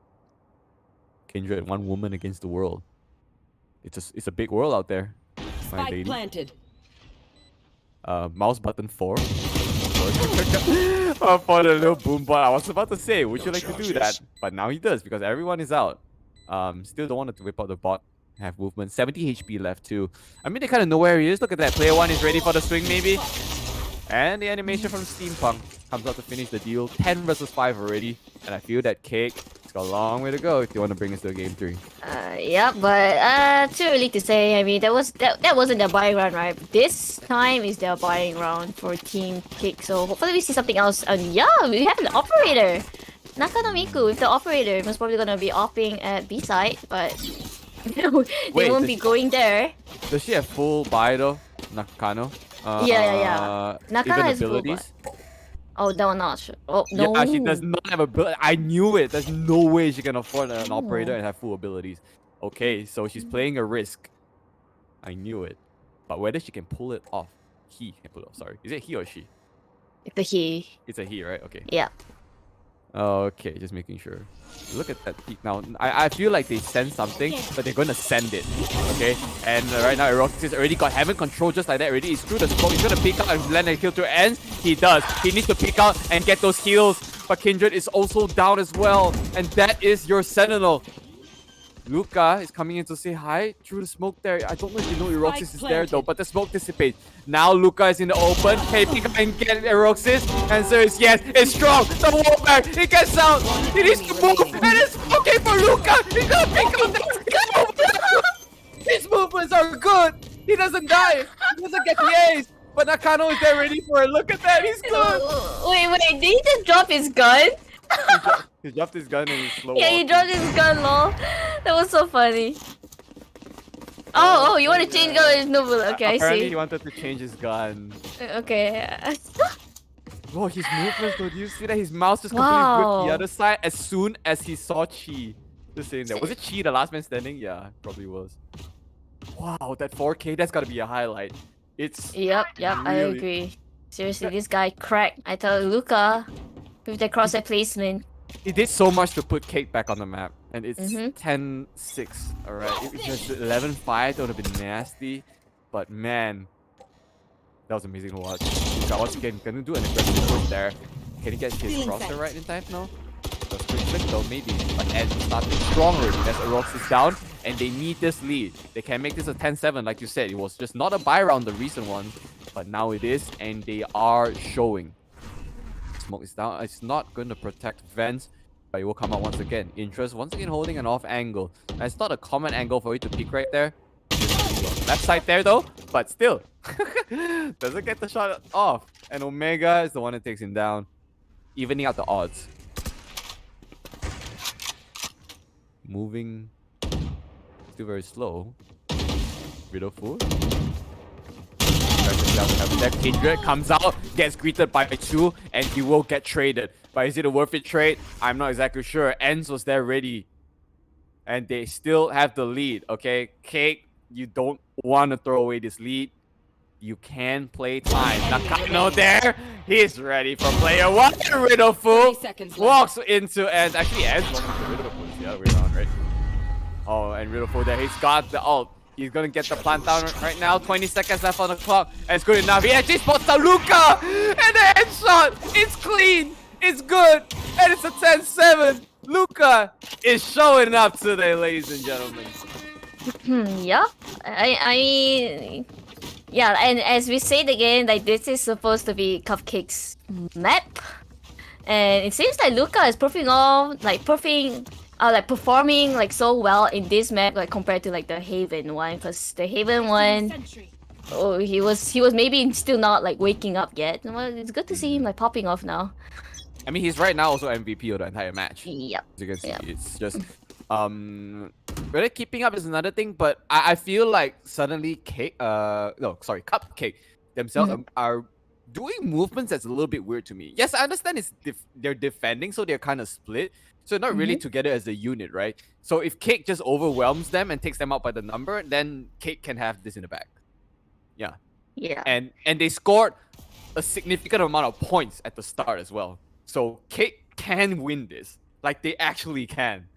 Kindred, one woman against the world. It's a big world out there. My lady. Planted. Mouse button 4. For the little boom bot. I was about to say, would you like to do that? But now he does because everyone is out. Still don't want to whip out the bot. Have movement. 70 HP left too. I mean, they kind of know where he is. Look at that. Player 1 is ready for the swing maybe. And the animation from Steampunk comes out to finish the deal. 10 versus 5 already. And I feel that Cake has got a long way to go if they want to bring us to game 3. Yeah, but too early to say. I mean, that wasn't their buying round, right? This time is their buying round for Team Cake. So hopefully we see something else. And yeah, we have an operator. Nakano Miku with the operator. Most probably gonna be opping at B side, but they won't be going there. Does she have full buy though? Nakano? Yeah. Nakano even has full abilities? Oh, no, not sure. Oh, no. Yeah, she does not have ability. I knew it. There's no way she can afford an operator and have full abilities. Okay, so she's playing a risk. I knew it. But whether she can pull it off. He can pull it off, sorry. Is it he or she? It's a he. It's a he, right? Okay. Yeah. Okay, just making sure. Look at that peak now. I feel like they send something, but they're gonna send it. Okay, and right now Eroxis already got Heaven control just like that already. He's through the smoke. He's gonna pick out and land a kill to ends. He does. He needs to pick out and get those heals. But Kindred is also down as well, and that is your Sentinel. Luca is coming in to say hi through the smoke there. I don't know if you know Eroxis is there though, but the smoke dissipates. Now Luca is in the open. Can he pick up and get Eroxis? Answer is yes. It's strong. The wall back. He gets out. He needs to move. And it's okay for Luca. He's gonna pick up the His movements are good. He doesn't die. He doesn't get the ace. But Nakano is there ready for it. Look at that. He's good. Wait. Did he just drop his gun? He dropped his gun and he's slow. Yeah, he dropped his gun, lol. That was so funny. Oh, you want to change gun? It's no bullet. Okay, I Apparently see. he wanted to change his gun. Okay. Whoa, his movements though, do you see that? His mouse just completely gripped the other side as soon as he saw Chi. Just saying that. Was it Chi, the last man standing? Yeah, probably was. Wow, that 4K, that's gotta be a highlight. It's Yep, I really- agree. Seriously, this guy cracked. I tell you, Luca, with the crosshair placement. He did so much to put Cake back on the map. And it's Mhm. 10-6, alright? If it was 11-5, that would have been nasty. But man, that was amazing to watch. Luca once again gonna do an aggressive push there. Can he get his crosshair right in time? No? That's quick flick though, maybe. But Ed starting strong already. That's Eroxis down. And they need this lead. They can make this a 10-7, like you said. It was just not a buy round, the recent one. But now it is, and they are showing. Smoke is down. It's not going to protect Vance, but it will come out once again. Interest once again holding an off angle. Now, it's not a common angle for you to peek right there. Left side there though, but still. Doesn't get the shot off. And Omega is the one that takes him down, evening out the odds. Moving still very slow. Riddleful. That Kindred comes out, gets greeted by 2, and he will get traded. But is it a worth it trade? I'm not exactly sure. Enz was there ready. And they still have the lead, okay? Cake, you don't want to throw away this lead. You can play time. Nakano there. He's ready for player one. Riddlefu walks into and actually ends walking into Riddlefu. It's the other way around, right? Oh, and Riddlefu there. He's got the ult. He's gonna get the plant down right now. 20 seconds left on the clock. And it's good enough. He actually spots the Luca! And the headshot! It's clean! It's good! And it's a 10-7! Luca is showing up today, ladies and gentlemen. Yeah. Yeah, and as we said again, like this is supposed to be CUPCAKE's map. And it seems like Luca is performing like so well in this map, like compared to like the Haven one, because the Haven one, oh, he was maybe still not like waking up yet. Well, it's good to see him like popping off now. I mean, he's right now also MVP of the entire match. Yep. As you can see, it's just really keeping up is another thing, but I feel like suddenly CUPCAKE themselves are doing movements that's a little bit weird to me. Yes, I understand they're defending, so they're kind of split. So not really together as a unit, right? So if Cake just overwhelms them and takes them out by the number, then Cake can have this in the back. Yeah. Yeah. And they scored a significant amount of points at the start as well. So Cake can win this. Like, they actually can.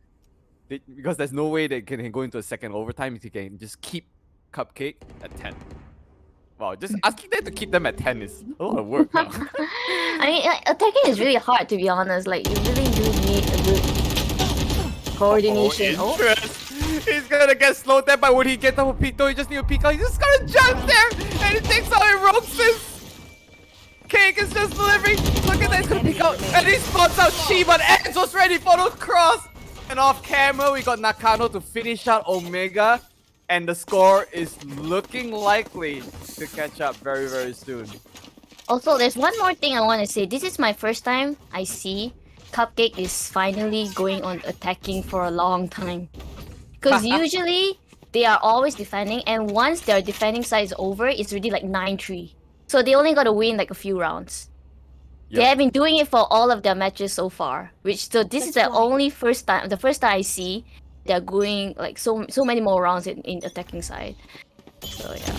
Because there's no way they can go into a second overtime if you can just keep CUPCAKE at 10. Wow, just asking them to keep them at 10 is a lot of work. Huh? I mean, attacking is really hard, to be honest. Like, you really do need a good coordination. Oh, he's gonna get slowed there, but when he gets up a peek though, he just need to peek out. He's just gonna jump there, and it takes out Eroxis. Cake is just delivering. Look at that, he's gonna peek out, and he spots out Chi, but Eds was ready for the cross. And off camera, we got Nakano to finish out Omega. And the score is looking likely to catch up very, very soon. Also, there's one more thing I want to say. This is my first time I see CUPCAKE is finally going on attacking for a long time. Because usually, they are always defending. And once their defending side is over, it's really like 9-3. So they only got to win like a few rounds. Yep. They have been doing it for all of their matches so far. So this is the first time I see they're going like so many more rounds in attacking side. So yeah.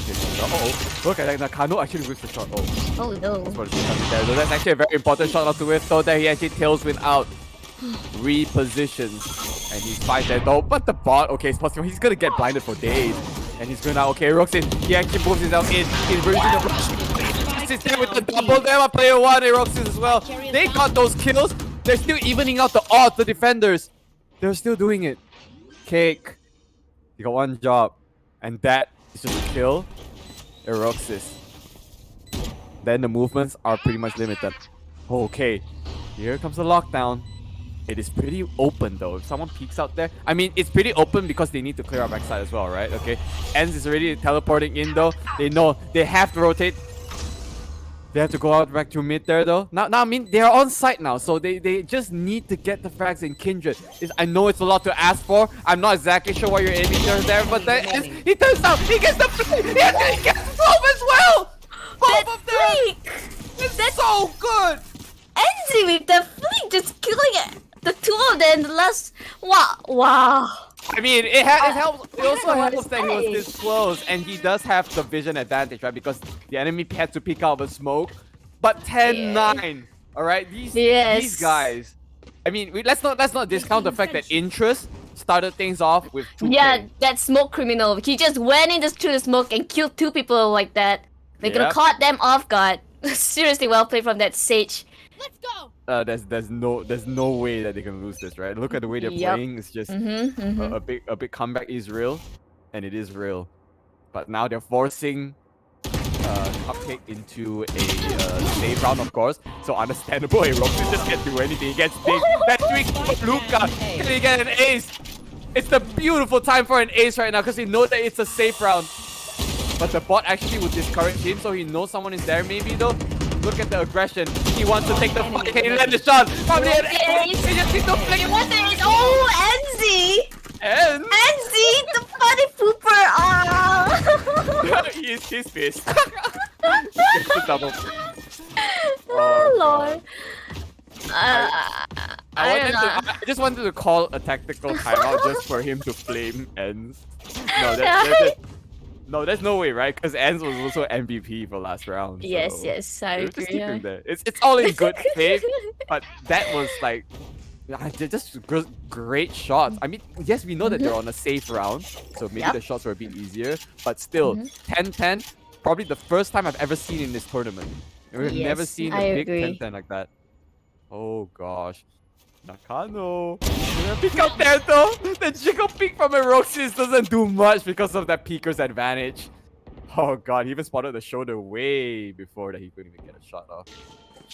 Look at that, Nakano actually whips the shot. Oh no. That's actually a very important shot not to whip, so that he actually tailspin out. Repositions. And he's fine there though. But the bot, okay, it's possible. He's gonna get blinded for days. And he's gonna, okay, Roxin, he actually moves himself in. He's reaching the rush. He's there with the double there by player one, and Roxin as well. They got those kills. They're still evening out the odds, the defenders. They're still doing it. Cake, you got one job, and that is just a kill. Eroxis. Then the movements are pretty much limited. Okay, here comes the lockdown. It is pretty open though. If someone peeks out there, I mean, it's pretty open because they need to clear our backside as well, right? Okay, Enz is already teleporting in though. They know they have to rotate. They have to go out back to mid there though. Now I mean, they're on site now, so they just need to get the frags in Kindred. I know it's a lot to ask for. I'm not exactly sure why you're aiming there, but then he turns out he gets the flick. He gets the both as well. Both of them. That's so good. Enzi with the flick, just killing it. The two of them, the last. Wow. I mean, it helps. It also helps that he was this close, and he does have the vision advantage, right? Because the enemy had to peek out of smoke. But 10-9, all right. These guys. I mean, let's not discount the fact that Interest started things off with 2K. Yeah, that smoke criminal. He just went into the smoke and killed two people like that. They're gonna caught them off guard. Seriously, well played from that Sage. Let's go. There's no way that they can lose this, right? Look at the way they're playing. It's just a big comeback is real, and it is real. But now they're forcing CUPCAKE into a save round, of course. So understandable. Roxy just can't do anything. He gets big. That tweak from Luca. Can he get an ace? It's the beautiful time for an ace right now because he knows that it's a safe round. But the bot actually would discourage him, so he knows someone is there maybe though. Look at the aggression. He wants to take the fight. Can he land the shot? Probably an ace. He just needs to flick it. Oh, Enzi! Enzi, the funny pooper! He's pissed. It's a double. Oh, Lord. I just wanted to call a tactical timeout just for him to flame Enz. No, No, there's no way, right? Because Ans was also MVP for last round. Yes, so yes, I we'll just agree. keep him there. It's all in good faith, but that was like, they're just great shots. I mean, yes, we know that they're on a safe round, so maybe the shots were a bit easier, but still, 10-10, probably the first time I've ever seen in this tournament. We've never Yes, seen I a big agree. 10-10 like that. Oh gosh. Nakano. Peek out there though. The jiggle peek from Eroxis doesn't do much because of that peeker's advantage. Oh god, he even spotted the shoulder way before that he couldn't even get a shot off.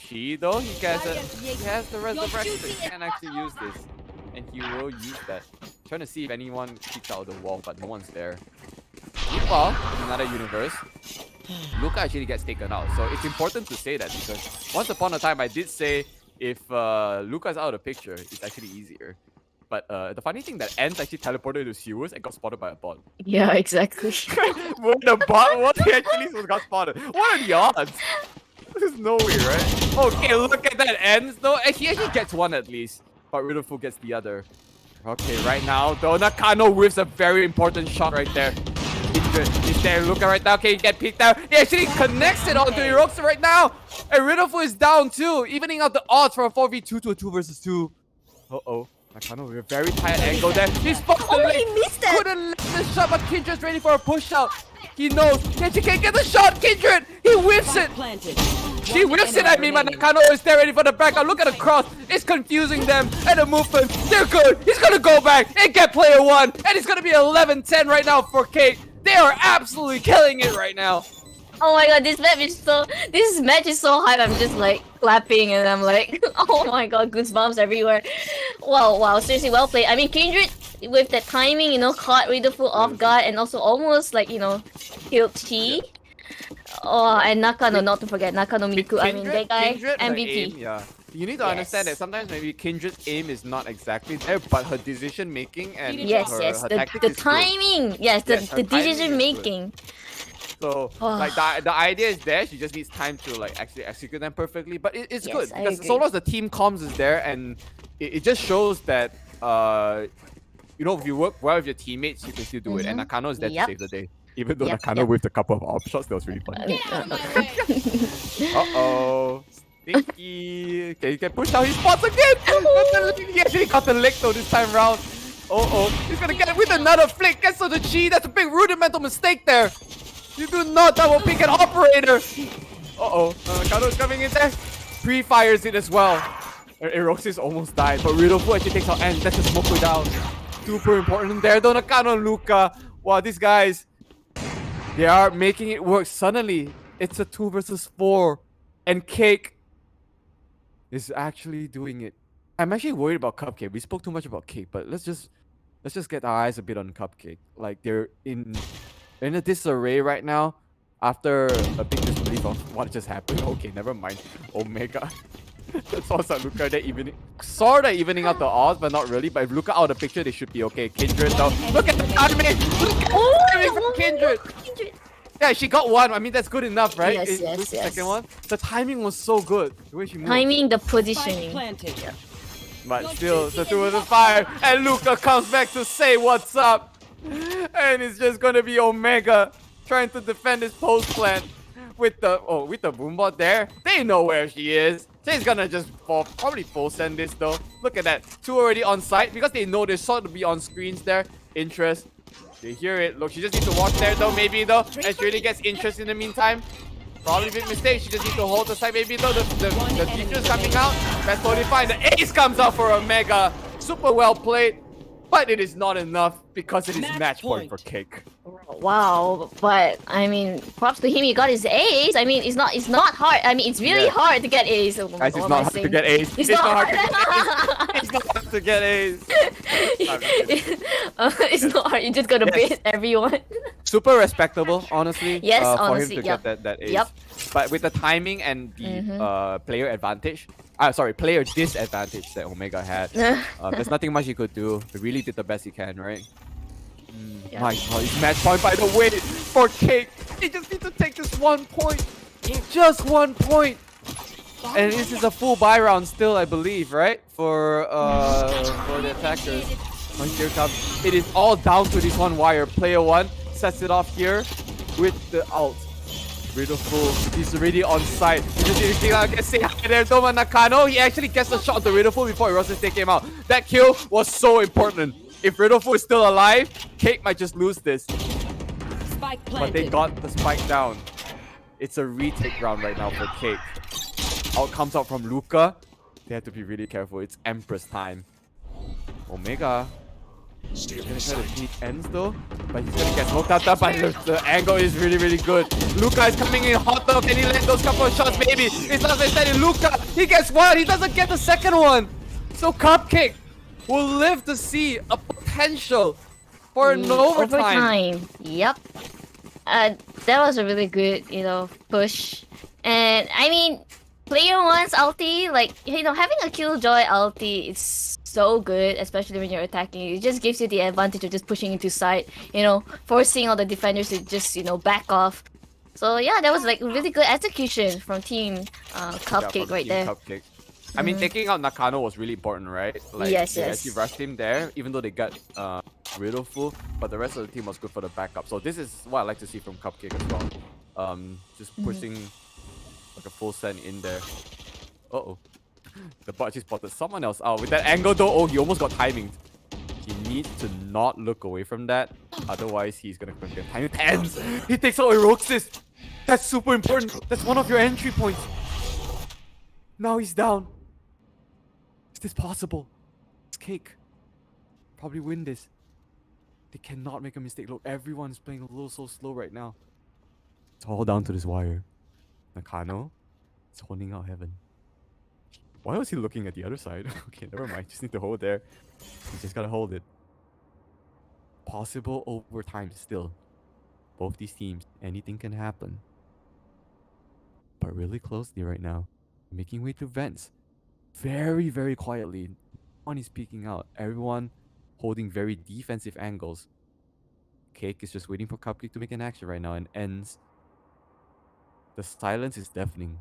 Chi though, he has the resurrection. He can actually use this. And he will use that. Trying to see if anyone peeks out of the wall, but no one's there. Meanwhile, in another universe, Luca actually gets taken out. So it's important to say that because once upon a time I did say if Luca's out of the picture, it's actually easier. But the funny thing that Ants actually teleported to Sewers and got spotted by a bot. Yeah, exactly. When the bot was, he actually got spotted. What are the odds? There's no way, right? Okay, look at that Ants though. He actually gets one at least, but Riddlefoot gets the other. Okay, right now though, Nakano whiffs a very important shot right there. He's there, Luca right now. Okay, he get peeked out. He actually connects it onto Eroxa right now. And Riddlefoot is down too, evening out the odds from a 4v2 to a 2 versus 2. Uh-oh. Nakano with a very tight angle there. He spots the lane. He missed it. Couldn't let the shot, but Kindred's ready for a push out. He knows. Kenji can't get the shot. Kindred, he whiffs it. She whiffs it at me, but Nakano is there ready for the backup. Look at the cross. It's confusing them. And the movement. They're good. He's going to go back and get player one. And it's going to be 11-10 right now for Cake. They are absolutely killing it right now. Oh my god, this match is so hype. I'm just like clapping and I'm like, oh my god, goosebumps everywhere. Wow, seriously, well played. I mean, Kindred with that timing, caught Riddlefoot off guard and also almost like, killed Chi. Oh, and Nakano, not to forget, Nakano Miku. I mean, that guy, Kindred, MVP. Aim, yeah. You need to understand that sometimes maybe Kindred's aim is not exactly there, but her decision making and her tactic the is timing. good. Yes, her the timing decision is making. good. So like the idea is there. She just needs time to like actually execute them perfectly. But it's good because so long as the team comms is there, and it just shows that if you work well with your teammates, you can still do it. And Nakano is there to save the day. Even though Nakano whiffed a couple of op shots, that was really funny. Uh-oh. Stinky. Okay, he can push out his spots again. He actually got the lick though this time round. Uh-oh. He's gonna get it with another flick. Gets to the Chi. That's a big rudimental mistake there. You do not double pick an operator. Uh-oh. Nakano's coming in there. Pre-fires it as well. Eroxis almost died, but Riddlefoot actually takes out Ant. That's a smoke down. Super important there. Though Nakano and Luca. Wow, these guys, they are making it work. Suddenly, it's a 2 versus 4. And Cake is actually doing it. I'm actually worried about CUPCAKE. We spoke too much about Cake, but let's just get our eyes a bit on CUPCAKE. Like they're in a disarray right now after a big disbelief of what just happened. Okay, never mind. Omega. That's also Luca there sorta evening out the odds, but not really. But if Luca out of the picture, they should be okay. Kindred though. Look at the timing! Look at the timing from Kindred! Yeah, she got one. I mean, that's good enough, right? Yes. The second one. The timing was so good. The way she moved. Timing, the positioning. But still, the 2 versus 5. And Luca comes back to say what's up. And it's just gonna be Omega trying to defend his post plant with the boombot there. They know where she is. She's gonna just probably full send this though. Look at that. 2 already on site because they know they're sort of be on screens there. Interest. They hear it. Look, she just needs to watch there though, maybe though. And she really gets interest in the meantime. Probably a big mistake. She just needs to hold the side maybe though. The teacher's coming out. That's totally fine. The ace comes out for Omega. Super well played. But it is not enough because it is match point for Cake. Wow, but I mean, props to him. He got his ace. I mean, it's not hard. I mean, it's really hard to get ace. Guys, it's not hard to get ace. It's not hard to get ace. It's not hard to get ace. It's not hard. You just gotta beat everyone. Super respectable, honestly. Yes, for honestly, him to get that ace. Yep. But with the timing and the player advantage, player disadvantage that Omega had, there's nothing much he could do. He really did the best he can, right? My god, it's match point by the way for Cake. He just needs to take this 1 point. Just 1 point. And this is a full buy round still, I believe, right? For the attackers. Here comes. It is all down to this one wire. Player 1 sets it off here. with the ult. Beautiful. He's already on site. He's just anything I can say hi there, Doma Nakano. He actually gets a shot to Riddleful before he rushes to take him out. That kill was so important. If Riddleful is still alive, Cake might just lose this. Spike planted. But they got the spike down. It's a retake round right now for Cake. Out comes out from Luca. They have to be really careful. It's Empress time. Omega. He's gonna try to sneak ends though, but he's gonna get smoked out. But the angle is really, really good. Luca is coming in hot though. Can he land those couple of shots? Maybe. It's not steady. Luca, he gets one. He doesn't get the second one. So CUPCAKE will live to see a potential for an overtime. Yep. That was a really good, push. And I mean, player one's ulti, like, having a killjoy ulti is so good, especially when you're attacking. It just gives you the advantage of just pushing into side, forcing all the defenders to just, back off. So yeah, that was like really good execution from team CUPCAKE right there. CUPCAKE. I mean, taking out Nakano was really important, right? Like, yes, they yes. actually rushed him there, even though they got Riddleful, but the rest of the team was good for the backup. So this is what I like to see from CUPCAKE as well. Just pushing like a full send in there. Uh-oh. The bot just spotted someone else out. With that angle though, oh, he almost got timing. He needs to not look away from that. Otherwise, he's gonna get timing. 10s! He takes out Eroxis! That's super important. That's one of your entry points. Now he's down. Is this possible? It's Cake. Probably win this. They cannot make a mistake. Look, everyone is playing a little so slow right now. It's all down to this wire. Nakano is holding out heaven. Why was he looking at the other side? Okay, never mind. Just need to hold there. You just gotta hold it. Possible overtime still. Both these teams, anything can happen. But really closely right now. Making way to vents. Very, very quietly. No one is peeking out. Everyone holding very defensive angles. Cake is just waiting for CUPCAKE to make an action right now and ends. The silence is deafening.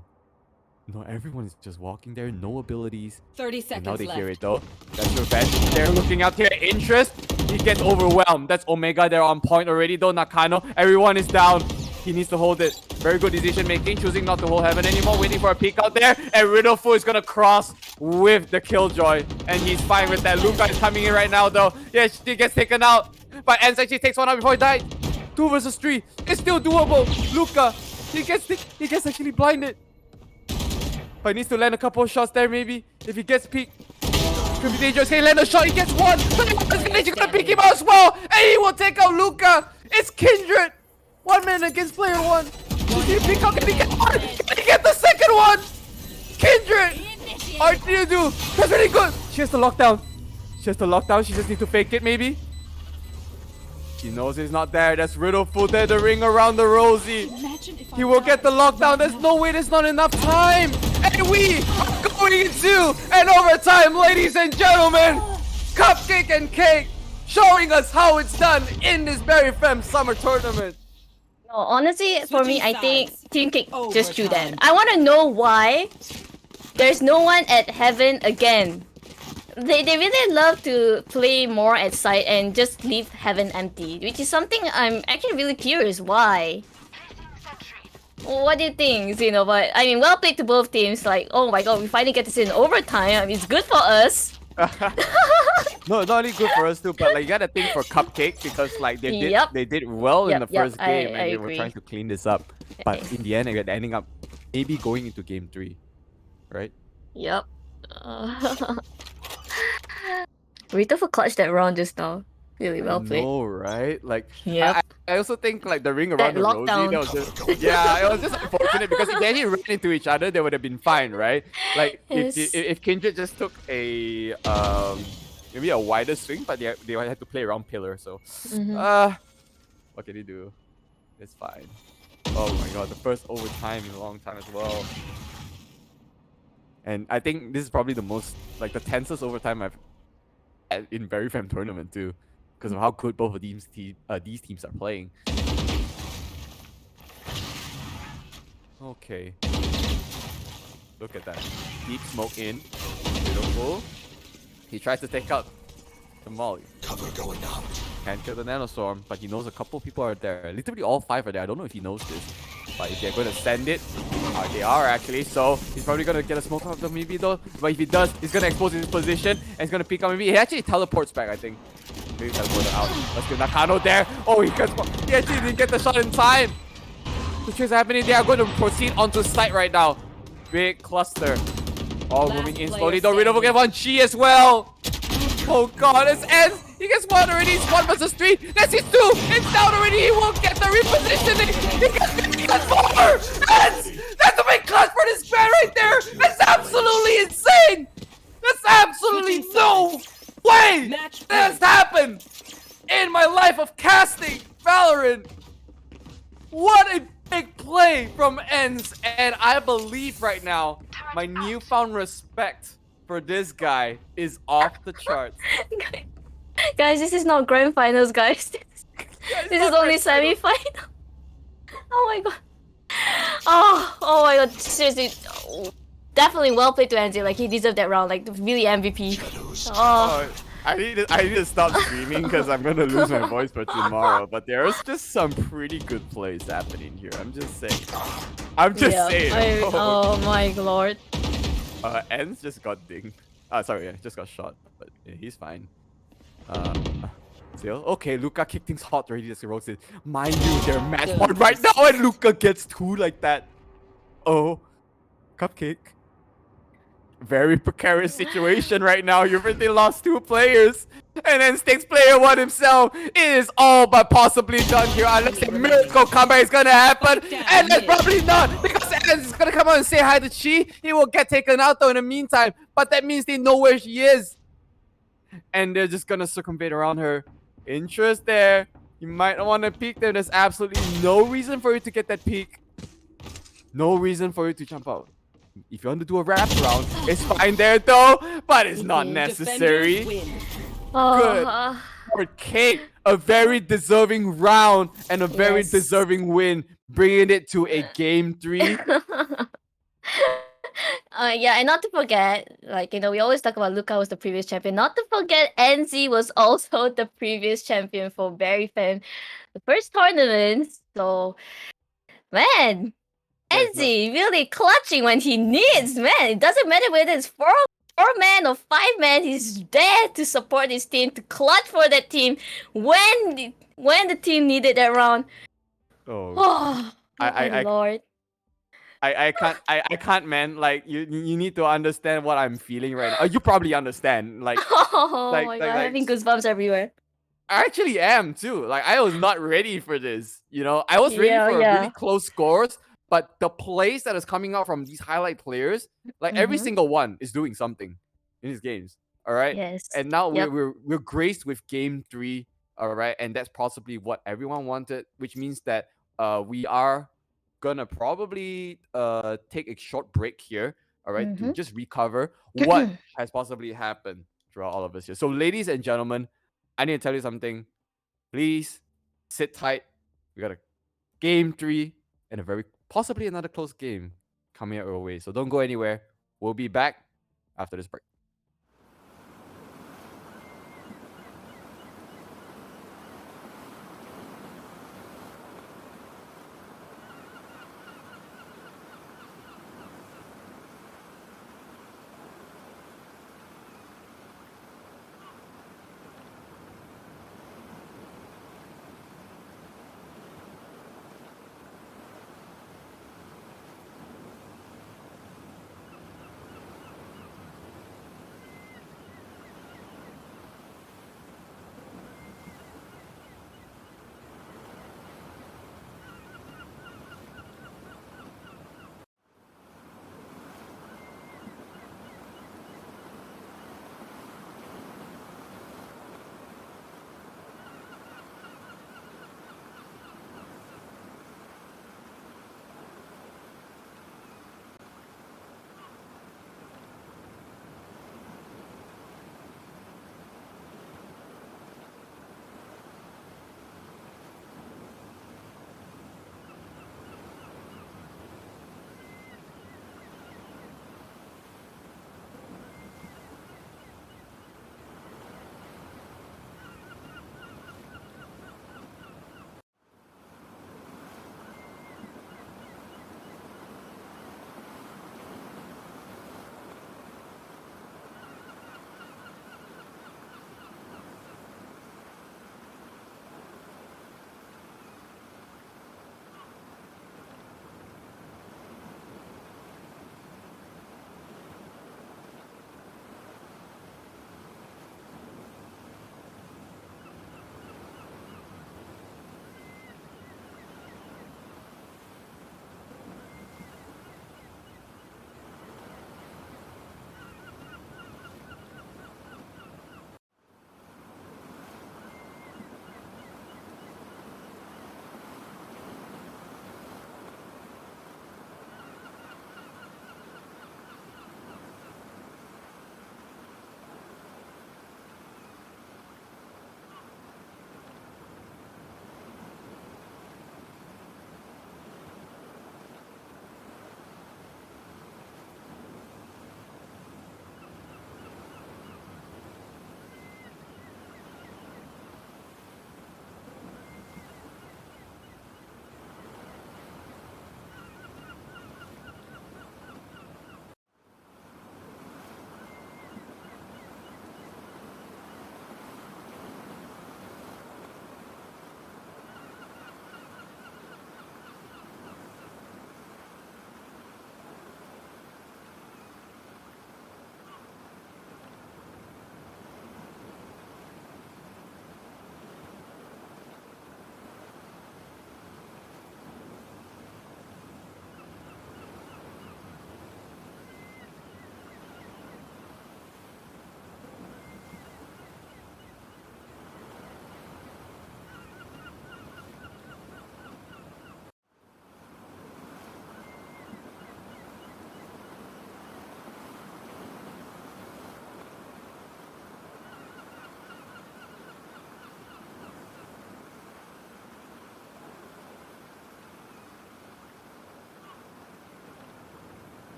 No, everyone is just walking there, no abilities. 30 seconds and now they left. hear it though. That's revenge. They're looking out here. Interest. He gets overwhelmed. That's Omega. They're on point already though. Nakano. Everyone is down. He needs to hold it. Very good decision making. Choosing not to hold heaven anymore. Waiting for a peek out there. And Riddleful is gonna cross with the Killjoy. And he's fine with that. Luca is coming in right now though. Yes, he gets taken out. But Enz actually takes one out before he died. 2 versus 3. It's still doable. Luca. He gets actually blinded. But he needs to land a couple of shots there maybe. If he gets peeked, could be dangerous. He land a shot, he gets one. He's gonna pick him out as well. And he will take out Luca. It's Kindred. 1 man against player 1. Can he pick out? Can he get one? Can he get the second one? Kindred. What do you do? That's really good. She has the lockdown. She just needs to fake it maybe. He knows he's not there. That's Riddleful there, the ring around the Rosie. He will get the lockdown. There's no way, there's not enough time. And we are going into an overtime, ladies and gentlemen. CUPCAKE and Cake showing us how it's done in this Berryfam summer tournament. No, honestly, for me, I think Team Cake just threw them. I want to know why there's no one at Heaven again. They really love to play more at site and just leave Heaven empty, which is something I'm actually really curious why. What do you think, Zeno? But I mean, well played to both teams. Like, oh my god, we finally get to see an overtime. I mean, it's good for us. No, not only good for us too, but like you gotta think for CUPCAKE because like they did well in the first game and they were trying to clean this up. But in the end, they're ending up maybe going into game 3, right? Yep. Rita for clutch that round just now. Really well played. Oh, right? Like, yep. I also think like the ring around the Rosie, that was just, yeah, it was just unfortunate because if they actually ran into each other, they would have been fine, right? Like if Kindred just took a maybe a wider swing, but they had to play around pillar, so what can he do? It's fine. Oh my god, the first overtime in a long time as well. And I think this is probably the most, like the tensest overtime I've had in Berryfam tournament too, because of how good both of these teams are playing. Okay. Look at that. Deep smoke in. Beautiful. He tries to take out the Molly. Cover going out. Can't kill the Nanostorm, but he knows a couple people are there. Literally all 5 are there. I don't know if he knows this. But if they're going to send it, they are actually. So he's probably going to get a smoke out of them maybe though. But if he does, he's going to expose his position. And he's going to peek out maybe. He actually teleports back, I think. Maybe teleported out. Let's get Nakano there. Oh, he actually didn't get the shot in time. The trades are happening. They are going to proceed onto site right now. Big cluster. Oh, moving in slowly. Don't really forget one Chi as well. Oh god, it's ends. He gets 1 already. It's 1 versus 3. That's his 2. It's down already. He won't get the repositioning. He gets 4. That's a big clutch for this man right there. That's absolutely insane. That's absolutely no way that has happened in my life of casting Valorant. What a big play from Ends. And I believe right now my newfound respect for this guy is off the charts. Guys, this is not grand finals, guys. This is only semi-final. Oh my god. Oh my god. Seriously. Definitely well played to Enzi. Like, he deserved that round. Like, really MVP. Oh. I need to stop streaming because I'm gonna lose my voice for tomorrow. But there's just some pretty good plays happening here. I'm just saying. Saying. Oh my lord. Ends just got dinged. Sorry, yeah, just got shot. But yeah, he's fine. Still okay. Luca kicked things hot already. Just roasted. Mind you, they're match point right now, and Luca gets 2 like that. Oh, CUPCAKE. Very precarious situation right now. You've already lost 2 players. And then stakes player 1 himself. It is all but possibly done here. Unless a miracle comeback is gonna happen. And that's probably not. Because Ends is gonna come out and say hi to Chi. He will get taken out though in the meantime. But that means they know where she is. And they're just gonna circumvent around her. Interest there. You might want to peek there. There's absolutely no reason for you to get that peek. No reason for you to jump out. If you want to do a wrap round, it's fine there though, but it's not necessary. Good for Kate. A very deserving round and a very deserving win, bringing it to a game 3. Yeah, and not to forget, like, you know, we always talk about Luca was the previous champion. Not to forget, NZ was also the previous champion for Berryfam, the first tournament. So, man, NZ really clutching when he needs, man. It doesn't matter whether it's 4 man or 5 man. He's there to support his team, to clutch for that team when the team needed that round. Oh, my lord. I can't, man. Like you need to understand what I'm feeling right now. You probably understand. Like, Oh my god, I'm having goosebumps everywhere. I actually am too. Like, I was not ready for this. You know, I was ready for really close scores, but the plays that is coming out from these highlight players, like every single one is doing something in these games. All right. Yes. And now we're graced with game 3. All right, and that's possibly what everyone wanted, which means that we are gonna probably take a short break here, all right, to just recover what has possibly happened throughout all of this here. So, ladies and gentlemen, I need to tell you something. Please sit tight. We got a game 3 and a very possibly another close game coming our way. So don't go anywhere. We'll be back after this break.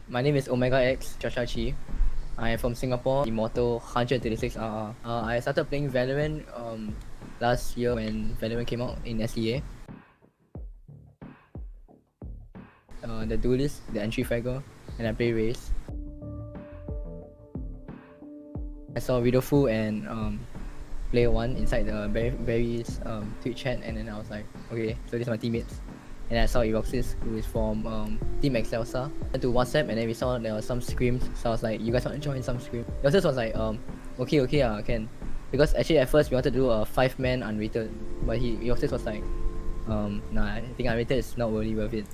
My name is Omega X Joshua Chi. I am from Singapore, Immortal 136RR. I started playing Valorant last year when Valorant came out in SEA. The Duelist, the entry fragger, and I play Race. I saw Widowfu and Player 1 inside the Berry's Twitch chat, and then I was like, okay, so these are my teammates. And I saw Eroxis, who is from Team Excelsa. Went to WhatsApp, and then we saw there were some screams, so I was like, you guys want to join some scream? Eroxis was like, okay, can. Because actually at first we wanted to do a 5-man unrated, but Eroxis was like, nah, I think unrated is not really worth it.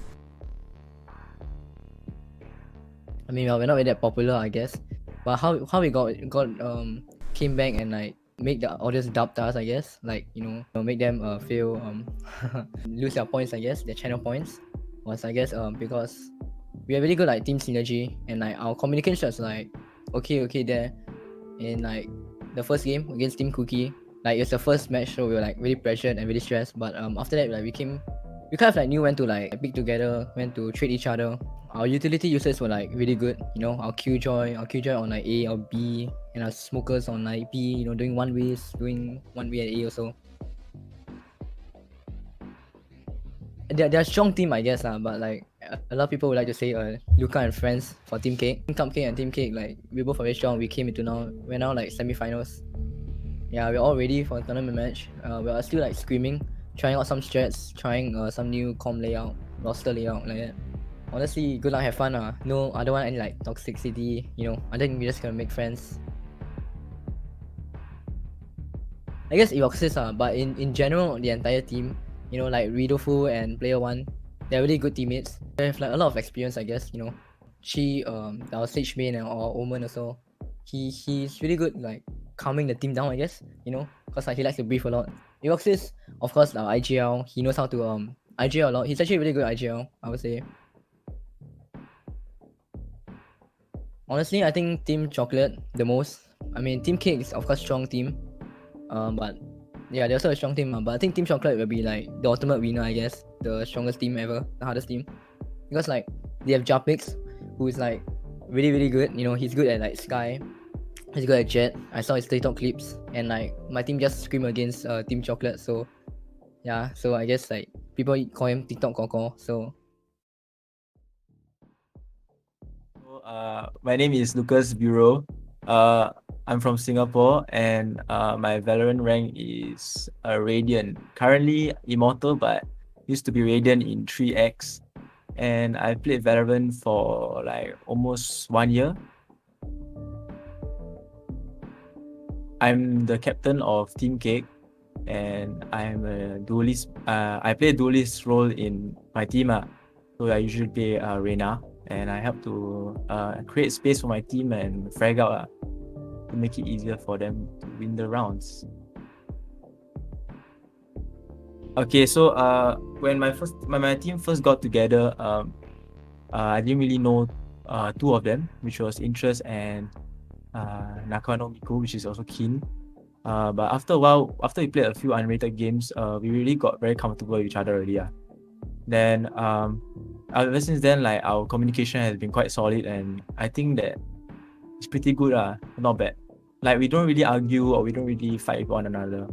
I mean, we're not really that popular, I guess. But how we got came back and like make the audience doubt us, I guess. Like, make them feel lose their points, I guess, their channel points. Was, I guess, because we have really good like team synergy, and like our communication was like okay there. In like the first game against Team Cookie, like it's the first match, so we were like really pressured and really stressed. But after that, like we kind of like knew when to like pick together, when to trade each other. Our utility users were like really good, our Killjoy on like A or B, and our smokers on like B, doing one way at A also. They're a strong team, I guess, but like a lot of people would like to say Luca and friends for Team Cake. CUPCAKE and Team Cake, like we both are very strong. We're now like semi-finals. Yeah, we're all ready for a tournament match. We're still like screaming, trying out some strats, trying some new com layout, roster layout like that. Honestly, good luck, have fun. No, I don't want any like toxicity, I think we're just gonna make friends. I guess Eroxis, but in general, the entire team, like Ridofu and Player 1, they're really good teammates. They have like a lot of experience, I guess, She, our Sage main and our Omen also, he's really good like calming the team down, I guess, because like he likes to breathe a lot. Eroxis, of course, our IGL, he knows how to IGL a lot. He's actually really good at IGL, I would say. Honestly, I think Team Chocolate the most. I mean, Team Cake is of course strong team, but yeah, they're also a strong team. But I think Team Chocolate will be like the ultimate winner, I guess, the strongest team ever, the hardest team, because like they have Japix, who is like really good. He's good at like Sky, he's good at Jet. I saw his TikTok clips, and like my team just scream against Team Chocolate. So yeah, so I guess like people call him TikTok Koko. So. My name is Lucas Bureau. I'm from Singapore, and my Valorant rank is Radiant. Currently Immortal, but used to be Radiant in 3x. And I played Valorant for like almost 1 year. I'm the captain of Team Cake, and I'm a duelist. I play a duelist role in my team. So I usually play Reyna, and I help to create space for my team and frag out to make it easier for them to win the rounds. Okay, so when my team first got together, I didn't really know two of them, which was Interest and Nakano Miku, which is also Keen. But after a while, after we played a few unrated games, we really got very comfortable with each other already. Then ever since then, like our communication has been quite solid, and I think that it's pretty good, not bad. Like we don't really argue or we don't really fight with one another.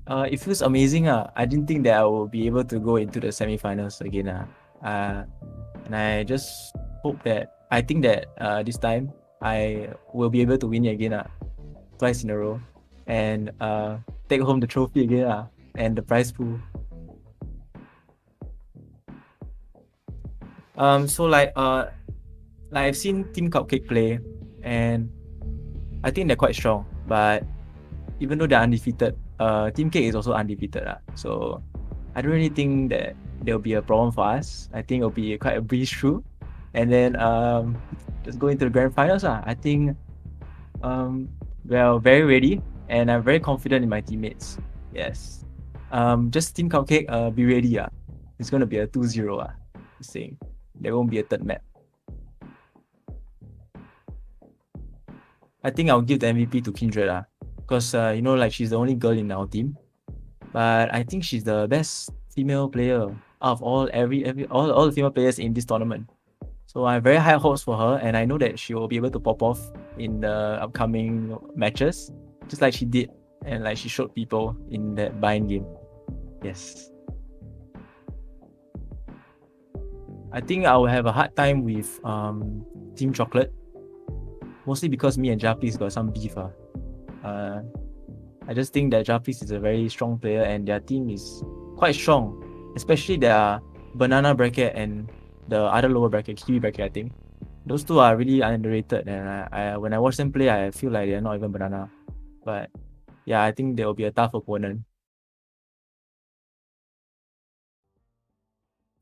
It feels amazing. I didn't think that I will be able to go into the semi-finals again. And I just hope that I think that this time I will be able to win it again, twice in a row, and take home the trophy again, and the prize pool. So like I've seen Team CUPCAKE play, and I think they're quite strong. But even though they're undefeated, Team Cake is also undefeated. So I don't really think that there'll be a problem for us. I think it'll be quite a breeze through, and then just go into the grand finals. I think we're very ready, and I'm very confident in my teammates. Yes. Just Team CUPCAKE, be ready. It's gonna be a 2-0. Just saying. There won't be a third map. I think I'll give the MVP to Kindred, because like she's the only girl in our team, but I think she's the best female player out of all the female players in this tournament. So I have very high hopes for her, and I know that she will be able to pop off in the upcoming matches, just like she did, and like she showed people in that bind game. Yes. I think I will have a hard time with Team Chocolate, mostly because me and Japis got some beef. I just think that Japis is a very strong player, and their team is quite strong, especially their banana bracket and the other lower bracket, kiwi bracket. I think those two are really underrated, and I when I watch them play, I feel like they're not even banana. But yeah, I think they will be a tough opponent.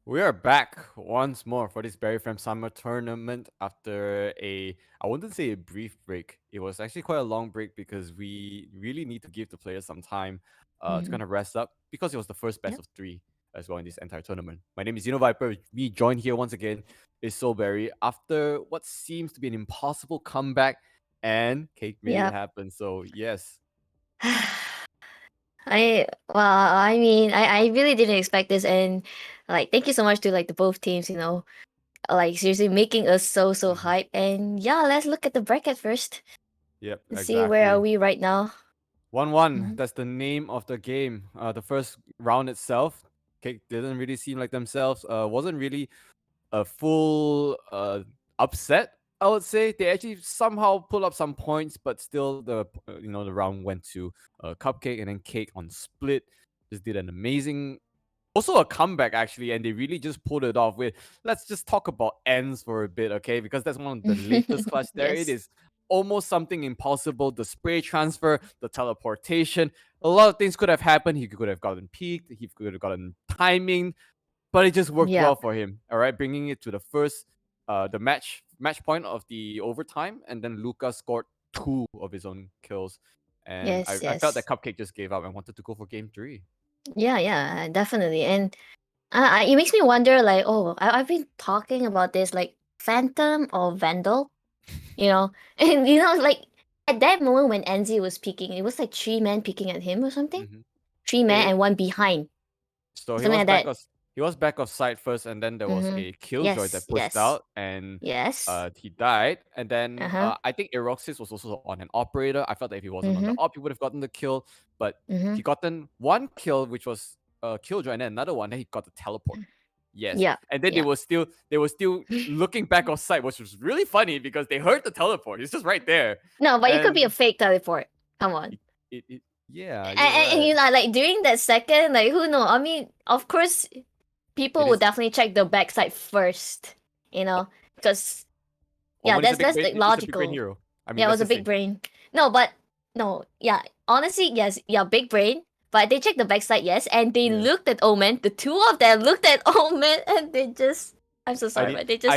We are back once more for this Berryfam Summer Tournament after I wouldn't say a brief break. It was actually quite a long break because we really need to give the players some time to kind of rest up because it was the first best of 3 as well in this entire tournament. My name is Viper. We joined here once again is Soulberry after what seems to be an impossible comeback, and Cake made it happen. So yes. I mean, I really didn't expect this, and like thank you so much to like the both teams, you know, like seriously making us so hype. And yeah, let's look at the bracket first. Yep, Let's exactly. see where are we right now. 1-1. That's the name of the game. The first round itself, Cake didn't really seem like themselves. Wasn't really a full upset. I would say they actually somehow pulled up some points, but still the the round went to Cupcake, and then Cake on split just did an amazing, also a comeback actually, and they really just pulled it off with. Let's just talk about ends for a bit, okay? Because that's one of the latest clutch there. It is almost something impossible. The spray transfer, the teleportation, a lot of things could have happened. He could have gotten peaked. He could have gotten timing, but it just worked well for him. All right, bringing it to the first, the match point of the overtime, and then Lucas scored 2 of his own kills, and I felt that Cupcake just gave up and wanted to go for game 3. Yeah, definitely. And it makes me wonder, like, I've been talking about this, like, Phantom or Vandal, you know? And, you know, like, at that moment when Enzi was peeking, it was like 3 men peeking at him or something? 3 men and 1 behind. So Something like that. he was back of sight first, and then there was a killjoy that pushed out, and he died. And then I think Eroxis was also on an operator. I felt that if he wasn't on the op, he would have gotten the kill. But he gotten 1 kill, which was killjoy, and then another one. Then he got the teleport. Yes. Yeah. And then they were still looking back of sight, which was really funny because they heard the teleport. It's just right there. No, but it could be a fake teleport. Come on. Yeah. And you know, like during that second, like who know? I mean, of course, people would definitely check the backside first, you know, because that's like logical. It was a big brain. No, but no, yeah, honestly, yes, big brain. But they checked the backside, yes, and they looked at Omen. The 2 of them looked at Omen, and they just. I'm so sorry, but they just.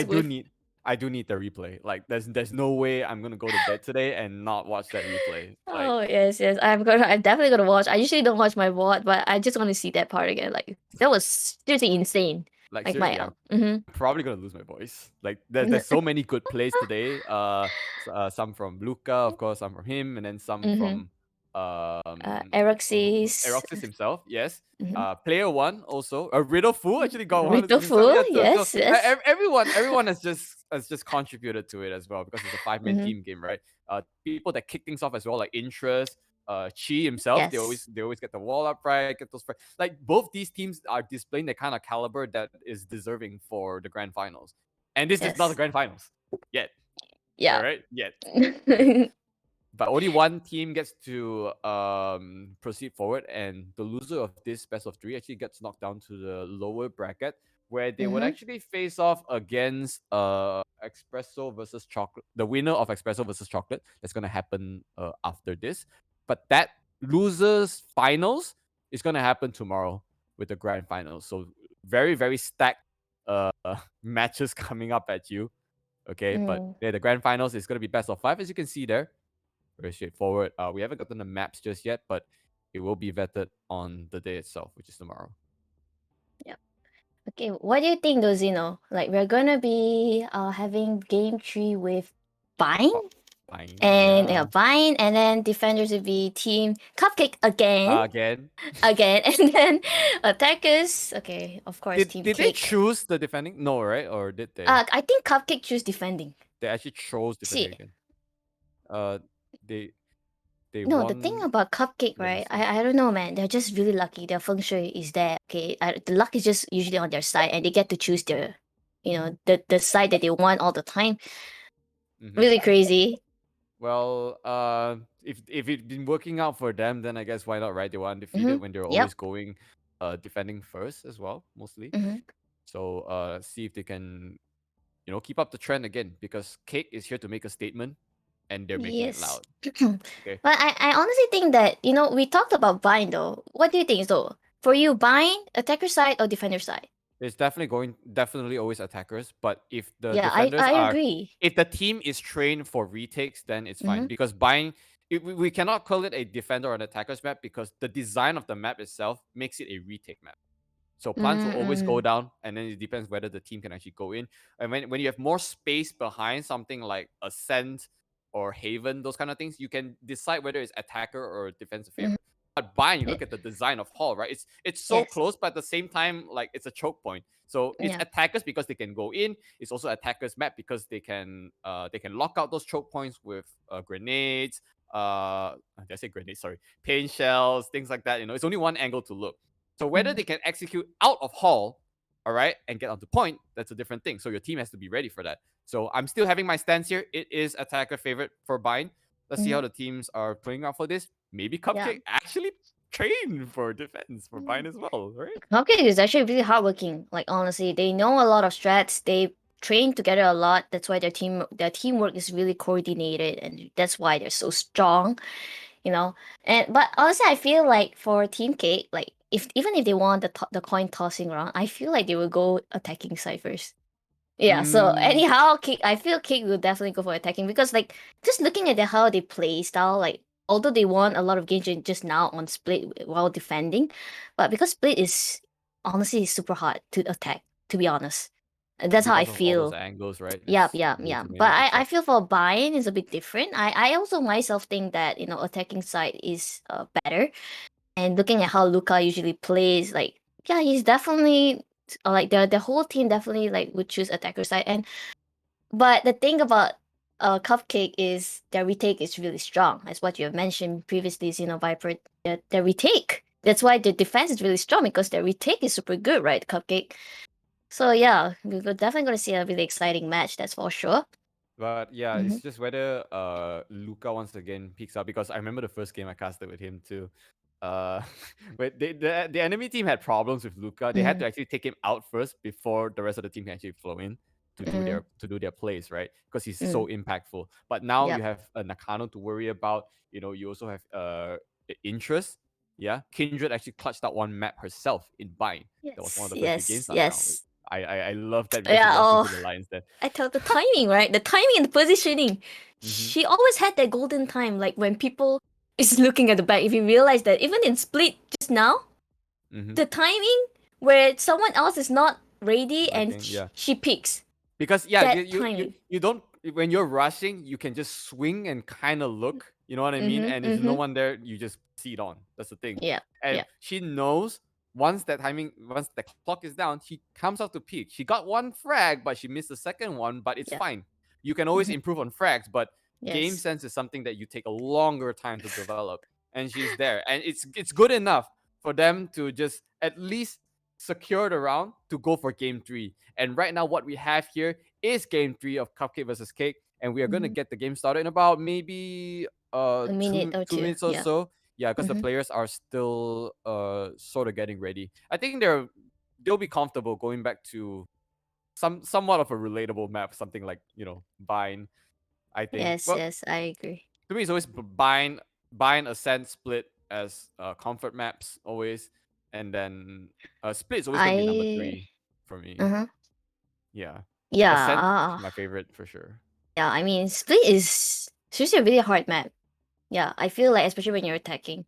I do need the replay. Like, there's no way I'm gonna go to bed today and not watch that replay. Like, oh yes, I'm definitely gonna watch. I usually don't watch my VOD, but I just want to see that part again. Like that was seriously insane. Like my seriously, I'm probably gonna lose my voice. Like there's so many good plays today. Some from Luca, of course, some from him, and then some from Eroxis himself. Yes. Player 1 also. Riddle Fu actually got one. Riddle Fu, yes. Everyone has just contributed to it as well because it's a 5-man team game, right? People that kick things off as well, like Interest, Chi himself, they always get the wall up right, get those like both these teams are displaying the kind of caliber that is deserving for the grand finals. And this is not the grand finals yet. Yeah. All right, yet. But only one team gets to proceed forward, and the loser of this best of 3 actually gets knocked down to the lower bracket, where they would actually face off against Espresso versus Chocolate, the winner of Espresso versus Chocolate. That's gonna happen after this. But that losers finals is gonna happen tomorrow with the grand finals. So very, very stacked matches coming up at you. Okay, but yeah, the grand finals is gonna be best of 5, as you can see there. Very straightforward. We haven't gotten the maps just yet, but it will be vetted on the day itself, which is tomorrow. Yep. Okay, what do you think, though, Zeno? Like we're gonna be having game 3 with Bind? Fine. And Vine, and then defenders would be Team Cupcake again. Again. Again, and then attackers. Okay, of course, Team Did they Cake. choose the defending? No, right? Or did they? I think Cupcake choose defending. They actually chose defending See. again. They No, won. the thing about Cupcake, right? I don't know, man. They're just really lucky. Their feng shui is there. Okay, the luck is just usually on their side, and they get to choose their, the side that they want all the time. Really crazy. Well, if it's been working out for them, then I guess why not, right? They were undefeated when they were always going, defending first as well, mostly. So see if they can, keep up the trend again, because Cake is here to make a statement, and they're making it loud. Okay. But I honestly think that, we talked about Vine though. What do you think though? For you, Vine, attacker side or defender side? It's definitely always attackers. But if the Yeah, defenders I are, agree. if the team is trained for retakes, then it's fine, because buying. We cannot call it a defender or an attacker's map, because the design of the map itself makes it a retake map. So plants will always go down, and then it depends whether the team can actually go in. And when you have more space behind something like Ascent or Haven, those kind of things, you can decide whether it's attacker or defensive favorite. But Bind, you look at the design of Hall, right? It's so close, but at the same time, like, it's a choke point. So it's attackers because they can go in. It's also attackers map because they can lock out those choke points with grenades. Did I say grenades? Sorry, pain shells, things like that. It's only one angle to look. So whether they can execute out of Hall, all right, and get onto point, that's a different thing. So your team has to be ready for that. So I'm still having my stance here. It is attacker favorite for Bind. Let's see how the teams are playing out for this. Maybe Cupcake actually train for defense for Bind as well, right? Cupcake is actually really hardworking. Like, honestly, they know a lot of strats. They train together a lot. That's why their teamwork is really coordinated, and that's why they're so strong. But honestly, I feel like for Team Cake, like, even if they want the coin tossing round, I feel like they will go attacking side first. Yeah. So anyhow, I feel Cake will definitely go for attacking, because, like, just looking at how they play style, like, although they won a lot of games just now on Split while defending, but because Split is honestly super hard to attack, to be honest. That's how I Because of all those feel. angles, right? Yeah. There's way too many But to I check. feel for Bayern is a bit different. I also myself think that, attacking side is better. And looking at how Luca usually plays, like, yeah, he's definitely, like, the whole team definitely, like, would choose attacker side. But the thing about Cupcake is their retake is really strong, as what you have mentioned previously, Viper. Their retake. That's why the defense is really strong, because their retake is super good, right, Cupcake? So yeah, we're definitely gonna see a really exciting match. That's for sure. But yeah, it's just whether Luca once again peaks up, because I remember the first game I casted with him too. But the enemy team had problems with Luca. They had to actually take him out first before the rest of the team can actually flow in to do their plays, right? Because he's so impactful. But now you have a Nakano to worry about. You also have interest. Yeah, Kindred actually clutched out one map herself in Bind. That was one of the first few games. Yes. I love that, because Yeah. she lost to the Lions there. I tell the timing, right? The timing and the positioning. She always had that golden time, like when people is looking at the back. If you realize that even in Split just now, the timing where someone else is not ready and she picks. Because that you don't, when you're rushing, you can just swing and kind of look. You know what I mean? And if no one there, you just see it on. That's the thing. Yeah. And she knows once the clock is down, she comes out to peak. She got one frag, but she missed the second one. But it's fine. You can always improve on frags, but game sense is something that you take a longer time to develop. And she's there, and it's good enough for them to just at least secure the round to go for game 3. And right now, what we have here is game 3 of Cupcake versus Cake, and we are gonna get the game started in about maybe a minute or 2 two. minutes or so. Yeah, because the players are still sort of getting ready. I think they'll be comfortable going back to somewhat of a relatable map, something like Bind. I think. Yes, I agree. To me, it's always Bind, Ascent, Split as comfort maps always, and then Split is always gonna be number 3 for me. Yeah. Ascent is my favorite for sure. Yeah, I mean, Split is seriously a really hard map. Yeah, I feel like, especially when you're attacking.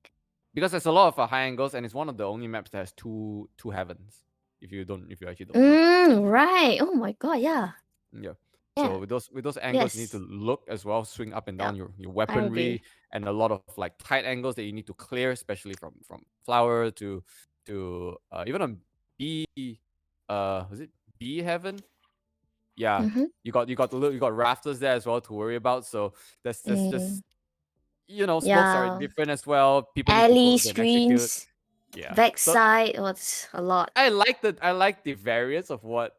Because there's a lot of high angles, and it's one of the only maps that has two heavens. If you actually don't know. Right. Oh my god, yeah. Yeah. Yeah. So with those angles, you need Yes. to look as well, swing up and down your I agree. weaponry, and a lot of like tight angles that you need to clear, especially from flower to even on B was it B heaven? Yeah, Mhm. you got rafters there as well to worry about. So that's just smokes are Yeah. different as well. People need to go Alley again execute. screens, Yeah. So backside. What's a lot? I like the variance of what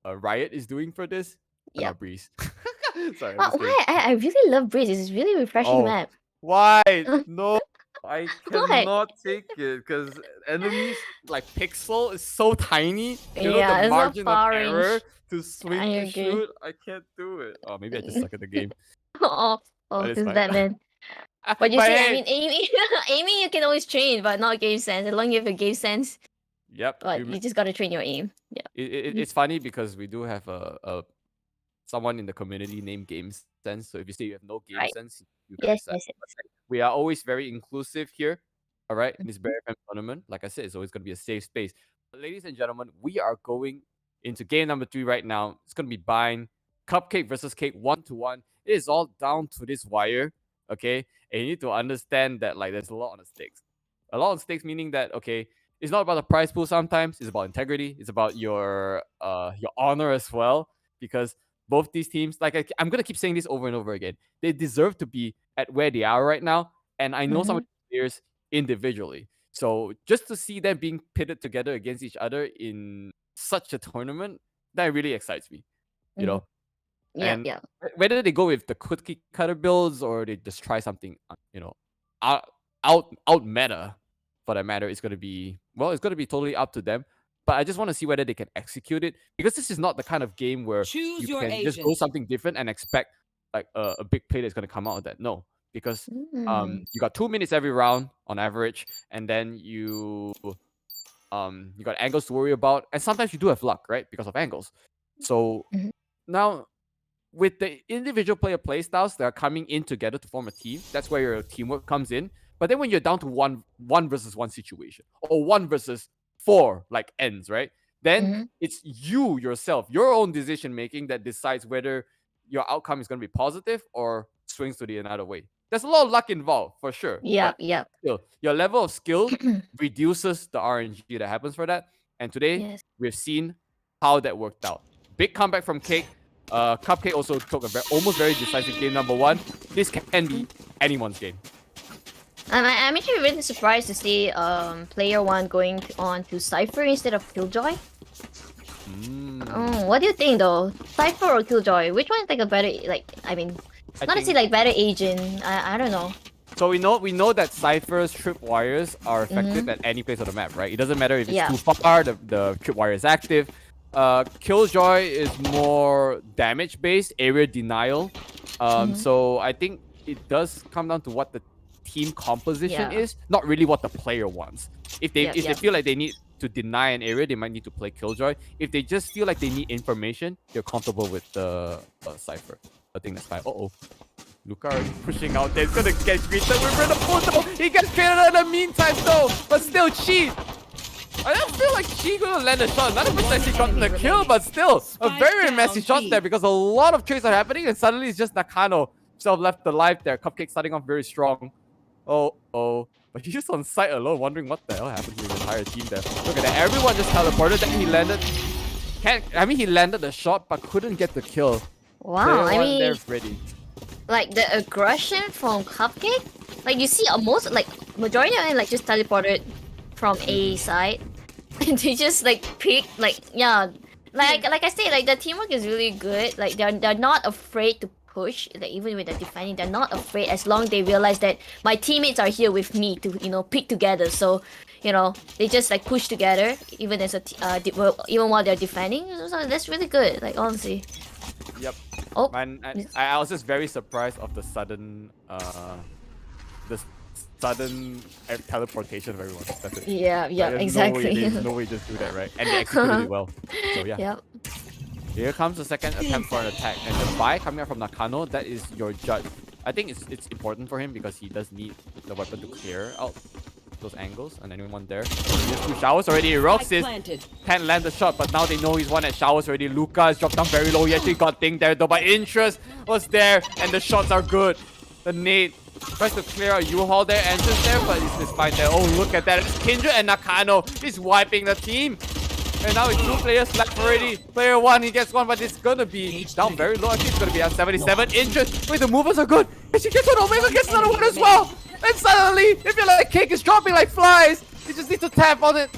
Riot is doing for this. Yeah. Not Breeze. Sorry, I'm just kidding. Why? I really love Breeze. It's a really refreshing Oh, map. why? No, I Why? cannot take it because enemies like pixel is so tiny. Yeah, The it's a margin of far error range. to swing I and agree. shoot. I can't do it. Oh, maybe I just suck at the game. Oh, But it's who's fine. that man? But you But see, I hey, mean, Amy, Amy, you can always train, but not game sense. As long as you have a game sense, yep. but you just gotta train your aim. Yeah. It's funny because we do have a someone in the community named Game Sense. So if you say you have no game Right. sense, you can Yes, accept. yes, yes. We are always very inclusive here. All right, in this Berryfam tournament, like I said, it's always going to be a safe space. But ladies and gentlemen, we are going into game number 3 right now. It's going to be CUPCAKE versus Cake 1-1. It is all down to this wire, okay? And you need to understand that like there's a lot on the stakes. A lot on stakes meaning that okay, it's not about the prize pool. Sometimes it's about integrity. It's about your honor as well, because both these teams, like I'm gonna keep saying this over and over again, they deserve to be at where they are right now. And I know some of the players individually. So just to see them being pitted together against each other in such a tournament, that really excites me. You know? Yeah, And yeah. whether they go with the cookie cutter builds or they just try something, out meta for that matter, it's gonna be totally up to them. But I just want to see whether they can execute it, because this is not the kind of game where Choose you your can just go agent. something different and expect like a big play that's gonna come out of that. No, because you got 2 minutes every round on average, and then you got angles to worry about, and sometimes you do have luck, right, because of angles. So now with the individual player playstyles that are coming in together to form a team, that's where your teamwork comes in. But then when you're down to one versus one situation, or 1 versus 4 like ends, right? Then it's you yourself, your own decision making that decides whether your outcome is going to be positive or swings to the another way. There's a lot of luck involved for sure. Yeah, but yeah. Still, your level of skill reduces the RNG that happens for that. And today we've seen how that worked out. Big comeback from Cake. CUPCAKE also took a almost very decisive game number 1. This can be anyone's game. I'm actually really surprised to see player 1 going on to Cypher instead of Killjoy. What do you think though? Cypher or Killjoy? Which one is like a better, like, I mean, not to say like better agent. I don't know. So we know that Cypher's tripwires are effective at any place on the map, right? It doesn't matter if it's too far, the tripwire is active. Killjoy is more damage based, area denial. So I think it does come down to what the team composition is, not really what the player wants. If they feel like they need to deny an area, they might need to play Killjoy. If they just feel like they need information, they're comfortable with the Cypher. I think that's fine. Luca is pushing out there. He's gonna get greeted with Renaputo. He gets traded in the meantime though, but still Chi. I don't feel like Chi gonna land a shot. Not even she gotten the kill, but still a very messy shot there because a lot of trades are happening and suddenly it's just Nakano himself left alive there. CUPCAKE starting off very strong. But he's just on site alone, wondering what the hell happened to the entire team there. Look at that, everyone just teleported. Then he landed. He landed the shot, but couldn't get the kill. Wow, I mean, they're ready. Like the aggression from CUPCAKE, like you see, most like majority of them like just teleported from A side, and they just like pick like like I say, like the teamwork is really good. Like they're not afraid to push. Like even when they're defending, they're not afraid as long as they realize that my teammates are here with me to pick together. So they just like push together even as even while they're defending. So that's really good. Like honestly. Yep. Man, I was just very surprised of the sudden teleportation of everyone. That's it. Yeah, exactly. There's no way to just do that, right? And they executed it well. So yeah. Yep. Here comes the second attempt for an attack, and the buy coming out from Nakano. That is your judge. I think it's important for him because he does need the weapon to clear out those angles, and anyone there. Just two showers already. Roxas can't land the shot, but now they know he's one at showers already. Luca has dropped down very low. He actually got dinged there though, but interest was there, and the shots are good. The nade tries to clear out U-Haul there, entrance there, but he's just fine there. Oh, look at that. It's Kindred and Nakano. He's wiping the team. And now it's 2 players left already. Player 1, he gets one, but it's gonna be down very low. I think it's gonna be at 77. Interest. Wait, the movers are good. And she gets one. Omega gets another one as well. And suddenly, if you're like Cake is dropping like flies, you just need to tap on it.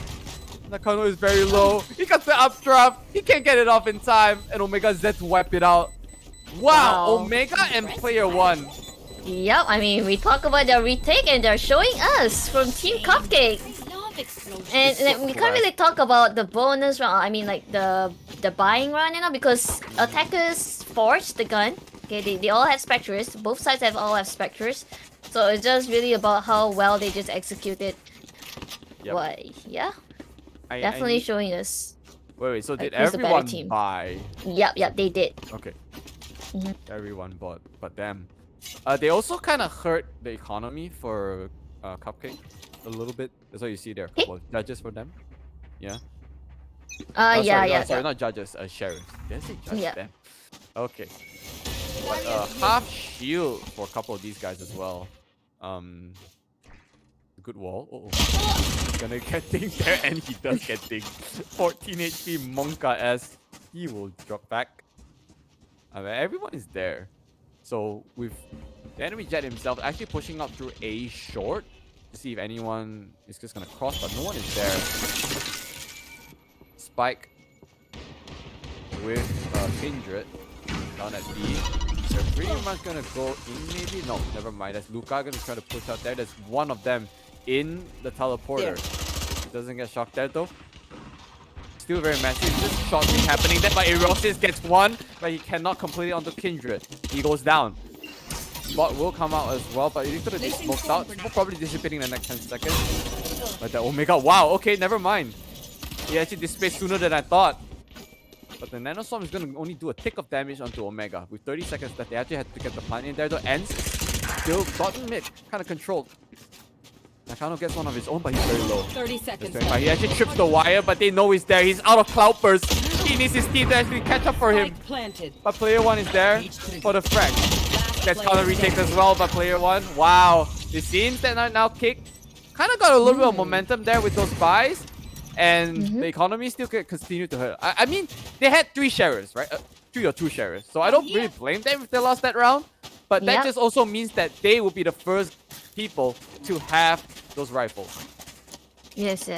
Nakano is very low. He got the updraft. He can't get it off in time. And Omega is there to wipe it out. Wow. Omega and Player 1. Yep, I mean, we talk about their retake and they're showing us from Team CUPCAKE. And like, we can't really talk about the bonus round, I mean like the buying run, you know, because attackers forged the gun. Okay, they all have Spectres. Both sides all have Spectres. So it's just really about how well they just executed. Yep. What? Yeah. Definitely showing us. Wait, so did who's the better everyone team. buy? Yep, they did. Okay. Everyone bought, but damn. They also kind of hurt the economy for CUPCAKE a little bit. That's what you see there. A couple of judges for them. Yeah. Sorry, not judges. Sheriffs. Did I say judges? Yeah. Damn. Okay. But half shield for a couple of these guys as well. Good wall. He's gonna get dinged there, and he does get dinged. 14 HP Monka as he will drop back. I mean, everyone is there. So with the enemy jet himself actually pushing up through A short to see if anyone is just gonna cross, but no one is there. Spike with Kindred down at B. They're pretty much gonna go in maybe? No, never mind. That's Luca gonna try to push out there. There's one of them in the teleporter. He doesn't get shocked there though. Still very massive. Just shocking happening there, but Erosis gets one, but he cannot complete it onto Kindred. He goes down. Bot will come out as well, but he could have just smoked out. Probably dissipating in the next 10 seconds. But the Omega, wow, okay, never mind. He actually dissipates sooner than I thought. But the Nanostorm is going to only do a tick of damage onto Omega. With 30 seconds left, they actually had to get the plant in there. The ends still bottom mid, kind of controlled. Nakano gets one of his own, but he's very low. 30 seconds. He actually trips the wire, but they know he's there. He's out of cloud burst. He needs his team to actually catch up for him. But player 1 is there for the frag. Gets counter retakes as well by player 1. Wow. It seems that now Kick kind of got a little bit of momentum there with those buys. And the economy still could continue to hurt. I mean, they had 3 sharers, right? 3 or 2 sharers. So I don't really blame them if they lost that round. But that just also means that they will be the first people to have those rifles. Yes.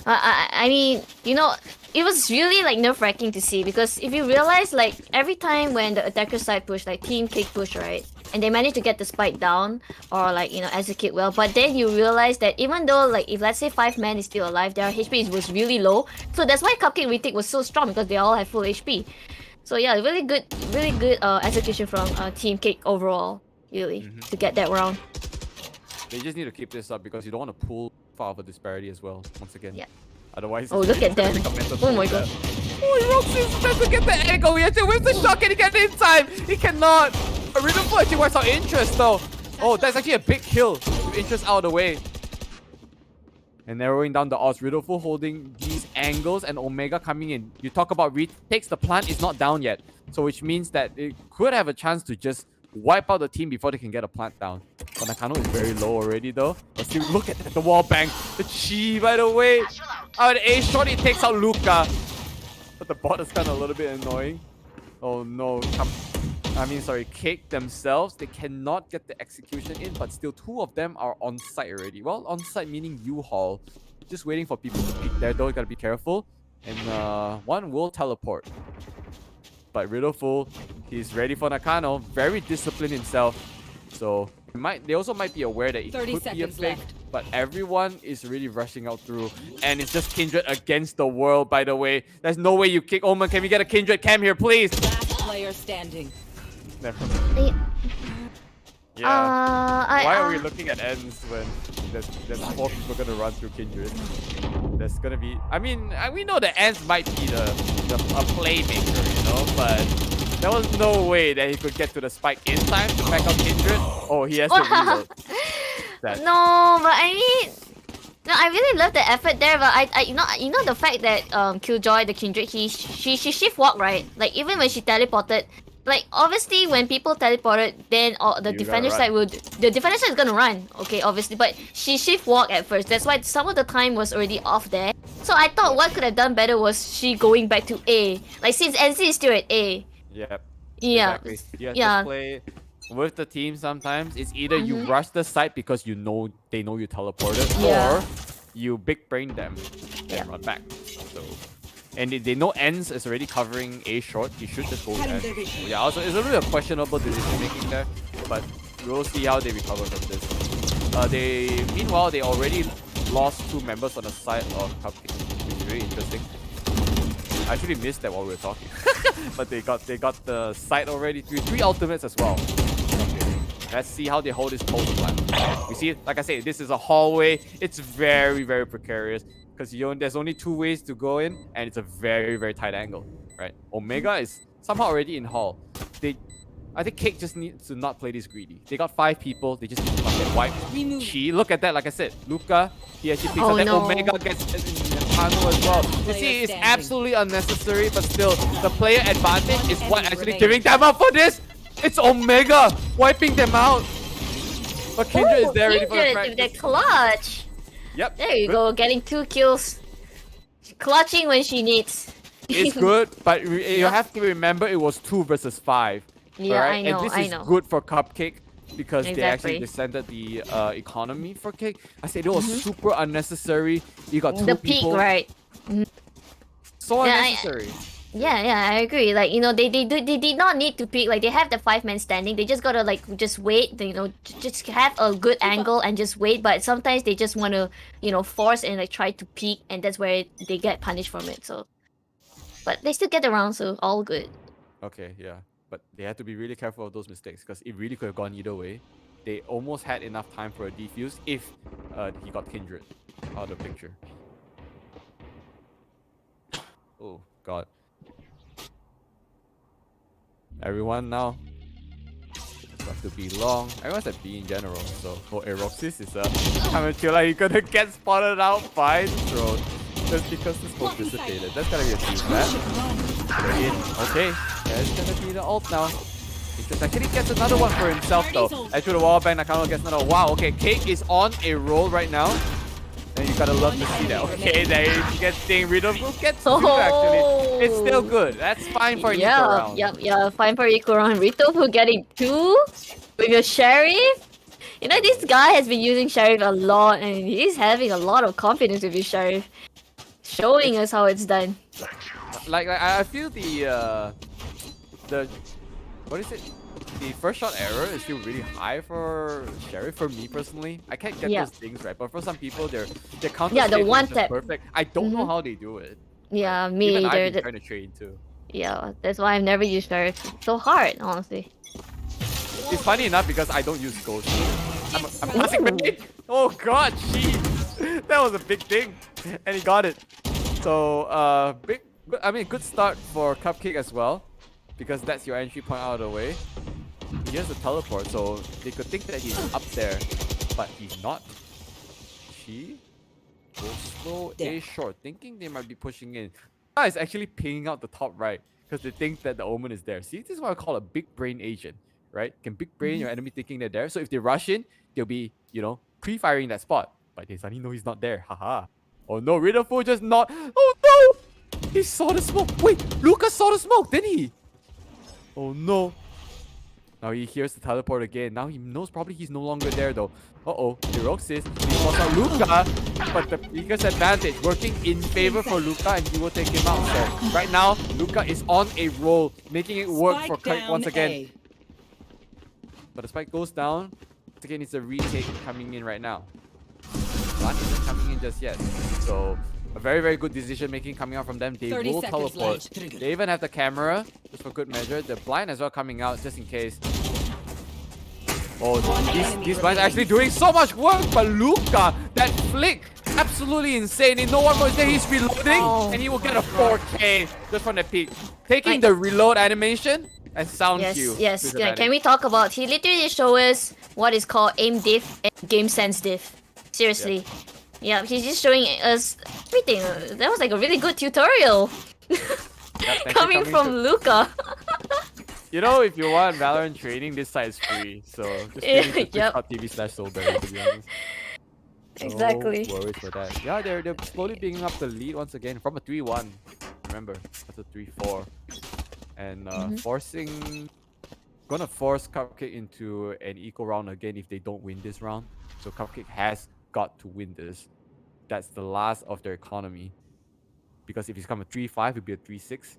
I mean, you know, it was really like nerve-wracking to see, because if you realize, like, every time when the attacker side push, like Team Cake push, right, and they manage to get the spike down or like, you know, execute well, but then you realize that even though, like, if let's say 5 men is still alive, their HP was really low. So that's why CUPCAKE retake was so strong, because they all have full HP. So yeah, really good execution from Team Cake overall, really, to get that round. They just need to keep this up, because you don't want to pull far of a disparity as well, once again. Yeah. Otherwise, oh, look at that. Oh my god. Oh, Roxas tries to get the angle. He actually whips the shot. Can he get it in time? He cannot. A Riddleful actually wipes out Interest though. Oh, that's actually a big kill with Interest out of the way. And narrowing down the odds. Riddleful holding these angles and Omega coming in. You talk about retakes. The plant is not down yet. So which means that it could have a chance to just wipe out the team before they can get a plant down. But Nakano is very low already though. But still, look at the wall bang. The chi, by the way. Out A shot, he takes out Luca. But the bot is kind of a little bit annoying. Oh no. Cake themselves. They cannot get the execution in, but still 2 of them are on site already. Well, on site meaning U-Haul. Just waiting for people to peek there though. You gotta be careful. And one will teleport. But Riddleful, he's ready for Nakano. Very disciplined himself. So they also might be aware that it could be a fake. But everyone is really rushing out through. And it's just Kindred against the world, by the way. There's no way you kick Omen. Can we get a Kindred cam here, please? Last player standing. Never mind. Yeah. Why are we looking at ends when there's 4 people gonna run through Kindred? There's gonna be... I mean, we know the ends might be a playmaker, you know, but there was no way that he could get to the spike in time to back up Kindred. Oh, he has to reload. No, but I mean, No, I really love the effort there, but I you know the fact that Killjoy, the Kindred, she shift walk, right? Like even when she teleported, like obviously when people teleported, then the defender side the defender side is gonna run, okay, obviously, but she shift walk at first. That's why some of the time was already off there. So I thought what could have done better was she going back to A. Like since NC is still at A. Yep. Yeah. Exactly. You have to play with the team sometimes. It's either you rush the site because they know you teleported, or you big brain them and run back. So, and they know Ends is already covering A short. He should just go with Ends. So yeah, also it's a little bit of questionable decision making there, but we'll see how they recover from this. Meanwhile they already lost 2 members on the side of CUPCAKE, which is really interesting. I actually missed that while we were talking. But they got the site already. 3 ultimates as well. Okay. Let's see how they hold this post plan. We see, like I say, this is a hallway. It's very, very precarious because there's only 2 ways to go in, and it's a very, very tight angle, right? Omega is somehow already in hall. I think Cake just needs to not play this greedy. They got 5 people. They just need to not get wiped. Chi, look at that. Like I said, Luca, he actually picks up that. Omega gets Pano as well. You see, it's absolutely unnecessary, but still, the player advantage is what actually giving them up for this. It's Omega wiping them out. But Kindred is there ready for the practice. The clutch. Yep. There you go, getting 2 kills. Clutching when she needs. It's good, but you have to remember it was 2 versus 5. Yeah, right? I know, And this is I know. good for CUPCAKE because they Exactly. actually descended the economy for Cake. I said it was super unnecessary. You got 2 The people. peak, right? So unnecessary. Yeah, I agree. Like, you know, they did not need to peek. Like, they have the 5-man standing. They just gotta like just wait. You know, just have a good angle and just wait. But sometimes they just want to, you know, force and like try to peek, and that's where they get punished from it. So, but they still get around, so all good. Okay, yeah. But they have to be really careful of those mistakes because it really could have gone either way. They almost had enough time for a defuse if he got Kindred out of the picture. Oh, God. Everyone now got to be long. Everyone's at B in general, so for Aeroxis is I'm feel like you're gonna get spotted out by the throat just because the smoke dissipated. That's gonna be a team match. Okay, there's gonna be the ult now. He just actually gets another one for himself though. Actually the wall bang, Nakano gets another. Wow, okay, Cake is on a roll right now. And you gotta love to see that. Okay, there he gets thing. Riddle gets 2 actually. It's still good. That's fine for Eco round. Yeah, fine for Eco round. Rito for getting 2 with your Sheriff. You know, this guy has been using Sheriff a lot and he's having a lot of confidence with his Sheriff. Showing us how it's done. Like I feel the what is it? The first shot error is still really high for Sheriff. For me personally, I can't get those things right. But for some people, their counter the one tap perfect. I don't know how they do it. Yeah, me Even either. I've been trying to train too. Yeah, that's why I've never used Sheriff. It's so hard, honestly. It's funny enough because I don't use Ghost. I'm passing grenade. Oh God, jeez, that was a big thing, and he got it. So good start for CUPCAKE as well, because that's your entry point out of the way. He has a teleport, so they could think that he's up there, but he's not. She will slow A short, thinking they might be pushing in. Is actually pinging out the top right because they think that the Omen is there. See, this is what I call a big brain agent, right? Can big brain your enemy thinking they're there. So if they rush in, they'll be, you know, pre-firing that spot. But they suddenly know he's not there. Haha. Oh no, Riddlefoot just not. Oh no! He saw the smoke. Wait, Lucas saw the smoke, didn't he? Oh no. Now he hears the teleport again. Now he knows probably he's no longer there though. Uh-oh, Heroxis. He calls out Luca, but the biggest advantage working in favor for Luca, and he will take him out. So right now, Luca is on a roll, making it work for Cake once again. But the spike goes down. Once again, it's a retake coming in right now. One isn't coming in just yet. So a very, very good decision making coming out from them. They will teleport. They even have the camera, just for good measure. The blind as well coming out, just in case. Oh, these blinds are actually doing so much work, but Luca, that flick, absolutely insane. And no one was there. He's reloading, and he will get a 4K just from the peak. Taking the reload animation and sound cue. Yes. Can we talk about? He literally shows us what is called aim diff and game sense diff. Seriously. Yeah, he's just showing us everything. That was like a really good tutorial. Coming from Luca. You know, if you want Valorant training, this site is free. So just tune into twitch.tv/soulberry, to be honest. Exactly. No worries for that. Yeah, they're slowly picking up the lead once again from a 3-1. Remember, that's a 3-4. And gonna force CUPCAKE into an equal round again if they don't win this round. So CUPCAKE has got to win this. That's the last of their economy. Because if it's come a 3-5, it'd be a 3-6.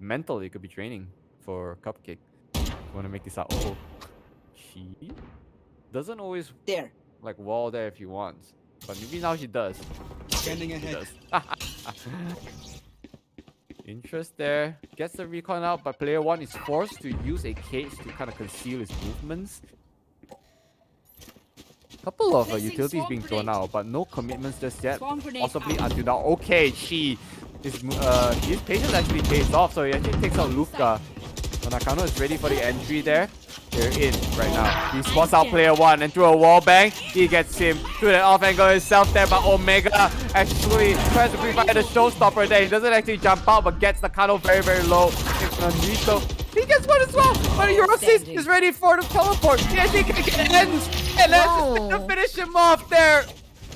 Mentally, it could be training for CUPCAKE. You wanna make this out? Oh, she doesn't always like wall there if he wants, but maybe now she does. Standing ahead. Interest there. Gets the recon out, but player 1 is forced to use a cage to kind of conceal his movements. Couple of utilities being thrown out, but no commitments just yet. Possibly until now. Okay, his patience actually pays off, so he actually takes out Luca. So Nakano is ready for the entry there. They're in right now. He spots out player 1 and through a wall bang, he gets him through the off angle himself there, but Omega actually tries to provide the showstopper there. He doesn't actually jump out, but gets Nakano very, very low. Nito, he gets one as well, but Euroxys is ready for the teleport. Yeah, I think it ends, and that's just gonna finish him off there.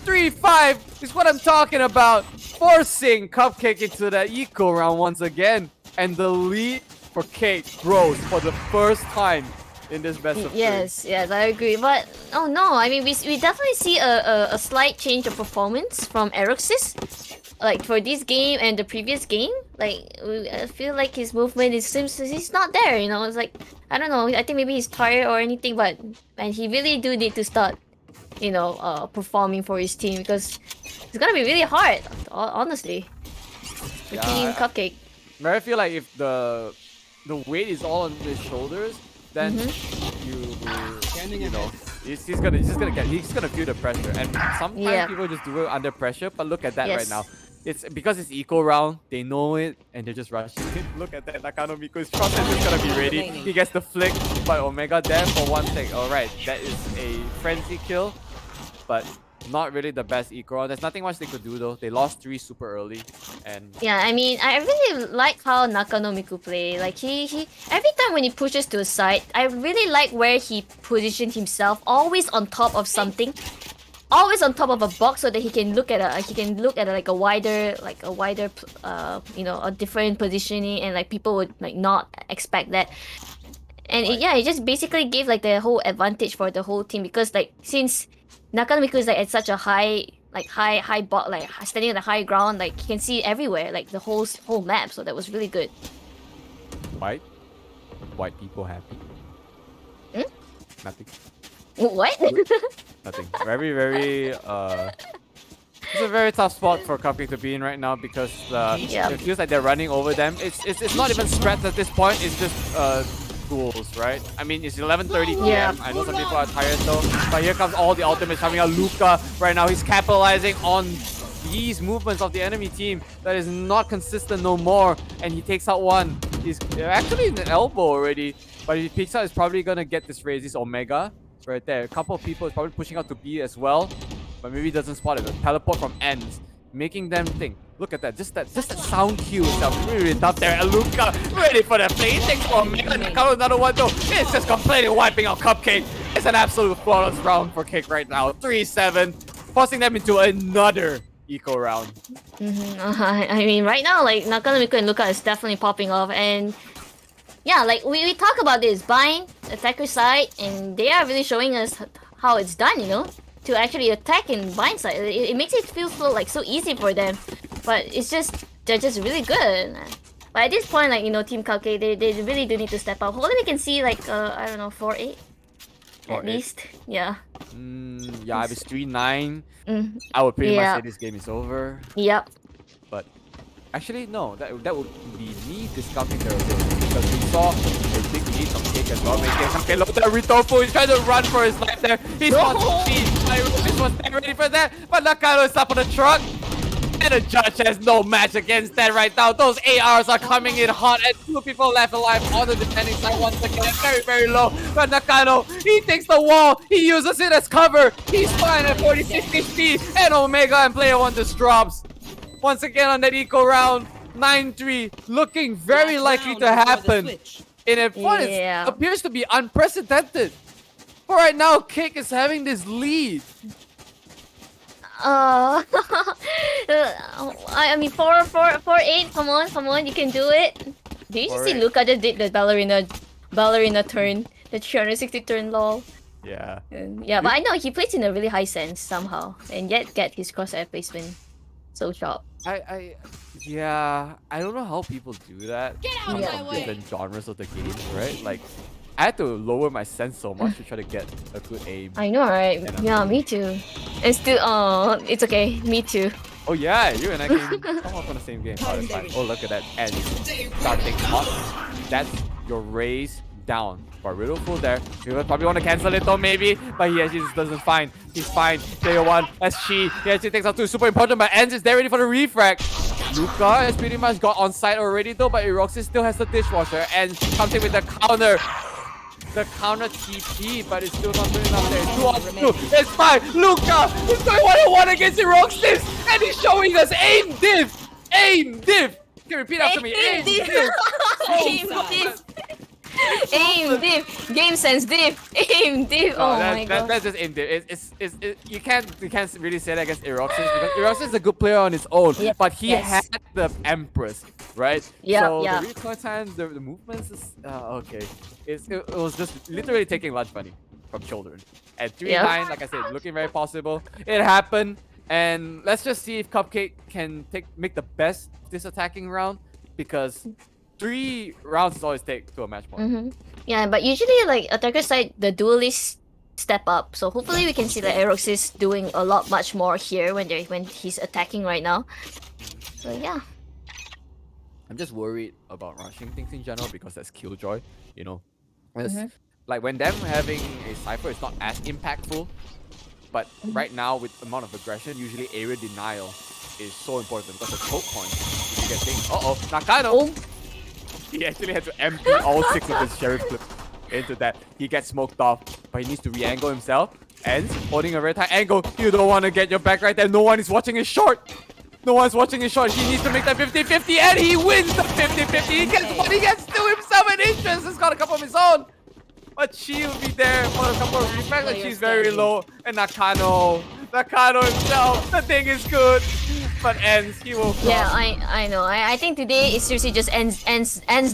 3-5 is what I'm talking about. Forcing CUPCAKE into the eco round once again, and the lead for Cake grows for the first time in this best of 3. Yes, I agree. But oh no, I mean we definitely see a slight change of performance from Eroxis. Like for this game and the previous game, like I feel like his movement seems he's not there. You know, it's like I don't know. I think maybe he's tired or anything, but and he really do need to start, you know, performing for his team because it's gonna be really hard. Honestly, for Team CUPCAKE. I feel like if the weight is all on his shoulders, then you know he's gonna feel the pressure, and sometimes people just do it under pressure. But look at that right now. It's because it's eco round, they know it, and they're just rushing it. Look at that, Nakano Miku's shot is just gonna be ready. He gets the flick by Omega there for 1 sec. Alright, that is a frenzy kill, but not really the best eco round. There's nothing much they could do though. They lost 3 super early, and yeah, I mean, I really like how Nakano Miku play. Like he every time when he pushes to a side, I really like where he positioned himself, always on top of something, always on top of a box, so that he can look at like a wider you know, a different positioning, and like people would like not expect that. And it just basically gave like the whole advantage for the whole team, because like since Nakano Miku is like at such a high bot, like standing on the high ground, like he can see everywhere, like the whole map. So that was really good. White people happy? Nothing. What? Nothing. Very, very it's a very tough spot for CUPCAKE to be in right now, because it feels like they're running over them. It's not even spreads at this point. It's just duels, right? I mean, it's 11:30 PM. I know some people are tired though, but here comes all the ultimates coming out. Luca right now, he's capitalizing on these movements of the enemy team that is not consistent no more, and he takes out one. He's actually in the elbow already, but if he picks out, he's probably gonna get this raise. This Omega right there. A couple of people is probably pushing out to B as well, but maybe he doesn't spot it. The teleport from ends, making them think. Look at that, just that sound cue itself. Really tough there. And Luca ready for the play. He takes for Omega. Another one though. It's just completely wiping out CUPCAKE. It's an absolute flawless round for Cake right now. 3-7, forcing them into another eco round. I mean, right now, like Nakano Miku and Luca is definitely popping off, and yeah, like we talk about this bind attacker side, and they are really showing us how it's done, you know, to actually attack in bind side. It makes it feel so easy for them, but it's just they're just really good. But at this point, like, you know, Team CUPCAKE, they really do need to step up. Hopefully we can see like I don't know, 4-8 at least. Yeah. Yeah, if it's 3-9, I would pretty much say this game is over. Yep. But actually, no, that would be me discounting their ability, because we saw a big lead from Cake as well. Okay, look at that Ritofu, he's trying to run for his life there. He's on the speed. Rufus was ready for that, but Nakano is up on the truck. And the judge has no match against that right now. Those ARs are coming in hot and 2 people left alive on the defending side once again. Very, very low. But Nakano, he takes the wall. He uses it as cover. He's fine at 46 HP. And Omega and player 1 just drops. Once again on that eco round. 9-3. Looking very likely to happen. In a point, it appears to be unprecedented. For right now, Cake is having this lead. I mean, 4-8. Come on, you can do it. Did you just see Luca just did the ballerina turn, the 360 turn, lol. Yeah. Yeah, but I know he plays in a really high sense somehow, and yet get his crosshair placement so sharp. Yeah, I don't know how people do that. Get out of my way. Different genres of the game, right? Like, I had to lower my sense so much to try to get a good aim. I know, right? Yeah, me too. And still, it's okay. Me too. Oh yeah, you and I can come up on the same game. Oh, that's fine. Oh, look at that. And starting hot. That's your raise down. But Riddle full there. You would probably want to cancel it though, maybe. But he actually just doesn't find. He's fine. Player 1, that's She. He actually takes out 2. Super important, but Ends is there ready for the refrag. Luca has pretty much got on site already though, but Eroxis still has the dishwasher. And comes in with the counter. The counter TP, but it's still not doing enough there. 2 on 2. It's fine. Luca is going 1-on-1 against Eroxis. And he's showing us aim div. Aim div. You can repeat after me. Aim div. Aim div. Aim div. Game sense div. Aim div. Oh my god. That's just aim div. You can't really say that against Eroxis because Eroxis is a good player on his own, but he had the Empress, right? So the recoil time, the movements is okay. It was just literally taking lunch money from children. At 3-9, like I said, looking very possible. It happened, and let's just see if CUPCAKE can make the best this attacking round, because 3 rounds is always take to a match point. Yeah, but usually like attacker side, the duelists step up. So hopefully we can see that Eroxis doing a lot much more here when he's attacking right now. So yeah. I'm just worried about rushing things in general because that's Killjoy, you know. Like when them having a Cypher is not as impactful, but right now with the amount of aggression, usually area denial is so important because the choke point, if you get things. Nakano! He actually had to empty all 6 of his sheriff clips into that. He gets smoked off, but he needs to re-angle himself. And holding a very tight angle. You don't want to get your back right there. No one is watching his short. No one's watching his short. He needs to make that 50-50 and he wins the 50-50. He gets what he gets to himself an interest. He's got a couple of his own. But she will be there for a couple of the fact that she's very low. And Nakano himself, the thing is good. But Ends, he will cross. Yeah, I know. I think today is seriously just ends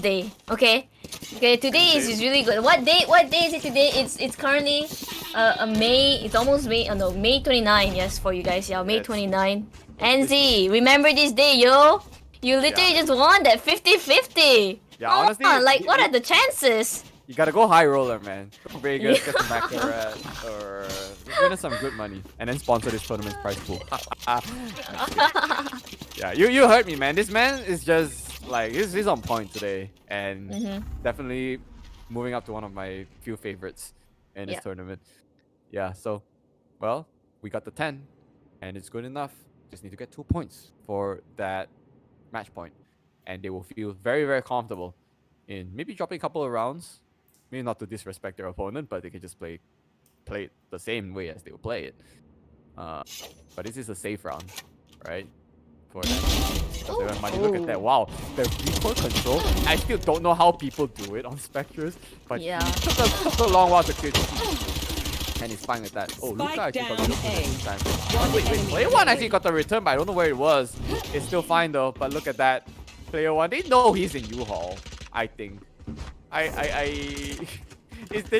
day. Okay? Okay, today is really good. What day is it today? It's currently May, it's almost May, no, May 29, yes, for you guys. Yeah, May 29. NZ, remember this day, yo. You literally just won that 50-50. Yeah, honestly, like what are the chances? You gotta go high roller, man. Go Vegas, get some baccarat, or just win us some good money, and then sponsor this tournament's prize pool. Yeah, you heard me, man. This man is just like he's on point today, and definitely moving up to one of my few favorites in this tournament. Yeah, so well, we got the 10, and it's good enough. Just need to get 2 points for that match point, and they will feel very, very comfortable in maybe dropping a couple of rounds. Maybe not to disrespect their opponent, but they can just play it the same way as they will play it. But this is a safe round, right? For them. Look at that. Wow. The recoil control. I still don't know how people do it on Spectres, but it took a long while to clear the team. And he's fine with that. Oh, Luca actually got the return. Wait. Player 1 actually got the return, but I don't know where it was. It's still fine though, but look at that. Player 1, they know he's in U-Haul, I think. They're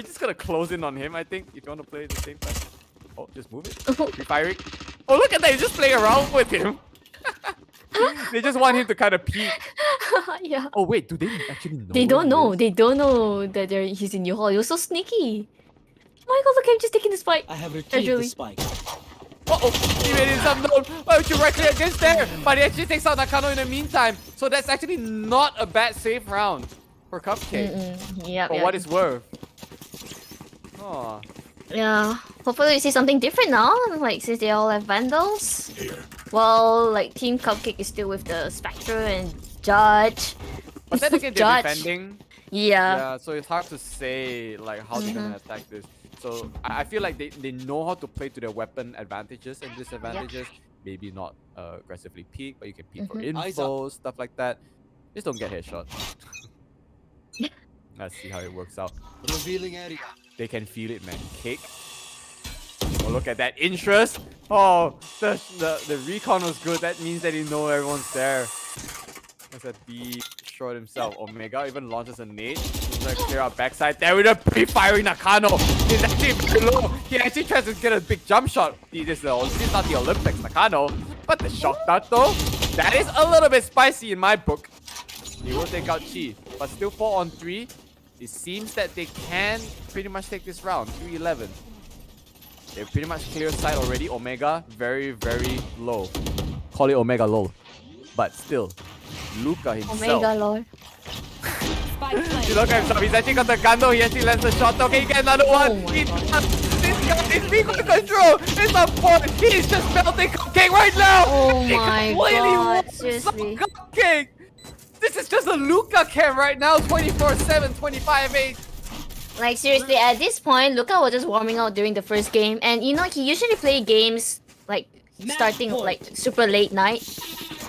just gonna close in on him, I think, if you want to play at the same time. Oh, just move it. Firing. Oh, look at that, you just play around with him. They just want him to kind of peek. Yeah. Oh wait, do they actually know? They don't know. They don't know that he's in U-Haul. You're so sneaky. Oh my god, look at him just taking the spike. I have retrieved the spike. Uh-oh, he made himself known. Why would you right click against there? But he actually takes out Nakano in the meantime. So that's actually not a bad safe round for CUPCAKE. For what it's worth. Oh. Yeah. Hopefully we see something different now. Like since they all have Vandals. Well, like Team Cupcake is still with the Spectre and Judge. But then again, they're Judge. defending. Yeah. Yeah, so it's hard to say like how they're gonna attack this. So I feel like they know how to play to their weapon advantages and disadvantages. Maybe not aggressively peek, but you can peek for info, stuff like that. Just don't get headshot. Let's see how it works out. Revealing area. They can feel it, man. Cake. Oh, look at that interest. Oh, the recon was good. That means that he knows everyone's there. That's a B short himself. Omega even launches a nade. He's like clear out backside there with a pre-firing Nakano. He's actually very low. He actually tries to get a big jump shot. This is not the Olympics Nakano. But the shock dart though, that is a little bit spicy in my book. He will take out Chi. But still 4 on 3. It seems that they can pretty much take this round. 3-11. They're pretty much clear side already. Omega very, very low. Call it Omega low. But still, Luca himself. Omega lord. You look at himself. He's actually got the gun though. He actually lands the shot. Okay, he get another one. This guy is being under control. It's a point. He's just melting Cupcake right now. Oh He my completely god, wants seriously. Cupcake. This is just a Luca cam right now. 24/7, 25/8. Like seriously, at this point, Luca was just warming up during the first game, and you know he usually play games like starting like super late night.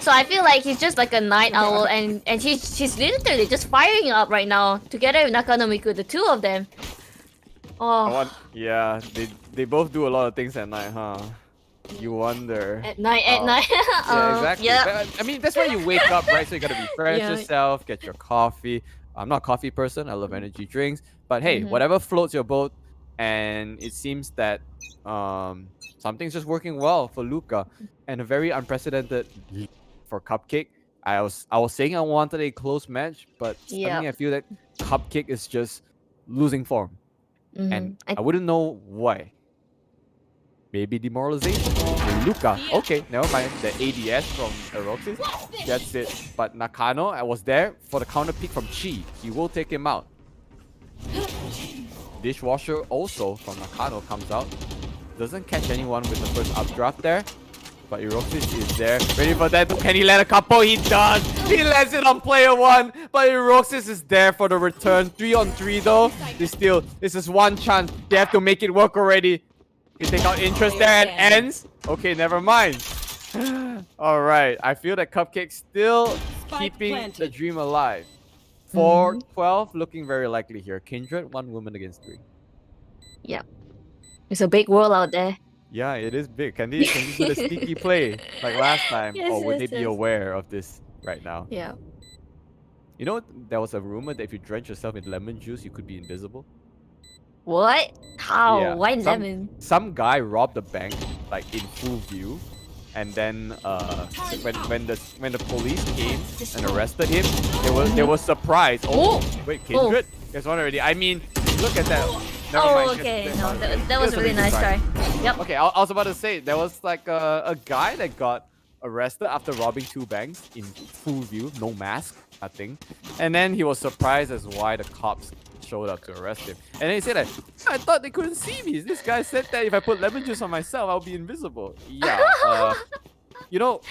So I feel like he's just like a night owl, and he's literally just firing up right now together with Nakanomiku, the two of them. Oh, Yeah, they both do a lot of things at night, huh? You wonder. at night. Yeah, exactly. Yeah. But, I mean, that's why you wake up, right? So you gotta refresh Yeah. yourself, get your coffee. I'm not a coffee person. I love energy drinks. But hey, whatever floats your boat. And it seems that something's just working well for Luca, and a very unprecedented lead for Cupcake. I was saying I wanted a close match, but suddenly I feel that Cupcake is just losing form, and I wouldn't know why. Maybe demoralization. And Luca, okay, never mind. The ADS from Eroxis, that's it. But Nakano, I was there for the counter pick from Chi. He will take him out. Dishwasher also from Nakano comes out. Doesn't catch anyone with the first updraft there. But Eroxis is there. Ready for that. Can he land a couple? He does. He lands it on player 1. But Eroxis is there for the return. 3 on 3 though. This is one chance. They have to make it work already. You take out interest there and ends. Okay, never mind. Alright. I feel that Cupcake's still keeping the dream alive. 4-12 looking very likely here. Kindred, 1 woman against 3. Yeah. It's a big world out there. Yeah, it is big. Can they do the sneaky play like last time? Yes, or would yes, they be yes. aware of this right now? Yeah. You know, there was a rumor that if you drench yourself in lemon juice, you could be invisible. What? How? Yeah. Why lemon? Some guy robbed a bank like in full view, and then when the police came and arrested him, they were surprised. Oh, wait, Kindred? There's one already. I mean, look at that. Never mind. Okay. No, that was a really nice try. Yep. Okay, I was about to say there was like a guy that got arrested after robbing 2 banks in full view, no mask, nothing, and then he was surprised as why the cops showed up to arrest him. And then he said that, I thought they couldn't see me. This guy said that if I put lemon juice on myself, I'll be invisible. Yeah. You know,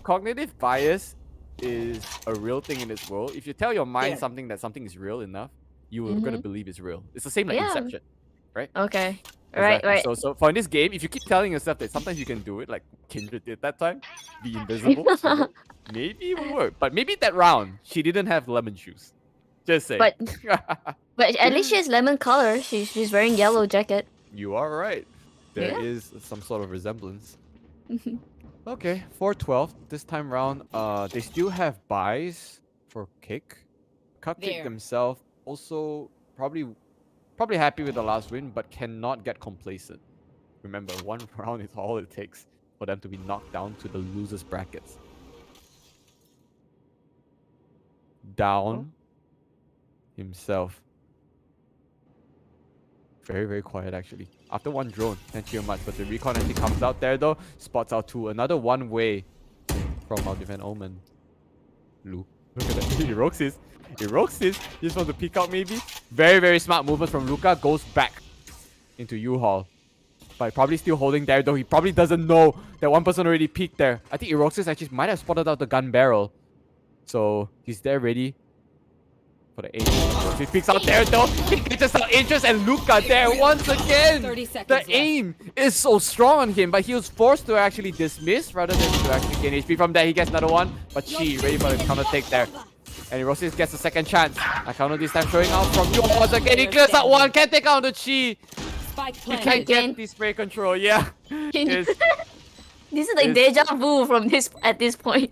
cognitive bias is a real thing in this world. If you tell your mind something is real enough, you are gonna believe it's real. It's the same like Inception, right? Okay. Exactly. Right. So for in this game, if you keep telling yourself that sometimes you can do it, like Kindred did that time, be invisible, maybe it will work. But maybe that round, she didn't have lemon juice. Just say. But at least she has lemon color. She's wearing yellow jacket. You are right. There is some sort of resemblance. Okay, 4-12. This time round, they still have buys for Cake. Cupcake themselves also probably happy with the last win, but cannot get complacent. Remember, 1 round is all it takes for them to be knocked down to the losers brackets. Down himself. Very, very quiet actually. After 1 drone, can't hear much, but the recon actually comes out there though. Spots out 2. Another 1 way from our defend Omen. Look at that. Eroxis. Eroxis. Just want to peek out maybe. Very, very smart movement from Luca. Goes back into U-Haul. But probably still holding there, though he probably doesn't know that one person already peeked there. I think Eroxis actually might have spotted out the gun barrel. So he's there ready for the aim. He peeks out there though. He gets out interest, and Luca there once again. The aim is so strong on him, but he was forced to actually dismiss rather than to actually gain HP. From there, he gets another one. But Chi ready for the counter take there. And Eroxis gets a second chance. A counter this time showing out from you once again. He clears out one. Can't take out the Chi. He can't get the spray control. Yeah. This is like deja vu from this at this point.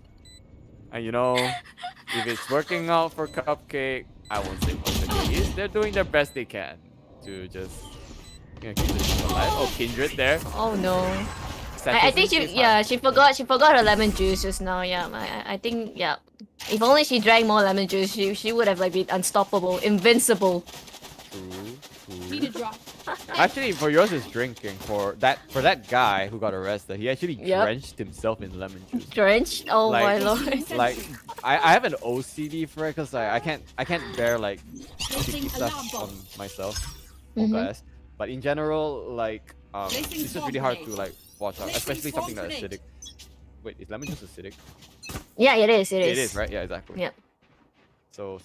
And you know, if it's working out for CUPCAKE, I won't say much. They're doing their best they can to just keep the team alive. Oh, Kindred there. Oh no. I think she forgot her lemon juice just now. Yeah, I think if only she drank more lemon juice, she would have like been unstoppable, invincible. Actually, for yours is drinking. For that guy who got arrested, he actually drenched himself in lemon juice. Drenched? Oh my lord! Like I have an OCD for it because I can't bear like sticky stuff on myself. But in general, like it's just really hard to like watch out, especially something that's acidic. Wait, is lemon juice acidic? Yeah, it is. It is, right? Yeah, exactly. Yep. So.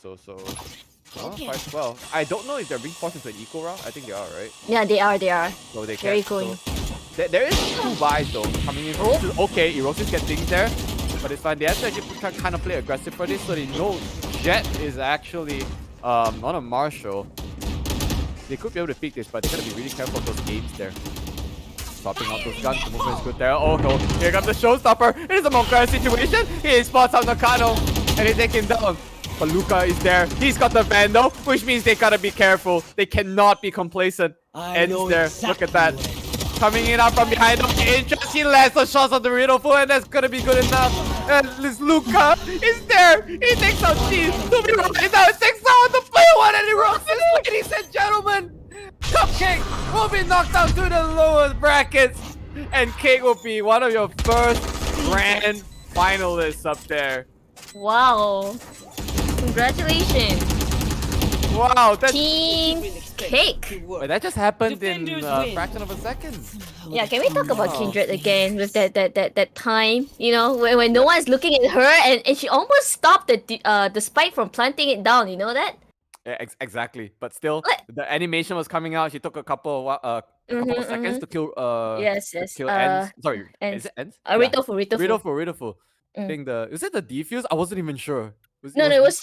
Oh, quite well. I don't know if they're being forced into an eco round. I think they are, right? Yeah, they are. So they Very can. cool. So, there is 2 buys though coming in. Okay, Erosis gets things there, but it's fine. They have to actually kind of play aggressive for this, so they know Jet is actually not a Marshall. They could be able to pick this, but they gotta be really careful of those aims there. Swapping out those guns, the movement is good there. Oh no, here comes the showstopper. It is a Monkara situation. He spots out Nakano, and they take him down. But Luca is there. He's got the Vandal, which means they gotta be careful. They cannot be complacent. Ends there. Look at that. Coming in out from behind him. Interest. He lands the shots on the Riddle full, and that's gonna be good enough. And this Luca is there. He takes out Cheese. To be right now, it takes out the player one, and he rocks this. Ladies and gentlemen, CUPCAKE will be knocked out to the lowest brackets, and Cake will be one of your first grand finalists up there. Wow. Congratulations. Wow, that's Team Cake. Wait, that just happened in a fraction of a second. Yeah, can we talk about Kindred again with that time? You know, when no one's looking at her and she almost stopped the spike from planting it down. You know that? Yeah, exactly. But still, the animation was coming out. She took a couple of seconds to kill. Yes. Kill ends. Sorry, Ends. is it ends? Riddlefu. I think is it the defuse? I wasn't even sure. No, it was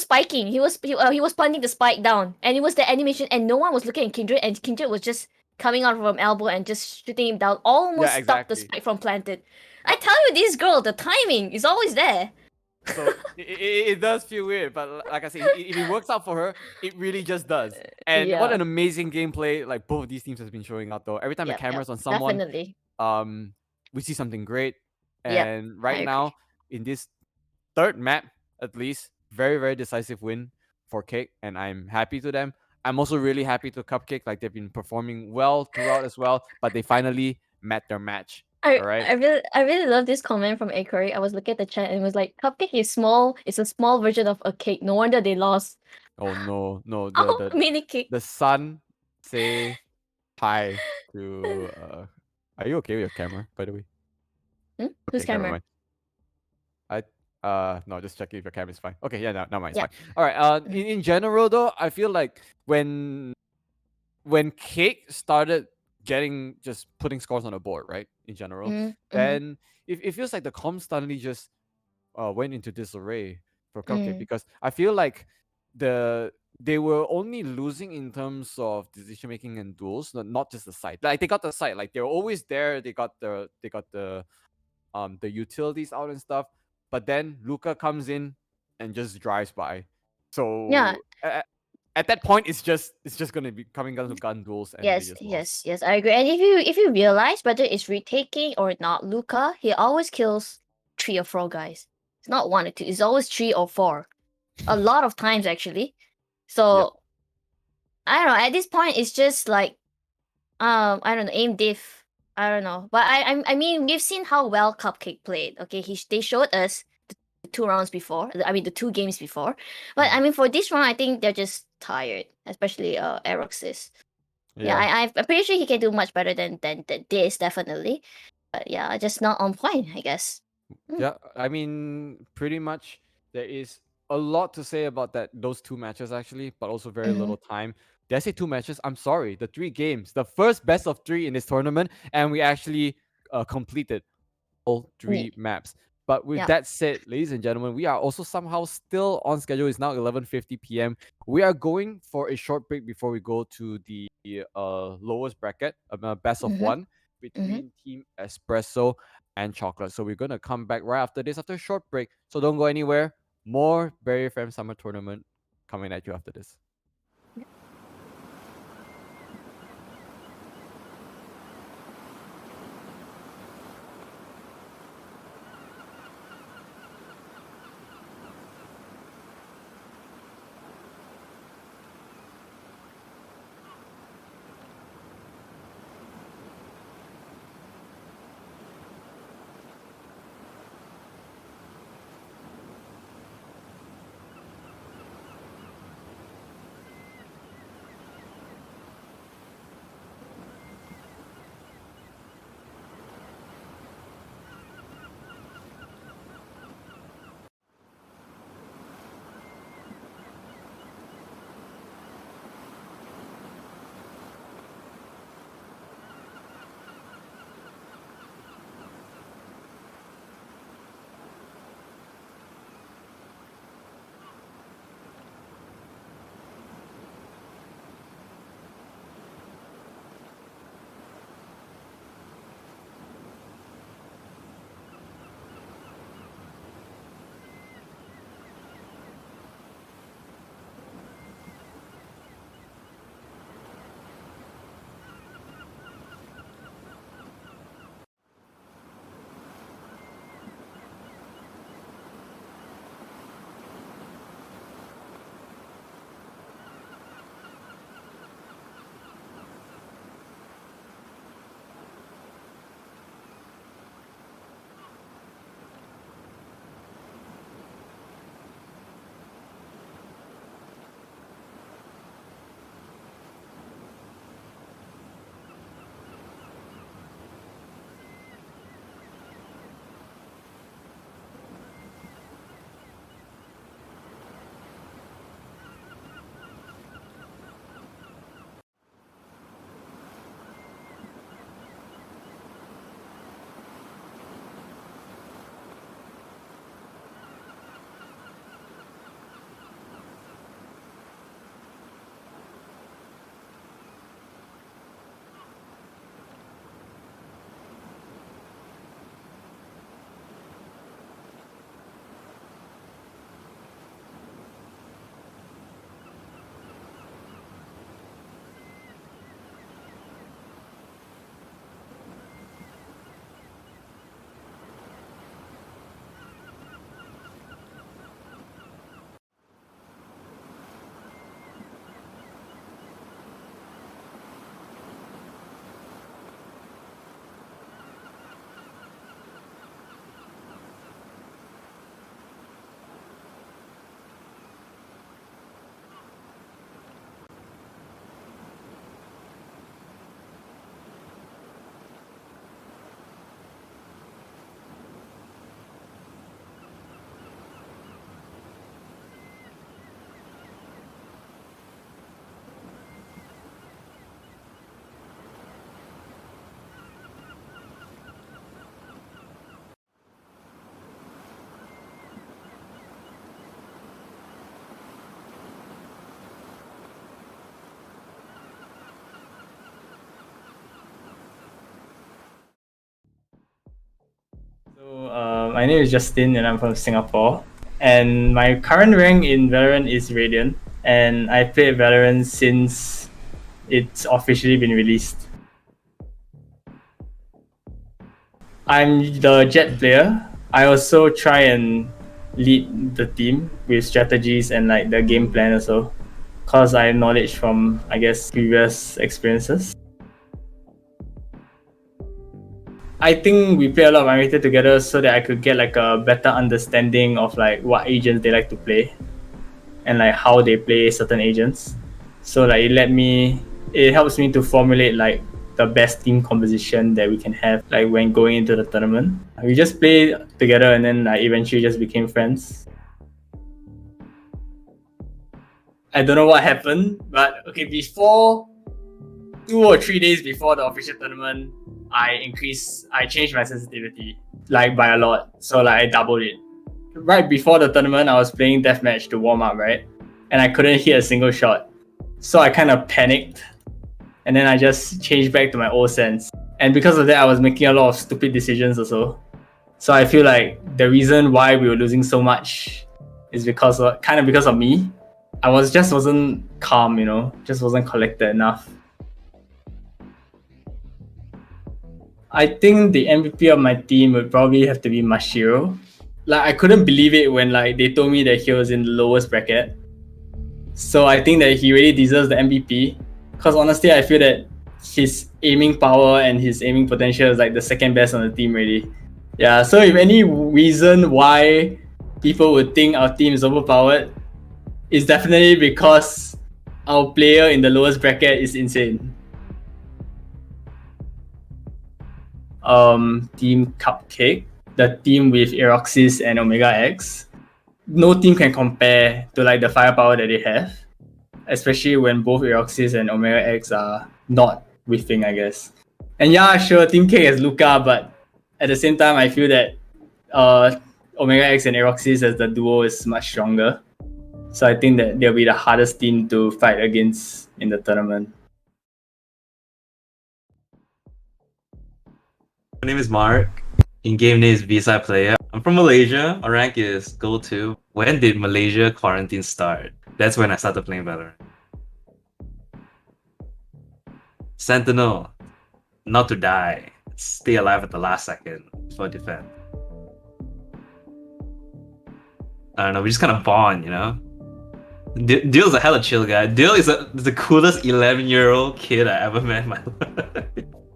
spiking. He was planting the spike down, and it was the animation, and no one was looking at Kindred, and Kindred was just coming out from elbow and just shooting him down, almost stopped the spike from planted. I tell you, this girl, the timing is always there. So it does feel weird, but like I said, if it works out for her, it really just does. And what an amazing gameplay like both of these teams has been showing out though. Every time the camera's on someone, definitely. We see something great. And right now in this third map, at least, very, very decisive win for Cake, and I'm happy to them. I'm also really happy to CUPCAKE, like they've been performing well throughout as well, but they finally met their match. I really love this comment from Akari. I was looking at the chat and it was like, CUPCAKE is small. It's a small version of a cake. No wonder they lost. Oh no, the mini cake. The sun say hi to. Are you okay with your camera, by the way? Whose camera? No, just checking if your camera is fine. Okay, yeah, no, mine's fine. All right. In general though, I feel like when Cake started just putting scores on the board, right? In general, then it feels like the comms suddenly just went into disarray for CUPCAKE because I feel like they were only losing in terms of decision making and duels, not just the site. Like they got the site, like they're always there. They got the utilities out and stuff. But then Luca comes in and just drives by. So at that point, it's just gonna be coming down to gun duels. And yes, I agree. And if you realize whether it's retaking or not, Luca, he always kills 3 or 4 guys. It's not 1 or 2. It's always 3 or 4. A lot of times actually. So I don't know. At this point, it's just like I don't know, aim diff. I don't know, but I mean, we've seen how well CUPCAKE played. Okay, they showed us the 2 rounds before. I mean, the 2 games before. But I mean, for this round, I think they're just tired, especially Aeroxis. Yeah, I'm pretty sure he can do much better than this, definitely. But yeah, just not on point, I guess. Yeah, I mean, pretty much there is a lot to say about those two matches actually, but also very little time. Did I say two matches? I'm sorry, the 3 games, the first best of 3 in this tournament, and we actually completed all 3 maps. But with that said, ladies and gentlemen, we are also somehow still on schedule. It's now 11:50 p.m. We are going for a short break before we go to the lowest bracket, best of 1 between Team Espresso and Chocolate. So we're gonna come back right after this, after a short break. So don't go anywhere. More Berryfam Summer Tournament coming at you after this. My name is Justin and I'm from Singapore. And my current rank in Valorant is Radiant. And I played Valorant since it's officially been released. I'm the Jet player. I also try and lead the team with strategies and like the game plan also. Cause I have knowledge from, I guess, previous experiences. I think we play a lot of Unrated together so that I could get like a better understanding of like what agents they like to play and like how they play certain agents. So like it let me it helps me to formulate like the best team composition that we can have like when going into the tournament. We just play together and then like eventually just became friends. I don't know what happened, but okay, before 2 or 3 days before the official tournament, I changed my sensitivity like by a lot. So like I doubled it. Right before the tournament, I was playing deathmatch to warm up, right? And I couldn't hit a single shot. So I kind of panicked. And then I just changed back to my old sense. And because of that, I was making a lot of stupid decisions also. So I feel like the reason why we were losing so much is because of me. I wasn't calm, just wasn't collected enough. I think the MVP of my team would probably have to be Mashiro. Like I couldn't believe it when like they told me that he was in the lowest bracket. So I think that he really deserves the MVP. Because honestly, I feel that his aiming power and his aiming potential is like the second best on the team already. Yeah, so if any reason why people would think our team is overpowered, it's definitely because our player in the lowest bracket is insane. Team CUPCAKE, the team with Eroxys and Omega X. No team can compare to like the firepower that they have, especially when both Eroxys and Omega X are not whiffing, I guess. And yeah, sure, Team Cake has Luca, but at the same time, I feel that Omega X and Eroxys as the duo is much stronger. So I think that they'll be the hardest team to fight against in the tournament. My name is Mark. In-game name is B-side player. I'm from Malaysia. My rank is Gold 2. When did Malaysia quarantine start? That's when I started playing Valorant. Sentinel. Not to die. Stay alive at the last second for defense. I don't know, we just kind of bond, Dill's a hella chill guy. Dill is the coolest 11-year-old kid I ever met in my life.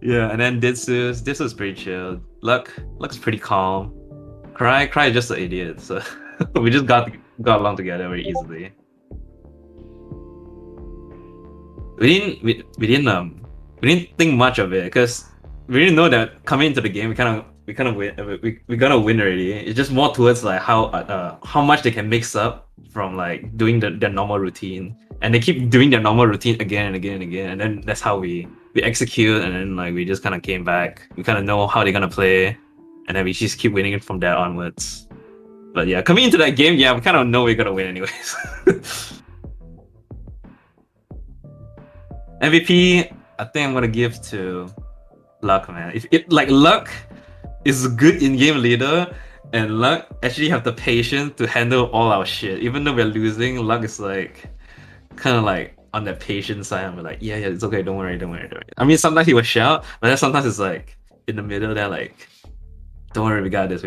Yeah, and then Ditsu's pretty chill. Luck's pretty calm. Cry is just an idiot, so we just got along together very easily. We didn't think much of it because we didn't know that coming into the game we gonna win already. It's just more towards like how much they can mix up from like doing their normal routine, and they keep doing their normal routine again and again and again, and then that's how we execute, and then like we just kind of came back. We kind of know how they're gonna play, and then we just keep winning from there onwards. But yeah, coming into that game, yeah, we kind of know we're gonna win anyways. MVP, I think I'm gonna give to Luck, man. Luck is a good in-game leader, and Luck actually have the patience to handle all our shit. Even though we're losing, Luck is like kind of like on the patient side. I'm like, yeah, it's okay, don't worry. I mean, sometimes he will shout, but then sometimes it's like in the middle, they're like, don't worry, we got this.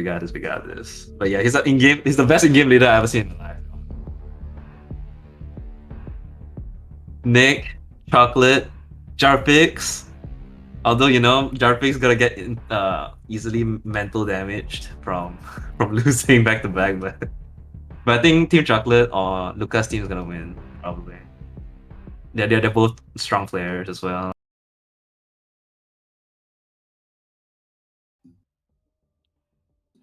But yeah, he's the best in-game leader I've ever seen in my life. Nick, Chocolate, Jarpix. Although Jarpix gonna get easily mental damaged from losing back to back, but I think Team Chocolate or Lucas' team is gonna win probably. They're both strong players as well.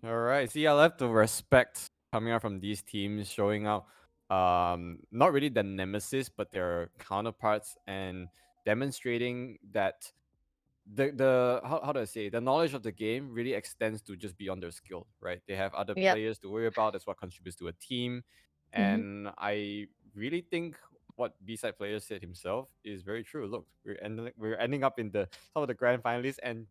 All right. See, I love the respect coming out from these teams, showing out not really the nemesis, but their counterparts, and demonstrating that the how do I say, the knowledge of the game really extends to just beyond their skill, right? They have other Yep. players to worry about. That's what contributes to a team. And I really think what B-side player said himself is very true. Look, we're ending up in some of the grand finalists, and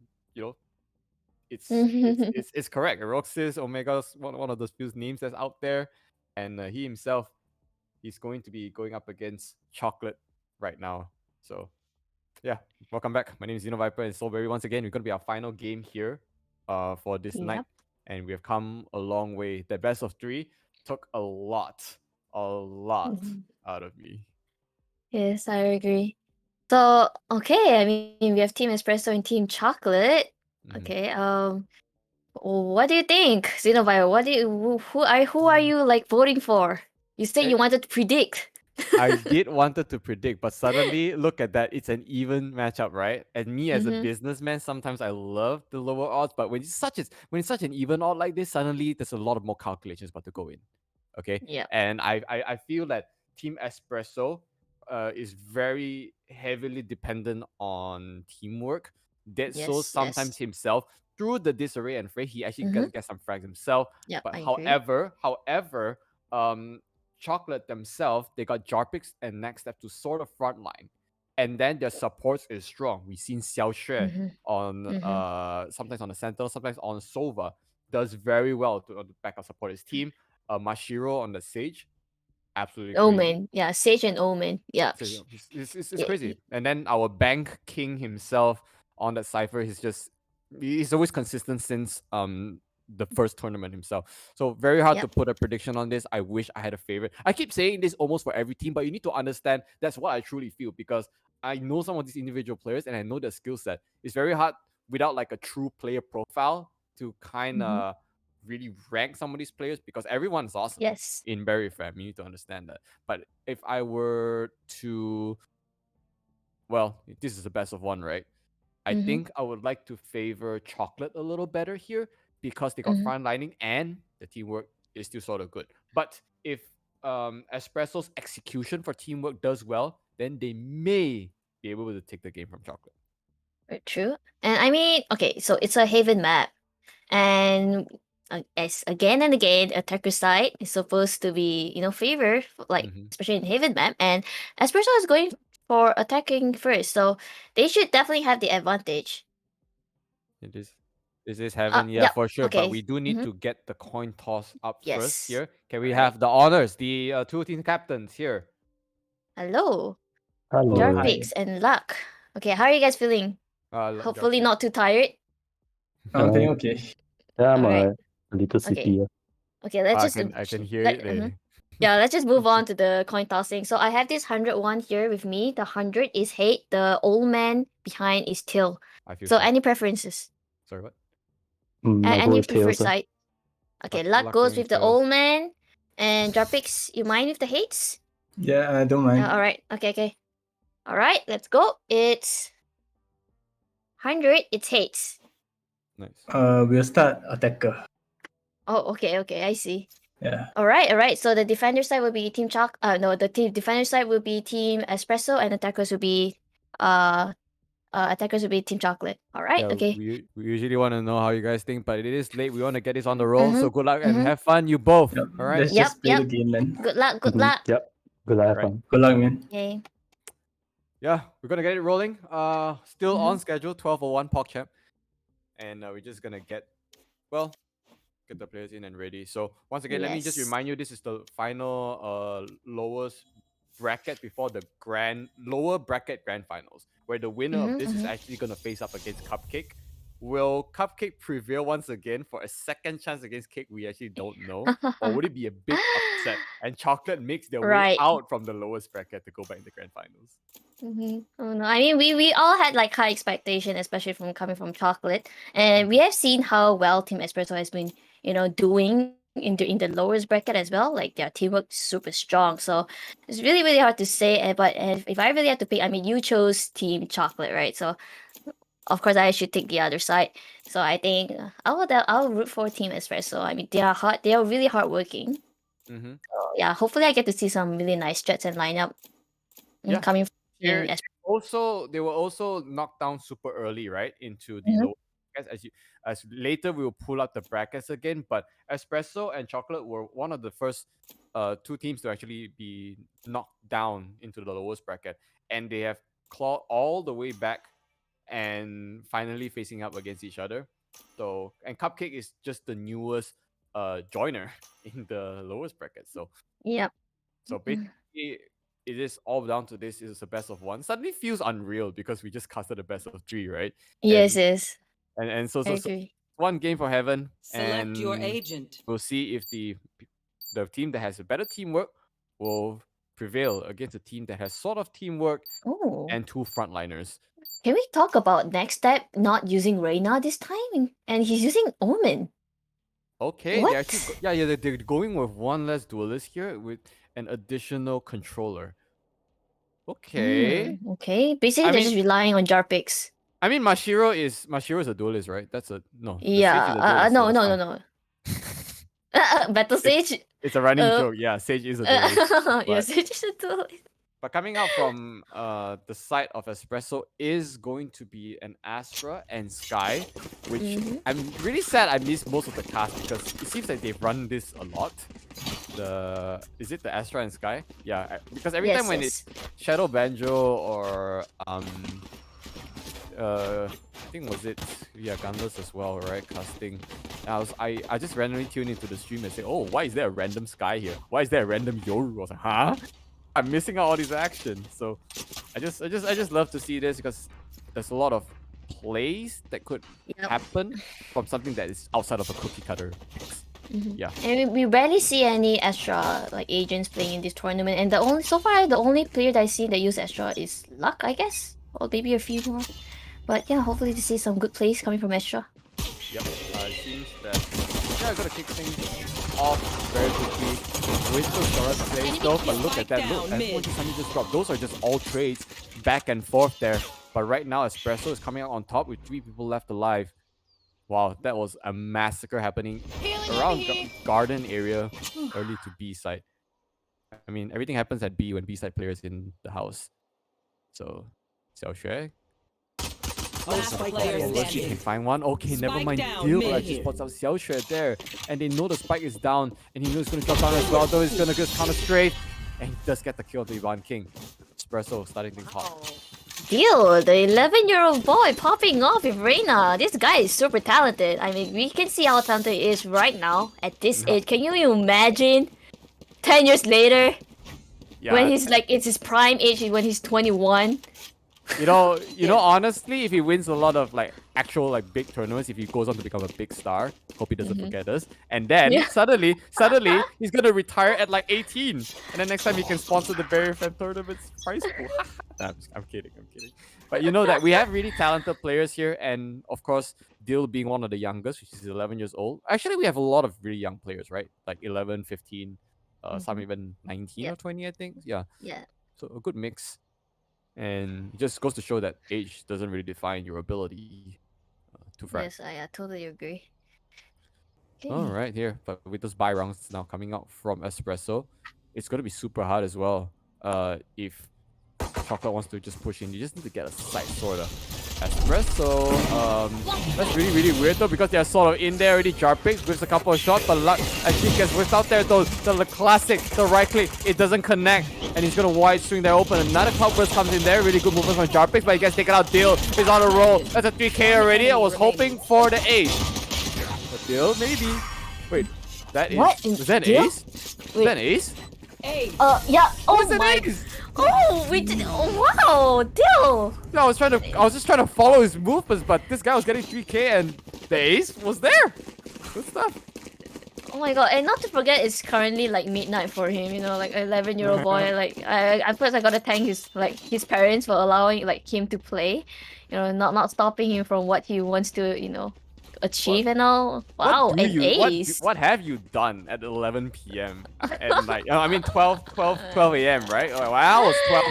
it's correct. Roxas, Omega's one of those few names that's out there, and he himself, he's going to be going up against Chocolate right now. So yeah, welcome back. My name is Viper and Soulberry. Once again, we're going to be our final game here for this night, and we have come a long way. The best of 3 took a lot out of me. Yes, I agree. So okay, I mean we have Team Espresso and Team Chocolate. Okay, what do you think, Xenoviral? Who are you like voting for? You said you wanted to predict. I did wanted to predict, but suddenly look at that. It's an even matchup, right? And me as a Mhm. businessman, sometimes I love the lower odds, but when it's such an even odd like this, suddenly there's a lot of more calculations about to go in. Okay. Yeah. And I feel that Team Espresso is very heavily dependent on teamwork. That so Yes, sometimes yes. himself through the disarray and fray, he actually Mhm. gets some frags himself. Yep, But I agree. however, Chocolate themselves, they got Jarpix and Next Step to sort of frontline. And then their supports is strong. We've seen Xiao Xue Mhm. on Mhm. sometimes on the center, sometimes on Sova. Does very well to back up support his team. Mashiro on the Sage, absolutely crazy. Omen. Yeah, Sage and Omen. Yeah. So, it's Yeah, crazy. And then our bank king himself on that cipher, he's always consistent since the first tournament himself. So very hard to Yep. put a prediction on this. I wish I had a favorite. I keep saying this almost for every team, but you need to understand that's what I truly feel because I know some of these individual players and I know their skill set. It's very hard without like a true player profile to kind Mhm. of really rank some of these players because everyone's awesome Yes. in Berryfam. You need to understand that. But if I were to, well, this is the best of one, right? I Mhm. think I would like to favor Chocolate a little better here because they got Mhm. front lining and the teamwork is still sort of good. But if Espresso's execution for teamwork does well, then they may be able to take the game from Chocolate. Very true. And I mean, okay, so it's a Haven map. And as again and again, attacker side is supposed to be, favored, like Mhm. especially in Haven map. And Espresso is going for attacking first, so they should definitely have the advantage. It is. This is heaven, yeah, Yep. for sure. But Okay. we do need Mm-hmm. to get the coin toss up first Yes. here. Can we All right. have the honors, the two team captains here? Hello, Hello. Jarpix and Luck. Okay, how are you guys feeling? Hopefully Jarpix. not too tired. I'm feeling Uh, okay. yeah, I'm All right. a little Okay. sleepy. Okay, let's just I can hear let it there. yeah, let's just move on to the coin tossing. So I have this 101 here with me. The 100 is hate. The old man behind is till. I feel So sad. any preferences? Sorry, what? I'll go Any with preferred tails. side? Okay, Luck Luck goes going with the tails. old man, and Jarpix, you mind with the hates? Yeah, I don't mind. All right. Okay. All right, let's go. It's 100. It's hates. Nice. We'll start attacker. Oh, okay. I see. Yeah. All right. So the defender side will be Team Chalk. No, the team defender side will be Team Espresso, and attackers will be Team Chocolate. All right. Yeah, Okay. we usually want to know how you guys think, but it is late. We want to get this on the roll. So Mhm. good luck and Mhm. have fun, you both. Yep. All right. Let's just play the Yep. game then. Good luck. Good Mhm. luck. Yep. Good luck, have Right. fun. Good luck, man. Okay. Yeah, we're gonna get it rolling. Still on Mhm. schedule, 12:01 PogChamp, and we're just gonna get the players in and ready. So once again, let me just Yes. remind you, this is the final lowest bracket before the lower bracket grand finals, where the winner of Mhm. this is Mhm. actually gonna face up against Cupcake. Will Cupcake prevail once again for a second chance against Cake? We actually don't know. Or would it be a big upset and Chocolate makes their way Right. out from the lowest bracket to go back in the grand finals? Oh no! I mean, we all had like high expectation, especially from coming from Chocolate, and we have seen how well Team Espresso has been, doing in the lowest bracket as well. Like their teamwork is super strong, so it's really hard to say. But if I really had to pick, I mean, you chose Team Chocolate, right? So of course I should take the other side. So I think I'll root for Team Espresso. I mean, they are really hardworking. Mm-hmm. So yeah, hopefully I get to see some really nice strats and lineup Yeah. coming from Team Here Espresso. they were also knocked down super early, right? Into the Mhm. low brackets. As later we will pull up the brackets again. But Espresso and Chocolate were one of the first two teams to actually be knocked down into the lowest bracket. And they have clawed all the way back and finally facing up against each other. So and Cupcake is just the newest joiner in the lowest bracket. So Yep. basically, it is all down to this. Is a best of one. Suddenly feels unreal because we just casted a best of three, right? Yes, And yes. so I agree. one game for heaven, Select your and agent. we'll see if the team that has a better teamwork will prevail against a team that has sort of teamwork Oh. and two frontliners. Can we talk about next step not using Reina this time? And he's using Omen. Okay, What? they're actually they're going with one less duelist here with an additional controller. Okay. Okay. Basically, I they're mean, just relying on jar picks. I mean, Mashiro is a duelist, right? That's a no. The Sage is Yeah. a duelist, No, so no, that's no, fine. no. Battle Sage. It's a running joke. Yeah, Sage is a duelist. Yeah, But, Sage is a duelist. but coming out from the side of Espresso is going to be an Astra and Sky, which I'm really sad I missed most of the cast because it seems like they've run this a lot. Is it the Astra and Sky? Yeah, because every time when it's Shadow Banjo or I think was it Gunless as well, right? Casting. I just randomly tuned into the stream and say, oh, why is there a random Sky here? Why is there a random Yoru? I was like, huh? I'm missing out all these action. So I just love to see this because there's a lot of plays that could happen from something that is outside of a cookie cutter mix. Yeah. And we rarely see any Astra like agents playing in this tournament, and so far the only player that I see that use Astra is Luck, I guess, or maybe a few more. But yeah, hopefully to see some good plays coming from Astra. Yep. It seems that I gotta kick things off very quickly with the Sora plays though. But look at that! Look, everyone just suddenly just dropped. Those are just all trades back and forth there. But right now, Espresso is coming out on top with 3 people left alive. Wow, that was a massacre happening around garden area, early to B side. I mean, everything happens at B when B side players in the house. So, Xiaoxue. He can find one. Okay, never mind. Deal actually spots out Xiaoxue there. And they know the spike is down. And he knows he's going to drop down as well. Though he's going to just counter straight. And he does get the kill of the Ivan King. Espresso starting things hot. Deal, the 11-year-old boy popping off with Reina. This guy is super talented. I mean, we can see how talented he is right now at this age. Can you imagine 10 years later when he's like, it's his prime age when he's 21? You know, honestly, if he wins a lot of like actual like big tournaments, if he goes on to become a big star, hope he doesn't forget us. And then suddenly, he's gonna retire at like 18, and then next time he can sponsor the Berryfam tournament's prize pool. I'm kidding. But you know that we have really talented players here, and of course, Dil being one of the youngest, which is 11 years old. Actually, we have a lot of really young players, right? Like 11, 15, some even 19 or 20, I think. Yeah. So a good mix. And it just goes to show that age doesn't really define your ability to frag. Yes, I totally agree. All right, here, but with those buy rounds now coming out from Espresso, it's going to be super hard as well. If Chocolate wants to just push in, you just need to get a side sort of. Espresso, that's really weird though because they're sort of in there already. Jar picks with a couple of shots, but Luck actually gets whipped out there though. The classic, the right click, it doesn't connect, and he's gonna wide swing there open. Another Cloudburst comes in there, really good movement from Jar picks, but he gets taken out. Deal is on a roll. That's a 3K already. I was hoping for the ace. But Deal, maybe. Wait, that is. What? Was that an ace? Was that an ace? Yeah. Oh my. Ace? Oh, we did. Oh, wow, Deal. No, I was just trying to follow his movements, but this guy was getting 3K and the ace was there. Good stuff. Oh my god, and not to forget, it's currently like midnight for him. You know, like 11-year-old boy. Like I first I gotta thank his parents for allowing him to play. You know, not stopping him from what he wants to achieve and all. Wow, an ace. What have you done at 11 p.m. and like 12 a.m. right? When I was 12,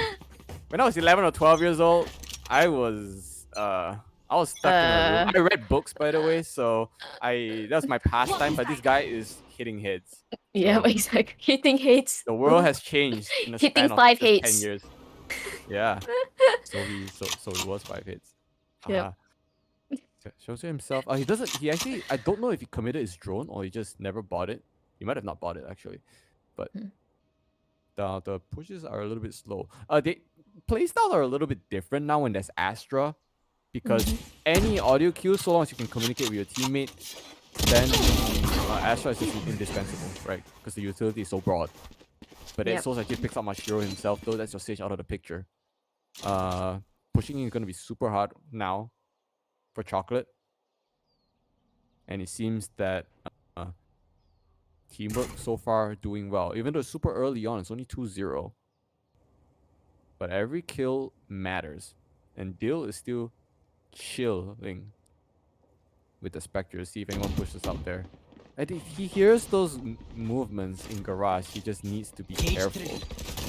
when I was 11 or 12 years old, I was stuck in a room. I read books, by the way, so that was my pastime. But this guy is hitting heads. Yeah, exactly. Hitting heads. The world has changed in the Hitting span of 5 just hits. 10 years. Yeah. So he was 5 hits. Yeah. Shows himself. He doesn't. He actually. I don't know if he committed his drone or he just never bought it. He might have not bought it actually, but the pushes are a little bit slow. The playstyles are a little bit different now when there's Astra, because any audio cue, so long as you can communicate with your teammate, then Astra is just indispensable, right? Because the utility is so broad. But then Souls actually picks up Mashiro himself, though. That's your Sage out of the picture. Pushing in is gonna be super hard now for Chocolate, and it seems that teamwork so far doing well, even though it's super early on. It's only 2-0, but every kill matters, and Dil is still chilling with the Spectre. See if anyone pushes out there. I think he hears those movements in garage. He just needs to be careful.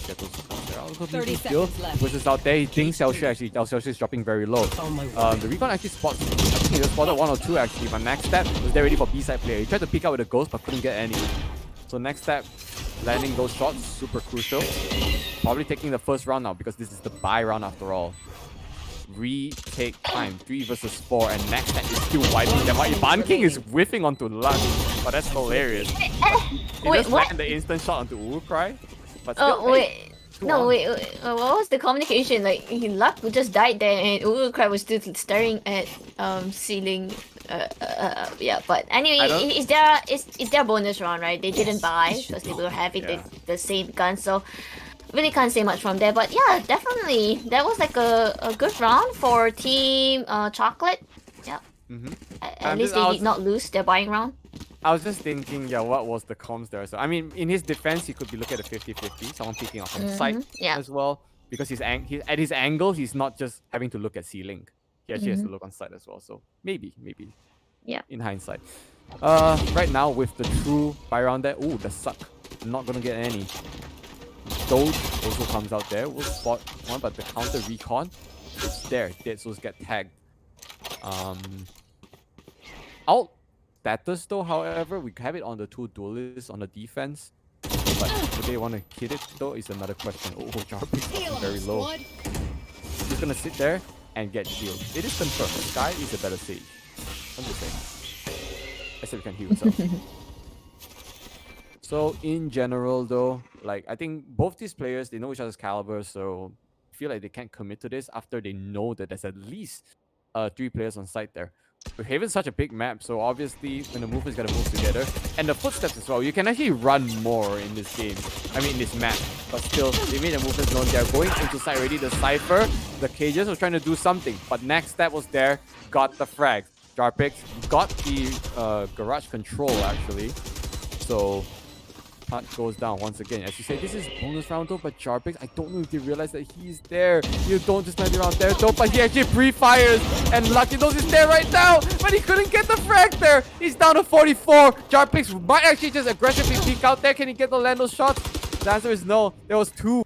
Get those there. Also, 30 still seconds left. which is out there. He thinks Xiaoxue is dropping very low. The recon actually spots. I think he just spotted 1 or 2 actually. But next step was there ready for B side player. He tried to pick out with a ghost but couldn't get any. So next step, landing those shots, super crucial. Probably taking the first round now because this is the buy round after all. Retake time, 3 versus 4, and next step is still wiping them out. Ban King is whiffing onto Luck, but that's hilarious. He Wait, just what? land the instant shot onto Urucry. But still, Oh wait, no wait. What was the communication? Like Luck just died there, and Urucry was still staring at ceiling. Yeah, but anyway, it's their bonus round, right? They didn't buy because they were having the same gun, so really can't say much from there. But yeah, definitely that was like a good round for Team Chocolate. Yeah. At least they did not lose their buying round. I was just thinking, yeah, what was the comms there? So I mean, in his defense, he could be looking at a 50-50, someone picking up on sight as well, because he's at his angle, he's not just having to look at ceiling. He actually has to look on sight as well. So maybe. Yeah. In hindsight. Right now with the true buy round there, ooh, the suck. Not gonna get any. Doge also comes out there. We'll spot one, but the counter recon, it's there. Dead Souls get tagged. Alt status though, however, we have it on the 2 duelists on the defense. But do they want to hit it though is another question. Oh, Jarpix is very low. He's gonna sit there and get healed. It is confirmed. Sky is a better Sage. I'm just saying. I said we can heal himself. So in general though, like I think both these players, they know each other's caliber, so I feel like they can't commit to this after they know that there's at least 3 players on site there. But Haven's such a big map, so obviously when the movers gotta move together, and the footsteps as well, you can actually run more in this game. I mean in this map. But still, they made the movers known. They're going into site already. The Cypher, the cages was trying to do something, but next step was there, got the frag. Jarpix got the garage control actually. So Hunt goes down once again. As you say, this is bonus round though, but Jarpix, I don't know if they realize that he's there. You don't just land around there though, but he actually pre-fires, and Lucky knows he's there right now, but he couldn't get the frag there. He's down to 44. Jarpix might actually just aggressively peek out there. Can he get the land those shots? The answer is no. There was 2.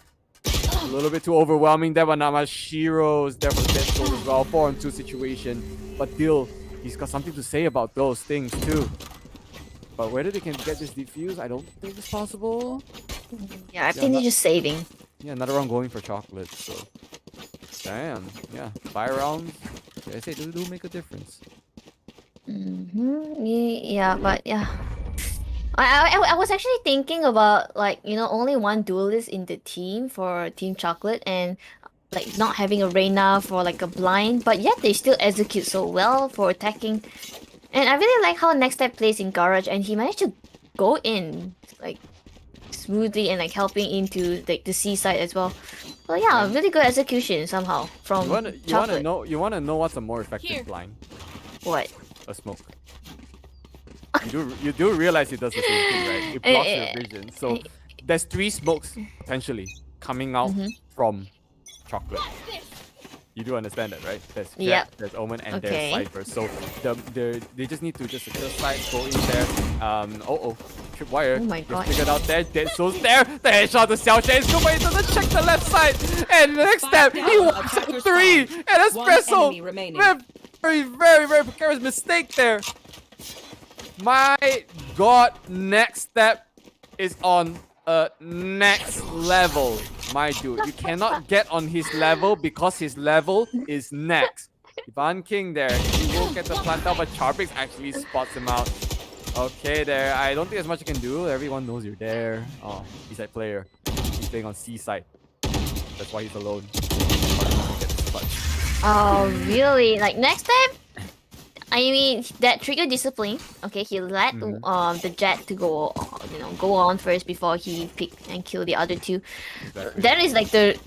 A little bit too overwhelming there, but not much. Shiro's there for the dead goal as well. 4-on-2 situation, but still, he's got something to say about those things too. But whether they can get this defuse, I don't think it's possible. Yeah, I think they're just saving. Yeah, another round going for Chocolate, so... Damn, yeah. 5 rounds, I say, do make a difference. Yeah, but yeah. I was actually thinking about, like, you know, only 1 duelist in the team for Team Chocolate, and like not having a Reyna for like a blind, but yet they still execute so well for attacking. And I really like how Next Step plays in Garage, and he managed to go in like smoothly and like helping into like the C side as well. Well, yeah, really good execution somehow from You wanna know what's a more effective blind? What? A smoke. You do realize it does the same thing, right? It blocks your vision. So there's 3 smokes potentially coming out from Chocolate. You do understand that, right? There's Jet, there's Omen, and there's Cypher. So they just need to just secure sides, go in there. Tripwire. Oh my god. Figured out there. Dead Souls there. The headshot to Xiaoxue is good, but he doesn't check the left side. And the next step, he walks at 3. And ESPRESSO. Very, very, very precarious mistake there. My god, Next Step is on a next level. My dude, you cannot get on his level because his level is next. Ban King there, he will get the plant out, but Jarpix actually spots him out. Okay there, I don't think there's much you can do. Everyone knows you're there. Oh, he's that player. He's playing on C side. That's why he's alone. Oh, really? Like Next Step? I mean, that trigger discipline. Okay, he let the Jet to go on first before he pick and kill the other 2. Exactly. That is like the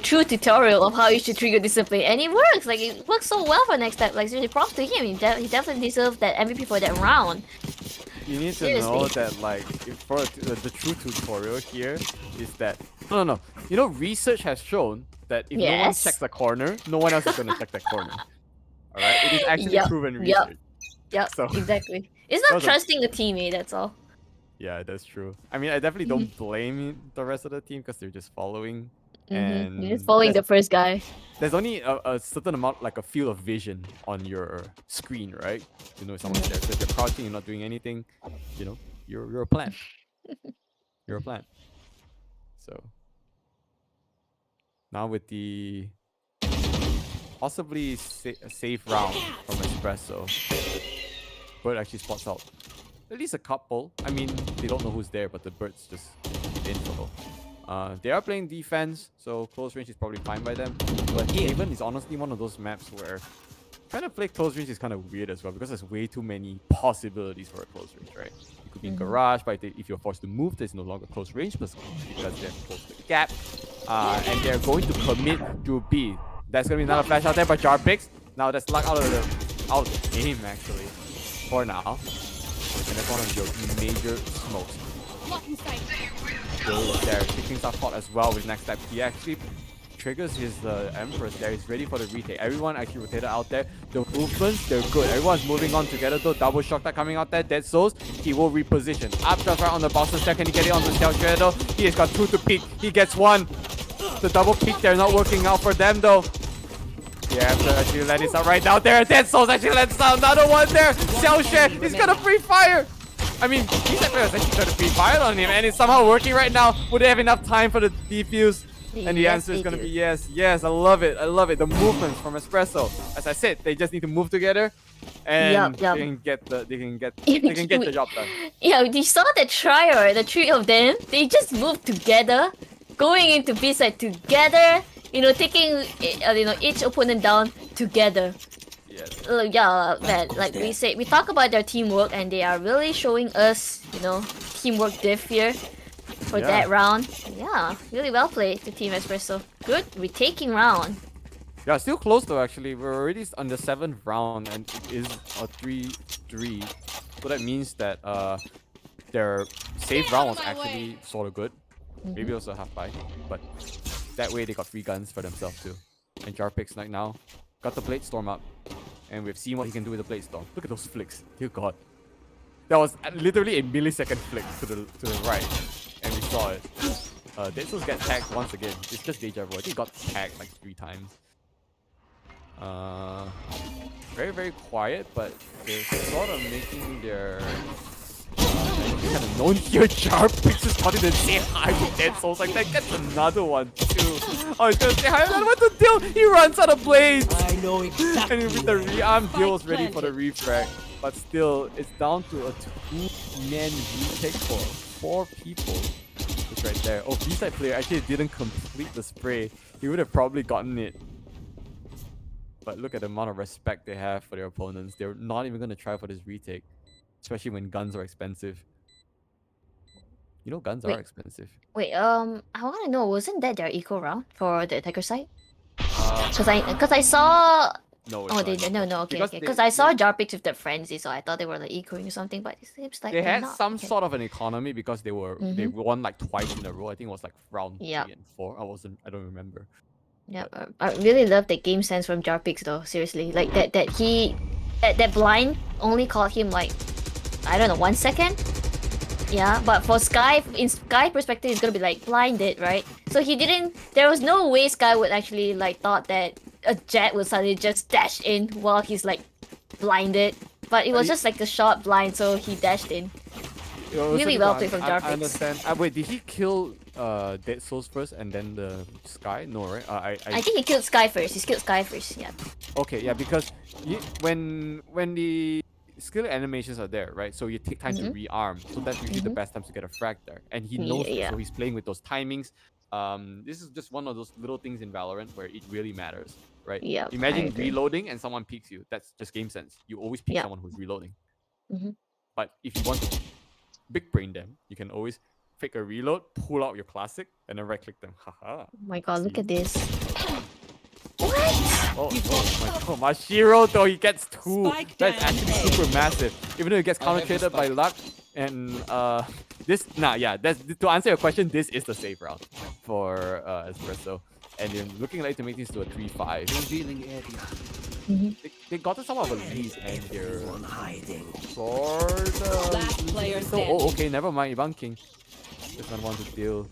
true tutorial of how you should trigger discipline, and it works. Like it works so well for Next Step. Like seriously, props to him. He definitely deserves that MVP for that round. You need to know that, like, for the true tutorial here is that no. You know, research has shown that if no one checks the corner, no one else is gonna check that corner. Alright, it is actually proven research. Yep, so, exactly. It's That not was a- trusting the teammate, that's all. Yeah, that's true. I mean, I definitely don't blame the rest of the team because they're just following. Mm-hmm. You're And just following the there's, first guy. there's only a certain amount, like a field of vision on your screen, right? To know if someone's there. So if you're crouching, you're not doing anything, you know, you're a plant. You're a plant. So now with the possibly safe round from Espresso, Bird actually spots out at least a couple. I mean, they don't know who's there, but the Bird's just info. They are playing defense, so close range is probably fine by them. But Haven is honestly one of those maps where trying to play close range is kind of weird as well because there's way too many possibilities for a close range, right? You could be in garage, but if you're forced to move, there's no longer close range because they're close to the gap. And they're going to commit to B. That's going to be another flash out there by Jarpix. Now that's luck out of the game, actually, for now. And that's one of your major smokes. There, kicking stuff hot as well with next step. He actually triggers his Empress there. He's ready for the retake. Everyone actually rotated out there. The movements, they're good. Everyone's moving on together though. Double shock that coming out there. Dead Souls, he will reposition. Updraft right on the Boston step. Can he get it on the Stealth Shadow? He has got 2 to peek. He gets 1. The double peek there not working out for them though. Yeah, after actually let it out right now there. Dead Souls actually lets out another one there. Xiaoxue, he's gonna free fire. I mean, he's actually trying to free fire on him and it's somehow working right now. Would they have enough time for the defuse? And the Yes, answer is they going to do. be yes. Yes, I love it. I love it. The movements from Espresso. As I said, they just need to move together and Yup. they can get the job done. Yeah, you saw the trio, the 3 of them. They just moved together, going into B side together. You know, taking each opponent down together. Yes. Yeah, man. Like we say, we talk about their teamwork, and they are really showing us, teamwork diff here for Yeah. that round. Yeah, really well played to Team Espresso. Good retaking round. Yeah, still close though actually. We're already on the 7th round and it is a 3-3. So that means that their save round was actually sort of good. Maybe also half by. But that way they got free guns for themselves too. And Jarpix right now got the Blade Storm up. And we've seen what he can do with the Blade Storm. Look at those flicks. Dear God. That was literally a millisecond flick to the right. And we saw it. Dead Souls get tagged once again. It's just deja vu. I think he got tagged like 3 times. Very, very quiet, but they're sort of making their kind of known here. Jarpix just wanted to say hi to Dead Souls like that. Gets another one too. Oh, he's gonna say hi. Another one to Dill. He runs out of blades. I know exactly. And with the rearm, Dill was ready for the refrag. But still, it's down to a 2-man retake for 4 people. It's right there. Oh, B-side player actually didn't complete the spray. He would have probably gotten it. But look at the amount of respect they have for their opponents. They're not even going to try for this retake. Especially when guns are expensive. You know guns are expensive. Wait, I want to know, wasn't that their eco round for the attacker side? Because I saw. No, Oh, they no, okay, Because okay. Because I saw Jarpix with the frenzy, so I thought they were like ecoing or something. But it seems like they they're had not. some Okay. sort of an economy because they won like twice in a row. I think it was like round 3 Yep. and 4. I don't remember. Yeah, I really love the game sense from Jarpix though. Seriously, like that blind only caught him like, I don't know, 1 second. Yeah, but for Sky, in Sky perspective, it's gonna be like blinded, right? So he didn't. There was no way Sky would actually like thought that a jet would suddenly just dash in while he's like blinded. But it was just like a short blind, so he dashed in. Really well played from I Jarpix. understand. Wait, did he kill Dead Souls first and then the Sky? No, right? I think he killed Sky first. He killed Sky first. Yeah. Okay, yeah, because when the skill animations are there, right? So you take time to rearm. So that's usually the best time to get a frag there. And he knows it, so he's playing with those timings. This is just one of those little things in Valorant where it really matters, right? Yeah. Imagine reloading and someone peeks you. That's just game sense. You always peek someone who's reloading. But if you want to big brain them, you can always fake a reload, pull out your classic, and then right click them. Haha. Oh my god, look at this. Oh my god, Mashiro though, he gets 2. That's actually super massive. Even though he gets counter traded by luck. And to answer your question, this is the safe route for Espresso. and they're looking like to make this to a 3-5. They got to somewhat of a lead, and they're sort of. Last player So, standing. okay, never mind. Ivan King does not want to deal.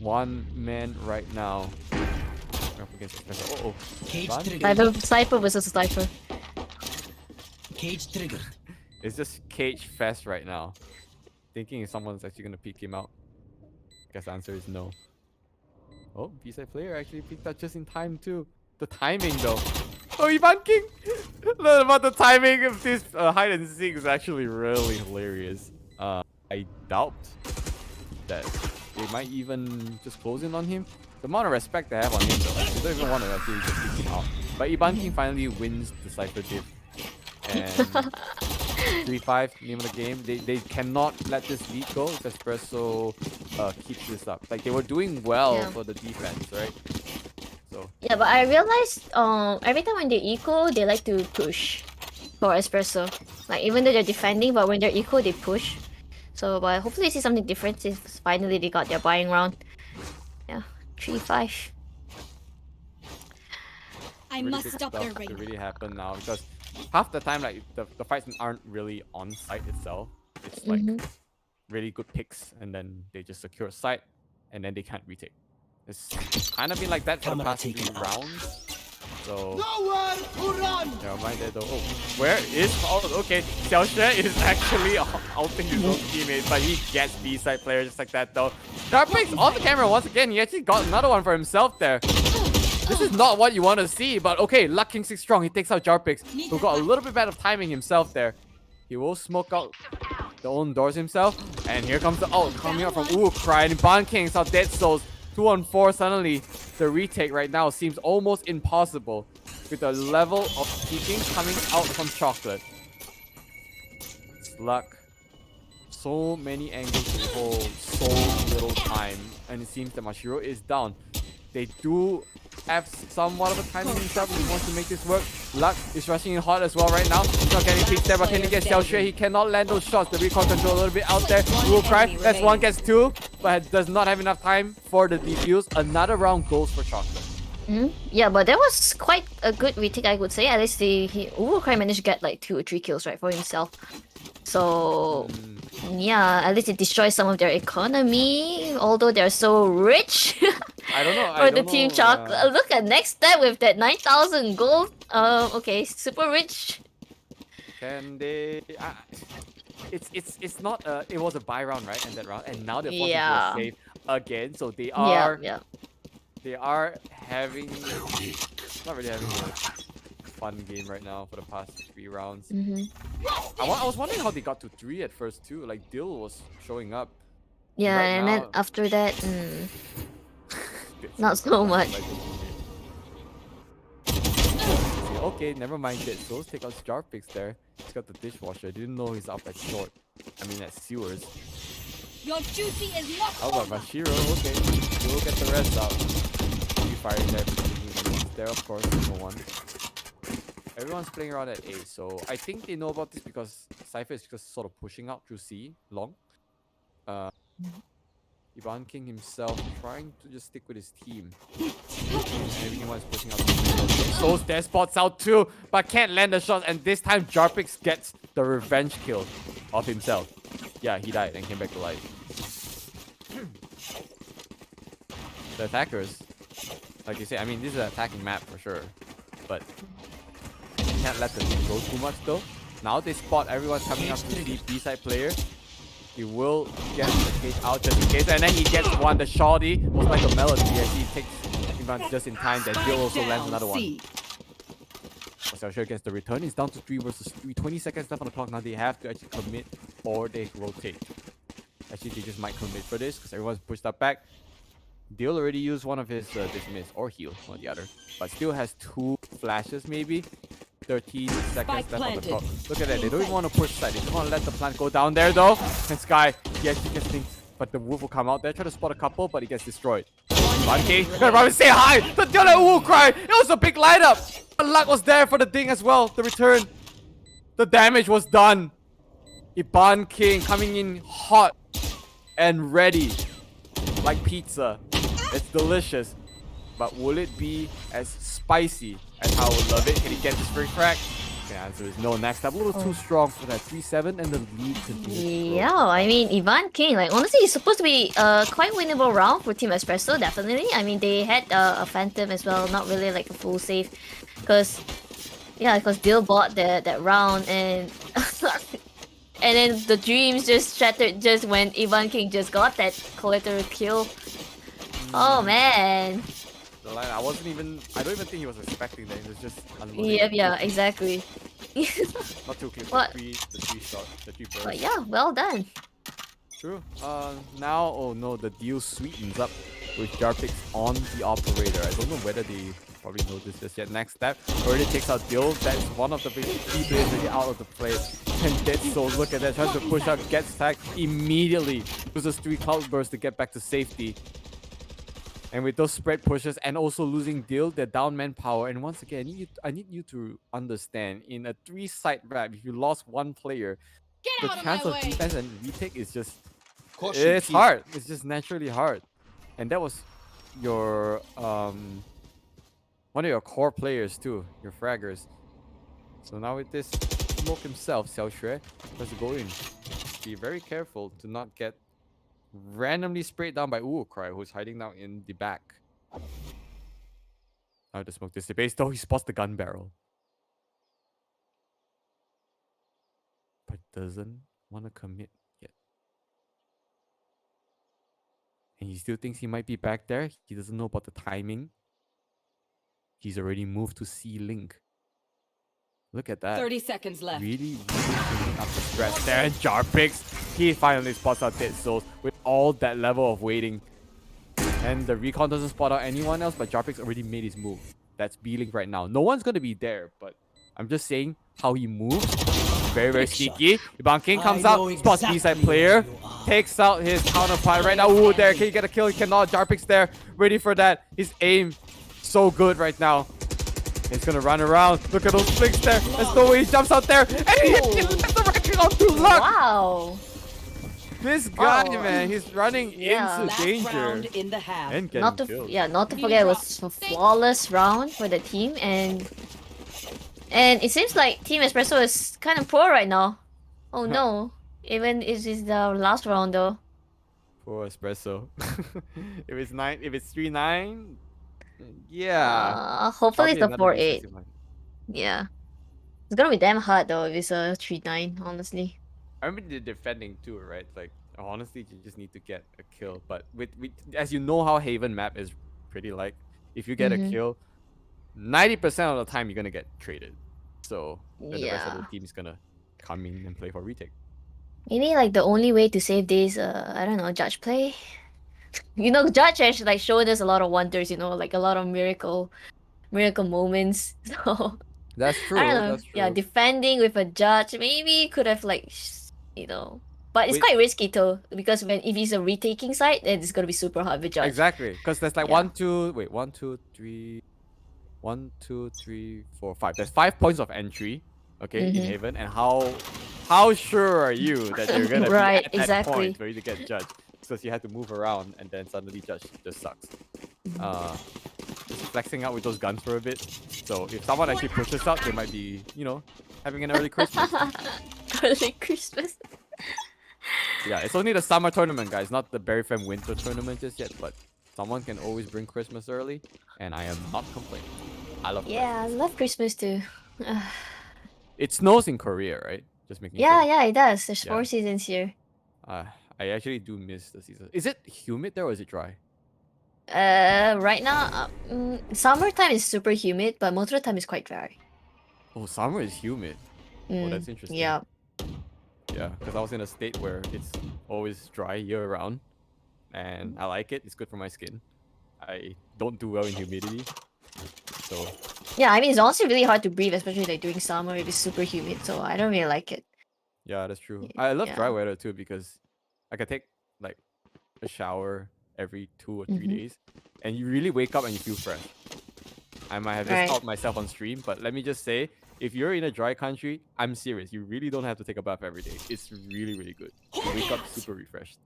One man right now. Up against ESPRESSO. Cypher versus Cypher. Cage trigger. It's just cage fest right now. Thinking if someone's actually gonna peek him out. Guess the answer is no. Oh, B-side player actually peeked out just in time too. The timing though. Oh, Ivan King! But the timing of this hide and seek is actually really hilarious. I doubt that they might even just close in on him. The amount of respect they have on him though, they don't even want to actually just pick him out. But Ivan King finally wins the Cypher div. And 3-5, name of the game. They cannot let this lead go if ESPRESSO keeps this up. Like, they were doing well for the defense, right? So Yeah, but I realized every time when they're equal, they like to push for ESPRESSO. Like, even though they're defending, but when they're equal, they push. So, but hopefully see something different since finally they got their buying round. Yeah, 3-5. I really must big stop stuff their to raid. really happen now, because half the time, like, the fights aren't really on site itself. It's like really good picks, and then they just secure a site, and then they can't retake. It's kind of been like that for the past 3 rounds. So Nowhere to run. never mind that though. Oh, where is? Oh, okay. Xiaoxue is actually outing his own teammate, but he gets B-side player just like that though. Darpix off the camera once again. He actually got another one for himself there. This is not what you want to see, but okay, Luck King 6 strong. He takes out Jarpix, who got a little bit bad of timing himself there. He will smoke out the own doors himself. And here comes the ult coming out from Cry. And Ban King saw Dead Souls. 2-on-4 suddenly. The retake right now seems almost impossible with the level of peeking coming out from Chocolate. It's Luck. So many angles to hold, so little time. And it seems that Mashiro is down. They do have somewhat of a timing himself. He wants to make this work. Luck is rushing in hot as well right now. He's not getting peaks there, but can he get Xiaoxue? He cannot land those shots. The recoil control a little bit out there. Will cry. That's one, gets two, but does not have enough time for the defuse. Another round goes for Chocolate. Yeah, but that was quite a good retake, I would say. At least Urukai managed to get like 2 or 3 kills, right, for himself. So, yeah, at least it destroys some of their economy, although they're so rich. I don't know. For the Team Chocolate. Look at next step with that 9,000 gold. Okay, super rich. Can they? It's not. It was a buy round, right? And that round, and now they're forced into a save again. So they are. They are having. Not really having a fun game right now for the past 3 rounds. I was wondering how they got to 3 at first too. Like Dill was showing up. Yeah, right and now, then after that, not so much. Okay, never mind. Dead Souls take out Jarpix there. He's got the dishwasher. Didn't know he's up at short. I mean at sewers. Your duty is not How about Mashiro? Okay, we'll get the rest out. Firing there. There, of course, no one. Everyone's playing around at A, so I think they know about this because Cypher is just sort of pushing out through C long. Ivan King himself trying to just stick with his team. Everyone's pushing out. Souls there, spots out too, but can't land the shots, and this time Jarpix gets the revenge kill of himself. Yeah, he died and came back to life. The attackers, like you say, I mean, this is an attacking map for sure, but you can't let them go too much though. Now they spot everyone coming up to the B-side player. He will get the cage out just in case, and then he gets one. The shorty was like a melody as he takes him just in time. That Jill also lands another one. Xiaoxue gets the return. It's down to 3 versus 3. 20 seconds left on the clock. Now they have to actually commit or they rotate. Actually, they just might commit for this because everyone's pushed up back. Dill already used one of his dismiss or heal, one or the other, but still has 2 flashes maybe. 13 seconds left on the clock. Look at that, they don't even want to push side. They just want to let the plant go down there though. And Sky, he actually gets things, but the wolf will come out there, try to spot a couple, but he gets destroyed. Monkey, Robin, say hi! The Dylan will cry! It was a big lineup! But Luck was there for the ding as well, the return. The damage was done. Iban King coming in hot and ready. Like pizza. It's delicious. but will it be as spicy as how I would love it? Can he get this first frag? The answer is no. Next up, a little too strong for that 3-7, and the lead continues. Yeah, I mean, Ivan King, like, honestly, it's supposed to be a quite winnable round for Team ESPRESSO, definitely. I mean, they had a Phantom as well, not really like a full save. Because Dill bought that round, and and then the dreams just shattered just when Ivan King just got that collateral kill. Oh, man. The line, I don't even think he was expecting that. He was just unloading. Yep, yeah, exactly. Not too clear. What? The three shot, the three burst. But yeah, well done. True. Now, oh no, the deal sweetens up with Jarpix on the operator. I don't know whether they probably know this just yet. Next step, already takes out Dill. That's one of the big key players already out of the play. And Dead Soul, look at that, tries to push out, gets tagged immediately. Loses 3 cloud bursts to get back to safety. And with those spread pushes and also losing Dill, they're down manpower. And once again, I need you to understand, in a 3-side map, if you lost one player, the chance of defense and retake is just... It's hard. It's just naturally hard. And that was your... one of your core players too, your fraggers. So now with this smoke himself, Xiao Xue has to go in. Be very careful to not get randomly sprayed down by Cry, who's hiding now in the back. Now the smoke dissipates, though he spots the gun barrel. But doesn't want to commit yet. And he still thinks he might be back there. He doesn't know about the timing. He's already moved to C-Link. Look at that. 30 seconds left. Really picking up the stress there. And Jarpix, he finally spots out Dead Souls with all that level of waiting. And the recon doesn't spot out anyone else, but Jarpix already made his move. That's B-Link right now. No one's going to be there, but I'm just saying how he moves. Very, very sneaky. Iban King comes out, spots B-side player, takes out his counterpart right now. Ooh, there, can he get a kill? He cannot. Jarpix there, ready for that. His aim, so good right now. He's gonna run around. Look at those flicks there. There's no way he jumps out there. And he hits the ranking on 2 luck. Wow. This guy, man, he's running into danger. Round in the half. And getting Not to killed. not to forget, it was a flawless round for the team, and it seems like Team ESPRESSO is kind of poor right now. Oh no. Even if it's the last round though. Poor ESPRESSO. if it's 3-9. Yeah. Hopefully it's a Probably 4-8. another Yeah. It's gonna be damn hard though if it's a 3-9, honestly. I mean, the defending too, right? Like, honestly, you just need to get a kill. But with as you know how Haven map is pretty like, if you get a kill, 90% of the time you're gonna get traded. So then the rest of the team is gonna come in and play for retake. Maybe like the only way to save this, I don't know, Judge play. You know, Judge actually like showed us a lot of wonders. You know, like a lot of miracle moments. So that's true. I don't know. That's true. Yeah, defending with a Judge maybe could have like, you know, but it's quite risky too because if he's a retaking side, then it's gonna be super hard with Judge. Exactly, because there's like 1, 2, 3, 1, 2, 3, 4, 5. There's 5 points of entry, okay, in Haven, and how sure are you that you're gonna Right, be at that exactly. point for you to get Judge? Because you have to move around, and then suddenly Judge just sucks. Just flexing out with those guns for a bit. So if someone actually pushes out, they might be, you know, having an early Christmas. Early Christmas. Yeah, it's only the summer tournament, guys, not the Berryfam winter tournament just yet. But someone can always bring Christmas early, and I am not complaining. I love Yeah, I love Christmas too. It snows in Korea, right? Just making Yeah, sure. yeah, it does. There's Yeah. 4 seasons here. I actually do miss the season. Is it humid there or is it dry? Right now, summertime is super humid, but most of the time is quite dry. Oh, summer is humid. Oh, that's interesting. Yeah. Yeah, because I was in a state where it's always dry year round, and I like it. It's good for my skin. I don't do well in humidity, so Yeah, I mean, it's honestly really hard to breathe, especially like during summer if it's super humid, so I don't really like it. yeah, that's true. I love dry yeah. weather too because I can take like a shower every 2 or 3 days, and you really wake up and you feel fresh. I might have just Right. out myself on stream, but let me just say, if you're in a dry country, I'm serious. You really don't have to take a bath every day. It's really, really good. You wake up super refreshed.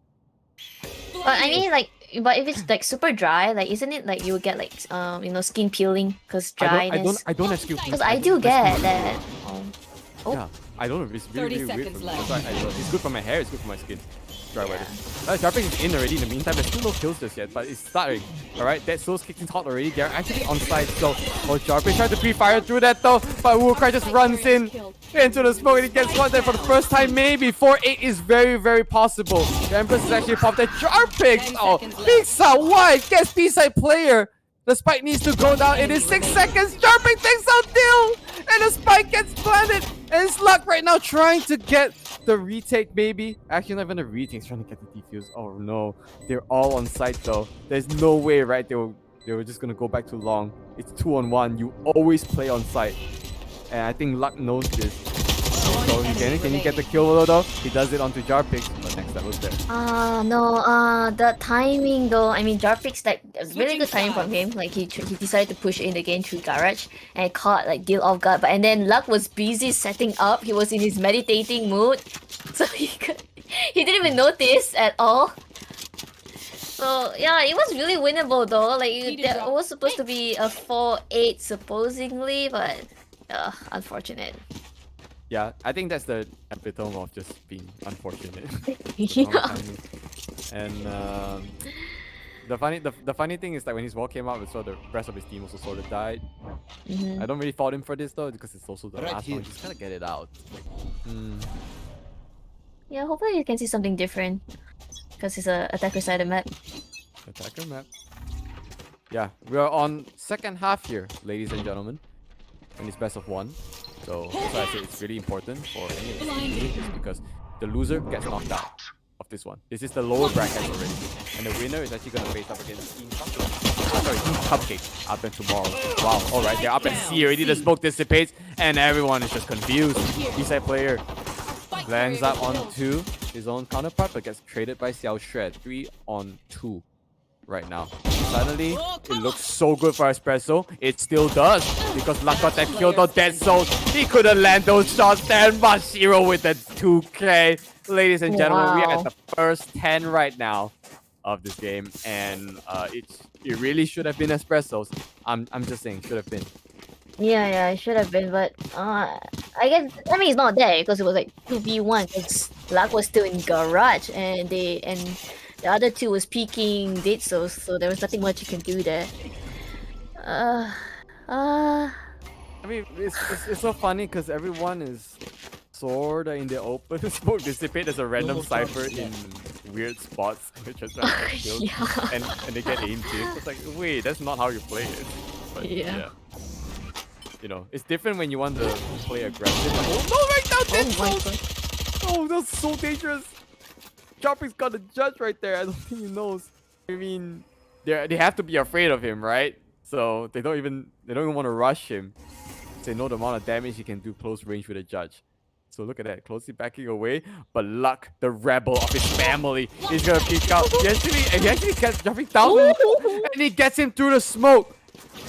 But I mean, like, but if it's like super dry, like, isn't it like you would get like skin peeling because dryness? I don't have skill. Because I do get that. Oh. Yeah, I don't know. It's really, 30 really weird seconds for me. left. That's why it's good for my hair. It's good for my skin. Dry weather. Jarpix is in already. In the meantime, there's still no kills just yet, but it's starting. All right, that Soul's kicked in hot already. They're actually on side. So, Jarpix tried to pre-fire through that though, but Wukai just runs into the smoke and he gets one there for the first time. Maybe 4-8 is very, very possible. The Empress is actually popped at Jarpix. Oh, BINGSU, why? Gets B-side player. The spike needs to go down. It is 6 seconds. Jarpix takes out Dill, and the spike gets planted. And it's Luck right now trying to get the retake, maybe. Actually, not even a retake. He's trying to get the defuse. Oh no, they're all on site though. There's no way, right? They were just gonna go back too long. It's 2-on-1. You always play on site, and I think Luck knows this. So can he get the kill though? He does it onto Jarpix, but next level's there. No, the timing though. I mean, Jarpix, like, really good timing from him. Like, he decided to push in the game through Garage and caught like Deal off guard. And then Luck was busy setting up. He was in his meditating mood, so he didn't even notice at all. So yeah, it was really winnable though. Like, that was supposed to be a 4-8 supposedly, but unfortunate. Yeah, I think that's the epitome of just being unfortunate. Yeah. And the funny thing is that when his wall came out, so the rest of his team also sort of died. I don't really fault him for this though, because it's also the last one. Just gotta get it out. Yeah, hopefully you can see something different, because it's a attacker-sided map. Attacker map. Yeah, we are on second half here, ladies and gentlemen, and it's best of 1. So that's why I say it's really important for any of the teams, because the loser gets knocked out of this one. This is the lower bracket already, and the winner is actually gonna face up against Team CUPCAKE. Team CUPCAKE up and tomorrow. Wow, alright, they're up at C already. The smoke dissipates, and everyone is just confused. B-side player lands up onto his own counterpart, but gets traded by Xiao Shred. 3-on-2 right now. Suddenly, it looks so good for ESPRESSO. It still does, because Luck got that kill on Dead Souls. He couldn't land those shots there, and Mashiro with the 2K. Ladies and gentlemen, we are at the first 10 right now of this game, and it really should have been ESPRESSO's. I'm just saying, should have been. Yeah, it should have been, but I guess, I mean, it's not there because it was like 2v1, because Luck was still in Garage, and the other two was peeking Dead Souls, so there was nothing much you can do there. I mean, it's so funny because everyone is sort of in the open. Smoke dissipate as a random cypher in weird spots, which is trying to kill, and they get aimed in. It's like, wait, that's not how you play it. But, yeah. You know, it's different when you want to play aggressive. Oh no, right now, Dead Souls! Oh, that's so dangerous. Jarpix got a judge right there. I don't think he knows. I mean, they have to be afraid of him, right? So they don't even want to rush him. They know the amount of damage he can do close range with a judge. So look at that, closely backing away. But Luck, the rebel of his family, is gonna peek out. He actually gets Jarpix down, and he gets him through the smoke.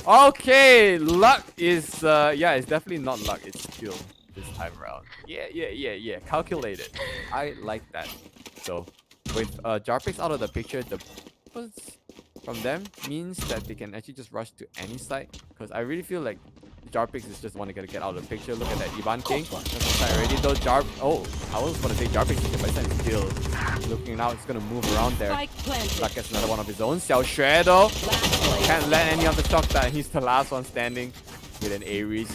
Okay, Luck is it's definitely not Luck. It's skill this time around. Yeah. Calculated. I like that. So with Jarpix out of the picture, the boosts from them means that they can actually just rush to any site. Because I really feel like Jarpix is just want to get out of the picture. Look at that, Ivan King. That's the side already though. I was gonna say Jarpix is but it's still looking out. It's gonna move around there. Luck gets another one of his own. Xiao Xue though can't land any of the shots that he's the last one standing with an Ares.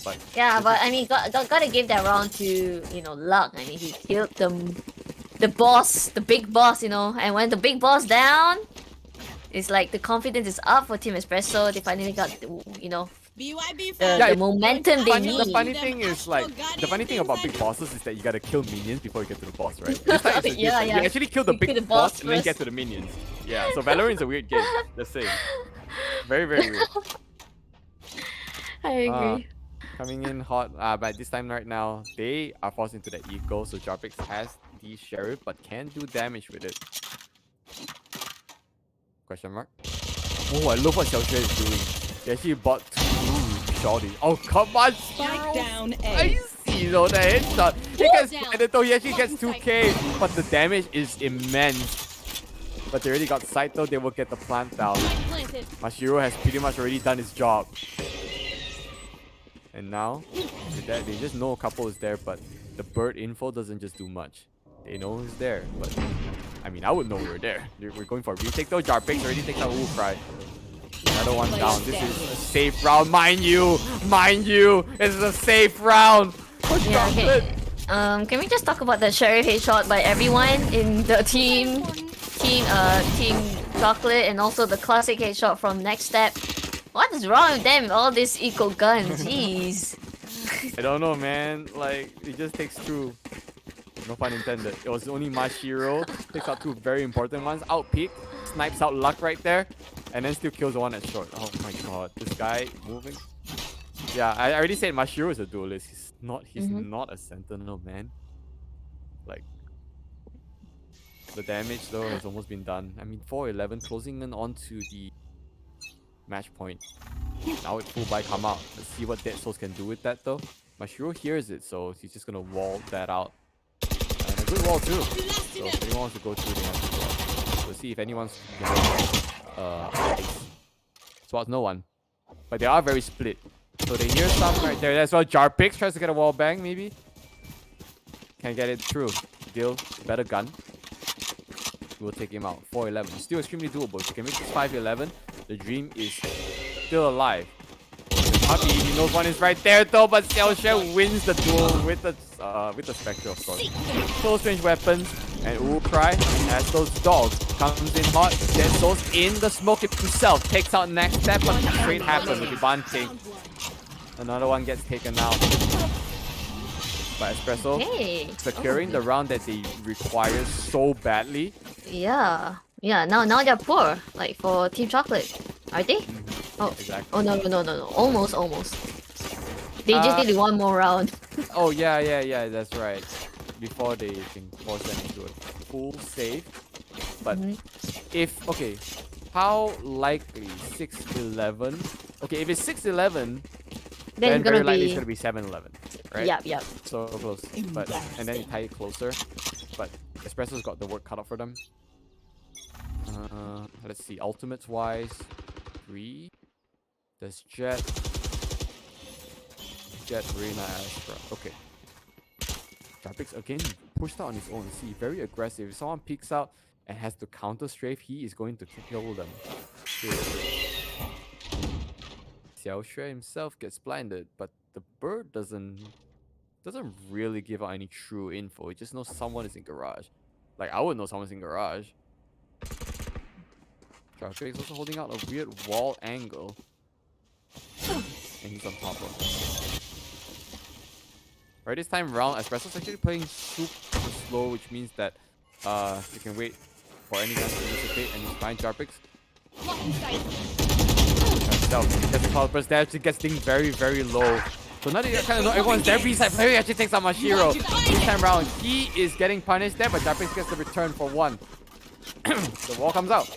But yeah, but I mean, gotta give that round to Luck. I mean, he killed the boss, the big boss, and when the big boss down, it's like the confidence is up for Team ESPRESSO. They finally got the momentum they need. The funny thing is, like, the funny thing about big bosses is that you gotta kill minions before you get to the boss, right? This time it's yeah. You actually kill the big boss and then first. get to the minions. Yeah, so Valorant's a weird game. Just saying. Very, very weird. I agree. Coming in hot, but this time right now, they are forced into the eco, so Jarpix has the Sheriff, but can do damage with it. Question mark? Oh, I love what Xiao Xue is doing. He actually bought 2 shorties. Oh, come on, Spike down A. I see though, the headshot. He gets blinded though, he actually gets 2k, but the damage is immense. But they already got sight though, they will get the plant down. Planted. Mashiro has pretty much already done his job. And now, with that, they just know a couple is there, but the bird info doesn't just do much. They know who's there, but I mean, I would know we were there. We're going for a retake though. Jarpix already takes out Cry. Another one down. This is a safe round, mind you. Mind you, this is a safe round. Yeah, okay. Can we just talk about the sheriff headshot by everyone in the team Chocolate, and also the classic headshot from Next Step? What is wrong with them? All this eco gun, jeez. I don't know, man. Like, it just takes two. No pun intended. It was only Mashiro. Takes out two very important ones. Out peek. Snipes out Luck right there. And then still kills the one at short. Oh my god. This guy moving. Yeah, I already said Mashiro is a duelist. He's not a sentinel, man. Like, the damage though has almost been done. I mean, 411 closing in onto the match point. Now it's full by come out. Let's see what Dead Souls can do with that though. Mashiro hears it, so he's just gonna wall that out. And a good wall too. So if anyone wants to go through, they have to go. We'll see if anyone's spots no one. But they are very split. So they hear some right there. That's why Jarpix tries to get a wall bang, maybe. Can't get it through. Deal better gun. We'll take him out. 411. Still extremely doable. If you can make this 511, the dream is still alive. Puppy, he knows one is right there though, but Xiaoxue wins the duel with the Spectre, of course. Close range weapons, and Cry, as those dogs, comes in hot. Dead Souls in the smoke himself, takes out Next Step, but straight happen with Iban King. Another one gets taken out by ESPRESSO, securing the round that they require so badly. Yeah. Now they're poor. Like for Team Chocolate, are they? Oh, exactly. Oh no. Almost. They just need one more round. Oh yeah, that's right. Before they can force them into a full save. But how likely 6-11? Okay, if it's 6-11, then very likely it's gonna be 7-11, right? Yep. So close. But and then you tie it closer. But ESPRESSO's got the work cut out for them. Let's see, ultimates wise, 3. There's Jet, Reyna, Astra. Okay. Jarpix again pushed out on his own. See, very aggressive. If someone peeks out and has to counter strafe, he is going to kill them. Xiaoxue himself gets blinded, but the bird doesn't really give out any true info. It just knows someone is in garage. Like, I would know someone's in garage. Jarpix is also holding out a weird wall angle. And he's on top of it. Right, this time around, ESPRESSO's actually playing super slow, which means that you can wait for anyone to dissipate and he's fine. Jarpix. Gets the cloud burst there, actually gets things very, very low. So now that you kind of know everyone's there, B-side player actually takes out Mashiro. This time around, he is getting punished there, but Jarpix gets the return for 1. The wall comes out.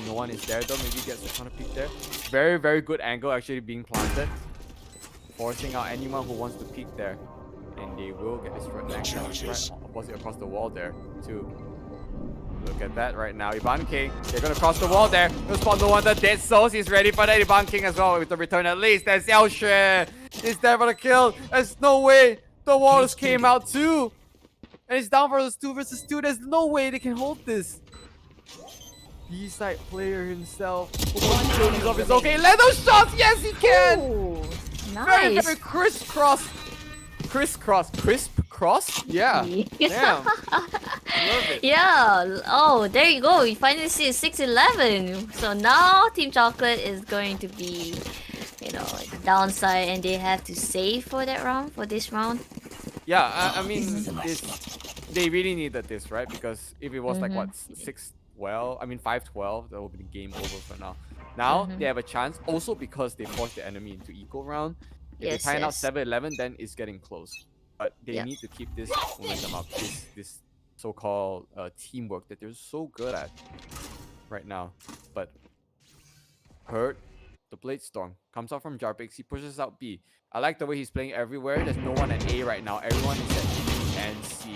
No one is there though, maybe he gets the counter peek there. Very, very good angle actually being planted. Forcing out anyone who wants to peek there. And they will get this right opposite across the wall there too. Look at that right now. Iban King, they're gonna cross the wall there. He'll spot no one. The Dead Souls, he's ready for that. Iban King as well with the return at least. There's Xiaoxue. He's there for the kill. There's no way. The walls came out too. And it's down for those 2 versus 2. There's no way they can hold this. B-side player himself. Okay, let those shots. Yes, he can. Ooh, nice. Very, very crisp cross. Yeah. Damn. Love it. Yeah. Oh, there you go. We finally see 6-11. So now Team Chocolate is going to be, the downside, and they have to save for that round, for this round. Yeah, I mean, they really needed this, right? Because if it was like what 5-12, that would be the game over for now. Now they have a chance, also because they forced the enemy into equal round. If they tie out 7-11, then it's getting close. But they need to keep this momentum up, this so-called teamwork that they're so good at right now. But Hurt, the Blade Storm, comes out from Jarpix. He pushes out B. I like the way he's playing everywhere. There's no one at A right now. Everyone is at B and C.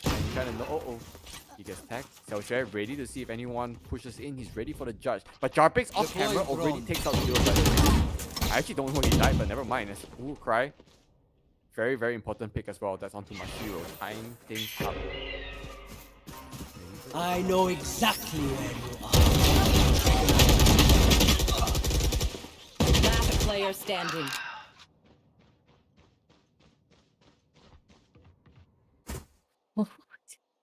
And you kind of know, He gets tagged. Xiaoxue ready to see if anyone pushes in. He's ready for the judge. But Jarpix off camera already takes out the duel. I actually don't know he died, but never mind. Ooh, cry. Very, very important pick as well. That's onto Mashiro. Tying things up. I know exactly where you are. Last player standing.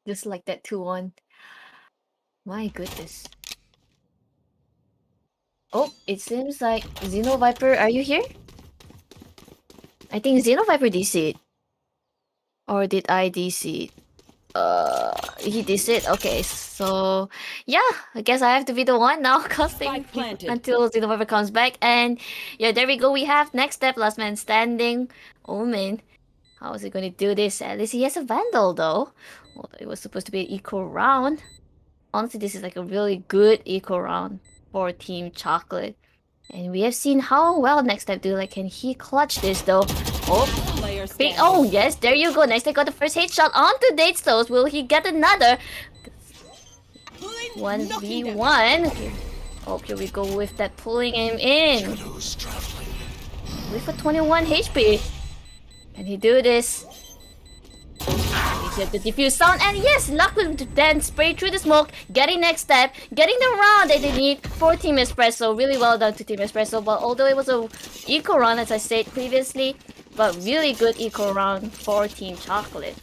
Just like that 2-1. My goodness. Oh, it seems like Xeno Viper, are you here? I think Xeno Viper DC'd. Or did I DC? He DC'd. Okay, so yeah, I guess I have to be the one now casting until Xeno Viper comes back. And yeah, there we go. We have next step, last man standing. Oh man, how is he going to do this? At least he has a Vandal though. Well, it was supposed to be an eco round. Honestly, this is like a really good eco round for Team Chocolate. And we have seen how well next step do. Like, can he clutch this though? Oh, big, oh yes, there you go. Next step got the first headshot onto Datestos. Will he get another? 1v1. Okay. Oh, here we go with that, pulling him in. With a 21 HP. Can he do this? He get the diffuse sound, and yes, luck will then spray through the smoke, getting next step, getting the round that they need for Team ESPRESSO. Really well done to Team ESPRESSO, but although it was a eco round as I said previously, but really good eco round for Team Chocolate.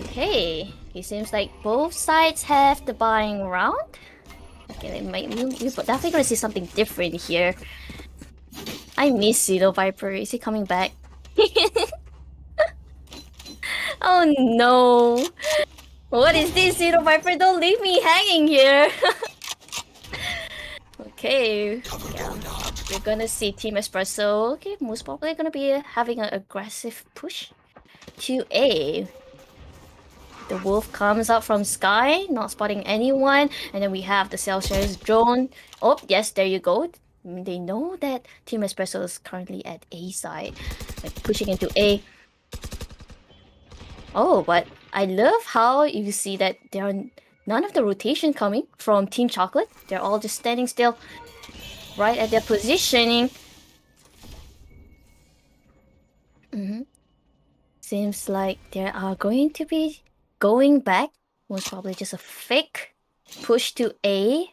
Okay, it seems like both sides have the buying round. Okay, we're definitely gonna see something different here. I miss Xeno Viper. Is he coming back? Oh no! What is this, Xeno Viper? Don't leave me hanging here! Okay, yeah. We're gonna see Team ESPRESSO. Okay, most probably gonna be having an aggressive push to A. The wolf comes out from Sky, not spotting anyone, and then we have the Xiaoshue's drone. Oh, yes, there you go. They know that Team ESPRESSO is currently at A side, like pushing into A. Oh, but I love how you see that there are none of the rotation coming from Team Chocolate. They're all just standing still, right at their positioning. Seems like they are going to be going back. Was probably just a fake push to A,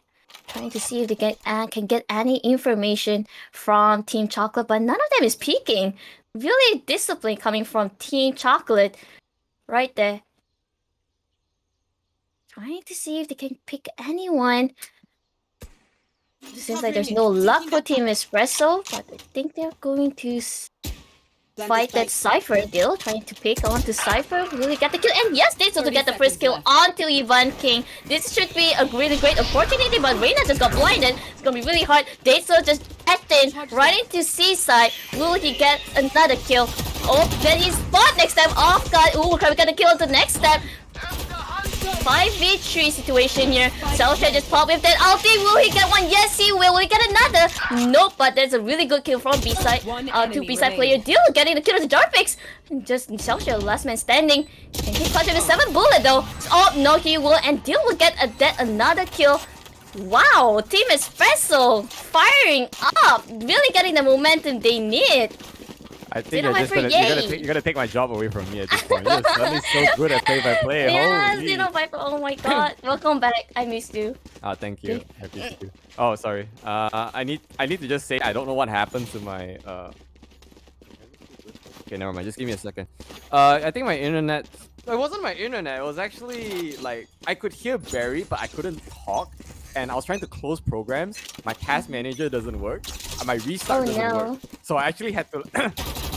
trying to see if they can get any information from Team Chocolate, but none of them is peeking. Really discipline coming from Team Chocolate. Right there. Trying to see if they can pick anyone. Seems like there's no luck for Team ESPRESSO, but I think they're going to fight that Cypher deal. Trying to pick onto Cypher. Really get the kill. And yes, they also get the first kill onto Ivan King. This should be a really great opportunity, but Reina just got blinded. It's gonna be really hard. Daeso just headed in right into Seaside. Will he get another kill? Oh, then he's spot next time off guard. Ooh, can we get a kill on the next step? 5v3 situation here. Xiaoxue just popped with that ulti. Will he get one? Yes, he will. Will he get another? Nope, but there's a really good kill from B-side. Two B-side player deal, getting the kill to Jarpix. Just Xiaoxue, last man standing. And he clutched with a 7 bullet though. Oh, no, he will. And Deal will get another kill. Wow, Team ESPRESSO firing up. Really getting the momentum they need. I think you're gonna take my job away from me at this point. You're suddenly so good at play-by-play. Yeah, Xeno Viper. Oh my god. Welcome back. I missed you. Ah, thank you. I missed you. Oh, sorry. I need to just say I don't know what happened to my Okay, never mind. Just give me a second. I think my internet. It wasn't my internet. It was actually like I could hear Barry, but I couldn't talk. And I was trying to close programs. My task manager doesn't work. And my restart doesn't work. So I actually had to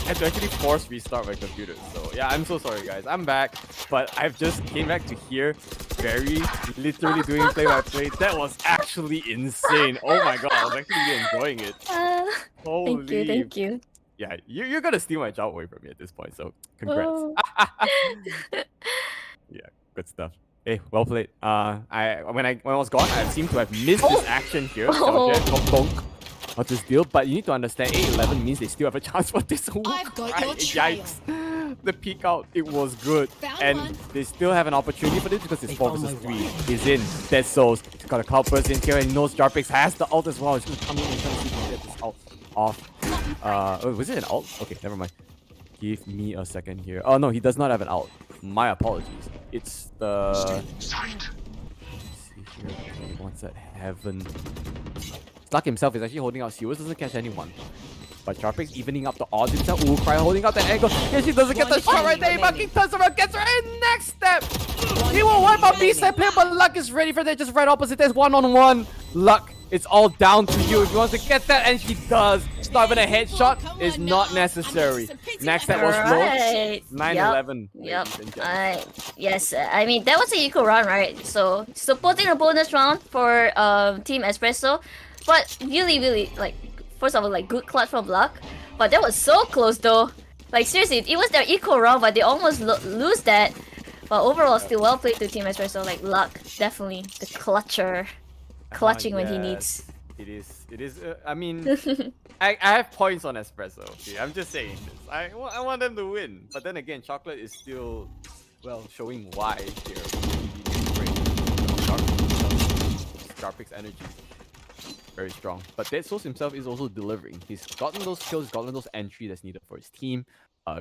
actually force restart my computer. So yeah, I'm so sorry guys. I'm back, but I've just came back to hear Barry literally doing play-by-play. That was actually insane. Oh my god, I was actually really enjoying it. Holy. Thank you. Yeah, you're gonna steal my job away from me at this point. So congrats. Oh. Yeah, good stuff. Hey, well played. When I was gone, I seem to have missed this action here. Of this deal, but you need to understand A11 means they still have a chance for this. I've got your Yikes. the peek out, it was good. And they still have an opportunity for this because it's 4 versus 3. He's in. Dead Souls. He's got a cloud burst in here and he knows Jarpix has the ult as well. He's going to come in and try to see if he can get this ult off. Oh, was it an ult? Okay, never mind. Give me a second here. Oh no, he does not have an ult. My apologies. It's the... Let's see here. Okay, he wants that heaven. Sluck himself is actually holding out Seals, doesn't catch anyone. But Jarpix evening up the odds himself. Ooh, Cry holding out the angle. Here she doesn't get the shot right there. He fucking turns around, gets her in. Next step. He will wipe out B-side player, but Luck is ready for that. Just right opposite. There's one-on-one. Luck, it's all down to you. If he wants to get that, and she does. Start with a headshot is not necessary. Next step was low. 9-11. Yep. Yes, I mean, that was a equal round, right? So, supporting a bonus round for Team ESPRESSO. But really, like, first of all, like, good clutch from Luck. But that was so close, though. Like, seriously, it was their equal round, but they almost lose that. But overall, still well played to Team ESPRESSO. Like, Luck, definitely the clutcher. Clutching when he needs. It is. I mean, I have points on ESPRESSO. Okay? I'm just saying this. I want them to win. But then again, Chocolate is still, well, showing why they're really great. Jarpix energy. Very strong. But Dead Souls himself is also delivering. He's gotten those kills, he's gotten those entry that's needed for his team,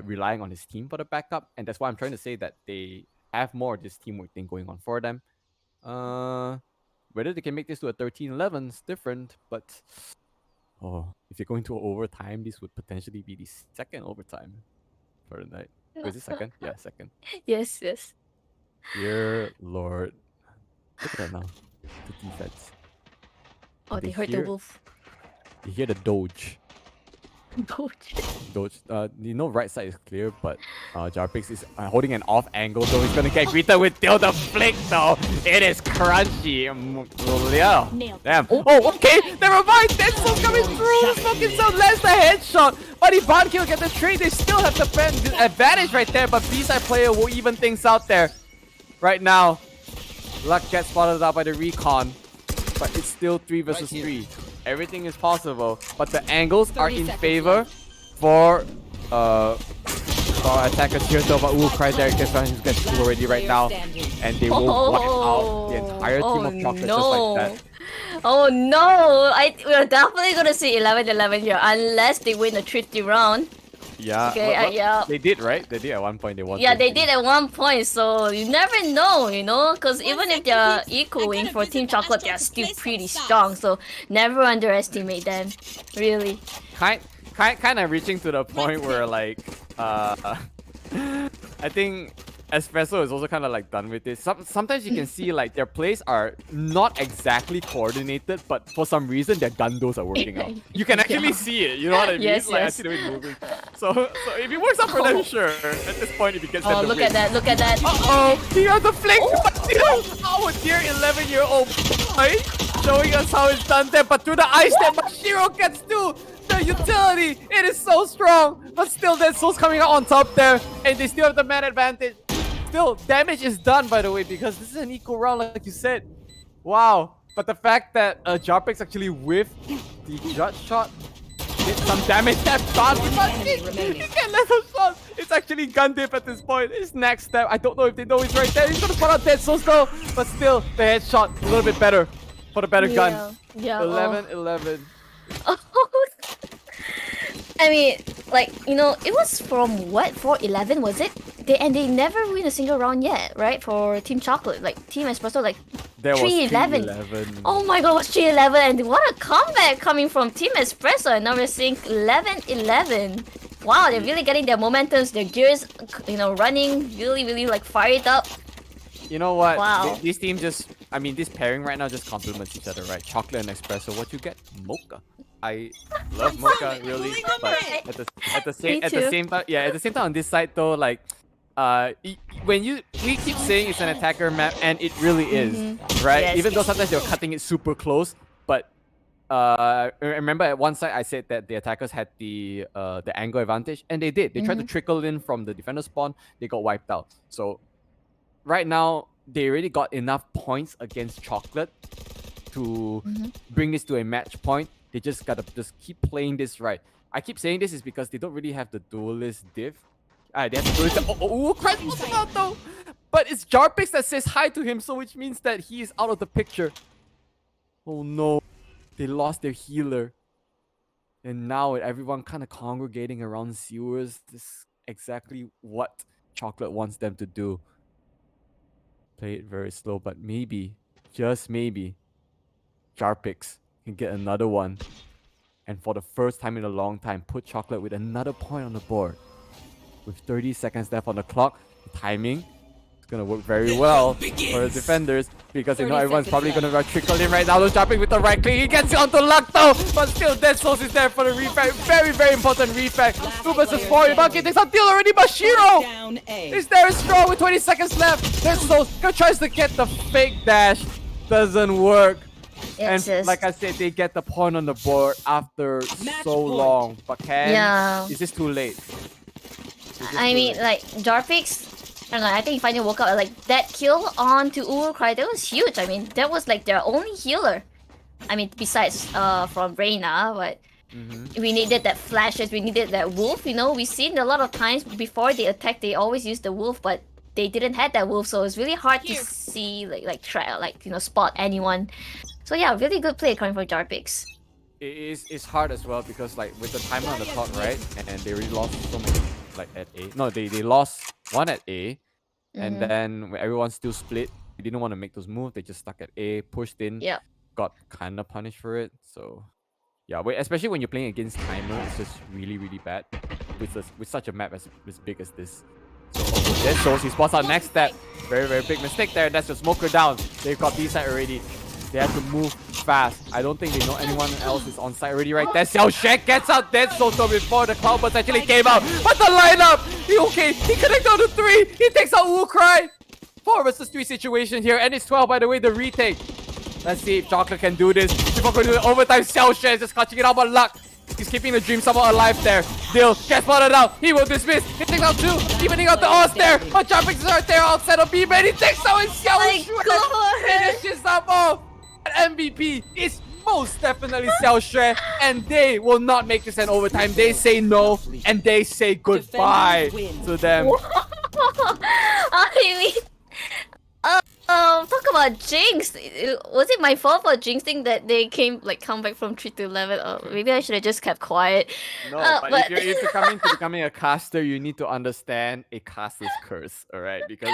relying on his team for the backup. And that's why I'm trying to say that they have more of this teamwork thing going on for them. Whether they can make this to a 13-11 is different, but if you're going to overtime, this would potentially be the second overtime for the night. Wait, is it second? Yeah, second. Yes. Dear Lord. Look at that now. The defense. Oh, they heard the wolf. You hear the Doge. Doge. You know right side is clear, but Jarpix is holding an off angle, so he's gonna get greeted with the flick though. It is crunchy. Yeah. Damn. Oh, okay. Never mind. Dead Souls coming through. Smoking Sound lands the headshot. But if Bond Kill get the trade, they still have the advantage right there. But B-side player will even things out there. Right now, Luck gets spotted out by the recon. But it's still 3 versus 3. Everything is possible, but the angles are in favor for attackers here. Though, but Cry there gets two already right now, and they will wipe out the entire team of Chocolate just like that. Oh no! We're definitely gonna see 11-11 here unless they win the 50 round. Yeah. Okay. Yeah. They did, right? They did at one point. They won. Yeah, they did at one point. So you never know, you know, because even if they're equaling for Team Chocolate, they're still pretty strong. So never underestimate them. Really. Kind of reaching to the point where like I think ESPRESSO is also kind of like done with this. Sometimes you can see like their plays are not exactly coordinated, but for some reason their gundos are working out. You can actually see it. You know what I mean? Yes, like, yes. I see the way it's moving. So if it works out for them, sure. At this point, if it gets them to look win. at that! Look at that! He has the flick! Oh dear, 11-year-old boy showing us how it's done there. But through the ice step, Shiro gets to the utility. It is so strong, but still, Dead Souls coming out on top there, and they still have the man advantage. Still, damage is done, by the way, because this is an equal round, like you said. Wow. But the fact that Jarpix actually whiffed the judge shot did some damage that shot. He can't let him shot. It's actually gun dip at this point. His next step, I don't know if they know he's right there. He's gonna spot out Dead Souls though, but still, the headshot a little bit better for the better gun. Yeah. 11-11. I mean, like, you know, it was from what, 4-11 was it? They never win a single round yet, right? For Team Chocolate, like Team ESPRESSO, like 3-11. Oh my god, it was 3-11, and what a comeback coming from Team ESPRESSO, and now we're seeing 11-11. Wow, they're really getting their momentums, their gears, you know, running, really like fired up. You know what? Wow. This team just, I mean, this pairing right now just complements each other, right? Chocolate and ESPRESSO. What you get? Mocha. I love Mocha really, but at the same time, yeah, at the same time on this side though, like, we keep saying it's an attacker map, and it really is, right? Yes. Even though sometimes you're cutting it super close, but remember at one side I said that the attackers had the angle advantage, and they did. They tried to trickle in from the defender spawn, they got wiped out. So right now they already got enough points against Chocolate to bring this to a match point. They just gotta keep playing this right. I keep saying this is because they don't really have the duelist div. Alright, they have to do it. Crash falling out though! But it's Jarpix that says hi to him, so which means that he is out of the picture. Oh no. They lost their healer. And now with everyone kind of congregating around sewers, this is exactly what Chocolate wants them to do. Play it very slow, but maybe, just maybe, Jarpix can get another one. And for the first time in a long time, put Chocolate with another point on the board. With 30 seconds left on the clock, the timing is going to work very well for the defenders because they know everyone's probably going to trickle in right now. Those jumping with the right click. He gets it onto luck though, but still Dead Souls is there for the refrag. Very, very important refrag. 2 versus 4. Bucky takes out deal already, but Shiro is there strong with 20 seconds left. Dead Souls tries to get the fake dash. Doesn't work. And like I said, they get the point on the board after so long. But is this too late? I mean, like, Jarpix, I don't know, I think he finally woke up. Like, that kill onto Urukai, that was huge. I mean, that was like their only healer. I mean, besides from Reina, but we needed that flashes, we needed that wolf, you know. We've seen a lot of times before they attack, they always use the wolf, but they didn't have that wolf, so it's really hard to see, spot anyone. So yeah, really good play coming from Jarpix. It's hard as well because like with the timer on the clock, right? And they really lost so many like at A. No, they lost one at A, and then when everyone still split, they didn't want to make those moves. They just stuck at A, pushed in, got kind of punished for it. So yeah, especially when you're playing against timer, it's just really really bad with such a map as big as this. So Dead Souls, he spots out next step. Very very big mistake there. That's the smoker down. They've got B side already. They have to move fast. I don't think they know anyone else is on site already right there. Xiaoshek gets out Dead Souls before the Cloudburst actually came out. But the lineup! He connects on to 3! He takes out Wukrai! 4 versus 3 situation here, and it's 12 by the way, the retake. Let's see if Chocolate can do this. Before going to do it overtime, Xiaoshek is just clutching it out, but luck. He's keeping the dream somewhat alive there. Dill gets spotted out. He will dismiss. He takes out 2. Evening out the odds there. But Jarpix is right there outside of B, man. He takes out his Xiaoshek. Finishes up off. MVP is most definitely Xiaoshue, and they will not make this an overtime. They say no, and they say goodbye to them. I mean, talk about Jinx. Was it my fault for jinxing that they come back from 3 to 11? Maybe I should have just kept quiet. No, but if you're coming to becoming a caster, you need to understand a caster's curse, alright? Because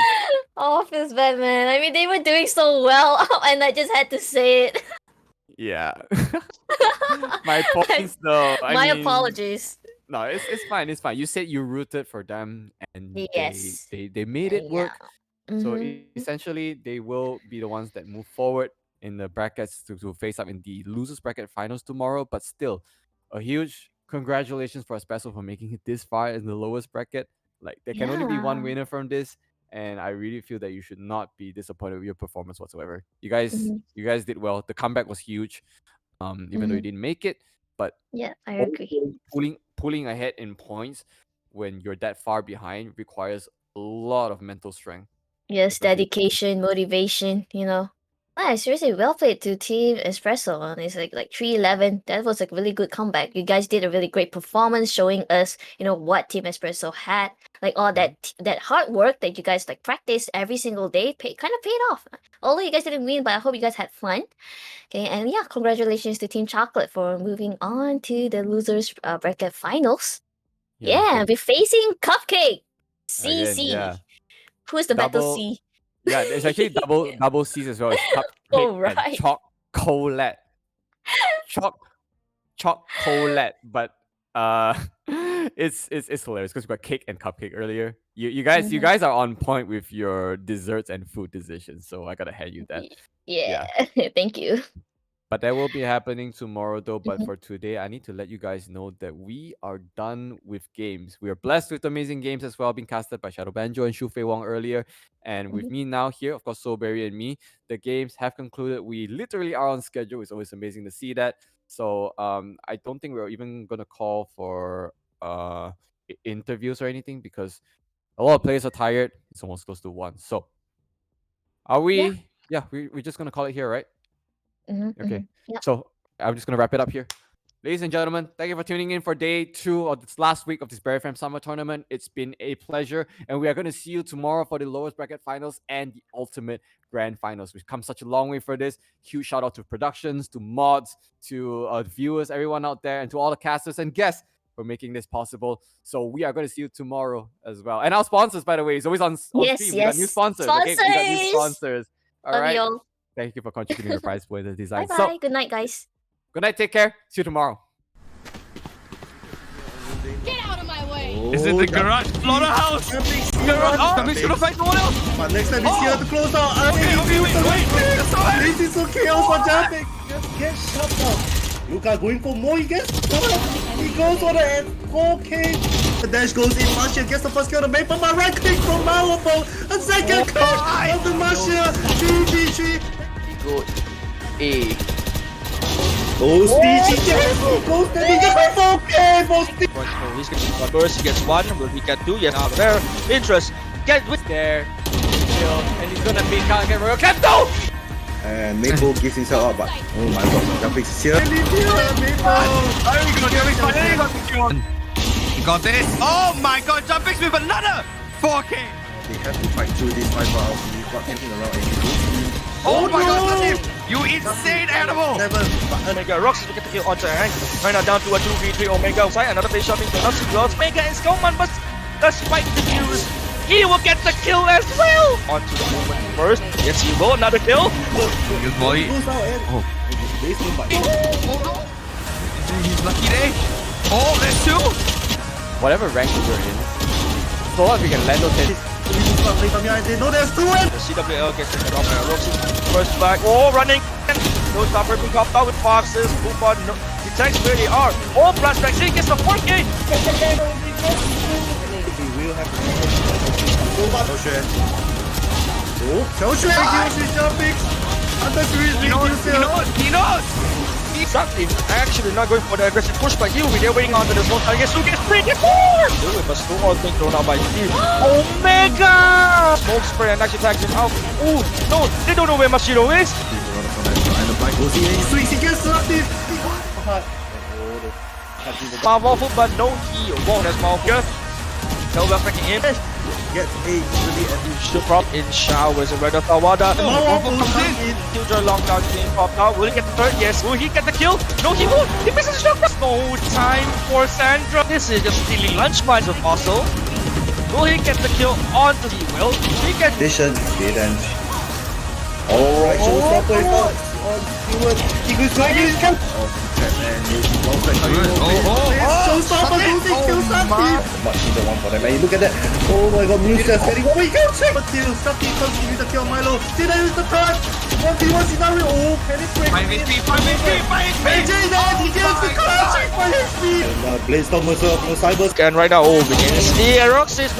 oh, feels bad, man. I mean, they were doing so well, and I just had to say it. yeah. My points though. My apologies. No, it's fine. It's fine. You said you rooted for them, and yes, they made it work. So Mhm. essentially, they will be the ones that move forward in the brackets to face up in the losers bracket finals tomorrow. But still, a huge congratulations for ESPRESSO for making it this far in the lowest bracket. Like there can only be one Yeah. winner from this, and I really feel that you should not be disappointed with your performance whatsoever. You guys did well. The comeback was huge, even though you didn't make it. But Yeah, I agree. pulling ahead in points when you're that far behind requires a lot of mental strength. Yes, dedication, motivation, you know. Ah, seriously, well played to Team Espresso. It's like 3-11. That was a really good comeback. You guys did a really great performance, showing us, you know, what Team Espresso had. Like all that hard work that you guys like practiced every single day, kind of paid off. Although you guys didn't win, but I hope you guys had fun. Okay, and yeah, congratulations to Team Chocolate for moving on to the losers bracket finals. Yeah, we're facing Cupcake. Again, CC. yeah. Who's the battle Double- C? Yeah, there's actually double C's as well. It's cupcake Oh, right. and chocolate. Chocolate. But it's hilarious because we got cake and cupcake earlier. You guys are on point with your desserts and food decisions, so I gotta hand you that. Yeah, thank you. But that will be happening tomorrow though. But for today, I need to let you guys know that we are done with games. We are blessed with amazing games as well, being casted by Shadow Banjo and Shu Fei Wong earlier. And with me now here, of course, Soulberry and me, the games have concluded. We literally are on schedule. It's always amazing to see that. So I don't think we're even gonna call for interviews or anything because a lot of players are tired. It's almost close to 1. So are we? Yeah, we're just gonna call it here, right? Okay. Yep. So I'm just gonna wrap it up here. Ladies and gentlemen, thank you for tuning in for day 2 of this last week of this Berryfam Summer Tournament. It's been a pleasure, and we are going to see you tomorrow for the lowest bracket finals and the ultimate grand finals. We've come such a long way for this. Huge shout out to productions, to mods, to viewers, everyone out there, and to all the casters and guests for making this possible. So we are going to see you tomorrow as well. And our sponsors, by the way, is always on stream. We got new sponsors. Okay? We got new sponsors. All right. Thank you for contributing to the prize for the design. Bye bye. So, good night, guys. good night. Take care. See you tomorrow. Get out of my way! Is it the garage slaughterhouse? Garage. Oh, that means gonna fight no one else. But next time he's here to close out. Okay, wait. This is so chaos for jumping. Just get shut down. Luka going for more. He gets He goes for the CUPCAKE. The dash goes in. Marshall gets the first kill to make, but my right click from Malabo. A second click of the Marshall. 3v3. Go A. Go Stitch, yes! Go Stitch, he gets the 4K for Stitch! He's getting one burst, he gets one, will he get two? Yes, out there. Interest, get with there. And he's gonna beat Can't Royal Kento! And Maple gives himself up, but oh my god, jumping is here. He got this. Oh my god, Jumpix with another 4K! They have to fight through this 5 hours. He's not thinking around anything. Oh my god, that's him! You insane animal! Omega Rocks to get the kill onto Hank. Right now down to a 2v3 Omega outside. Another face shopping to not see Omega and Skullman, but despite the views, he will get the kill as well! Onto the movement first. Yes, he will. Another kill. Good boy. Oh. He's lucky there. Oh, there's two! Whatever rank you're in, so long as we can land those hits. No, there's two! The CWL gets it off by Roxy. First back. Oh, running! No stopper being popped out with Foxes. Boopon detects where they are. Oh, flashback. He gets the 4K! We will have He knows! Exactly. Actually not going for the aggressive push by Yui. They're waiting on to the smoke. I guess who gets 3-4! Yui, but still all thing thrown out by Steve. Omega! Smoke spray and actually tags him out. Ooh, no, they don't know where Mashiro is. Powerful, but no heal. Won't as Malkia. No left backing in. Get a really should prop in showers and right off Awada. Killjoy long down being popped out. Will he get the third? Yes. Will he get the kill? No, he won't. He misses the shot. No time for Sandra. This is just stealing lunch mines of Fossil. Will he get the kill onto the will? He get Vision, Cadence. Alright, showstopper is out on Stewart. He goes right in his camp. Showstopper goes in, kills Sati. Much neither one for them. And look at that. Oh my god, Muse just getting away. He can't check. But still, Sati comes to use the kill Milo. Did I use the third? 1v1 scenario. Oh, panic break. 5 HP. He gets the clutch. 5 HP. And Blade Storm also, no cybers. And right now, oh, we can see Roxy's